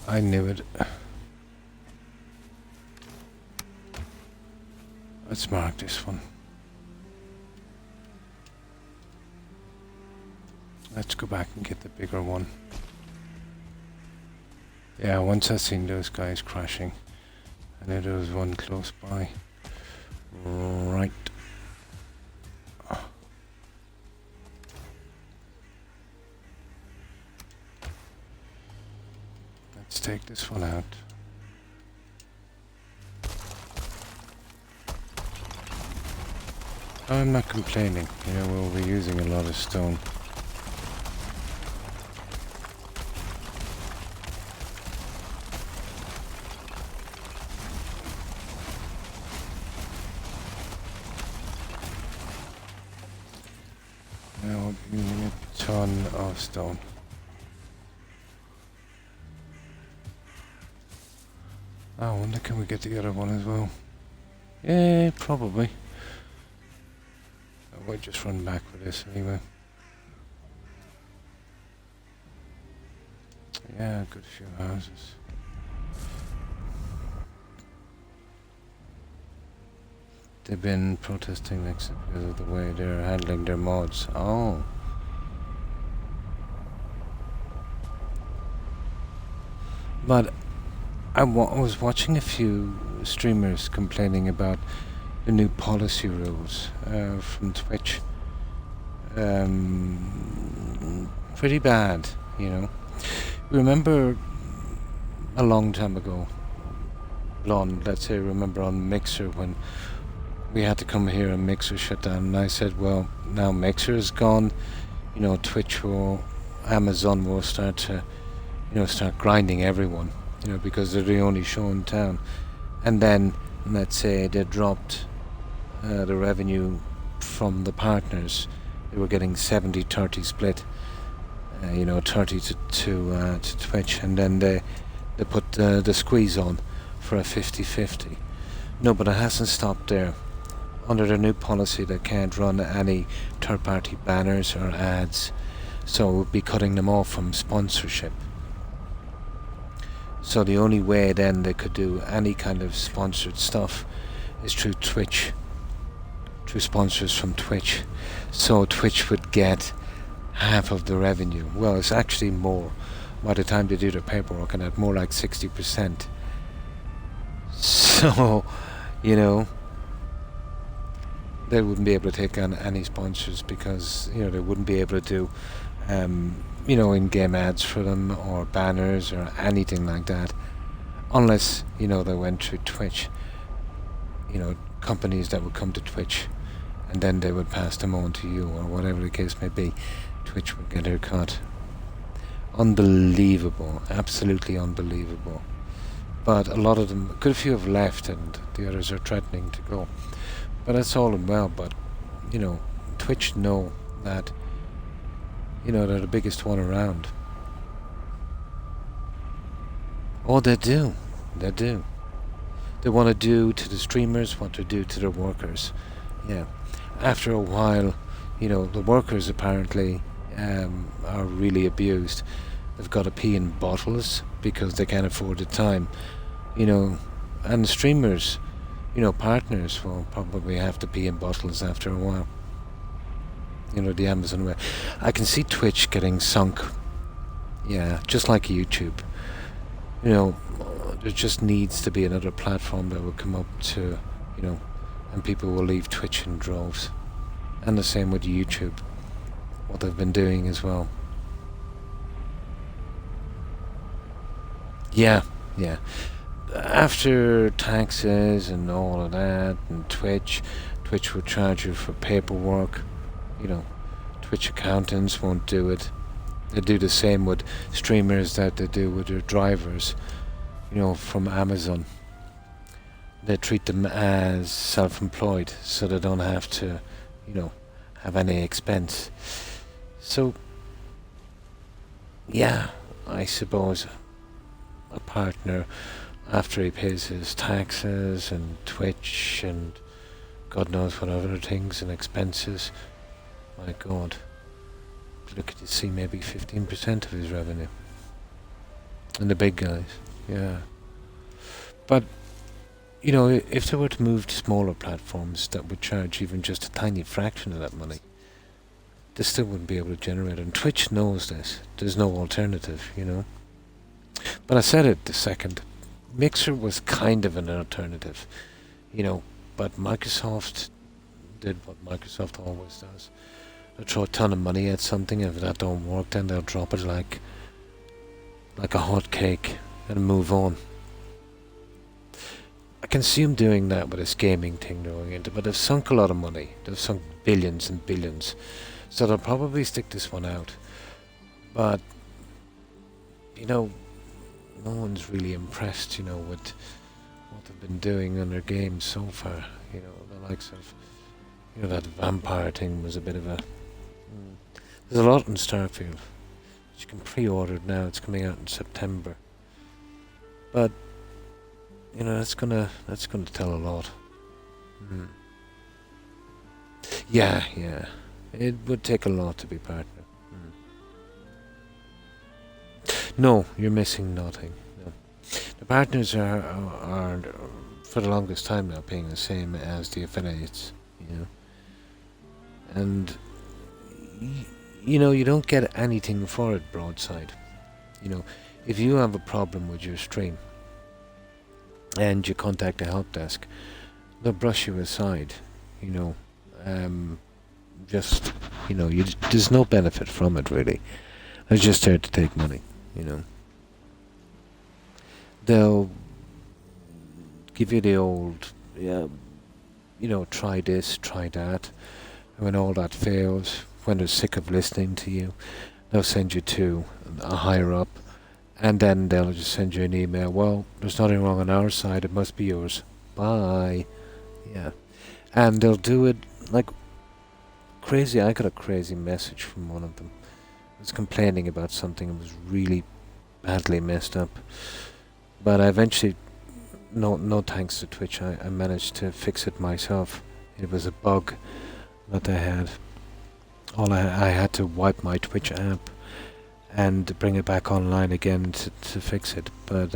I knew it. Let's mark this one. Let's go back and get the bigger one. Yeah, once I seen those guys crashing, I knew there was one close by. Right. Let's take this one out. I'm not complaining, you know, we'll be using a lot of stone. Now we'll be using a ton of stone. I wonder, can we get the other one as well? Yeah, probably. I might just run back with this anyway. Yeah, a good few houses. They've been protesting next because of the way they're handling their mods. Oh. But I was watching a few streamers complaining about the new policy rules from Twitch. Pretty bad, you know. Remember a long time ago, let's say remember on Mixer when we had to come here and Mixer shut down, and I said, well, now Mixer is gone, you know, Twitch will, Amazon will start to, you know, start grinding everyone, you know, because they're the only show in town. And then, let's say they dropped the revenue from the partners. They were getting 70-30 split, you know, 30 to Twitch, and then they put the squeeze on for a 50-50. No, but it hasn't stopped there. Under the new policy, they can't run any third-party banners or ads, so we'll be cutting them off from sponsorship. So the only way then they could do any kind of sponsored stuff is through Twitch, through sponsors from Twitch. So Twitch would get half of the revenue. Well, it's actually more. By the time they do their paperwork, and at more like 60%. So, you know, they wouldn't be able to take on any sponsors because, you know, they wouldn't be able to do, you know, in-game ads for them or banners or anything like that, unless, you know, they went through Twitch. You know, companies that would come to Twitch, and then they would pass them on to you or whatever the case may be. Twitch would get their cut. Unbelievable, absolutely unbelievable. But a lot of them, a good few have left, and the others are threatening to go. But that's all and well, but, you know, Twitch know that, you know, they're the biggest one around. Oh, they do. They do. They want to do to the streamers what they do to their workers. Yeah. After a while, you know, the workers apparently are really abused. They've got to pee in bottles because they can't afford the time. You know, and the streamers, you know, partners will probably have to pee in bottles after a while. You know, the Amazon way. I can see Twitch getting sunk. Yeah, just like YouTube. You know, there just needs to be another platform that will come up to, you know, and people will leave Twitch in droves. And the same with YouTube, what they've been doing as well. Yeah, yeah. After taxes and all of that, and Twitch would charge you for paperwork. You know, Twitch accountants won't do it. They do the same with streamers that they do with their drivers, you know, from Amazon. They treat them as self-employed, so they don't have to, you know, have any expense. So, yeah, I suppose a partner, after he pays his taxes and Twitch and God knows what other things and expenses, my God, look at you see maybe 15% of his revenue. And the big guys, yeah. But, you know, if they were to move to smaller platforms that would charge even just a tiny fraction of that money, they still wouldn't be able to generate it. And Twitch knows this. There's no alternative, you know. But I said it the second. Mixer was kind of an alternative, you know, but Microsoft did what Microsoft always does. They'll throw a ton of money at something. If that don't work, then they'll drop it like a hot cake and move on. I can see them doing that with this gaming thing they're going into, but they've sunk a lot of money. They've sunk billions and billions. So they'll probably stick this one out. But, you know, no one's really impressed, you know, with what they've been doing on their games so far. You know, the likes of, you know, that vampire thing was a bit of a... There's a lot in Starfield, which you can pre-order it now. It's coming out in September. But, you know, that's gonna tell a lot. Yeah, yeah. It would take a lot to be partner. No, you're missing nothing. No. The partners are for the longest time now paying the same as the affiliates, you know. And you know, you don't get anything for it broadside. You know, if you have a problem with your stream and you contact the help desk, they'll brush you aside, you know. Just, you know, there's no benefit from it really. They're just there to take money, you know. They'll give you the old, yeah, you know, try this, try that. And when all that fails, when they're sick of listening to you, they'll send you to a higher up, and then they'll just send you an email. Well, there's nothing wrong on our side. It must be yours. Bye. Yeah, and they'll do it like crazy. I got a crazy message from one of them. It was complaining about something that was really badly messed up. But I eventually, no thanks to Twitch, I managed to fix it myself. It was a bug that they had. I had to wipe my Twitch app and bring it back online again to fix it. But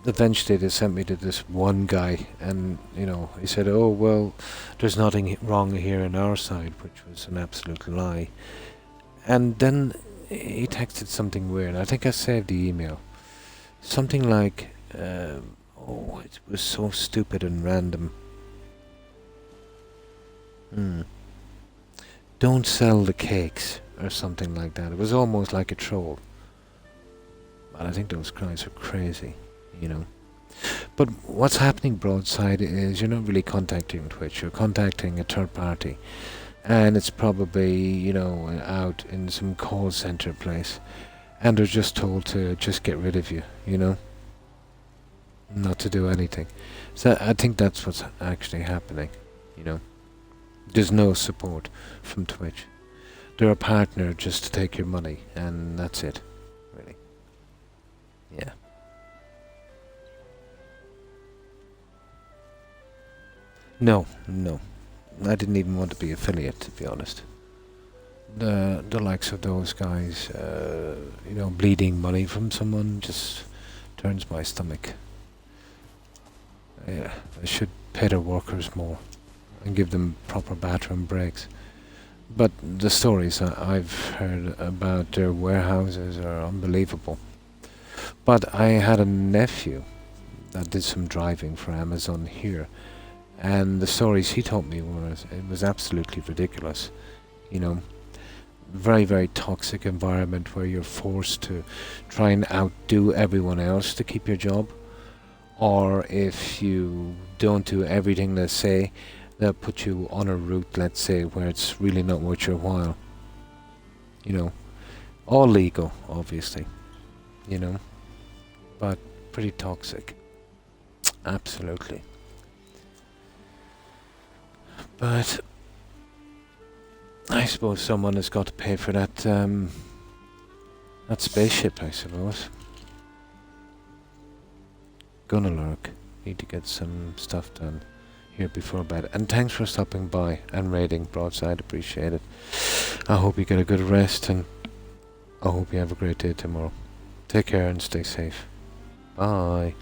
eventually they sent me to this one guy, and you know, he said, "Oh well, there's nothing wrong here on our side," which was an absolute lie. And then he texted something weird. I think I saved the email. Something like, oh, it was so stupid and random. Don't sell the cakes, or something like that. It was almost like a troll. But I think those guys are crazy, you know. But what's happening broadside is you're not really contacting Twitch, you're contacting a third party. And it's probably, you know, out in some call center place. And they're just told to just get rid of you, you know. Not to do anything. So I think that's what's actually happening, you know. There's no support from Twitch. They're a partner just to take your money, and that's it, really. Yeah. No. I didn't even want to be affiliate, to be honest. The likes of those guys, you know, bleeding money from someone just turns my stomach. Yeah, I should pay their workers more and give them proper bathroom breaks. But the stories I've heard about their warehouses are unbelievable. But I had a nephew that did some driving for Amazon here, and the stories he told me it was absolutely ridiculous. You know, very, very toxic environment where you're forced to try and outdo everyone else to keep your job. Or if you don't do everything they say, they'll put you on a route, let's say, where it's really not worth your while. You know, all legal, obviously, you know, but pretty toxic. Absolutely. But I suppose someone has got to pay for that, that spaceship, I suppose. Gonna lurk. Need to get some stuff done here before bed. And thanks for stopping by and raiding Broadside. Appreciate it. I hope you get a good rest, and I hope you have a great day tomorrow. Take care and stay safe. Bye.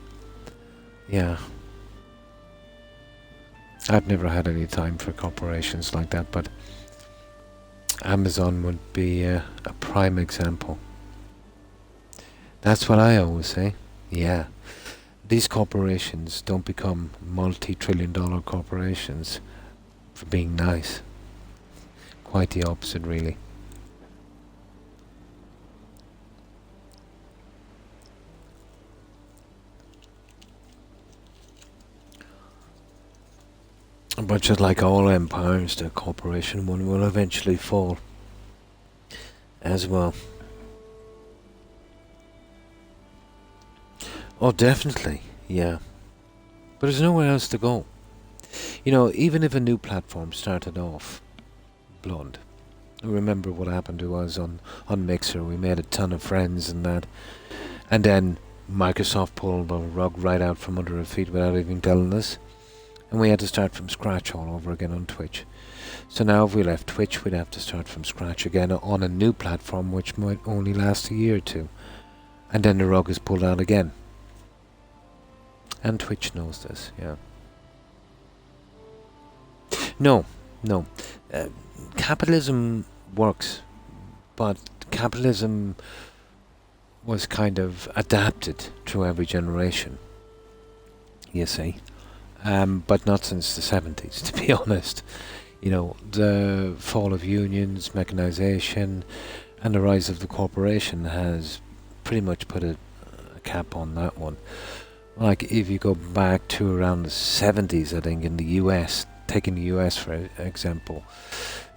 Yeah. I've never had any time for corporations like that, but Amazon would be a prime example. That's what I always say. Yeah. These corporations don't become multi-trillion-dollar corporations for being nice. Quite the opposite, really. But just like all empires, the corporation one will eventually fall as well. Oh, definitely, yeah. But there's nowhere else to go. You know, even if a new platform started off blunt, remember what happened to us on Mixer. We made a ton of friends and that. And then Microsoft pulled the rug right out from under our feet without even telling us. And we had to start from scratch all over again on Twitch. So now if we left Twitch, we'd have to start from scratch again on a new platform which might only last a year or two. And then the rug is pulled out again. And Twitch knows this, yeah. No, no. Capitalism works, but capitalism was kind of adapted through every generation, you see. But not since the 70s, to be honest. You know, the fall of unions, mechanization, and the rise of the corporation has pretty much put a cap on that one. Like, if you go back to around the 70s, I think, in the US, taking the US for example,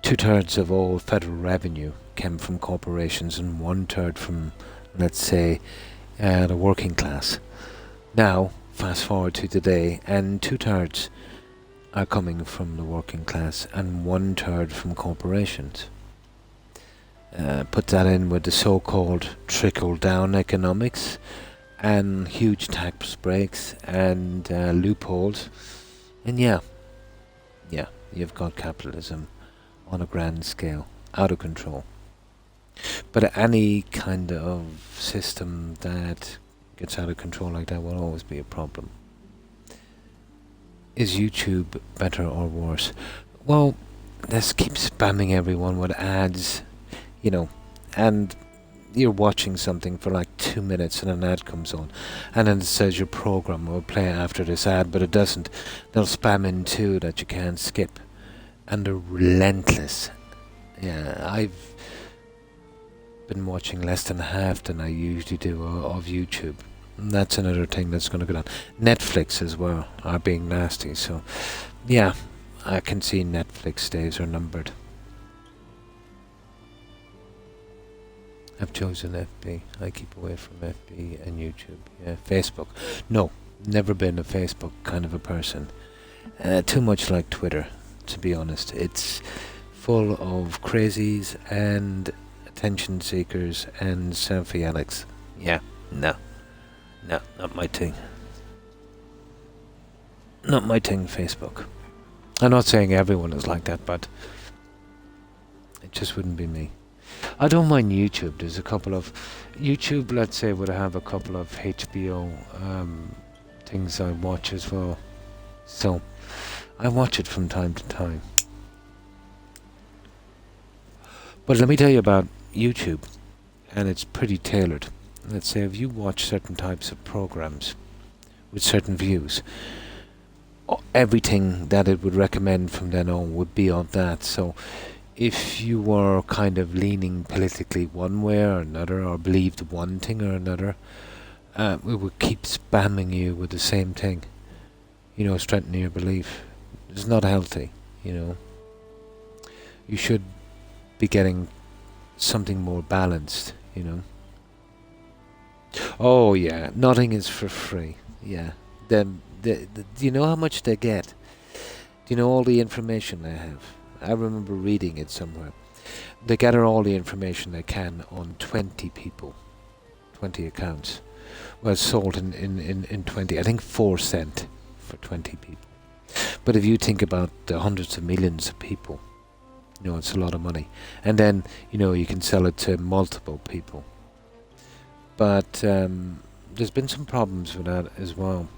2/3 of all federal revenue came from corporations and 1/3 from, let's say, the working class. Now, fast forward to today, and 2/3 are coming from the working class and 1/3 from corporations. Put that in with the so-called trickle-down economics and huge tax breaks and loopholes, and yeah, you've got capitalism on a grand scale, out of control. But any kind of system that gets out of control like that will always be a problem. Is YouTube better or worse? Well, let's keep spamming everyone with ads, you know, and you're watching something for like 2 minutes and an ad comes on, and then it says your program will play after this ad, but it doesn't. They'll spam in two that you can't skip, and they're relentless. Yeah, I've been watching less than half than I usually do of YouTube. And that's another thing that's going to go down. Netflix as well are being nasty, so yeah, I can see Netflix days are numbered. I've chosen FB. I keep away from FB and YouTube. Yeah, Facebook. No, never been a Facebook kind of a person. Too much like Twitter, to be honest. It's full of crazies and attention seekers and selfie addicts. Yeah, no, not my thing. Not my thing, Facebook. I'm not saying everyone is like that, but it just wouldn't be me. I don't mind YouTube. There's a couple of YouTube, let's say, would have a couple of HBO things I watch as well. So I watch it from time to time. But let me tell you about YouTube, and it's pretty tailored. Let's say if you watch certain types of programs with certain views, everything that it would recommend from then on would be on that. So if you were kind of leaning politically one way or another, or believed one thing or another, it would keep spamming you with the same thing, you know, strengthening your belief. It's not healthy, you know. You should be getting something more balanced, you know. Oh yeah, nothing is for free. Yeah. Do you know how much they get? Do you know all the information they have? I remember reading it somewhere. They gather all the information they can on 20 people, 20 accounts. Well, sold in 20, I think 4 cent for 20 people. But if you think about the hundreds of millions of people, you know, it's a lot of money. And then, you know, you can sell it to multiple people. But there's been some problems with that as well.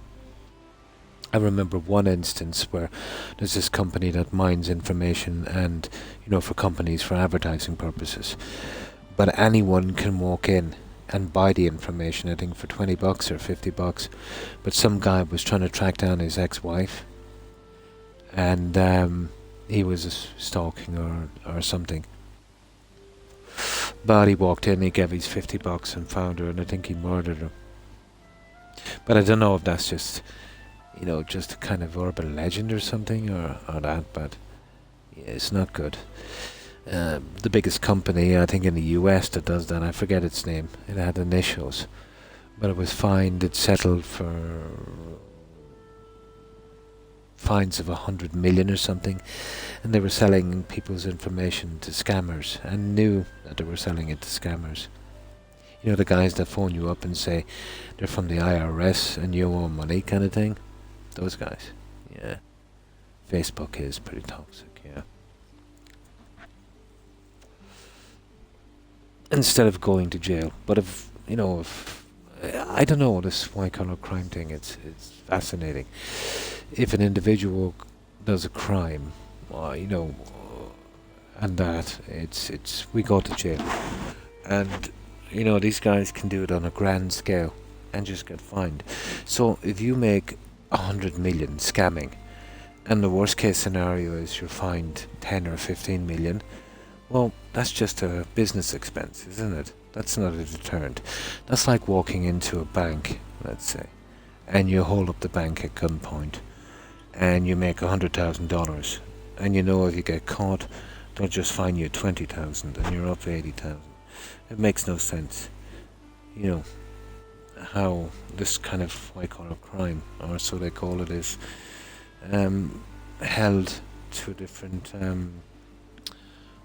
I remember one instance where there's this company that mines information and, you know, for companies for advertising purposes. But anyone can walk in and buy the information, I think for $20 or $50. But some guy was trying to track down his ex-wife, and he was stalking or something. But he walked in, he gave his $50 and found her, and I think he murdered her. But I don't know if that's just, you know, just a kind of urban legend or something, or that, but yeah, it's not good. The biggest company, I think, in the US that does that, I forget its name, it had initials, but it was fined, it settled for fines of 100 million or something, and they were selling people's information to scammers, and knew that they were selling it to scammers. You know, the guys that phone you up and say they're from the IRS and you owe money kind of thing? Those guys, yeah. Facebook is pretty toxic, yeah. Instead of going to jail, but if, you know, if I don't know, this white collar crime thing, it's fascinating. If an individual does a crime, you know, and that, it's we go to jail. And, you know, these guys can do it on a grand scale and just get fined. So if you make 100 million scamming, and the worst case scenario is you're fined 10 or 15 million, well, that's just a business expense, isn't it? That's not a deterrent. That's like walking into a bank, let's say, and you hold up the bank at gunpoint, and you make $100,000, and you know if you get caught, they'll just fine you 20,000, and you're up to 80,000. It makes no sense, you know, how this kind of white collar crime, or so they call it, is held to a different.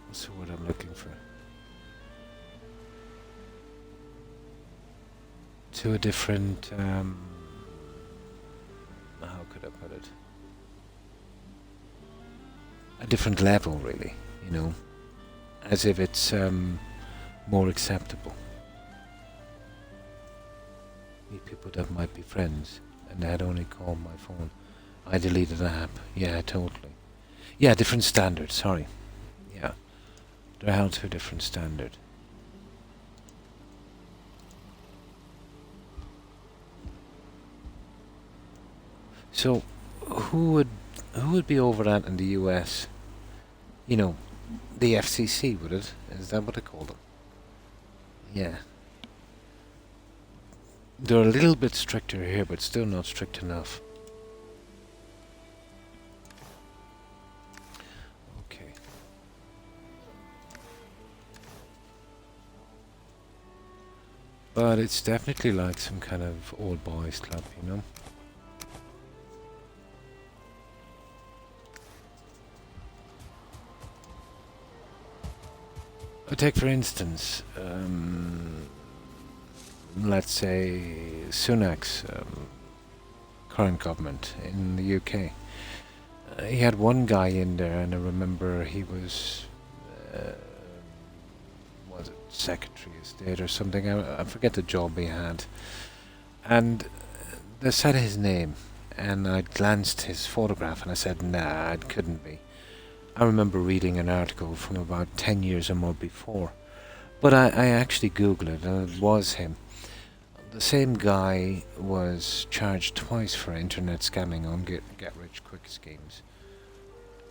What's the word I'm looking for? To a different. How could I put it? A different level, really. You know, as if it's more acceptable. Meet people that might be friends, and they had only called my phone. I deleted an app. Yeah, totally. Yeah, different standard. Sorry. Yeah, they're held to a different standard. So, who would be over that in the US? You know, the FCC, would it? Is that what they call them? Yeah. They're a little bit stricter here, but still not strict enough. Okay. But it's definitely like some kind of old boys club, you know? Take for instance, let's say Sunak's current government in the UK. He had one guy in there, and I remember he was it Secretary of State or something? I forget the job he had. And they said his name, and I glanced his photograph, and I said, nah, it couldn't be. I remember reading an article from about 10 years or more before. But I actually Googled it, and it was him. The same guy was charged twice for internet scamming on get-rich-quick schemes.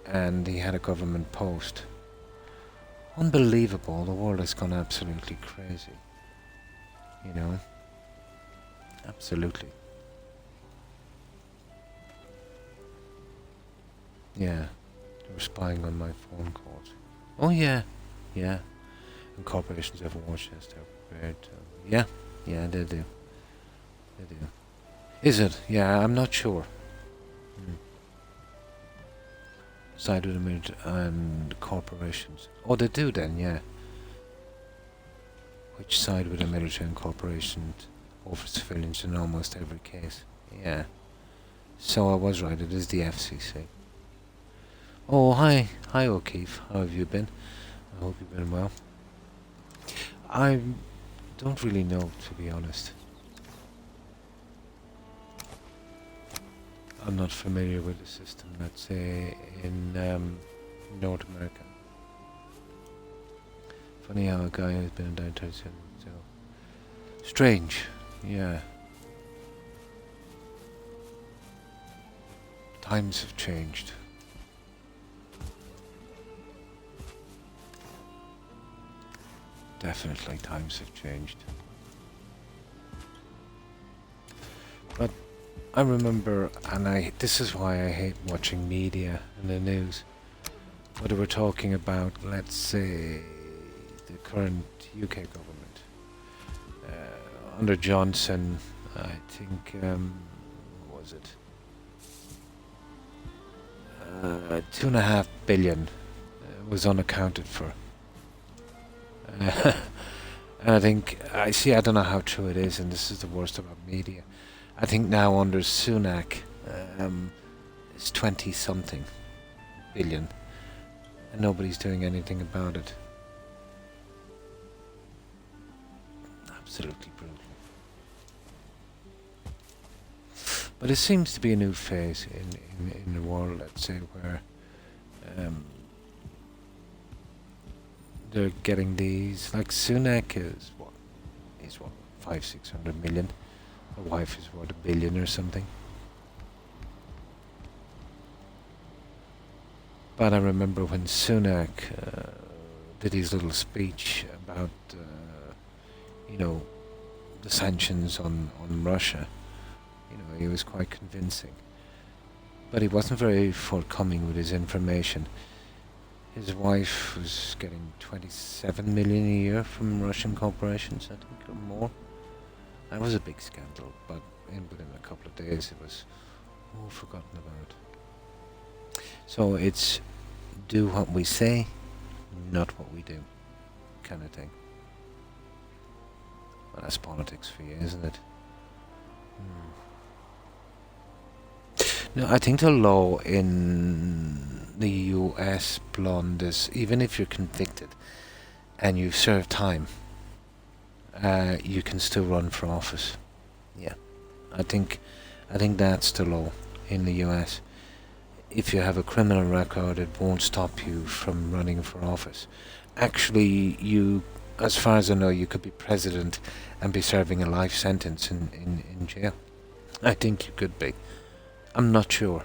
And he had a government post. Unbelievable, the world has gone absolutely crazy. You know? Absolutely. Yeah. They were spying on my phone calls. Oh yeah, yeah. And corporations of Worcester are prepared to... Yeah, yeah, they do. They do. Is it? Yeah, I'm not sure. Side with the military and corporations. Oh, they do then, yeah. Which side with the military and corporations over civilians in almost every case. Yeah. So I was right, it is the FCC. Oh, hi. Hi, O'Keefe. How have you been? I hope you've been well. I don't really know, to be honest. I'm not familiar with the system, let's say, in North America. Funny how a guy has been in downtown, so... Strange, yeah. Times have changed. Definitely, times have changed. But I remember, and this is why I hate watching media and the news. But they were talking about, let's say, the current UK government. Under Johnson, I think, what was it? 2.5 billion was unaccounted for. And I think, I don't know how true it is, and this is the worst about media. I think now under Sunak, it's 20-something billion, and nobody's doing anything about it. Absolutely brutal. But it seems to be a new phase in the world, let's say, where um, they're getting these. Like Sunak is what? He's what? 500-600 million. The wife is what, 1 billion or something. But I remember when Sunak did his little speech about, you know, the sanctions on Russia. You know, he was quite convincing. But he wasn't very forthcoming with his information. His wife was getting 27 million a year from Russian corporations, I think, or more. That was a big scandal, but within a couple of days it was all forgotten about. So it's do what we say, not what we do, kind of thing. Well, that's politics for you, isn't it? No, I think the law in the US, Blonde, is even if you're convicted and you've served time, you can still run for office. Yeah, I think that's the law in the US. If you have a criminal record, it won't stop you from running for office. Actually, you, as far as I know, you could be president and be serving a life sentence in jail. I think you could be. I'm not sure.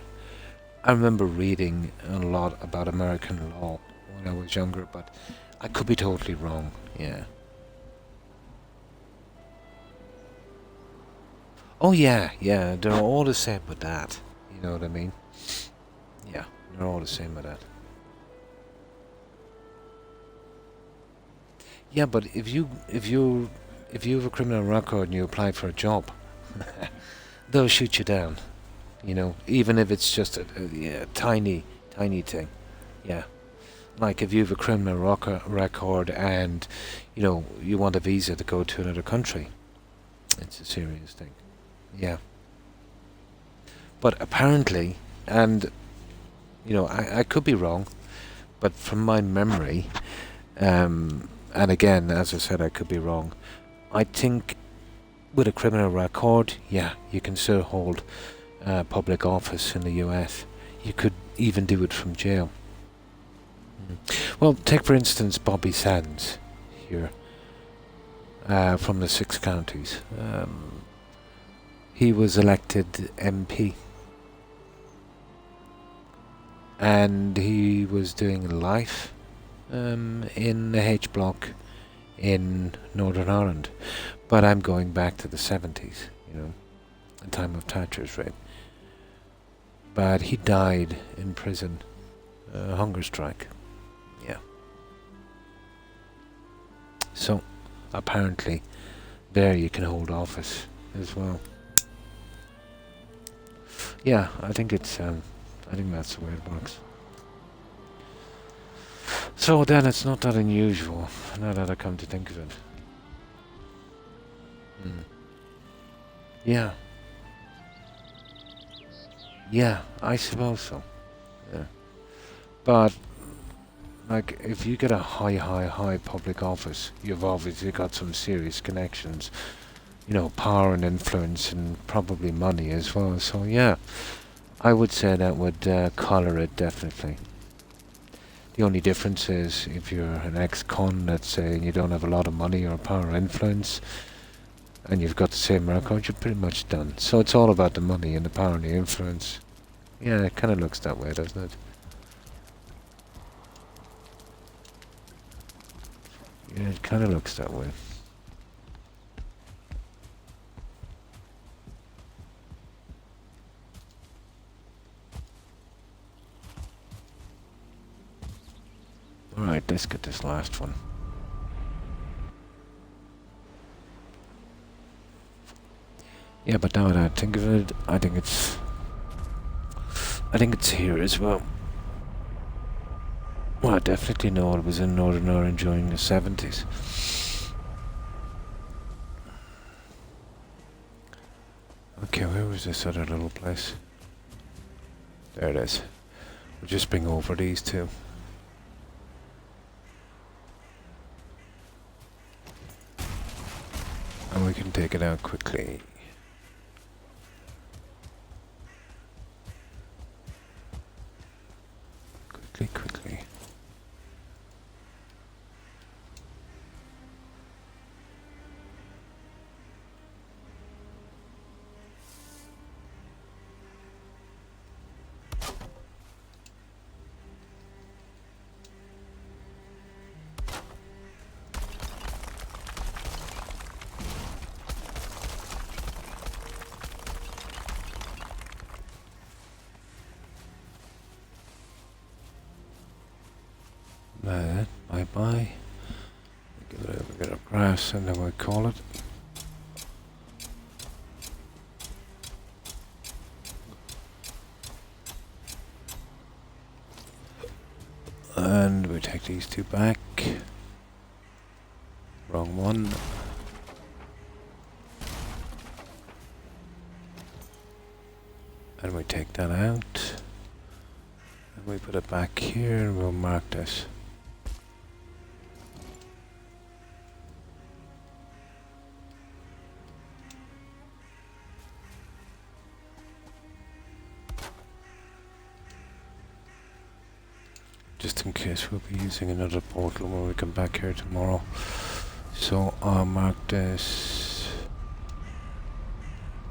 I remember reading a lot about American law when I was younger, but I could be totally wrong. Yeah. Oh yeah, they're all the same with that. You know what I mean? Yeah, they're all the same with that. Yeah, but if you have a criminal record and you apply for a job, they'll shoot you down. You know, even if it's just a tiny thing. Yeah. Like if you have a criminal record and, you know, you want a visa to go to another country, it's a serious thing. Yeah. But apparently, and, you know, I could be wrong, but from my memory, and again, as I said, I could be wrong, I think with a criminal record, yeah, you can still hold public office in the US. You could even do it from jail. Well, take for instance Bobby Sands here from the 6 counties. He was elected MP and he was doing life in the H block in Northern Ireland. But I'm going back to the 70s, you know, the time of Thatcher's reign. But he died in prison, hunger strike. Yeah. So apparently there you can hold office as well. Yeah, I think it's I think that's the way it works. So then it's not that unusual, now that I come to think of it. Yeah. Yeah, I suppose so. Yeah. But, like, if you get a high public office, you've obviously got some serious connections. You know, power and influence and probably money as well. So, yeah, I would say that would colour it, definitely. The only difference is if you're an ex-con, let's say, and you don't have a lot of money or power or influence, and you've got the same record, you're pretty much done. So it's all about the money and the power and the influence. Yeah, it kind of looks that way, doesn't it? Yeah, it kind of looks that way. Alright, let's get this last one. Yeah, but now that I think of it, I think it's here as well. Well, I definitely know it was in Northern Ireland during the 70s. Okay, where was this other little place? There it is. We'll just bring over these two. And we can take it out quickly. by. Give it a bit of grass and then we call it. And we take these two back. Wrong one. And we take that out. And we put it back here and we'll mark this. Just in case we'll be using another portal when we come back here tomorrow. So I'll mark this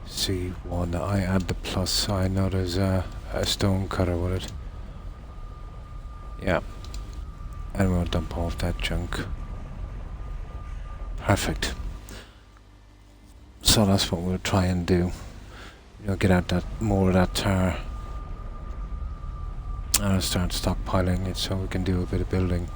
C1. I add the plus sign. Now there's a stone cutter with it. Yeah. And we'll dump off that junk. Perfect. So that's what we'll try and do. You know, get out that more of that tar. And I'll start stockpiling it so we can do a bit of building.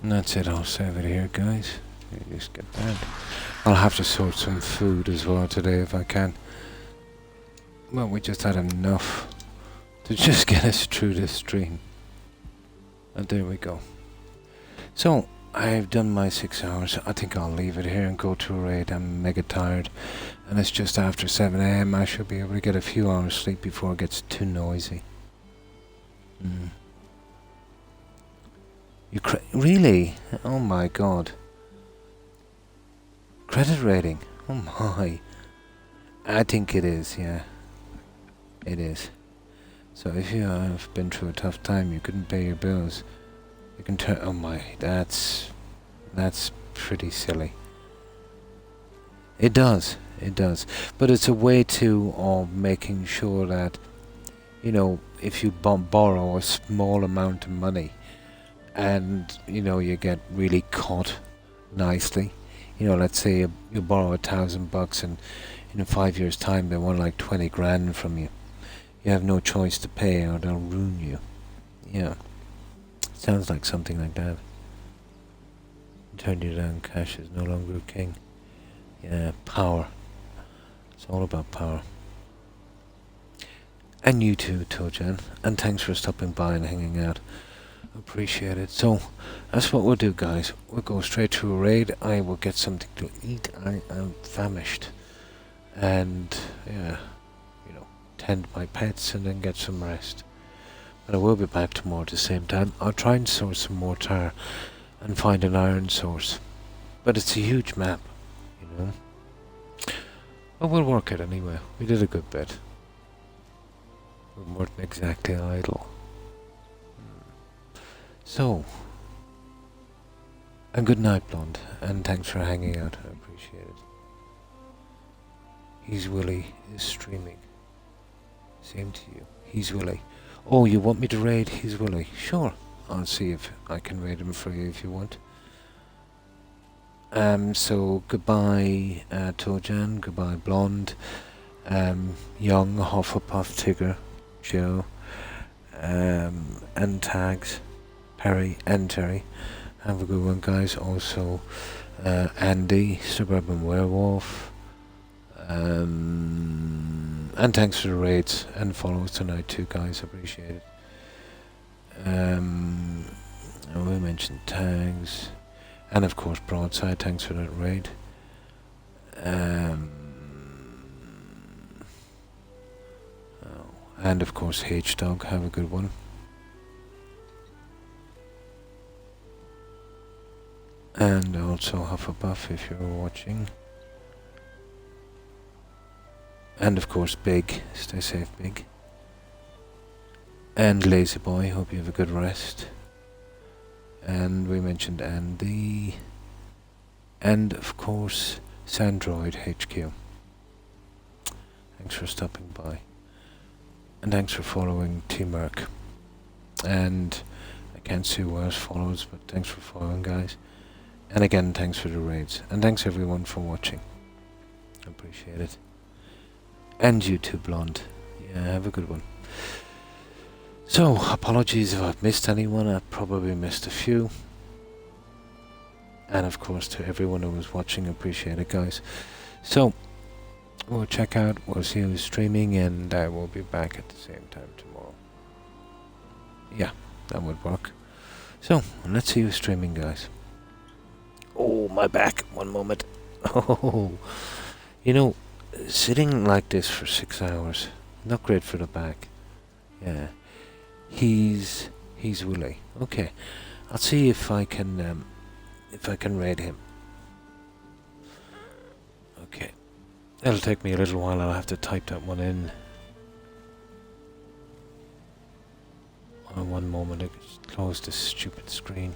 And that's it, I'll save it here, guys. You just get that. I'll have to sort some food as well today if I can. Well, we just had enough to just get us through this stream. And there we go. So, I've done my 6 hours. I think I'll leave it here and go to a raid. I'm mega tired. And it's just after 7 AM. I should be able to get a few hours sleep before it gets too noisy. You really? Oh my god. Credit rating? Oh my. I think it is, yeah. It is. So if you have been through a tough time, you couldn't pay your bills, you can turn... Oh my, that's pretty silly. It does. But it's a way of making sure that, you know, if you borrow a small amount of money, and, you know, you get really caught nicely. You know, let's say you borrow $1,000 and in 5 years' time they want like 20 grand from you. You have no choice to pay or they'll ruin you. Yeah. Sounds like something like that. Turn you down, cash is no longer a king. Yeah, power. It's all about power. And you too, Tojan. And thanks for stopping by and hanging out. Appreciate it. So that's what we'll do, guys. We'll go straight to a raid. I will get something to eat. I am famished. And yeah, you know, tend my pets and then get some rest. But I will be back tomorrow at the same time. I'll try and source some more tar and find an iron source. But it's a huge map, you know. But we'll work it anyway. We did a good bit. We weren't exactly idle. So, and good night, Blonde, and thanks for hanging out, I appreciate it. He's Willie is streaming. Same to you. He's Willie. Oh, you want me to raid He's Willie? Sure, I'll see if I can raid him for you if you want. So goodbye, Tojan, goodbye, Blonde, Young, Hufflepuff, Tigger, Joe, and Tags. Perry and Terry. Have a good one, guys. Also, Andy, Suburban Werewolf. And thanks for the raids and follows tonight too, guys. Appreciate it. And we mentioned Tags. And of course, Broadside. Thanks for that raid. And of course, H-Dog. Have a good one. And also Hufflepuff if you're watching. And of course Big, stay safe Big. And Lazy Boy, hope you have a good rest. And we mentioned Andy. And of And thanks for following Teamwork. And I can't see who else follows, but thanks for following, guys. And again, thanks for the raids. And thanks everyone for watching. I appreciate it. And you too, Blonde. Yeah, have a good one. So, apologies if I've missed anyone. I've probably missed a few. And of course, to everyone who was watching, appreciate it, guys. So, we'll check out, we'll see who's streaming, and I will be back at the same time tomorrow. Yeah, that would work. So, let's see who's streaming, guys. Oh, my back. One moment. Oh, you know, sitting like this for 6 hours, not great for the back. Yeah, he's Willy. Okay, I'll see if I can raid him. Okay, it'll take me a little while. I'll have to type that one in. One moment, I just close this stupid screen.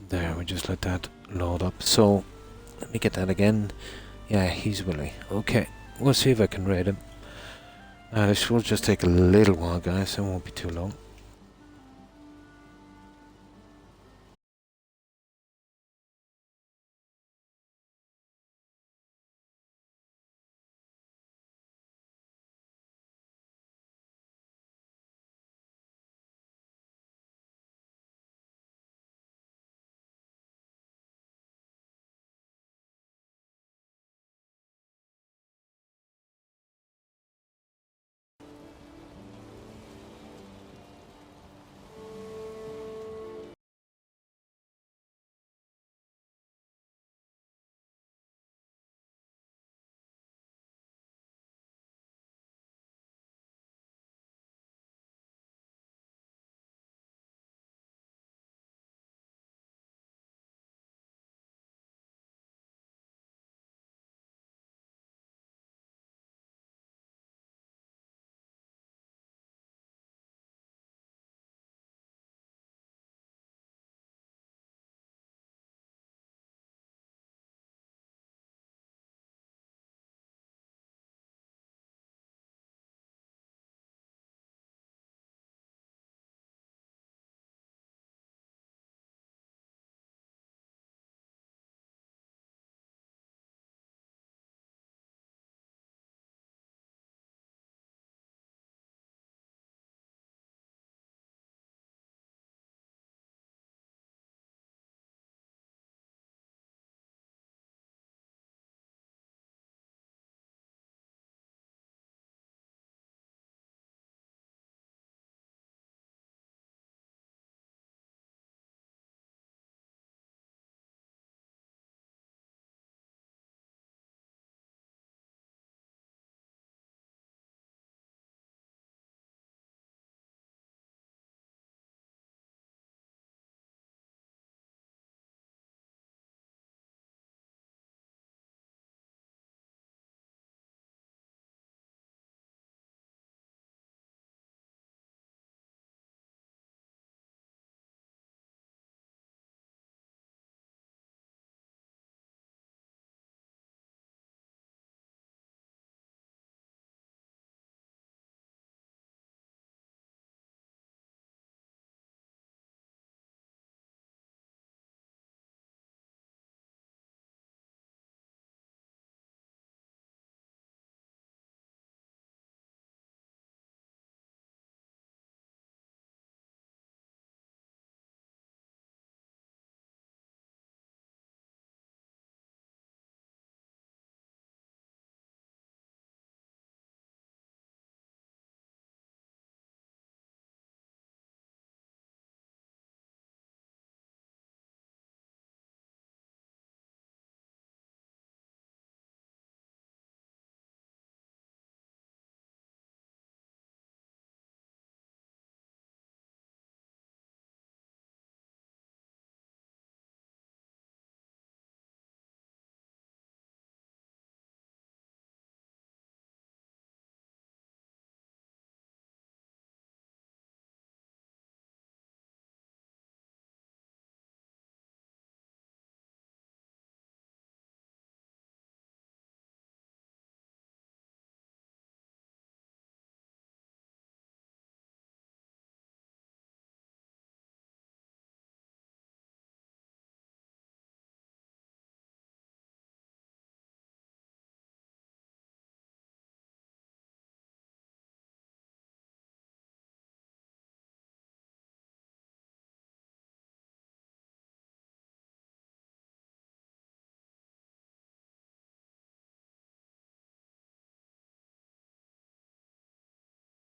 There, we just let that load up. So, let me get that again. Yeah, he's Willy. Okay, we'll see if I can raid him. This will just take a little while, guys. It won't be too long.